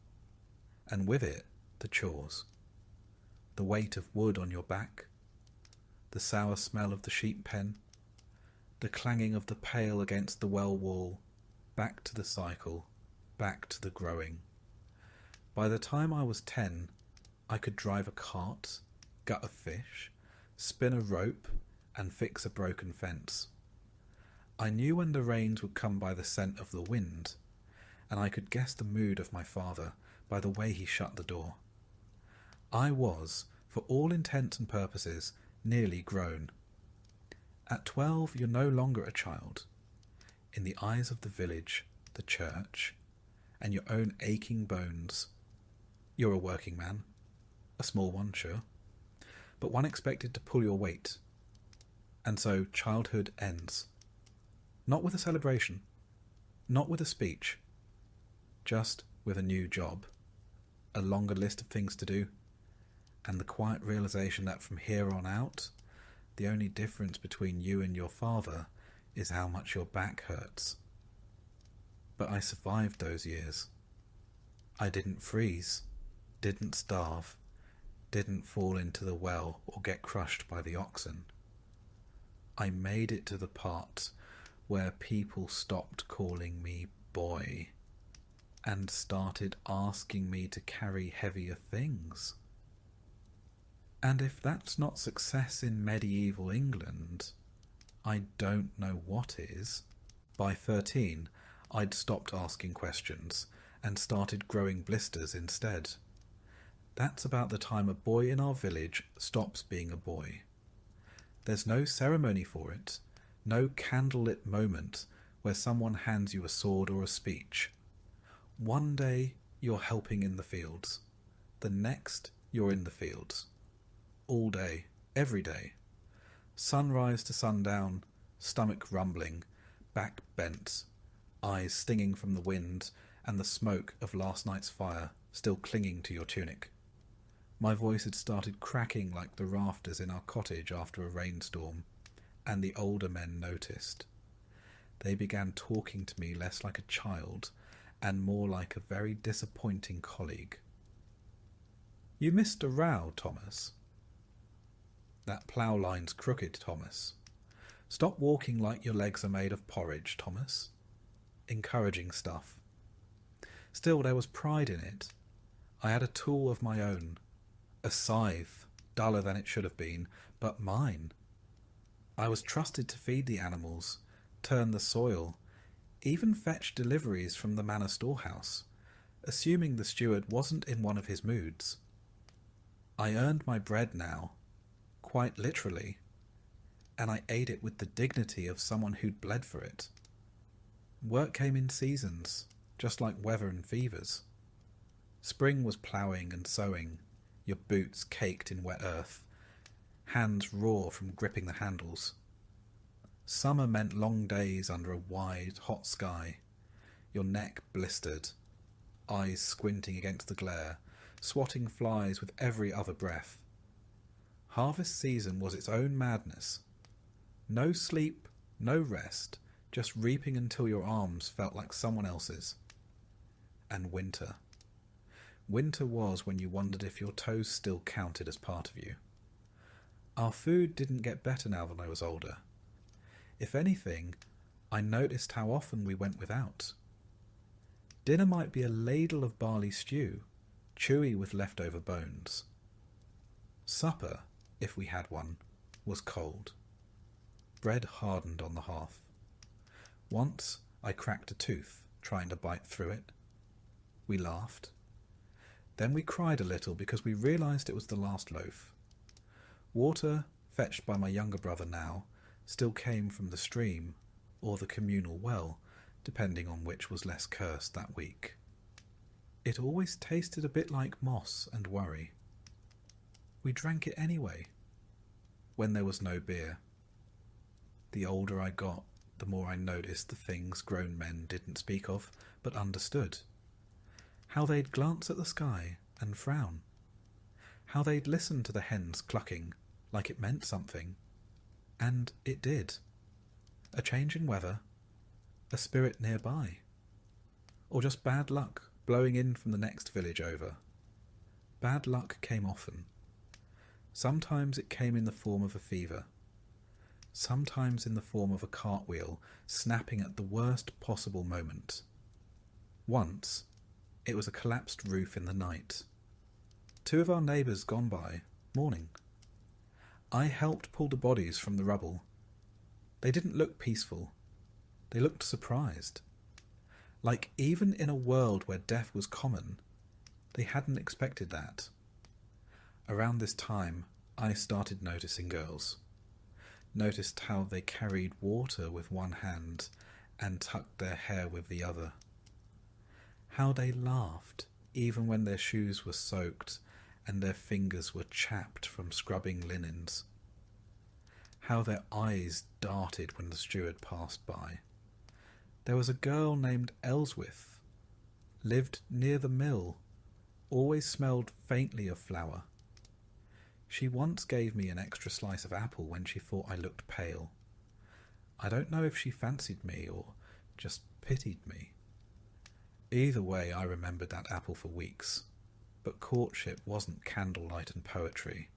and with it the chores, the weight of wood on your back, the sour smell of the sheep pen, the clanging of the pail against the well wall, back to the cycle, back to the growing. By the time I was 10, I could drive a cart, gut a fish, spin a rope, and fix a broken fence. I knew when the rains would come by the scent of the wind, and I could guess the mood of my father by the way he shut the door. I was, for all intents and purposes, nearly grown. At 12, you're no longer a child. In the eyes of the village, the church, and your own aching bones, you're a working man. A small one, sure, but one expected to pull your weight. And so childhood ends. Not with a celebration, not with a speech, just with a new job, a longer list of things to do, and the quiet realization that from here on out, the only difference between you and your father is how much your back hurts. But I survived those years. I didn't freeze, didn't starve, didn't fall into the well or get crushed by the oxen. I made it to the part where people stopped calling me boy and started asking me to carry heavier things. And if that's not success in medieval England, I don't know what is. By 13, I'd stopped asking questions and started growing blisters instead. That's about the time a boy in our village stops being a boy. There's no ceremony for it, no candlelit moment where someone hands you a sword or a speech. One day you're helping in the fields, the next you're in the fields. All day, every day. Sunrise to sundown, stomach rumbling, back bent, eyes stinging from the wind and the smoke of last night's fire still clinging to your tunic. My voice had started cracking like the rafters in our cottage after a rainstorm, and the older men noticed. They began talking to me less like a child and more like a very disappointing colleague. "You missed a row, Thomas." "That plough line's crooked, Thomas." "Stop walking like your legs are made of porridge, Thomas." Encouraging stuff. Still, there was pride in it. I had a tool of my own. A scythe, duller than it should have been, but mine. I was trusted to feed the animals, turn the soil, even fetch deliveries from the manor storehouse, assuming the steward wasn't in one of his moods. I earned my bread now, quite literally, and I ate it with the dignity of someone who'd bled for it. Work came in seasons, just like weather and fevers. Spring was ploughing and sowing, your boots caked in wet earth, hands raw from gripping the handles. Summer meant long days under a wide, hot sky, your neck blistered, eyes squinting against the glare, swatting flies with every other breath. Harvest season was its own madness. No sleep, no rest, just reaping until your arms felt like someone else's. And winter. Winter was when you wondered if your toes still counted as part of you. Our food didn't get better now that I was older. If anything, I noticed how often we went without. Dinner might be a ladle of barley stew, chewy with leftover bones. Supper, if we had one, was cold. Bread hardened on the hearth. Once I cracked a tooth trying to bite through it. We laughed. Then we cried a little because we realised it was the last loaf. Water, fetched by my younger brother now, still came from the stream or the communal well, depending on which was less cursed that week. It always tasted a bit like moss and worry. We drank it anyway, when there was no beer. The older I got, the more I noticed the things grown men didn't speak of, but understood. How they'd glance at the sky and frown. How they'd listen to the hens clucking like it meant something. And it did. A change in weather, a spirit nearby, or just bad luck blowing in from the next village over. Bad luck came often. Sometimes it came in the form of a fever. Sometimes in the form of a cartwheel snapping at the worst possible moment. Once, it was a collapsed roof in the night. 2 of our neighbours gone by, mourning. I helped pull the bodies from the rubble. They didn't look peaceful. They looked surprised. Like even in a world where death was common, they hadn't expected that. Around this time, I started noticing girls. Noticed how they carried water with one hand and tucked their hair with the other. How they laughed even when their shoes were soaked and their fingers were chapped from scrubbing linens. How their eyes darted when the steward passed by. There was a girl named Elswith, lived near the mill, always smelled faintly of flour. She once gave me an extra slice of apple when she thought I looked pale. I don't know if she fancied me or just pitied me. Either way, I remembered that apple for weeks. But courtship wasn't candlelight and poetry.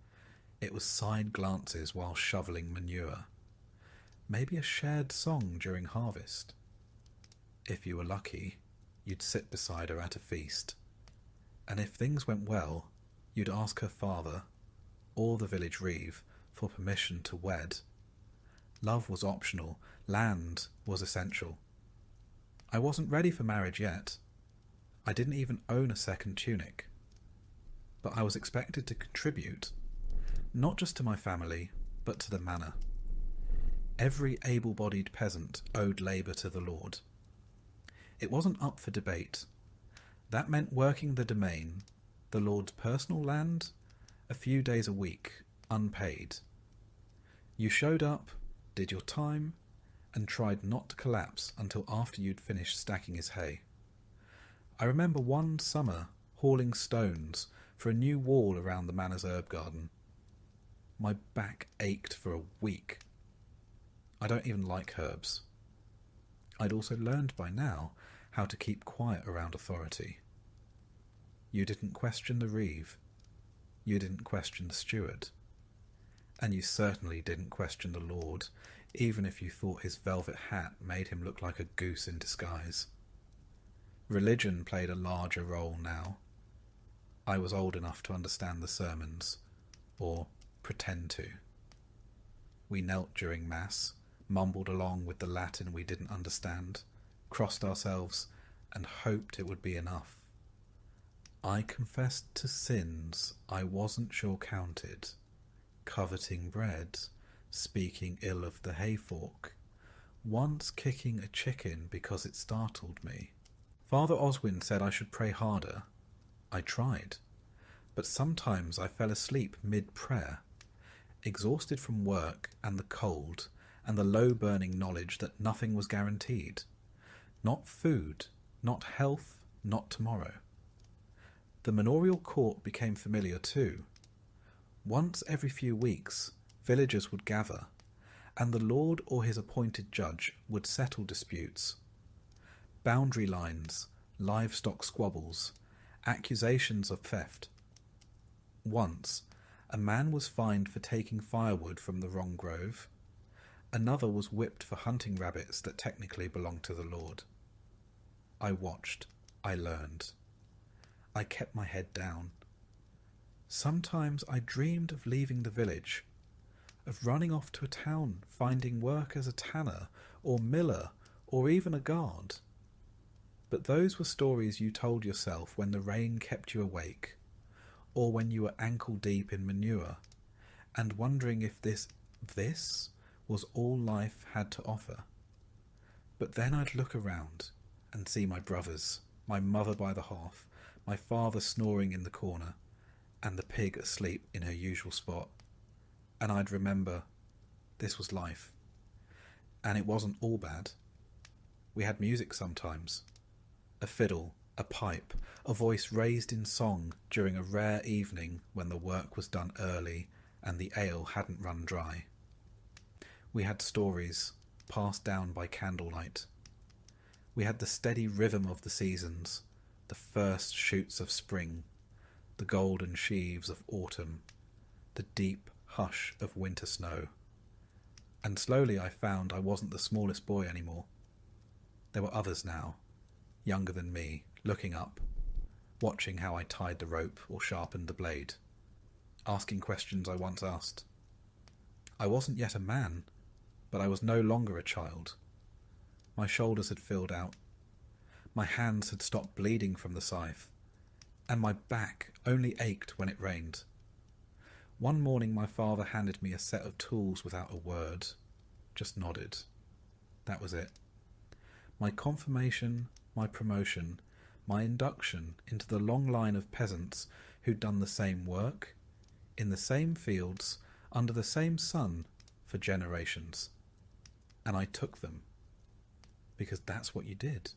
It was side glances while shoveling manure. Maybe a shared song during harvest. If you were lucky, you'd sit beside her at a feast. And if things went well, you'd ask her father, or the village reeve, for permission to wed. Love was optional, land was essential. I wasn't ready for marriage yet. I didn't even own a second tunic. But I was expected to contribute, not just to my family, but to the manor. Every able-bodied peasant owed labour to the lord. It wasn't up for debate. That meant working the domain, the lord's personal land, a few days a week, unpaid. You showed up, did your time, and tried not to collapse until after you'd finished stacking his hay. I remember one summer hauling stones for a new wall around the manor's herb garden. My back ached for a week. I don't even like herbs. I'd also learned by now how to keep quiet around authority. You didn't question the reeve. You didn't question the steward. And you certainly didn't question the lord, even if you thought his velvet hat made him look like a goose in disguise. Religion played a larger role now. I was old enough to understand the sermons, or pretend to. We knelt during Mass, mumbled along with the Latin we didn't understand, crossed ourselves, and hoped it would be enough. I confessed to sins I wasn't sure counted, coveting bread, speaking ill of the hayfork, once kicking a chicken because it startled me. Father Oswin said I should pray harder. I tried, but sometimes I fell asleep mid-prayer, exhausted from work and the cold and the low-burning knowledge that nothing was guaranteed. Not food, not health, not tomorrow. The manorial court became familiar too. Once every few weeks, villagers would gather, and the lord or his appointed judge would settle disputes. Boundary lines, livestock squabbles, accusations of theft. Once, A man was fined for taking firewood from the wrong grove. Another was whipped for hunting rabbits that technically belonged to the Lord. I watched. I learned. I kept my head down. Sometimes I dreamed of leaving the village, of running off to a town, finding work as a tanner or miller or even a guard. But those were stories you told yourself when the rain kept you awake, or when you were ankle deep in manure, and wondering if this was all life had to offer. But then I'd look around and see my brothers, my mother by the hearth, my father snoring in the corner, and the pig asleep in her usual spot, and I'd remember this was life. And it wasn't all bad. We had music sometimes. A fiddle, a pipe, a voice raised in song during a rare evening when the work was done early and the ale hadn't run dry. We had stories passed down by candlelight. We had the steady rhythm of the seasons, the first shoots of spring, the golden sheaves of autumn, the deep hush of winter snow. And slowly I found I wasn't the smallest boy anymore. There were others now, younger than me, looking up, watching how I tied the rope or sharpened the blade, asking questions I once asked. I wasn't yet a man, but I was no longer a child. My shoulders had filled out. My hands had stopped bleeding from the scythe, and my back only ached when it rained. One morning my father handed me a set of tools without a word, just nodded. That was it. My confirmation, my promotion, my induction into the long line of peasants who'd done the same work, in the same fields, under the same sun, for generations. And I took them. Because that's what you did.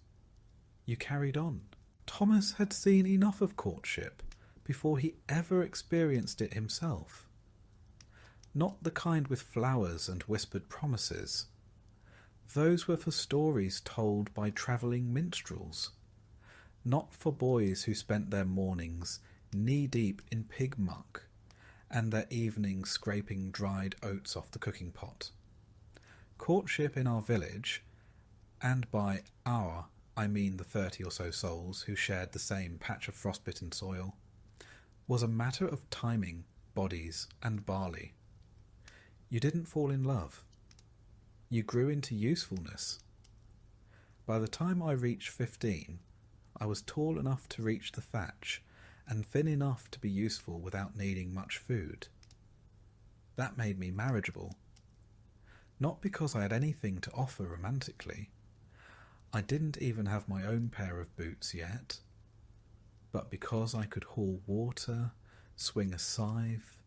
You carried on. Thomas had seen enough of courtship before he ever experienced it himself. Not the kind with flowers and whispered promises. Those were for stories told by travelling minstrels. Not for boys who spent their mornings knee-deep in pig muck and their evenings scraping dried oats off the cooking pot. Courtship in our village, and by our I mean the 30 or so souls who shared the same patch of frostbitten soil, was a matter of timing, bodies, and barley. You didn't fall in love. You grew into usefulness. By the time I reached 15, I was tall enough to reach the thatch and thin enough to be useful without needing much food. That made me marriageable. Not because I had anything to offer romantically. I didn't even have my own pair of boots yet, but because I could haul water, swing a scythe,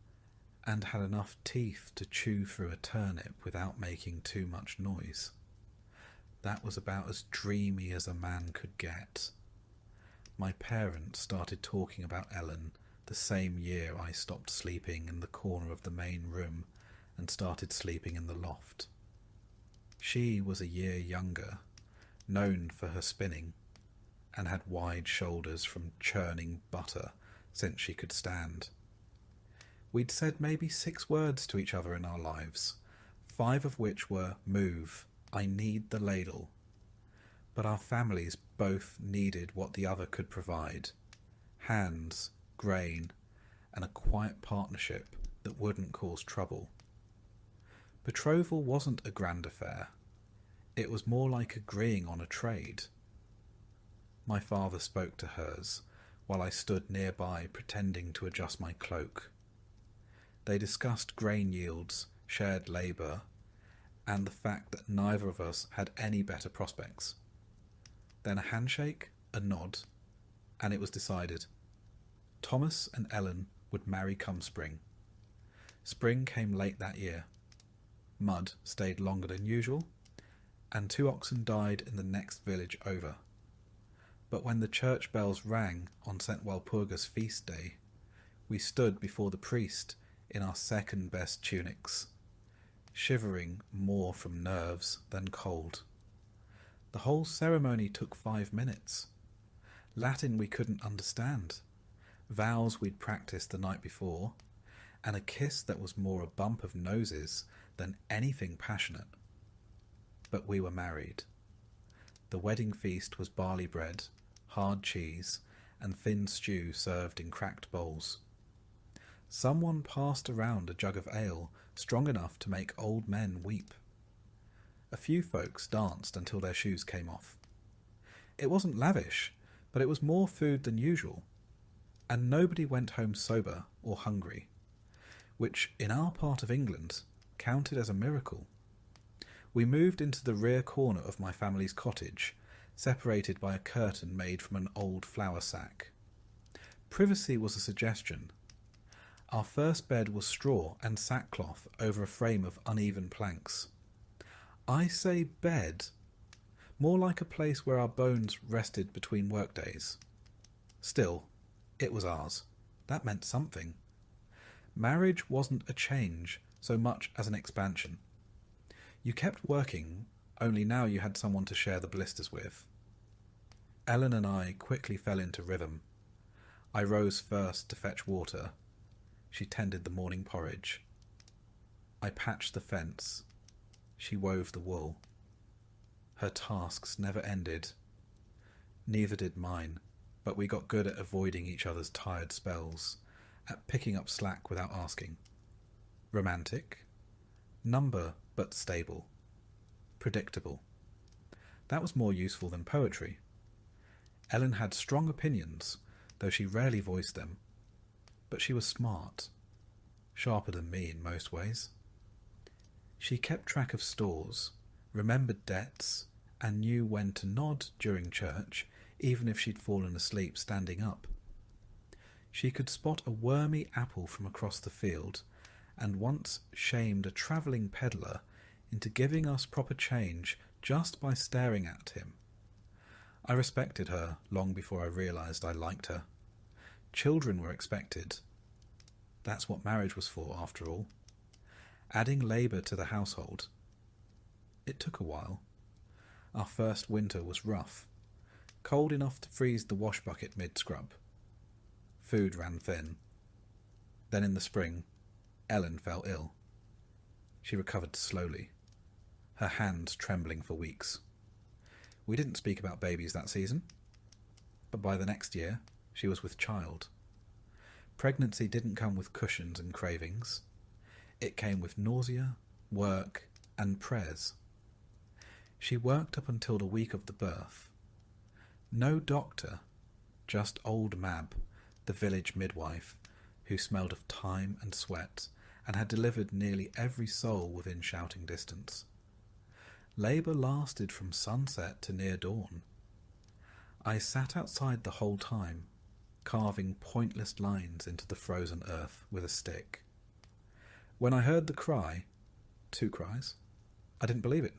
and had enough teeth to chew through a turnip without making too much noise. That was about as dreamy as a man could get. My parents started talking about Ellen the same year I stopped sleeping in the corner of the main room and started sleeping in the loft. She was a year younger, known for her spinning, and had wide shoulders from churning butter since she could stand. We'd said maybe 6 words to each other in our lives, 5 of which were, "Move, I need the ladle." But our families both needed what the other could provide: hands, grain, and a quiet partnership that wouldn't cause trouble. Betrothal wasn't a grand affair. It was more like agreeing on a trade. My father spoke to hers, while I stood nearby pretending to adjust my cloak. They discussed grain yields, shared labour, and the fact that neither of us had any better prospects. Then a handshake, a nod, and it was decided. Thomas and Ellen would marry come spring. Spring came late that year. Mud stayed longer than usual, and 2 oxen died in the next village over. But when the church bells rang on St. Walpurga's feast day, we stood before the priest in our second-best tunics, shivering more from nerves than cold. The whole ceremony took 5 minutes. Latin we couldn't understand, vows we'd practiced the night before, and a kiss that was more a bump of noses than anything passionate. But we were married. The wedding feast was barley bread, hard cheese, and thin stew served in cracked bowls. Someone passed around a jug of ale strong enough to make old men weep. A few folks danced until their shoes came off. It wasn't lavish, but it was more food than usual, and nobody went home sober or hungry, which in our part of England counted as a miracle. We moved into the rear corner of my family's cottage, separated by a curtain made from an old flour sack. Privacy was a suggestion. Our first bed was straw and sackcloth over a frame of uneven planks. I say bed, more like a place where our bones rested between workdays. Still, it was ours. That meant something. Marriage wasn't a change so much as an expansion. You kept working, only now you had someone to share the blisters with. Ellen and I quickly fell into rhythm. I rose first to fetch water. She tended the morning porridge. I patched the fence. She wove the wool. Her tasks never ended. Neither did mine, but we got good at avoiding each other's tired spells, at picking up slack without asking. Romantic? Number, but stable. Predictable. That was more useful than poetry. Ellen had strong opinions, though she rarely voiced them. But she was smart. Sharper than me in most ways. She kept track of stores, remembered debts, and knew when to nod during church, even if she'd fallen asleep standing up. She could spot a wormy apple from across the field, and once shamed a travelling peddler into giving us proper change just by staring at him. I respected her long before I realised I liked her. Children were expected. That's what marriage was for, after all. Adding labour to the household. It took a while. Our first winter was rough, cold enough to freeze the wash bucket mid-scrub. Food ran thin. Then in the spring, Ellen fell ill. She recovered slowly, her hands trembling for weeks. We didn't speak about babies that season, but by the next year, she was with child. Pregnancy didn't come with cushions and cravings. It came with nausea, work, and prayers. She worked up until the week of the birth. No doctor, just old Mab, the village midwife, who smelled of time and sweat and had delivered nearly every soul within shouting distance. Labour lasted from sunset to near dawn. I sat outside the whole time, carving pointless lines into the frozen earth with a stick. When I heard the cry, 2 cries, I didn't believe it.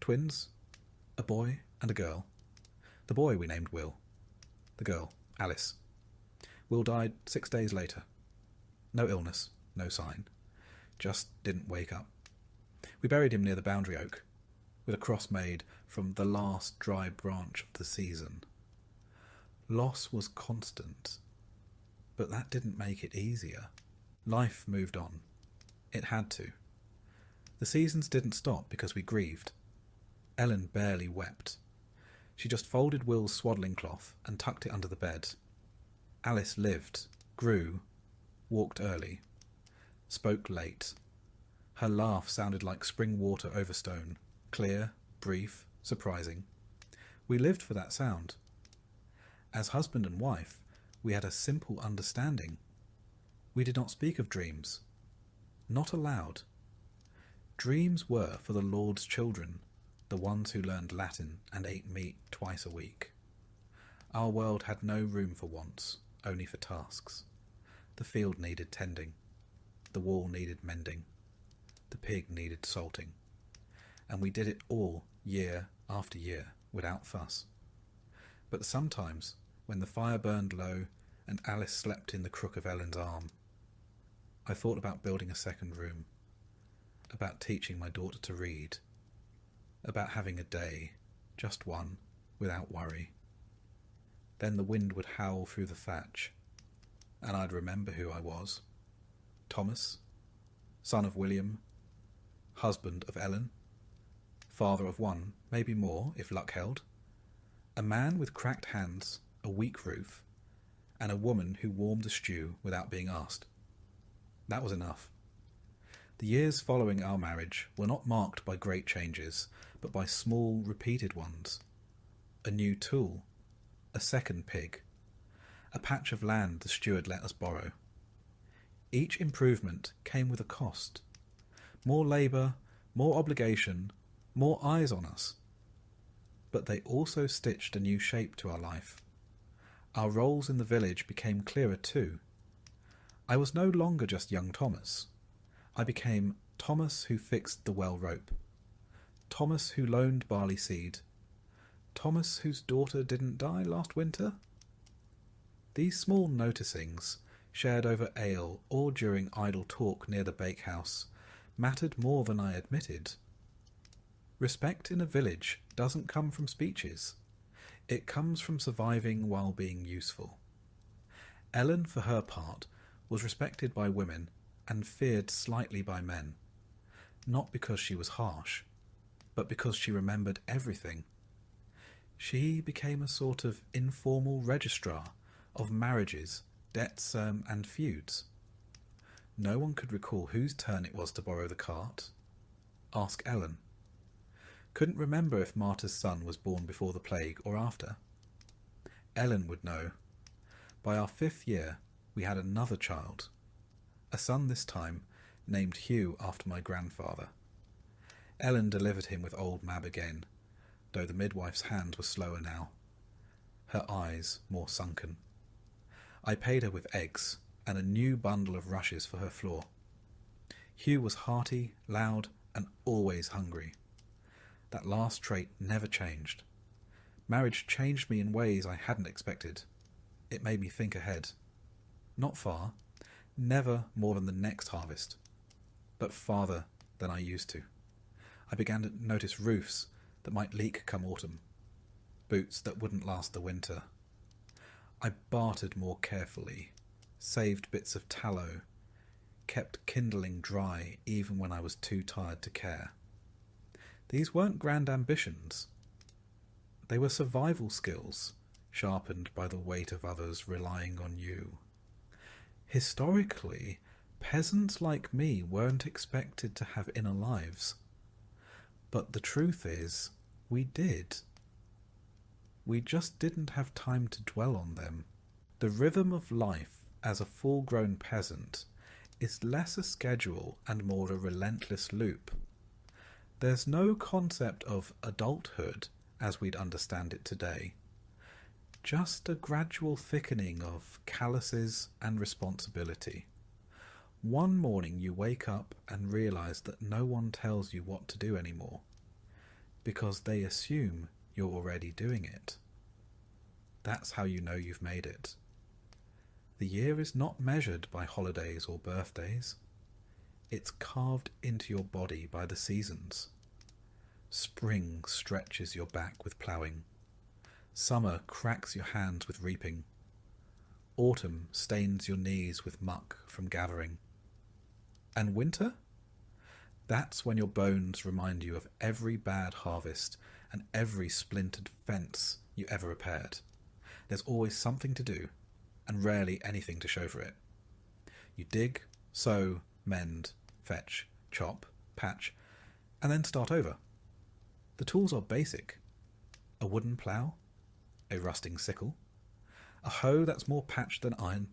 Twins, a boy and a girl. The boy we named Will. The girl, Alice. Will died 6 days later. No illness, no sign. Just didn't wake up. We buried him near the boundary oak, with a cross made from the last dry branch of the season. Loss was constant, but that didn't make it easier. Life moved on. It had to. The seasons didn't stop because we grieved. Ellen barely wept. She just folded Will's swaddling cloth and tucked it under the bed. Alice lived, grew, walked early, spoke late. Her laugh sounded like spring water over stone, clear, brief, surprising. We lived for that sound. As husband and wife, we had a simple understanding. We did not speak of dreams. Not aloud. Dreams were for the Lord's children, the ones who learned Latin and ate meat twice a week. Our world had no room for wants, only for tasks. The field needed tending. The wall needed mending. The pig needed salting. And we did it all year after year without fuss. But sometimes, when the fire burned low and Alice slept in the crook of Ellen's arm, I thought about building a second room, about teaching my daughter to read, about having a day, just one, without worry. Then the wind would howl through the thatch, and I'd remember who I was, Thomas, son of William, husband of Ellen, father of one, maybe more if luck held, a man with cracked hands, a weak roof, and a woman who warmed a stew without being asked. That was enough. The years following our marriage were not marked by great changes, but by small, repeated ones. A new tool, a second pig, a patch of land the steward let us borrow. Each improvement came with a cost. More labour, more obligation, more eyes on us. But they also stitched a new shape to our life. Our roles in the village became clearer too. I was no longer just young Thomas. I became Thomas who fixed the well rope, Thomas who loaned barley seed, Thomas whose daughter didn't die last winter. These small noticings, shared over ale or during idle talk near the bakehouse, mattered more than I admitted. Respect in a village doesn't come from speeches. It comes from surviving while being useful. Ellen, for her part, was respected by women and feared slightly by men, not because she was harsh, but because she remembered everything. She became a sort of informal registrar of marriages, debts, and feuds. No one could recall whose turn it was to borrow the cart. Ask Ellen. Couldn't remember if Martha's son was born before the plague or after. Ellen would know. By our 5th year, we had another child. A son this time, named Hugh after my grandfather. Ellen delivered him with old Mab again, though the midwife's hands were slower now, her eyes more sunken. I paid her with eggs and a new bundle of rushes for her floor. Hugh was hearty, loud, and always hungry. That last trait never changed. Marriage changed me in ways I hadn't expected. It made me think ahead. Not far, never more than the next harvest, but farther than I used to. I began to notice roofs that might leak come autumn, boots that wouldn't last the winter. I bartered more carefully, saved bits of tallow, kept kindling dry even when I was too tired to care. These weren't grand ambitions. They were survival skills, sharpened by the weight of others relying on you. Historically, peasants like me weren't expected to have inner lives. But the truth is, we did. We just didn't have time to dwell on them. The rhythm of life as a full-grown peasant is less a schedule and more a relentless loop. There's no concept of adulthood as we'd understand it today. Just a gradual thickening of calluses and responsibility. One morning you wake up and realise that no one tells you what to do anymore, because they assume you're already doing it. That's how you know you've made it. The year is not measured by holidays or birthdays. It's carved into your body by the seasons. Spring stretches your back with ploughing. Summer cracks your hands with reaping. Autumn stains your knees with muck from gathering. And winter? That's when your bones remind you of every bad harvest and every splintered fence you ever repaired. There's always something to do, and rarely anything to show for it. You dig, sow, mend, fetch, chop, patch, and then start over. The tools are basic. A wooden plough, a rusting sickle, a hoe that's more patched than iron,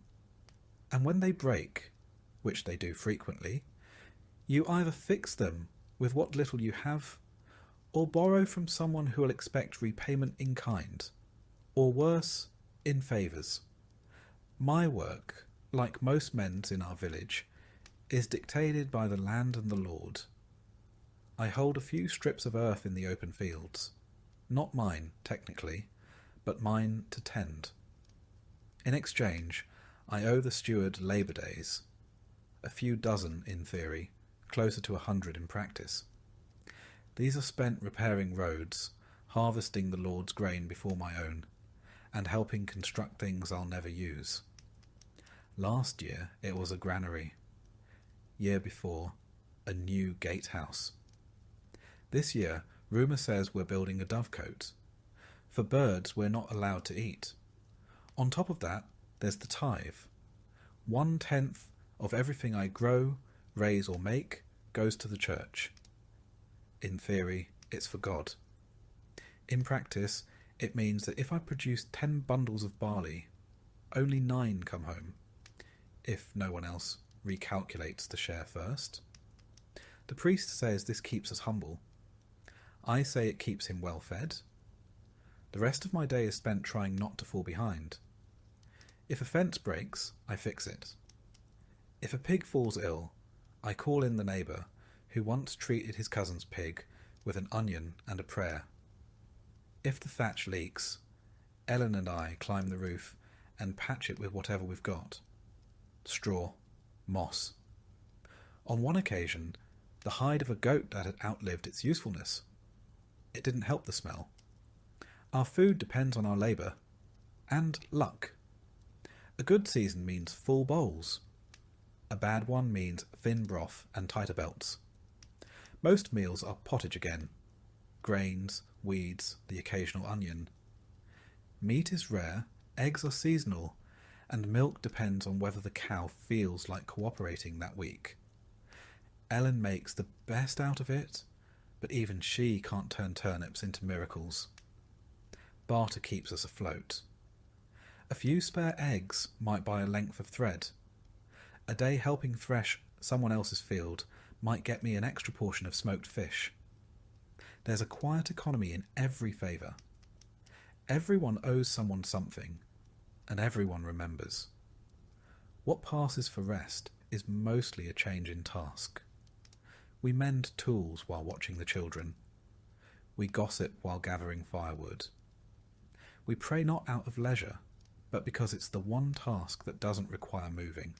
and when they break, which they do frequently, you either fix them with what little you have, or borrow from someone who will expect repayment in kind, or worse, in favours. My work, like most men's in our village, is dictated by the land and the Lord. I hold a few strips of earth in the open fields, not mine, technically, but mine to tend. In exchange, I owe the steward labour days, a few dozen in theory, closer to 100 in practice. These are spent repairing roads, harvesting the Lord's grain before my own, and helping construct things I'll never use. Last year it was a granary. year before, a new gatehouse. This year, rumour says we're building a dovecote. For birds we're not allowed to eat. On top of that, there's the tithe. 1/10 of everything I grow, raise or make goes to the church. In theory, it's for God. In practice, it means that if I produce 10 bundles of barley, only 9 come home, if no one else recalculates the share first. The priest says this keeps us humble. I say it keeps him well fed. The rest of my day is spent trying not to fall behind. If a fence breaks, I fix it. If a pig falls ill, I call in the neighbour who once treated his cousin's pig with an onion and a prayer. If the thatch leaks, Ellen and I climb the roof and patch it with whatever we've got. Straw, moss. On one occasion, the hide of a goat that had outlived its usefulness. It didn't help the smell. Our food depends on our labour. And luck. A good season means full bowls. A bad one means thin broth and tighter belts. Most meals are pottage again. Grains, weeds, the occasional onion. Meat is rare, eggs are seasonal, and milk depends on whether the cow feels like cooperating that week. Ellen makes the best out of it, but even she can't turn turnips into miracles. Barter keeps us afloat. A few spare eggs might buy a length of thread. A day helping thresh someone else's field might get me an extra portion of smoked fish. There's a quiet economy in every favour. Everyone owes someone something, and everyone remembers. What passes for rest is mostly a change in task. We mend tools while watching the children. We gossip while gathering firewood. We pray not out of leisure, but because it's the one task that doesn't require moving.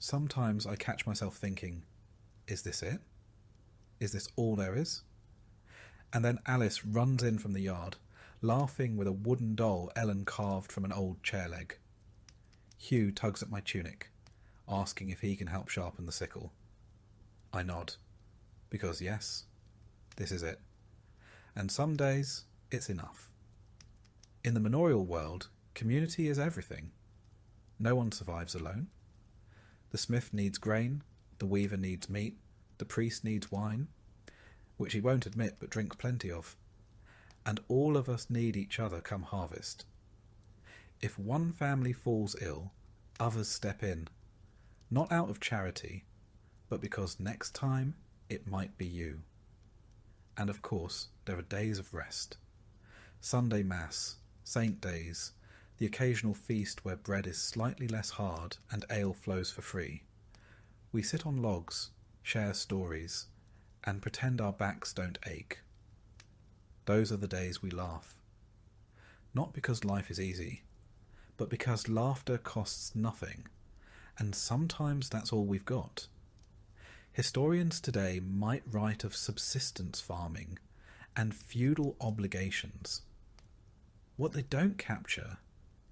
Sometimes I catch myself thinking, is this it? Is this all there is? And then Alice runs in from the yard, laughing with a wooden doll Ellen carved from an old chair leg. Hugh tugs at my tunic, asking if he can help sharpen the sickle. I nod, because yes, this is it. And some days, it's enough. In the manorial world, community is everything. No one survives alone. The smith needs grain, the weaver needs meat, the priest needs wine, which he won't admit but drinks plenty of, and all of us need each other come harvest. If one family falls ill, others step in, not out of charity, but because next time it might be you. And of course, there are days of rest. Sunday Mass, Saint Days, the occasional feast where bread is slightly less hard and ale flows for free. We sit on logs, share stories, and pretend our backs don't ache. Those are the days we laugh. Not because life is easy, but because laughter costs nothing, and sometimes that's all we've got. Historians today might write of subsistence farming and feudal obligations. What they don't capture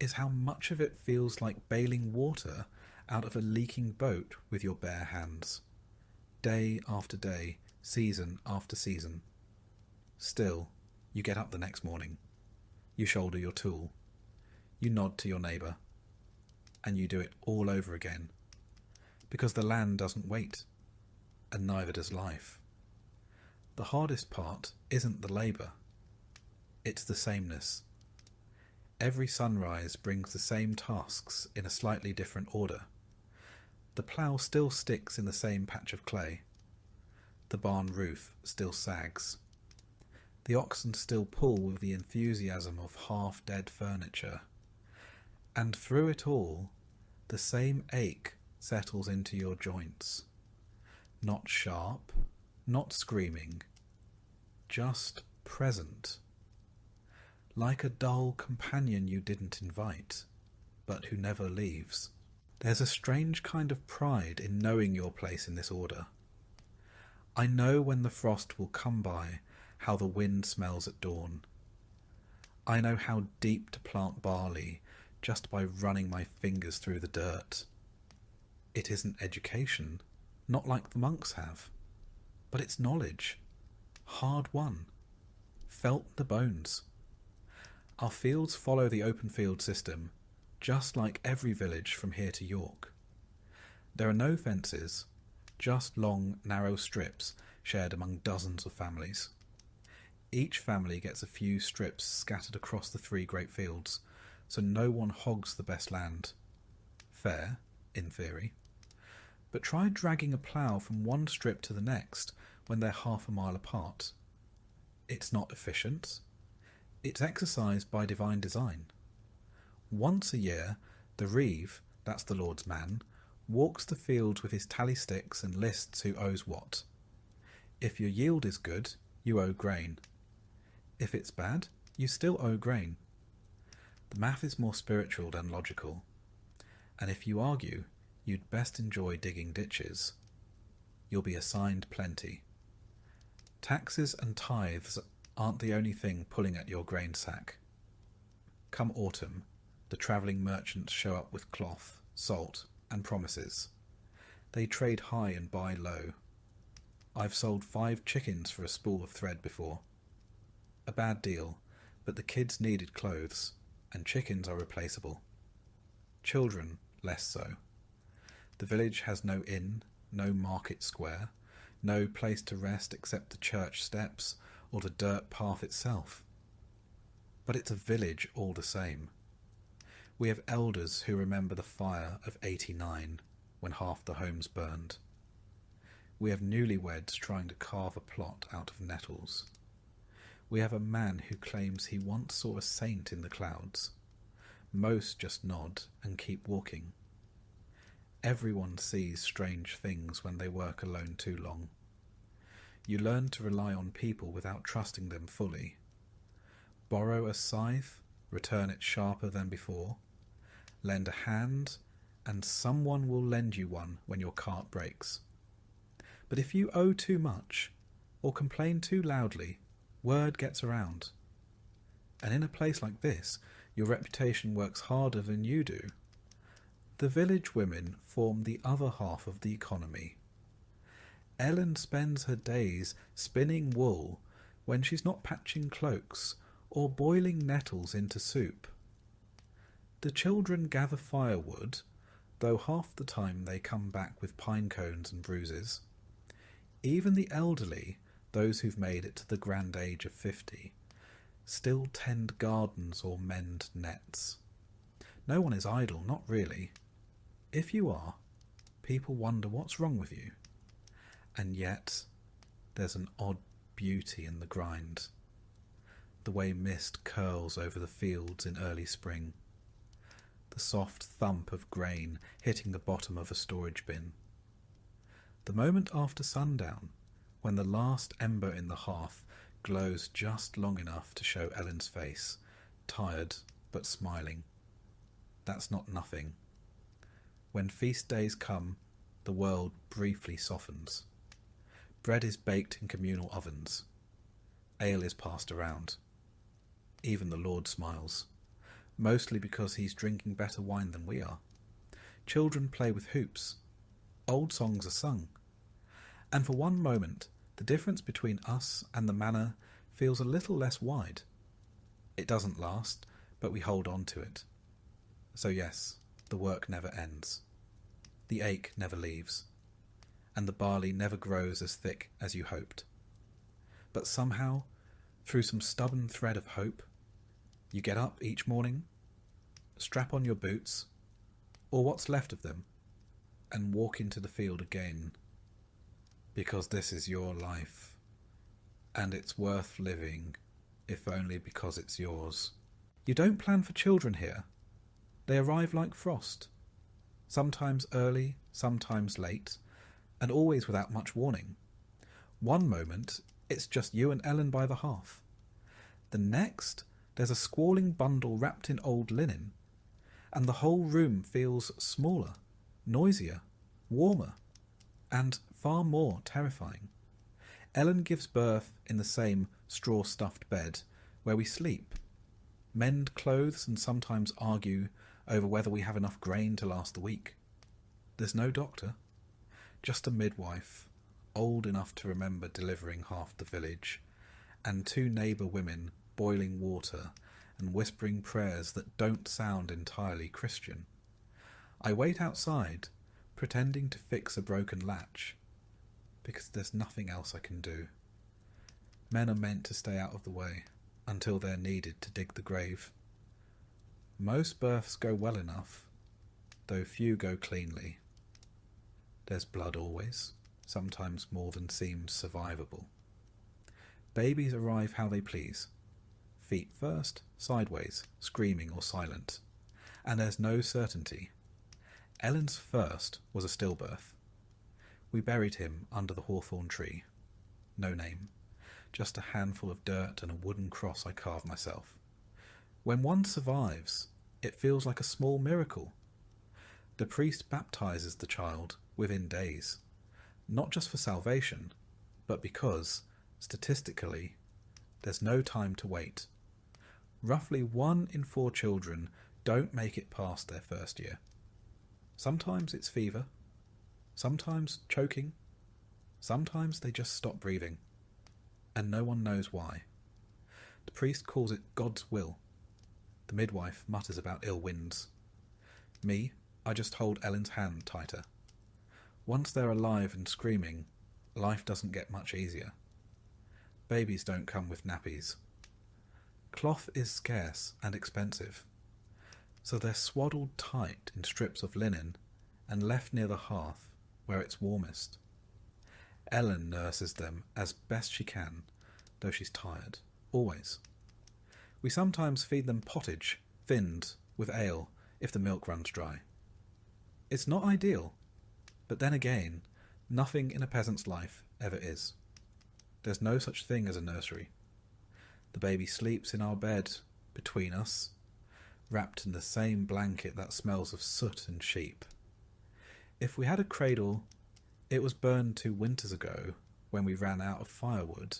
is how much of it feels like bailing water out of a leaking boat with your bare hands. Day after day, season after season. Still, you get up the next morning. You shoulder your tool. You nod to your neighbour. And you do it all over again. Because the land doesn't wait. And neither does life. The hardest part isn't the labour. It's the sameness. Every sunrise brings the same tasks in a slightly different order. The plough still sticks in the same patch of clay. The barn roof still sags. The oxen still pull with the enthusiasm of half-dead furniture. And through it all, the same ache settles into your joints. Not sharp, not screaming, just present. Like a dull companion you didn't invite, but who never leaves. There's a strange kind of pride in knowing your place in this order. I know when the frost will come by how the wind smells at dawn. I know how deep to plant barley just by running my fingers through the dirt. It isn't education, not like the monks have, but it's knowledge, hard won, felt in the bones. Our fields follow the open field system, just like every village from here to York. There are no fences, just long, narrow strips shared among dozens of families. Each family gets a few strips scattered across the 3 great fields, so no one hogs the best land. Fair, in theory. But try dragging a plough from one strip to the next when they're half a mile apart. It's not efficient. It's exercised by divine design. Once a year, the reeve, that's the Lord's man, walks the fields with his tally sticks and lists who owes what. If your yield is good, you owe grain. If it's bad, you still owe grain. The math is more spiritual than logical. And if you argue, you'd best enjoy digging ditches. You'll be assigned plenty. Taxes and tithes aren't the only thing pulling at your grain sack. Come autumn, the travelling merchants show up with cloth, salt, and promises. They trade high and buy low. I've sold 5 chickens for a spool of thread before. A bad deal, but the kids needed clothes, and chickens are replaceable. Children, less so. The village has no inn, no market square, no place to rest except the church steps or the dirt path itself. But it's a village all the same. We have elders who remember the fire of '89 when half the homes burned. We have newlyweds trying to carve a plot out of nettles. We have a man who claims he once saw a saint in the clouds. Most just nod and keep walking. Everyone sees strange things when they work alone too long. You learn to rely on people without trusting them fully. Borrow a scythe, return it sharper than before. Lend a hand, and someone will lend you one when your cart breaks. But if you owe too much, or complain too loudly, word gets around. And in a place like this, your reputation works harder than you do. The village women form the other half of the economy. Ellen spends her days spinning wool when she's not patching cloaks or boiling nettles into soup. The children gather firewood, though half the time they come back with pine cones and bruises. Even the elderly, those who've made it to the grand age of 50, still tend gardens or mend nets. No one is idle, not really. If you are, people wonder what's wrong with you. And yet, there's an odd beauty in the grind. The way mist curls over the fields in early spring. The soft thump of grain hitting the bottom of a storage bin. The moment after sundown, when the last ember in the hearth glows just long enough to show Ellen's face, tired but smiling. That's not nothing. When feast days come, the world briefly softens. Bread is baked in communal ovens. Ale is passed around. Even the Lord smiles, mostly because he's drinking better wine than we are. Children play with hoops. Old songs are sung. And for one moment, the difference between us and the manor feels a little less wide. It doesn't last, but we hold on to it. So yes, the work never ends. The ache never leaves. And the barley never grows as thick as you hoped. But somehow, through some stubborn thread of hope, you get up each morning, strap on your boots, or what's left of them, and walk into the field again. Because this is your life, and it's worth living, if only because it's yours. You don't plan for children here. They arrive like frost, sometimes early, sometimes late, and always without much warning. One moment, it's just you and Ellen by the hearth. The next, there's a squalling bundle wrapped in old linen, and the whole room feels smaller, noisier, warmer, and far more terrifying. Ellen gives birth in the same straw-stuffed bed where we sleep, mend clothes and sometimes argue over whether we have enough grain to last the week. There's no doctor, just a midwife, old enough to remember delivering half the village, and 2 neighbour women boiling water and whispering prayers that don't sound entirely Christian. I wait outside, pretending to fix a broken latch, because there's nothing else I can do. Men are meant to stay out of the way until they're needed to dig the grave. Most births go well enough, though few go cleanly. There's blood always, sometimes more than seems survivable. Babies arrive how they please. Feet first, sideways, screaming or silent. And there's no certainty. Ellen's first was a stillbirth. We buried him under the hawthorn tree. No name, just a handful of dirt and a wooden cross I carved myself. When one survives, it feels like a small miracle. The priest baptizes the child within days, not just for salvation, but because, statistically, there's no time to wait. Roughly 1 in 4 children don't make it past their first year. Sometimes it's fever, sometimes choking, sometimes they just stop breathing, and no one knows why. The priest calls it God's will. The midwife mutters about ill winds. Me, I just hold Ellen's hand tighter. Once they're alive and screaming, life doesn't get much easier. Babies don't come with nappies. Cloth is scarce and expensive, so they're swaddled tight in strips of linen and left near the hearth where it's warmest. Ellen nurses them as best she can, though she's tired, always. We sometimes feed them pottage, thinned, with ale, if the milk runs dry. It's not ideal, but then again, nothing in a peasant's life ever is. There's no such thing as a nursery. The baby sleeps in our bed, between us, wrapped in the same blanket that smells of soot and sheep. If we had a cradle, it was burned 2 winters ago when we ran out of firewood.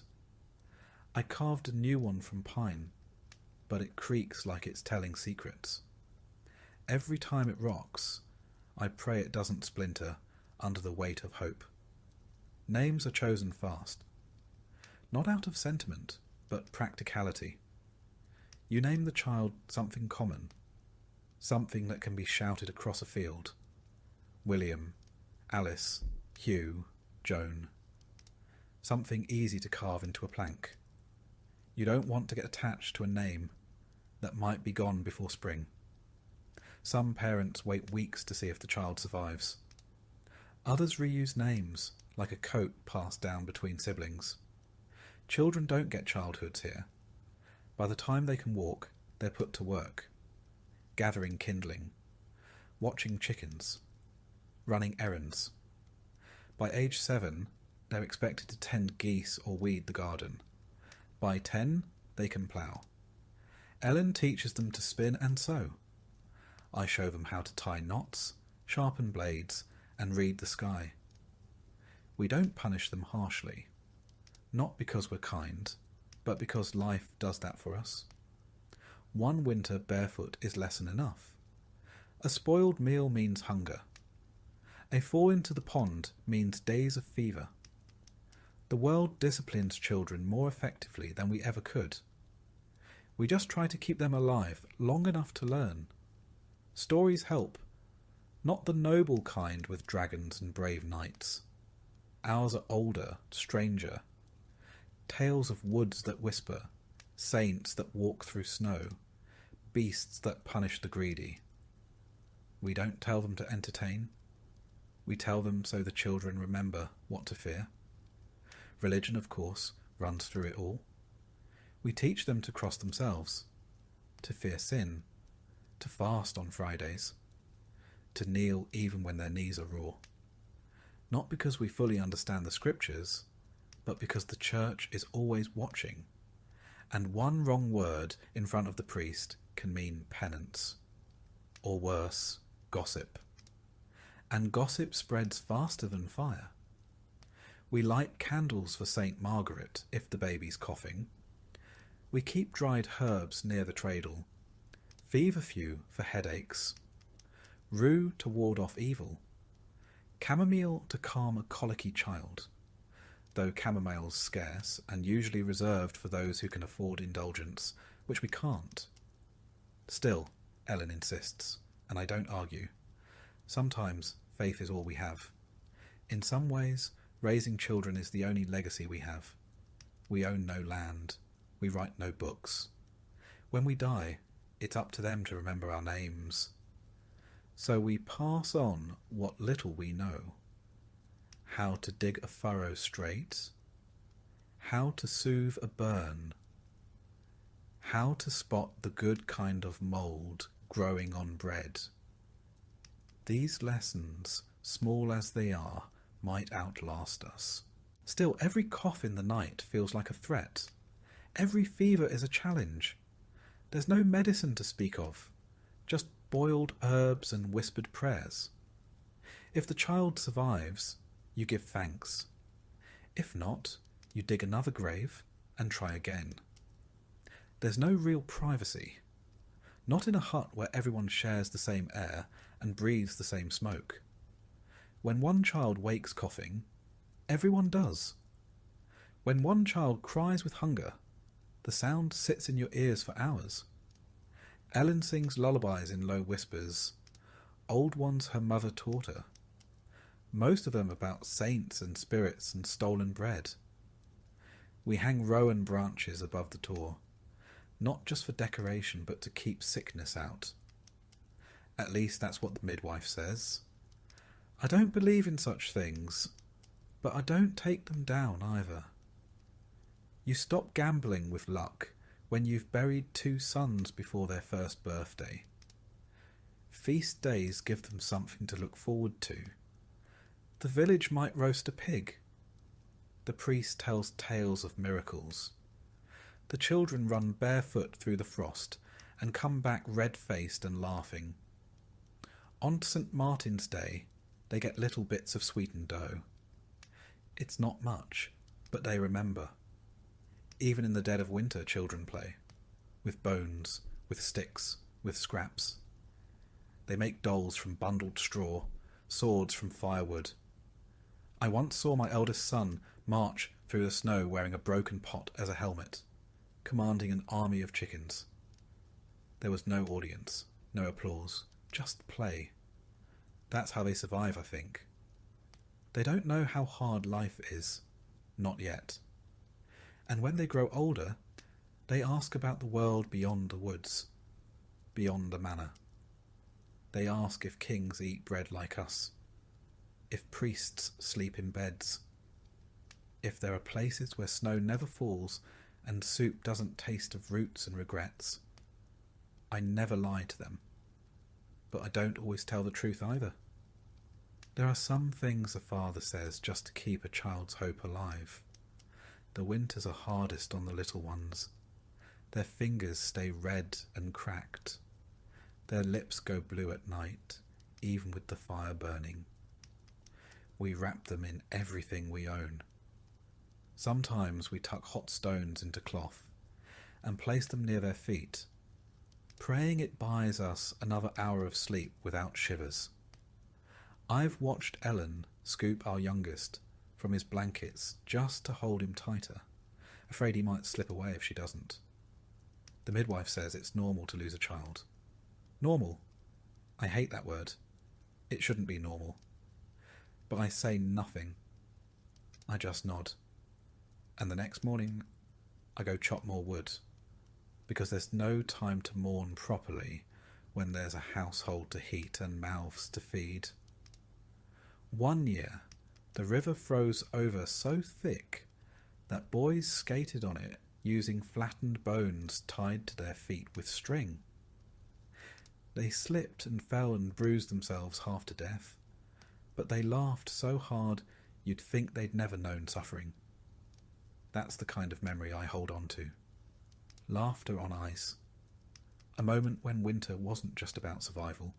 I carved a new one from pine, but it creaks like it's telling secrets. Every time it rocks, I pray it doesn't splinter under the weight of hope. Names are chosen fast. Not out of sentiment, but practicality. You name the child something common, something that can be shouted across a field. William, Alice, Hugh, Joan. Something easy to carve into a plank. You don't want to get attached to a name that might be gone before spring. Some parents wait weeks to see if the child survives. Others reuse names, like a coat passed down between siblings. Children don't get childhoods here. By the time they can walk, they're put to work. Gathering kindling, watching chickens, running errands. By age 7, they're expected to tend geese or weed the garden. By 10, they can plough. Ellen teaches them to spin and sew. I show them how to tie knots, sharpen blades, and read the sky. We don't punish them harshly, not because we're kind, but because life does that for us. 1 winter barefoot is lesson enough. A spoiled meal means hunger. A fall into the pond means days of fever. The world disciplines children more effectively than we ever could. We just try to keep them alive long enough to learn. Stories help, not the noble kind with dragons and brave knights. Ours are older, stranger. Tales of woods that whisper, saints that walk through snow, beasts that punish the greedy. We don't tell them to entertain. We tell them so the children remember what to fear. Religion, of course, runs through it all. We teach them to cross themselves, to fear sin, to fast on Fridays, to kneel even when their knees are raw. Not because we fully understand the scriptures, but because the church is always watching, and 1 wrong word in front of the priest can mean penance, or worse, gossip. And gossip spreads faster than fire. We light candles for St. Margaret if the baby's coughing. We keep dried herbs near the cradle, feverfew for headaches, rue to ward off evil, Chamomile to calm a colicky child, though chamomile's scarce and usually reserved for those who can afford indulgence, which we can't. Still, Ellen insists, and I don't argue. Sometimes faith is all we have. In some ways, raising children is the only legacy we have. We own no land. We write no books. When we die, it's up to them to remember our names. So we pass on what little we know. How to dig a furrow straight. How to soothe a burn. How to spot the good kind of mould growing on bread. These lessons, small as they are, might outlast us. Still, every cough in the night feels like a threat. Every fever is a challenge. There's no medicine to speak of, just boiled herbs and whispered prayers. If the child survives, you give thanks. If not, you dig another grave and try again. There's no real privacy. Not in a hut where everyone shares the same air and breathes the same smoke. When one child wakes coughing, everyone does. When one child cries with hunger, the sound sits in your ears for hours. Ellen sings lullabies in low whispers, old ones her mother taught her, most of them about saints and spirits and stolen bread. We hang rowan branches above the door, not just for decoration but to keep sickness out. At least that's what the midwife says. I don't believe in such things, but I don't take them down either. You stop gambling with luck when you've buried 2 sons before their first birthday. Feast days give them something to look forward to. The village might roast a pig. The priest tells tales of miracles. The children run barefoot through the frost and come back red-faced and laughing. On St. Martin's Day, they get little bits of sweetened dough. It's not much, but they remember. Even in the dead of winter, children play. With bones, with sticks, with scraps. They make dolls from bundled straw, swords from firewood. I once saw my eldest son march through the snow wearing a broken pot as a helmet, commanding an army of chickens. There was no audience, no applause, just play. That's how they survive, I think. They don't know how hard life is. Not yet. And when they grow older, they ask about the world beyond the woods, beyond the manor. They ask if kings eat bread like us, if priests sleep in beds, if there are places where snow never falls and soup doesn't taste of roots and regrets. I never lie to them, but I don't always tell the truth either. There are some things a father says just to keep a child's hope alive. The winters are hardest on the little ones. Their fingers stay red and cracked. Their lips go blue at night, even with the fire burning. We wrap them in everything we own. Sometimes we tuck hot stones into cloth and place them near their feet, praying it buys us another hour of sleep without shivers. I've watched Ellen scoop our youngest from his blankets just to hold him tighter, afraid he might slip away if she doesn't. The midwife says it's normal to lose a child. Normal? I hate that word. It shouldn't be normal. But I say nothing. I just nod. And the next morning, I go chop more wood, because there's no time to mourn properly when there's a household to heat and mouths to feed. One year, the river froze over so thick that boys skated on it using flattened bones tied to their feet with string. They slipped and fell and bruised themselves half to death, but they laughed so hard you'd think they'd never known suffering. That's the kind of memory I hold on to. Laughter on ice. A moment when winter wasn't just about survival.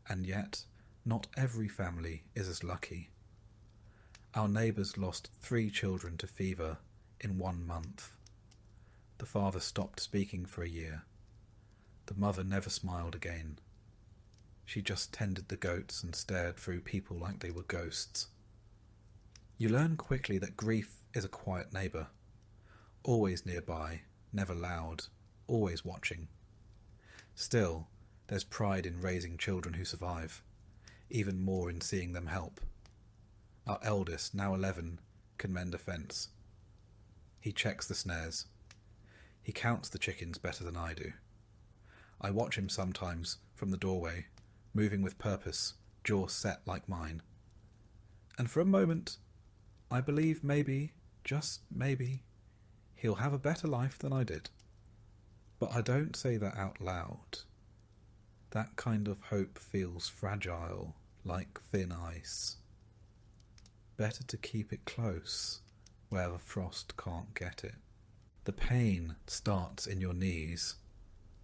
And yet, not every family is as lucky. Our neighbours lost 3 children to fever in 1 month. The father stopped speaking for a year. The mother never smiled again. She just tended the goats and stared through people like they were ghosts. You learn quickly that grief is a quiet neighbour, always nearby, never loud, always watching. Still, there's pride in raising children who survive, even more in seeing them help. Our eldest, now 11, can mend a fence. He checks the snares. He counts the chickens better than I do. I watch him sometimes from the doorway, moving with purpose, jaw set like mine. And for a moment, I believe maybe, just maybe, he'll have a better life than I did. But I don't say that out loud. That kind of hope feels fragile, like thin ice. Better to keep it close, where the frost can't get it. The pain starts in your knees.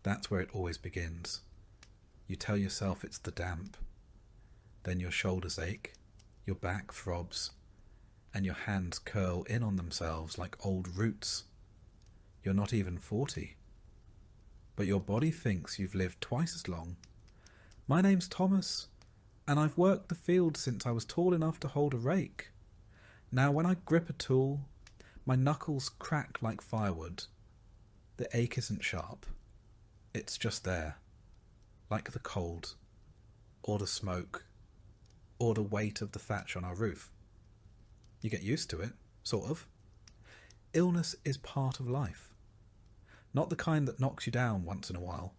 That's where it always begins. You tell yourself it's the damp. Then your shoulders ache, your back throbs, and your hands curl in on themselves like old roots. You're not even 40. But your body thinks you've lived twice as long. My name's Thomas, and I've worked the field since I was tall enough to hold a rake. Now when I grip a tool, my knuckles crack like firewood. The ache isn't sharp. It's just there, like the cold, or the smoke, or the weight of the thatch on our roof. You get used to it, sort of. Illness is part of life. Not the kind that knocks you down once in a while.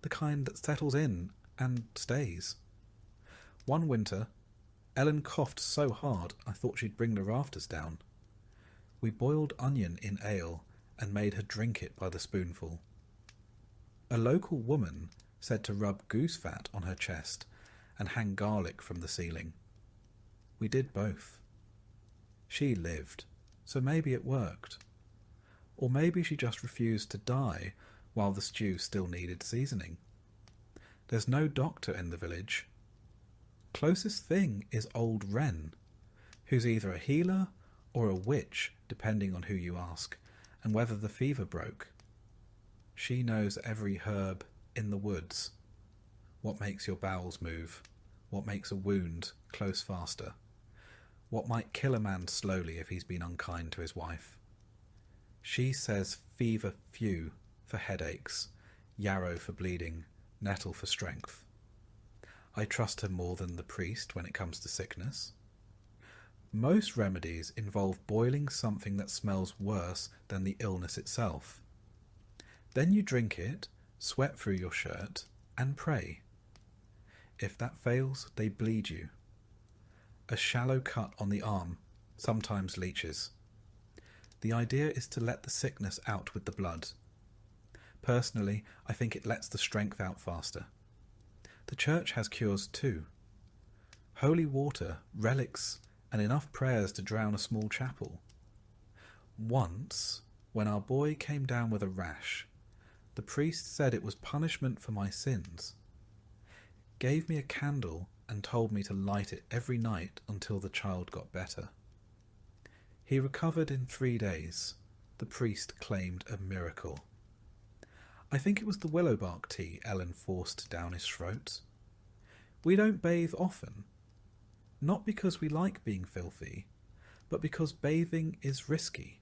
The kind that settles in and stays. One winter, Ellen coughed so hard I thought she'd bring the rafters down. We boiled onion in ale and made her drink it by the spoonful. A local woman said to rub goose fat on her chest and hang garlic from the ceiling. We did both. She lived, so maybe it worked. Or maybe she just refused to die while the stew still needed seasoning. There's no doctor in the village. Closest thing is old Wren, who's either a healer or a witch, depending on who you ask, and whether the fever broke. She knows every herb in the woods. What makes your bowels move? What makes a wound close faster? What might kill a man slowly if he's been unkind to his wife? She says fever few for headaches, yarrow for bleeding, nettle for strength. I trust her more than the priest when it comes to sickness. Most remedies involve boiling something that smells worse than the illness itself. Then you drink it, sweat through your shirt, and pray. If that fails, they bleed you. A shallow cut on the arm sometimes leeches. The idea is to let the sickness out with the blood. Personally, I think it lets the strength out faster. The church has cures too. Holy water, relics, and enough prayers to drown a small chapel. Once, when our boy came down with a rash, the priest said it was punishment for my sins. Gave me a candle and told me to light it every night until the child got better. He recovered in 3 days. The priest claimed a miracle. I think it was the willow bark tea Ellen forced down his throat. We don't bathe often. Not because we like being filthy, but because bathing is risky.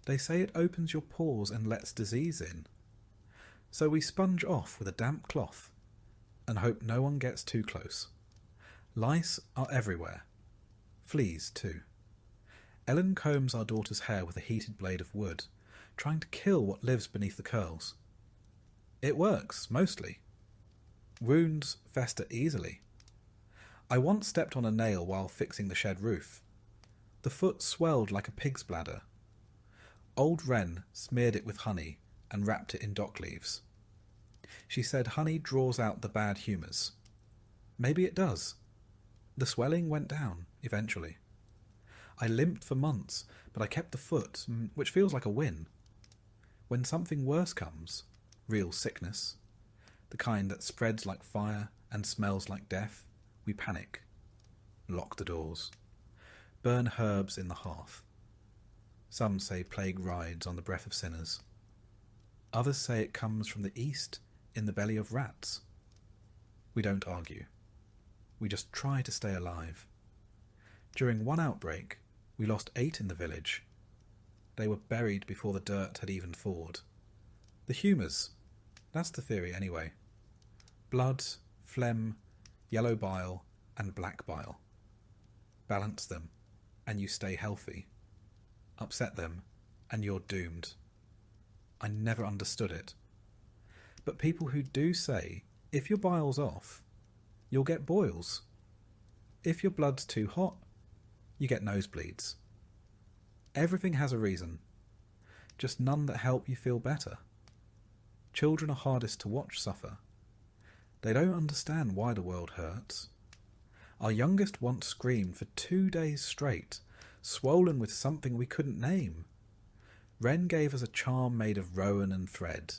They say it opens your pores and lets disease in. So we sponge off with a damp cloth and hope no one gets too close. Lice are everywhere. Fleas too. Ellen combs our daughter's hair with a heated blade of wood, trying to kill what lives beneath the curls. It works, mostly. Wounds fester easily. I once stepped on a nail while fixing the shed roof. The foot swelled like a pig's bladder. Old Wren smeared it with honey and wrapped it in dock leaves. She said honey draws out the bad humours. Maybe it does. The swelling went down, eventually. I limped for months, but I kept the foot, which feels like a win. When something worse comes, real sickness, the kind that spreads like fire and smells like death, we panic. Lock the doors. Burn herbs in the hearth. Some say plague rides on the breath of sinners. Others say it comes from the east in the belly of rats. We don't argue. We just try to stay alive. During one outbreak, we lost 8 in the village. They were buried before the dirt had even thawed. The humours. That's the theory anyway. Blood, phlegm, yellow bile, and black bile. Balance them, and you stay healthy. Upset them, and you're doomed. I never understood it. But people who do say, if your bile's off, you'll get boils. If your blood's too hot, you get nosebleeds. Everything has a reason, just none that help you feel better. Children are hardest to watch suffer. They don't understand why the world hurts. Our youngest once screamed for 2 days straight, swollen with something we couldn't name. Wren gave us a charm made of rowan and thread.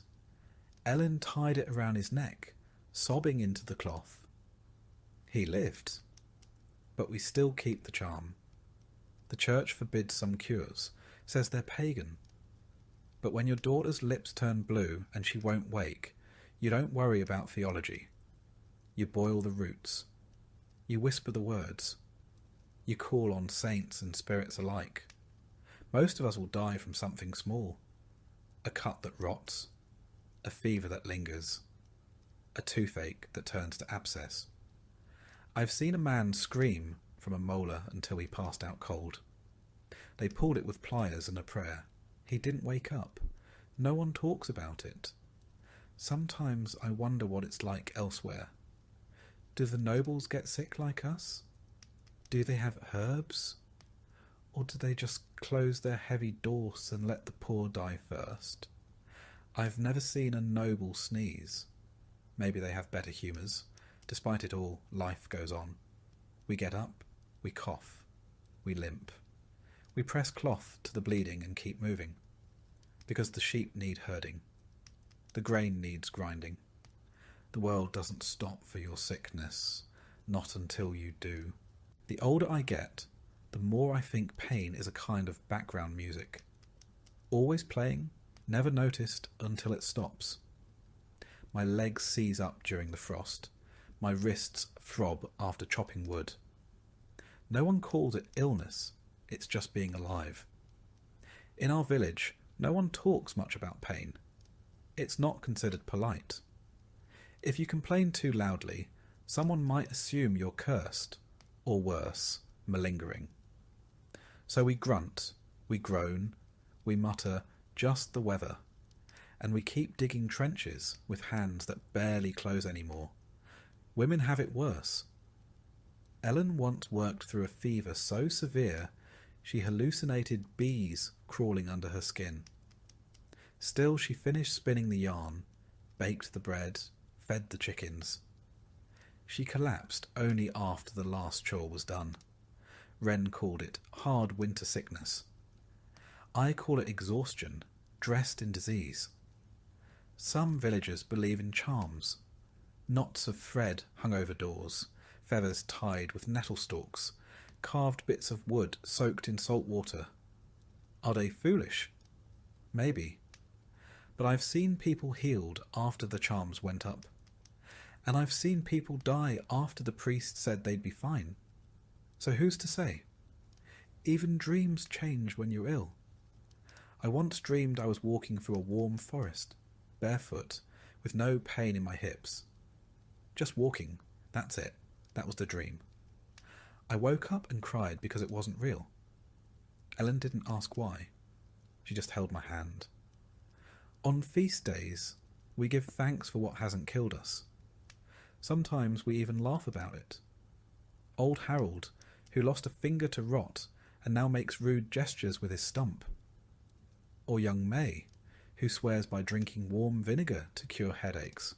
Ellen tied it around his neck, sobbing into the cloth. He lived, but we still keep the charm. The church forbids some cures, says they're pagan. But when your daughter's lips turn blue and she won't wake, you don't worry about theology. You boil the roots. You whisper the words. You call on saints and spirits alike. Most of us will die from something small. A cut that rots. A fever that lingers. A toothache that turns to abscess. I've seen a man scream from a molar until he passed out cold. They pulled it with pliers and a prayer. He didn't wake up. No one talks about it. Sometimes I wonder what it's like elsewhere. Do the nobles get sick like us? Do they have herbs? Or do they just close their heavy doors and let the poor die first? I've never seen a noble sneeze. Maybe they have better humours. Despite it all, life goes on. We get up, we cough, we limp. We press cloth to the bleeding and keep moving. Because the sheep need herding. The grain needs grinding. The world doesn't stop for your sickness, not until you do. The older I get, the more I think pain is a kind of background music. Always playing, never noticed until it stops. My legs seize up during the frost. My wrists throb after chopping wood. No one calls it illness, it's just being alive. In our village, no one talks much about pain. It's not considered polite. If you complain too loudly, someone might assume you're cursed, or worse, malingering. So we grunt, we groan, we mutter, just the weather, and we keep digging trenches with hands that barely close anymore. Women have it worse. Ellen once worked through a fever so severe she hallucinated bees crawling under her skin. Still she finished spinning the yarn, baked the bread, fed the chickens. She collapsed only after the last chore was done. Wren called it hard winter sickness. I call it exhaustion, dressed in disease. Some villagers believe in charms. Knots of thread hung over doors, feathers tied with nettle stalks, carved bits of wood soaked in salt water. Are they foolish? Maybe. But I've seen people healed after the charms went up. And I've seen people die after the priest said they'd be fine. So who's to say? Even dreams change when you're ill. I once dreamed I was walking through a warm forest, barefoot, with no pain in my hips. Just walking, that's it. That was the dream. I woke up and cried because it wasn't real. Ellen didn't ask why. She just held my hand. On feast days, we give thanks for what hasn't killed us. Sometimes we even laugh about it. Old Harold, who lost a finger to rot and now makes rude gestures with his stump. Or young May, who swears by drinking warm vinegar to cure headaches.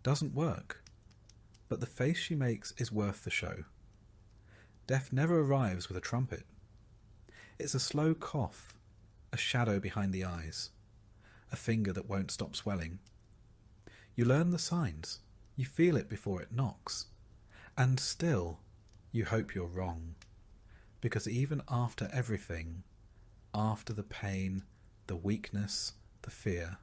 Doesn't work. But the face she makes is worth the show. Death never arrives with a trumpet. It's a slow cough, a shadow behind the eyes, a finger that won't stop swelling. You learn the signs, you feel it before it knocks, and still you hope you're wrong, because even after everything, after the pain, the weakness, the fear,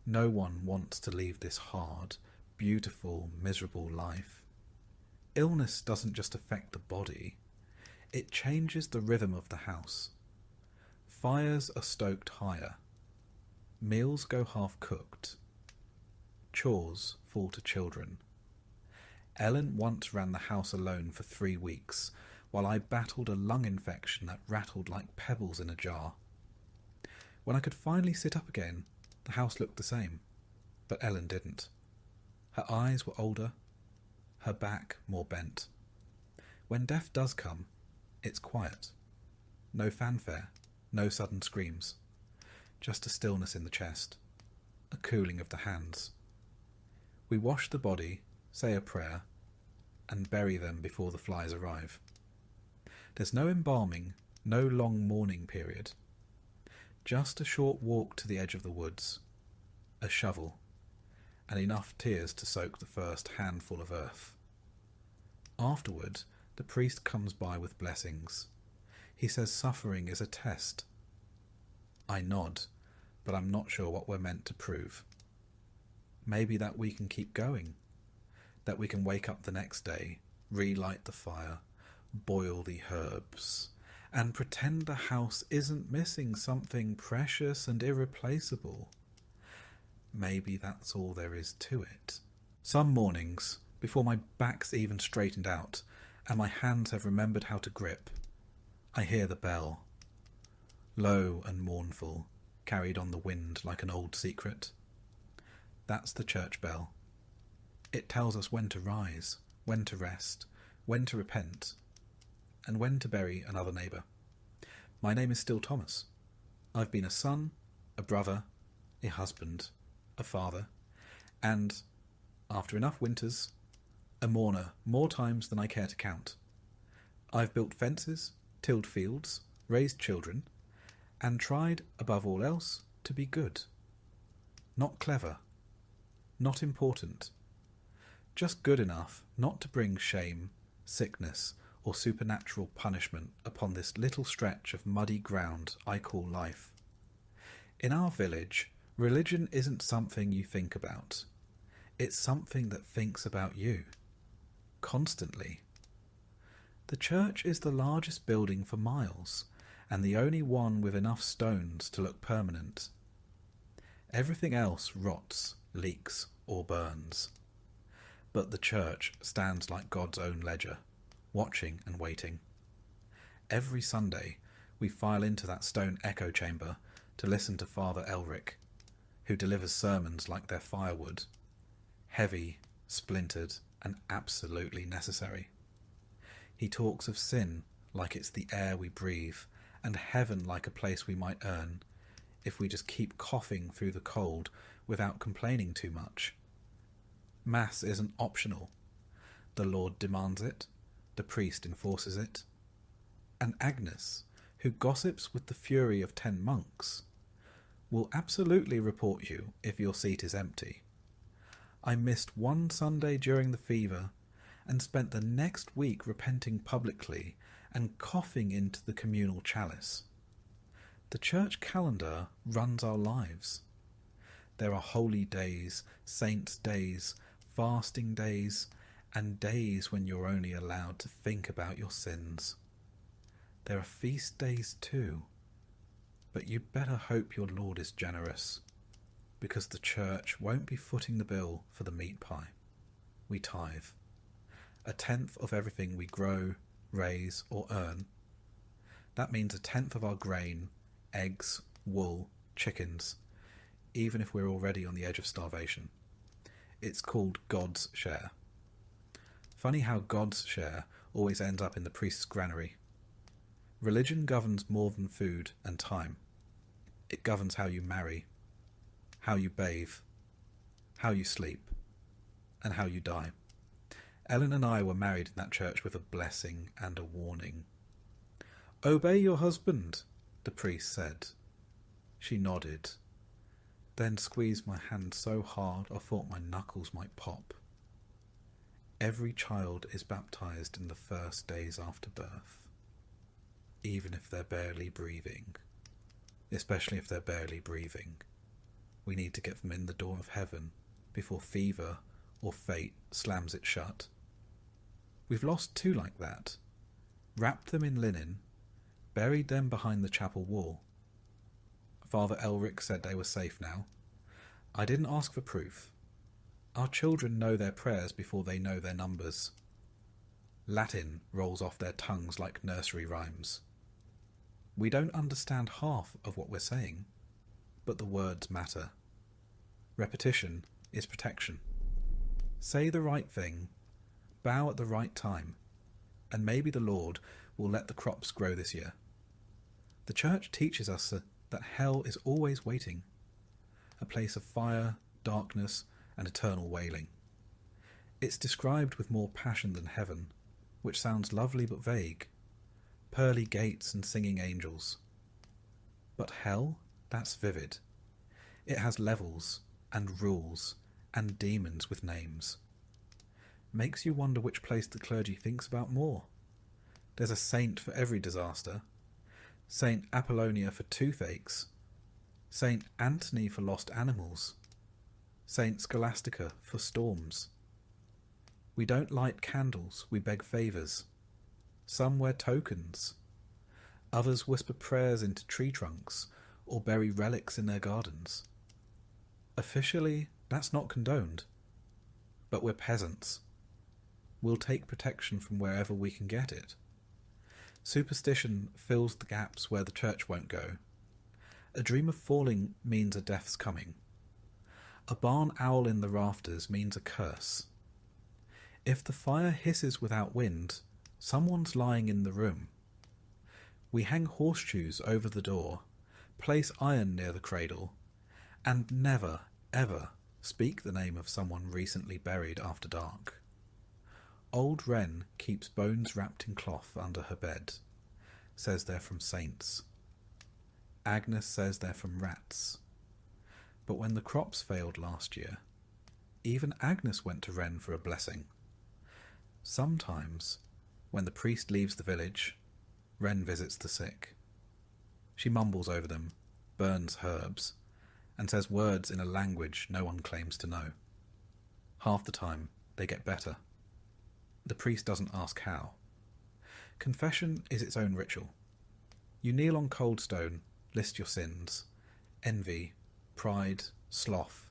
no one wants to leave this hard, beautiful, miserable life. Illness doesn't just affect the body, it changes the rhythm of the house. Fires are stoked higher. Meals go half-cooked. Chores fall to children. Ellen once ran the house alone for 3 weeks, while I battled a lung infection that rattled like pebbles in a jar. When I could finally sit up again, the house looked the same, but Ellen didn't. Her eyes were older, her back more bent. When death does come, it's quiet. No fanfare, no sudden screams. Just a stillness in the chest, a cooling of the hands. We wash the body, say a prayer, and bury them before the flies arrive. There's no embalming, no long mourning period. Just a short walk to the edge of the woods, a shovel, and enough tears to soak the first handful of earth. Afterward, the priest comes by with blessings. He says suffering is a test. I nod, but I'm not sure what we're meant to prove. Maybe that we can keep going, that we can wake up the next day, relight the fire, boil the herbs, and pretend the house isn't missing something precious and irreplaceable. Maybe that's all there is to it. Some mornings, before my back's even straightened out and my hands have remembered how to grip, I hear the bell, low and mournful, carried on the wind like an old secret. That's the church bell. It tells us when to rise, when to rest, when to repent, and when to bury another neighbour. My name is still Thomas. I've been a son, a brother, a husband, a father, and, after enough winters, a mourner more times than I care to count. I've built fences, tilled fields, raised children, and tried, above all else, to be good. Not clever, not important, just good enough not to bring shame, sickness, or supernatural punishment upon this little stretch of muddy ground I call life. In our village, religion isn't something you think about. It's something that thinks about you. Constantly. The church is the largest building for miles, and the only one with enough stones to look permanent. Everything else rots, leaks, or burns. But the church stands like God's own ledger, watching and waiting. Every Sunday, we file into that stone echo chamber to listen to Father Elric, who delivers sermons like they're firewood, heavy, splintered, and absolutely necessary. He talks of sin like it's the air we breathe, and heaven like a place we might earn if we just keep coughing through the cold without complaining too much. Mass isn't optional. The Lord demands it, the priest enforces it. And Agnes, who gossips with the fury of 10 monks, will absolutely report you if your seat is empty. I missed one Sunday during the fever and spent the next week repenting publicly and coughing into the communal chalice. The church calendar runs our lives. There are holy days, saints' days, fasting days, and days when you're only allowed to think about your sins. There are feast days too, but you'd better hope your Lord is generous, because the church won't be footing the bill for the meat pie. We tithe, 1/10 of everything we grow, raise, or earn. That means 1/10 of our grain, eggs, wool, chickens, even if we're already on the edge of starvation. It's called God's share. Funny how God's share always ends up in the priest's granary. Religion governs more than food and time. It governs how you marry, how you bathe, how you sleep, and how you die. Ellen and I were married in that church with a blessing and a warning. "Obey your husband," the priest said. She nodded, then squeezed my hand so hard I thought my knuckles might pop. Every child is baptized in the first days after birth, even if they're barely breathing. Especially if they're barely breathing. We need to get them in the door of heaven before fever or fate slams it shut. We've lost 2 like that, wrapped them in linen, buried them behind the chapel wall. Father Elric said they were safe now. I didn't ask for proof. Our children know their prayers before they know their numbers. Latin rolls off their tongues like nursery rhymes. We don't understand half of what we're saying, but the words matter. Repetition is protection. Say the right thing, bow at the right time, and maybe the Lord will let the crops grow this year. The Church teaches us that hell is always waiting, a place of fire, darkness, and eternal wailing. It's described with more passion than heaven, which sounds lovely but vague, pearly gates and singing angels. But hell, that's vivid. It has levels and rules and demons with names. Makes you wonder which place the clergy thinks about more. There's a saint for every disaster. Saint Apollonia for toothaches. Saint Anthony for lost animals. Saint Scholastica for storms. We don't light candles, we beg favours. Some wear tokens. Others whisper prayers into tree trunks or bury relics in their gardens. Officially, that's not condoned. But we're peasants. We'll take protection from wherever we can get it. Superstition fills the gaps where the Church won't go. A dream of falling means a death's coming. A barn owl in the rafters means a curse. If the fire hisses without wind, someone's lying in the room. We hang horseshoes over the door, place iron near the cradle, and never, ever speak the name of someone recently buried after dark. Old Wren keeps bones wrapped in cloth under her bed, says they're from saints. Agnes says they're from rats. But when the crops failed last year, even Agnes went to Wren for a blessing. Sometimes, when the priest leaves the village, Wren visits the sick. She mumbles over them, burns herbs, and says words in a language no one claims to know. Half the time, they get better. The priest doesn't ask how. Confession is its own ritual. You kneel on cold stone, list your sins, envy, pride, sloth,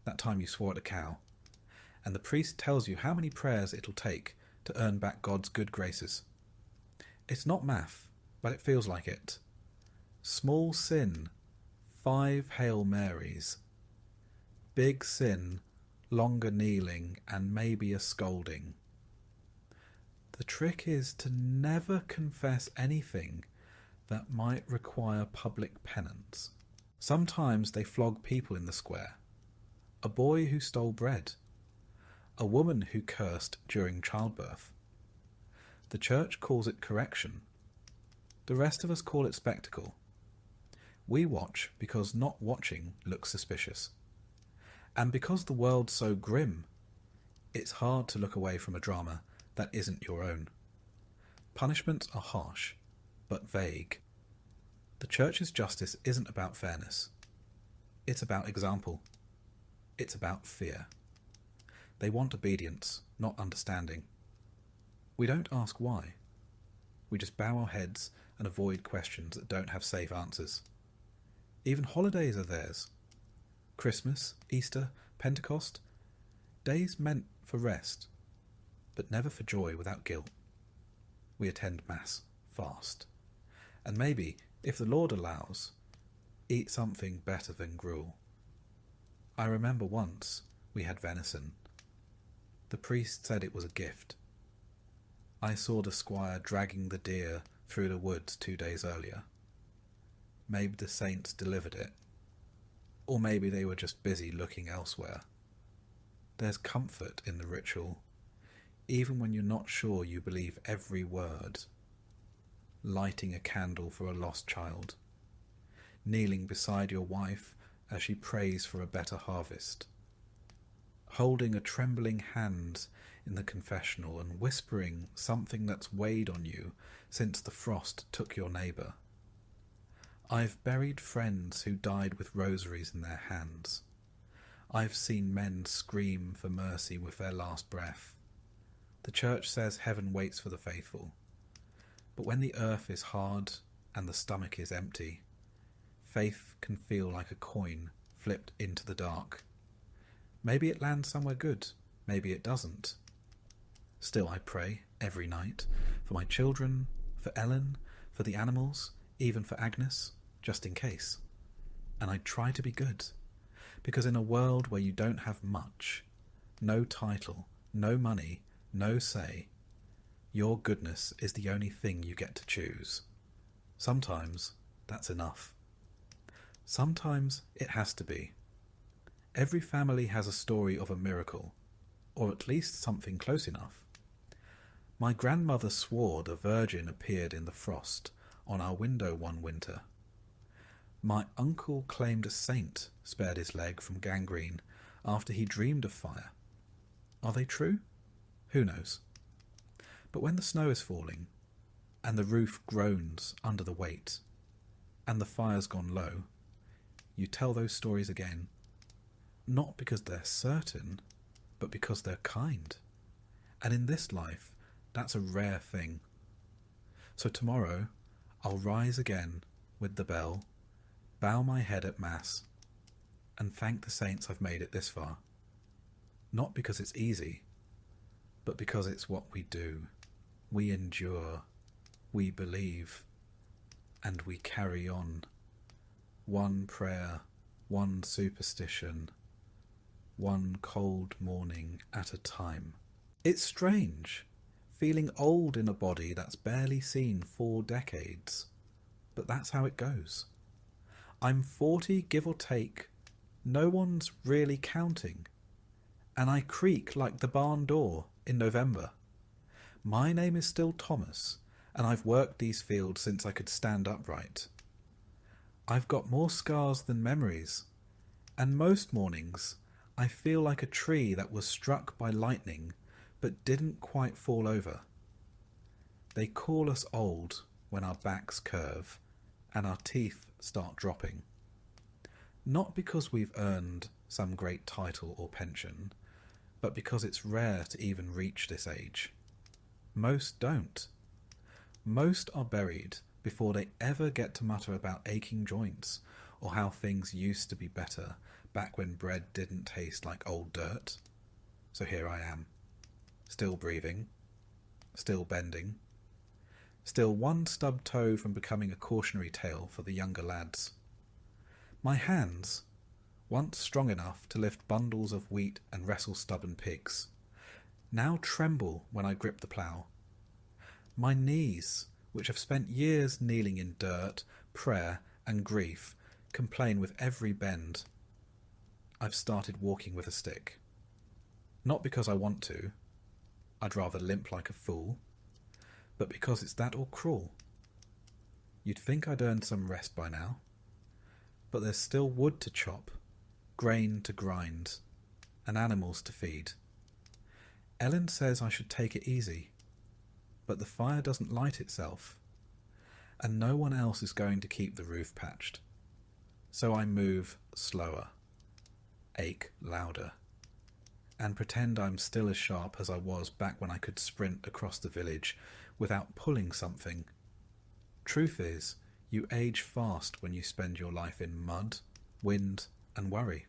that time you swore at a cow, and the priest tells you how many prayers it'll take to earn back God's good graces. It's not math, but it feels like it. Small sin, 5 Hail Marys. Big sin, longer kneeling and maybe a scolding. The trick is to never confess anything that might require public penance. Sometimes they flog people in the square. A boy who stole bread. A woman who cursed during childbirth. The Church calls it correction. The rest of us call it spectacle. We watch because not watching looks suspicious. And because the world's so grim, it's hard to look away from a drama that isn't your own. Punishments are harsh, but vague. The Church's justice isn't about fairness. It's about example. It's about fear. They want obedience, not understanding. We don't ask why. We just bow our heads and avoid questions that don't have safe answers. Even holidays are theirs. Christmas, Easter, Pentecost, days meant for rest, but never for joy without guilt. We attend Mass, fast, and maybe, if the Lord allows, eat something better than gruel. I remember once we had venison. The priest said it was a gift. I saw the squire dragging the deer through the woods 2 days earlier. Maybe the saints delivered it, or maybe they were just busy looking elsewhere. There's comfort in the ritual, even when you're not sure you believe every word. Lighting a candle for a lost child, kneeling beside your wife as she prays for a better harvest, holding a trembling hand in the confessional and whispering something that's weighed on you since the frost took your neighbour. I've buried friends who died with rosaries in their hands. I've seen men scream for mercy with their last breath. The church says heaven waits for the faithful. But when the earth is hard and the stomach is empty, faith can feel like a coin flipped into the dark. Maybe it lands somewhere good, maybe it doesn't. Still I pray, every night, for my children, for Ellen, for the animals, even for Agnes, just in case. And I try to be good, because in a world where you don't have much, no title, no money, no say, your goodness is the only thing you get to choose. Sometimes that's enough. Sometimes it has to be. Every family has a story of a miracle, or at least something close enough. My grandmother swore the Virgin appeared in the frost on our window one winter. My uncle claimed a saint spared his leg from gangrene after he dreamed of fire. Are they true? Who knows? But when the snow is falling, and the roof groans under the weight, and the fire's gone low, you tell those stories again, not because they're certain, but because they're kind. And in this life, that's a rare thing. So tomorrow, I'll rise again with the bell, bow my head at Mass, and thank the saints I've made it this far. Not because it's easy, but because it's what we do. We endure, we believe, and we carry on. One prayer, one superstition, one cold morning at a time. It's strange, feeling old in a body that's barely seen 4 decades, but that's how it goes. I'm 40, give or take. No one's really counting. And I creak like the barn door in November. My name is still Thomas, and I've worked these fields since I could stand upright. I've got more scars than memories, and most mornings I feel like a tree that was struck by lightning but didn't quite fall over. They call us old when our backs curve and our teeth start dropping. Not because we've earned some great title or pension, but because it's rare to even reach this age. Most don't. Most are buried before they ever get to mutter about aching joints or how things used to be better back when bread didn't taste like old dirt. So here I am, still breathing, still bending, still one stubbed toe from becoming a cautionary tale for the younger lads. My hands, once strong enough to lift bundles of wheat and wrestle stubborn pigs, now tremble when I grip the plough. My knees, which have spent years kneeling in dirt, prayer and grief, complain with every bend. I've started walking with a stick. Not because I want to, I'd rather limp like a fool, but because it's that or cruel. You'd think I'd earned some rest by now, but there's still wood to chop, grain to grind, and animals to feed. Ellen says I should take it easy, but the fire doesn't light itself, and no one else is going to keep the roof patched. So I move slower, ache louder, and pretend I'm still as sharp as I was back when I could sprint across the village without pulling something. Truth is, you age fast when you spend your life in mud, wind, and worry.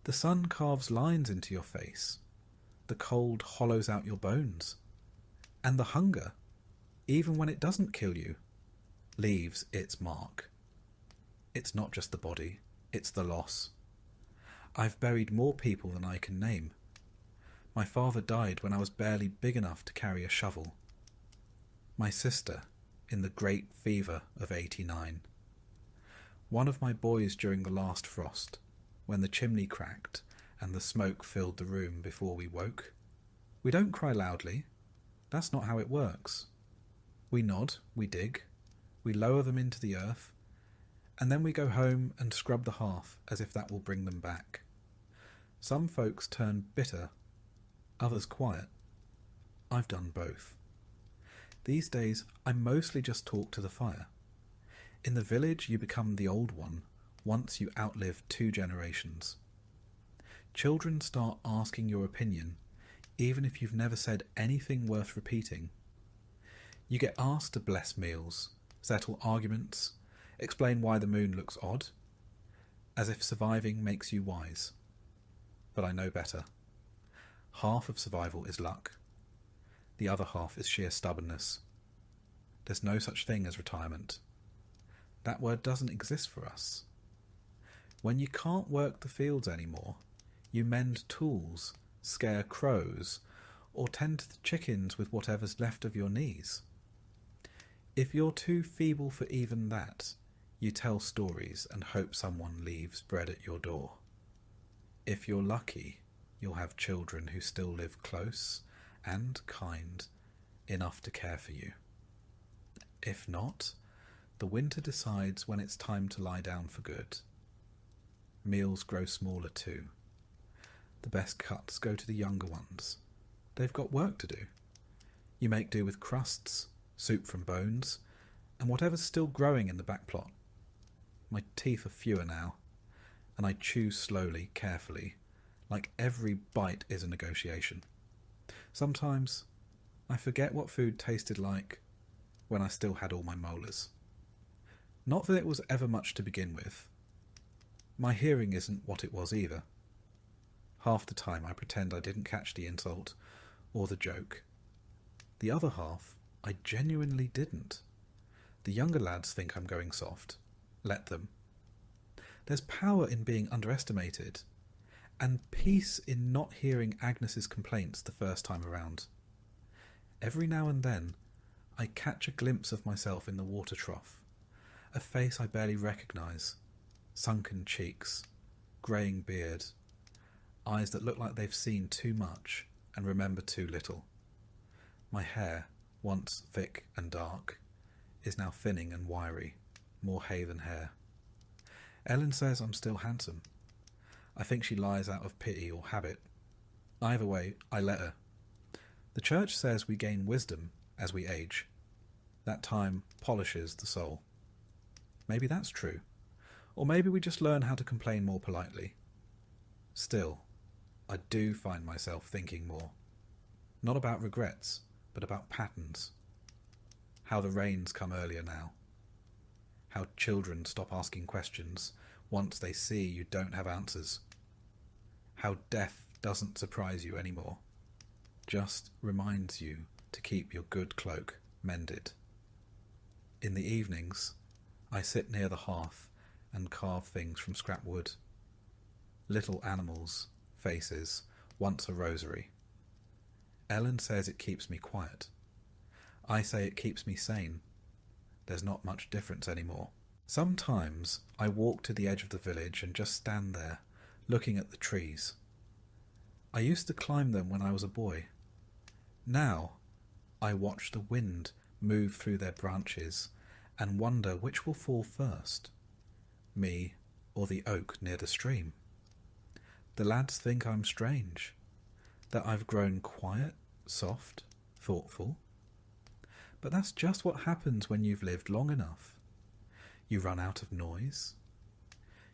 The sun carves lines into your face. The cold hollows out your bones. And the hunger, even when it doesn't kill you, leaves its mark. It's not just the body, it's the loss. I've buried more people than I can name. My father died when I was barely big enough to carry a shovel. My sister, in the great fever of '89. One of my boys during the last frost, when the chimney cracked and the smoke filled the room before we woke. We don't cry loudly. That's not how it works. We nod, we dig, we lower them into the earth, and then we go home and scrub the hearth as if that will bring them back. Some folks turn bitter, others quiet. I've done both. These days, I mostly just talk to the fire. In the village, you become the old one once you outlive 2 generations. Children start asking your opinion, even if you've never said anything worth repeating. You get asked to bless meals, settle arguments, explain why the moon looks odd, as if surviving makes you wise. But I know better. Half of survival is luck. The other half is sheer stubbornness. There's no such thing as retirement. That word doesn't exist for us. When you can't work the fields anymore, you mend tools, scare crows, or tend to the chickens with whatever's left of your knees. If you're too feeble for even that, you tell stories and hope someone leaves bread at your door. If you're lucky, you'll have children who still live close and kind enough to care for you. If not, the winter decides when it's time to lie down for good. Meals grow smaller too. The best cuts go to the younger ones. They've got work to do. You make do with crusts, soup from bones, and whatever's still growing in the back plot. My teeth are fewer now, and I chew slowly, carefully, like every bite is a negotiation. Sometimes I forget what food tasted like when I still had all my molars. Not that it was ever much to begin with. My hearing isn't what it was either. Half the time I pretend I didn't catch the insult or the joke. The other half I genuinely didn't. The younger lads think I'm going soft. Let them. There's power in being underestimated, and peace in not hearing Agnes's complaints the first time around. Every now and then I catch a glimpse of myself in the water trough, a face I barely recognise, sunken cheeks, greying beard, eyes that look like they've seen too much and remember too little. My hair, once thick and dark, is now thinning and wiry, more hay than hair. Ellen says I'm still handsome. I think she lies out of pity or habit. Either way, I let her. The church says we gain wisdom as we age. That time polishes the soul. Maybe that's true. Or maybe we just learn how to complain more politely. Still, I do find myself thinking more. Not about regrets, but about patterns. How the rains come earlier now. How children stop asking questions once they see you don't have answers. How death doesn't surprise you anymore. Just reminds you to keep your good cloak mended. In the evenings, I sit near the hearth and carve things from scrap wood. Little animals, faces, once a rosary. Ellen says it keeps me quiet. I say it keeps me sane. There's not much difference anymore. Sometimes I walk to the edge of the village and just stand there, looking at the trees. I used to climb them when I was a boy. Now I watch the wind move through their branches and wonder which will fall first, me or the oak near the stream. The lads think I'm strange, that I've grown quiet, soft, thoughtful. But that's just what happens when you've lived long enough. You run out of noise.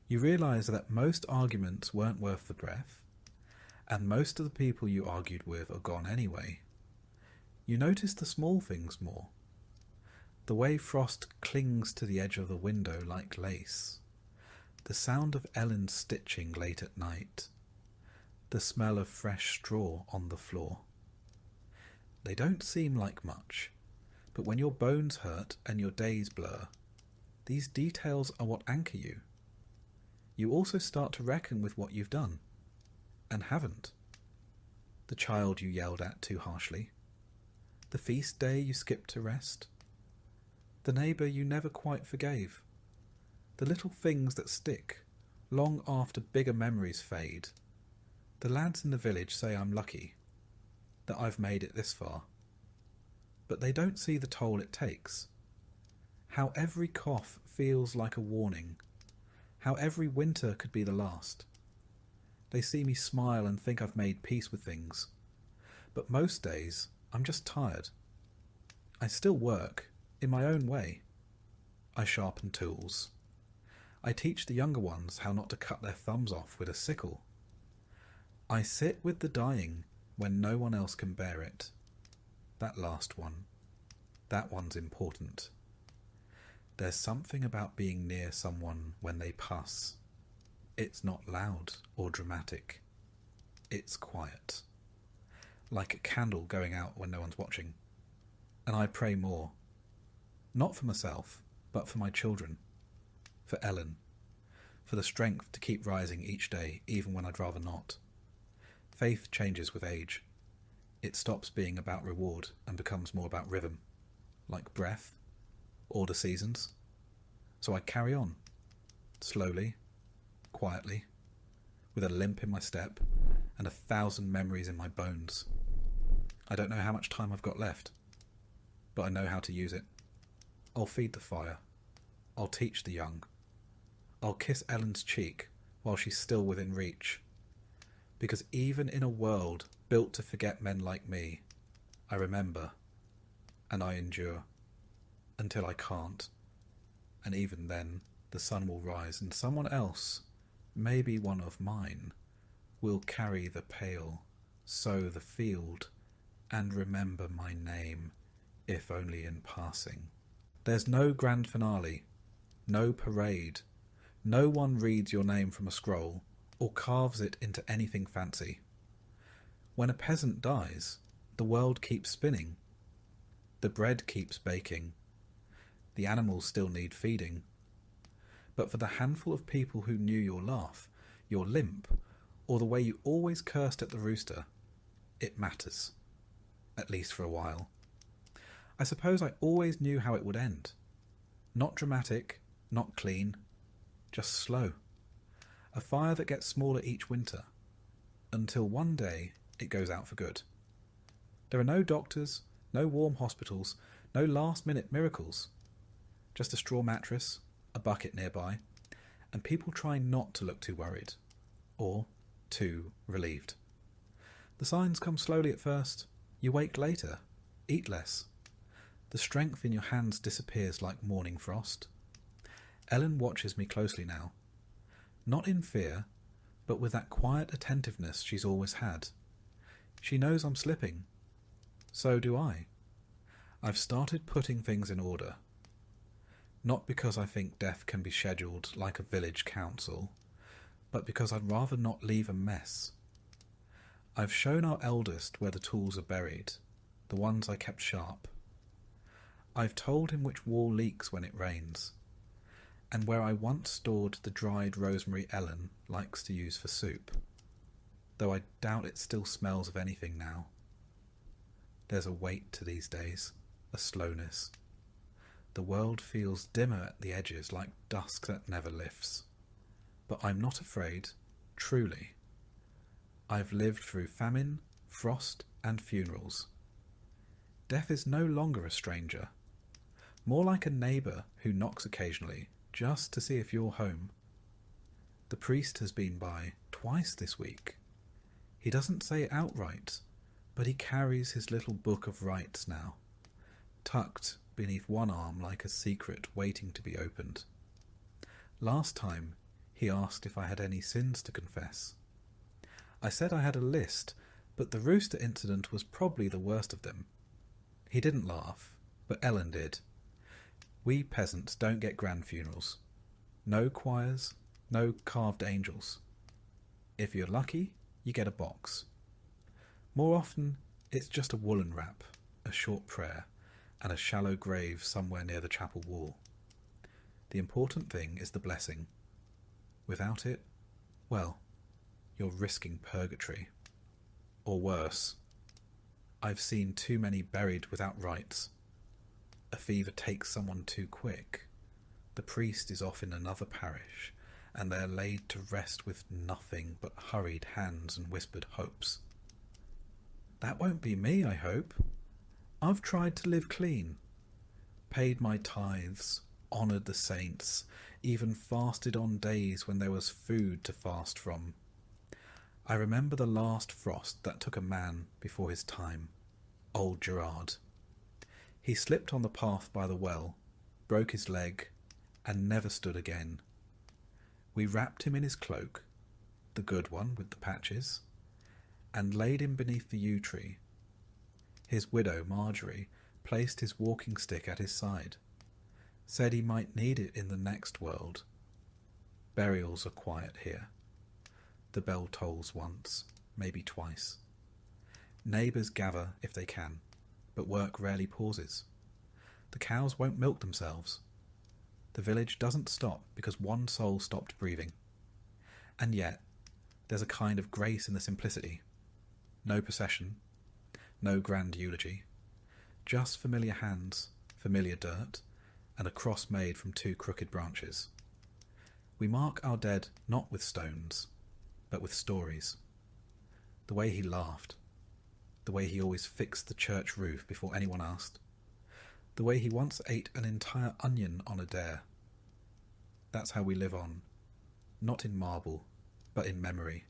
You realise that most arguments weren't worth the breath, and most of the people you argued with are gone anyway. You notice the small things more. The way frost clings to the edge of the window like lace. The sound of Ellen's stitching late at night. The smell of fresh straw on the floor. They don't seem like much, but when your bones hurt and your days blur, these details are what anchor you. You also start to reckon with what you've done, and haven't. The child you yelled at too harshly. The feast day you skipped to rest. The neighbour you never quite forgave. The little things that stick, long after bigger memories fade. The lads in the village say I'm lucky, that I've made it this far. But they don't see the toll it takes. How every cough feels like a warning. How every winter could be the last. They see me smile and think I've made peace with things. But most days, I'm just tired. I still work, in my own way. I sharpen tools. I teach the younger ones how not to cut their thumbs off with a sickle. I sit with the dying when no one else can bear it. That last one. That one's important. There's something about being near someone when they pass. It's not loud or dramatic. It's quiet. Like a candle going out when no one's watching. And I pray more. Not for myself, but for my children. For Ellen. For the strength to keep rising each day, even when I'd rather not. Faith changes with age. It stops being about reward and becomes more about rhythm. Like breath, or the seasons. So I carry on. Slowly, quietly, with a limp in my step and 1,000 memories in my bones. I don't know how much time I've got left, but I know how to use it. I'll feed the fire. I'll teach the young. I'll kiss Ellen's cheek while she's still within reach. Because even in a world built to forget men like me, I remember, and I endure, until I can't. And even then, the sun will rise, and someone else, maybe one of mine, will carry the pail, sow the field, and remember my name, if only in passing. There's no grand finale, no parade, no one reads your name from a scroll, or carves it into anything fancy. When a peasant dies, the world keeps spinning. The bread keeps baking. The animals still need feeding. But for the handful of people who knew your laugh, your limp, or the way you always cursed at the rooster, it matters. At least for a while. I suppose I always knew how it would end. Not dramatic, not clean, just slow. A fire that gets smaller each winter, until one day it goes out for good. There are no doctors, no warm hospitals, no last-minute miracles. Just a straw mattress, a bucket nearby, and people trying not to look too worried, or too relieved. The signs come slowly at first. You wake later, eat less. The strength in your hands disappears like morning frost. Ellen watches me closely now. Not in fear, but with that quiet attentiveness she's always had. She knows I'm slipping. So do I. I've started putting things in order. Not because I think death can be scheduled like a village council, but because I'd rather not leave a mess. I've shown our eldest where the tools are buried, the ones I kept sharp. I've told him which wall leaks when it rains, and where I once stored the dried rosemary Ellen likes to use for soup, though I doubt it still smells of anything now. There's a weight to these days, a slowness. The world feels dimmer at the edges like dusk that never lifts. But I'm not afraid, truly. I've lived through famine, frost, and funerals. Death is no longer a stranger. More like a neighbour who knocks occasionally, just to see if you're home. The priest has been by twice this week. He doesn't say it outright, but he carries his little book of rites now, tucked beneath one arm like a secret waiting to be opened. Last time, he asked if I had any sins to confess. I said I had a list, but the rooster incident was probably the worst of them. He didn't laugh, but Ellen did. We peasants don't get grand funerals. No choirs, no carved angels. If you're lucky, you get a box. More often, it's just a woolen wrap, a short prayer, and a shallow grave somewhere near the chapel wall. The important thing is the blessing. Without it, well, you're risking purgatory. Or worse. I've seen too many buried without rites. A fever takes someone too quick. The priest is off in another parish, and they're laid to rest with nothing but hurried hands and whispered hopes. That won't be me, I hope. I've tried to live clean, paid my tithes, honoured the saints, even fasted on days when there was food to fast from. I remember the last frost that took a man before his time, old Gerard. He slipped on the path by the well, broke his leg, and never stood again. We wrapped him in his cloak, the good one with the patches, and laid him beneath the yew tree. His widow, Marjorie, placed his walking stick at his side, said he might need it in the next world. Burials are quiet here. The bell tolls once, maybe twice. Neighbours gather if they can, but work rarely pauses. The cows won't milk themselves. The village doesn't stop because one soul stopped breathing. And yet, there's a kind of grace in the simplicity. No procession, no grand eulogy, just familiar hands, familiar dirt, and a cross made from two crooked branches. We mark our dead not with stones, but with stories. The way he laughed, the way he always fixed the church roof before anyone asked, the way he once ate an entire onion on a dare. That's how we live on, not in marble, but in memory.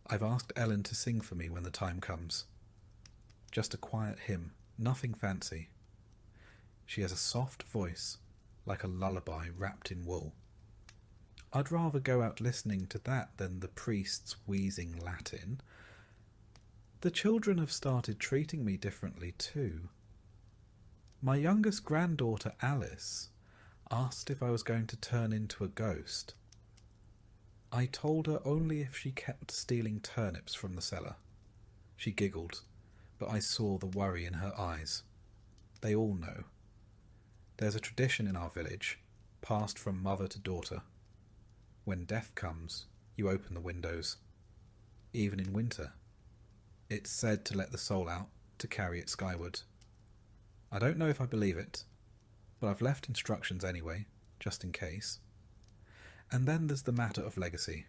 I've asked Ellen to sing for me when the time comes. Just a quiet hymn, nothing fancy. She has a soft voice, like a lullaby wrapped in wool. I'd rather go out listening to that than the priest's wheezing Latin. The children have started treating me differently too. My youngest granddaughter, Alice, asked if I was going to turn into a ghost. I told her only if she kept stealing turnips from the cellar. She giggled, but I saw the worry in her eyes. They all know. There's a tradition in our village, passed from mother to daughter. When death comes, you open the windows. Even in winter. It's said to let the soul out, to carry it skyward. I don't know if I believe it, but I've left instructions anyway, just in case. And then there's the matter of legacy.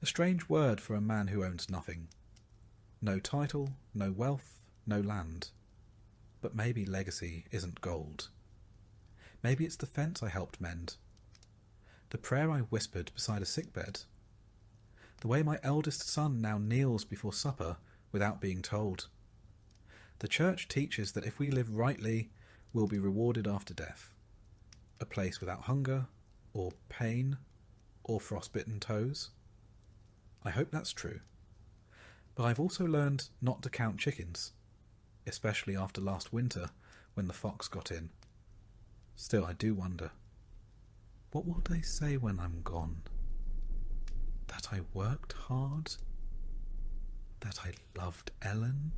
A strange word for a man who owns nothing. No title, no wealth, no land. But maybe legacy isn't gold. Maybe it's the fence I helped mend. The prayer I whispered beside a sickbed. The way my eldest son now kneels before supper without being told. The church teaches that if we live rightly, we'll be rewarded after death. A place without hunger, or pain, or frostbitten toes. I hope that's true. But I've also learned not to count chickens, especially after last winter when the fox got in. Still, I do wonder, what will they say when I'm gone? That I worked hard? That I loved Ellen?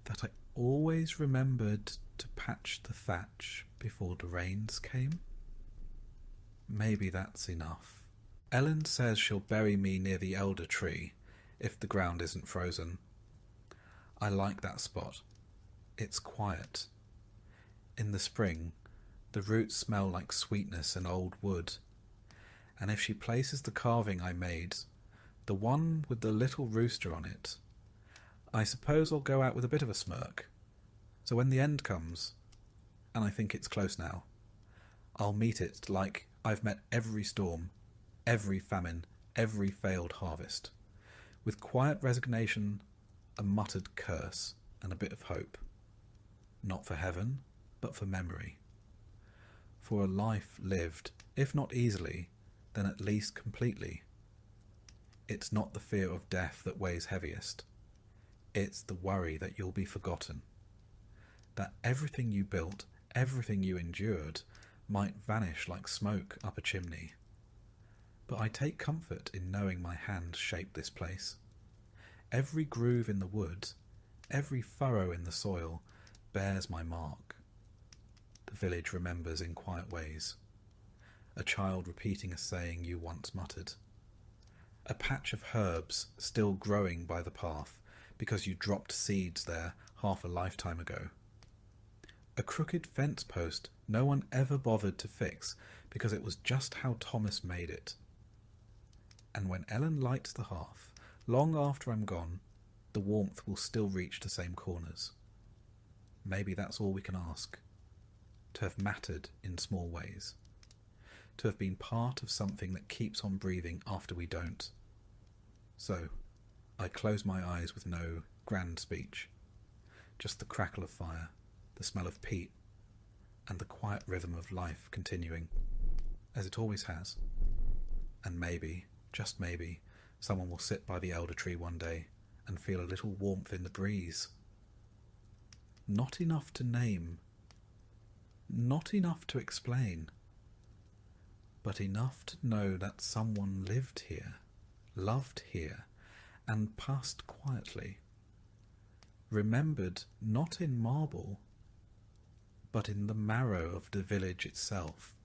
That I always remembered to patch the thatch before the rains came? Maybe that's enough. Ellen says she'll bury me near the elder tree, if the ground isn't frozen. I like that spot. It's quiet. In the spring, the roots smell like sweetness and old wood. And if she places the carving I made, the one with the little rooster on it, I suppose I'll go out with a bit of a smirk. So when the end comes, and I think it's close now, I'll meet it like I've met every storm, every famine, every failed harvest, with quiet resignation, a muttered curse, and a bit of hope. Not for heaven, but for memory. For a life lived, if not easily, then at least completely. It's not the fear of death that weighs heaviest. It's the worry that you'll be forgotten. That everything you built, everything you endured, might vanish like smoke up a chimney. But I take comfort in knowing my hand shaped this place. Every groove in the wood, every furrow in the soil, bears my mark. The village remembers in quiet ways. A child repeating a saying you once muttered. A patch of herbs still growing by the path because you dropped seeds there half a lifetime ago. A crooked fence post no one ever bothered to fix because it was just how Thomas made it. And when Ellen lights the hearth, long after I'm gone, the warmth will still reach the same corners. Maybe that's all we can ask. To have mattered in small ways. To have been part of something that keeps on breathing after we don't. So, I close my eyes with no grand speech. Just the crackle of fire, the smell of peat, and the quiet rhythm of life continuing, as it always has. And maybe, just maybe, Someone will sit by the elder tree one day and feel a little warmth in the breeze. Not enough to name, not enough to explain, but enough to know that someone lived here, loved here, and passed quietly, remembered not in marble, but in the marrow of the village itself.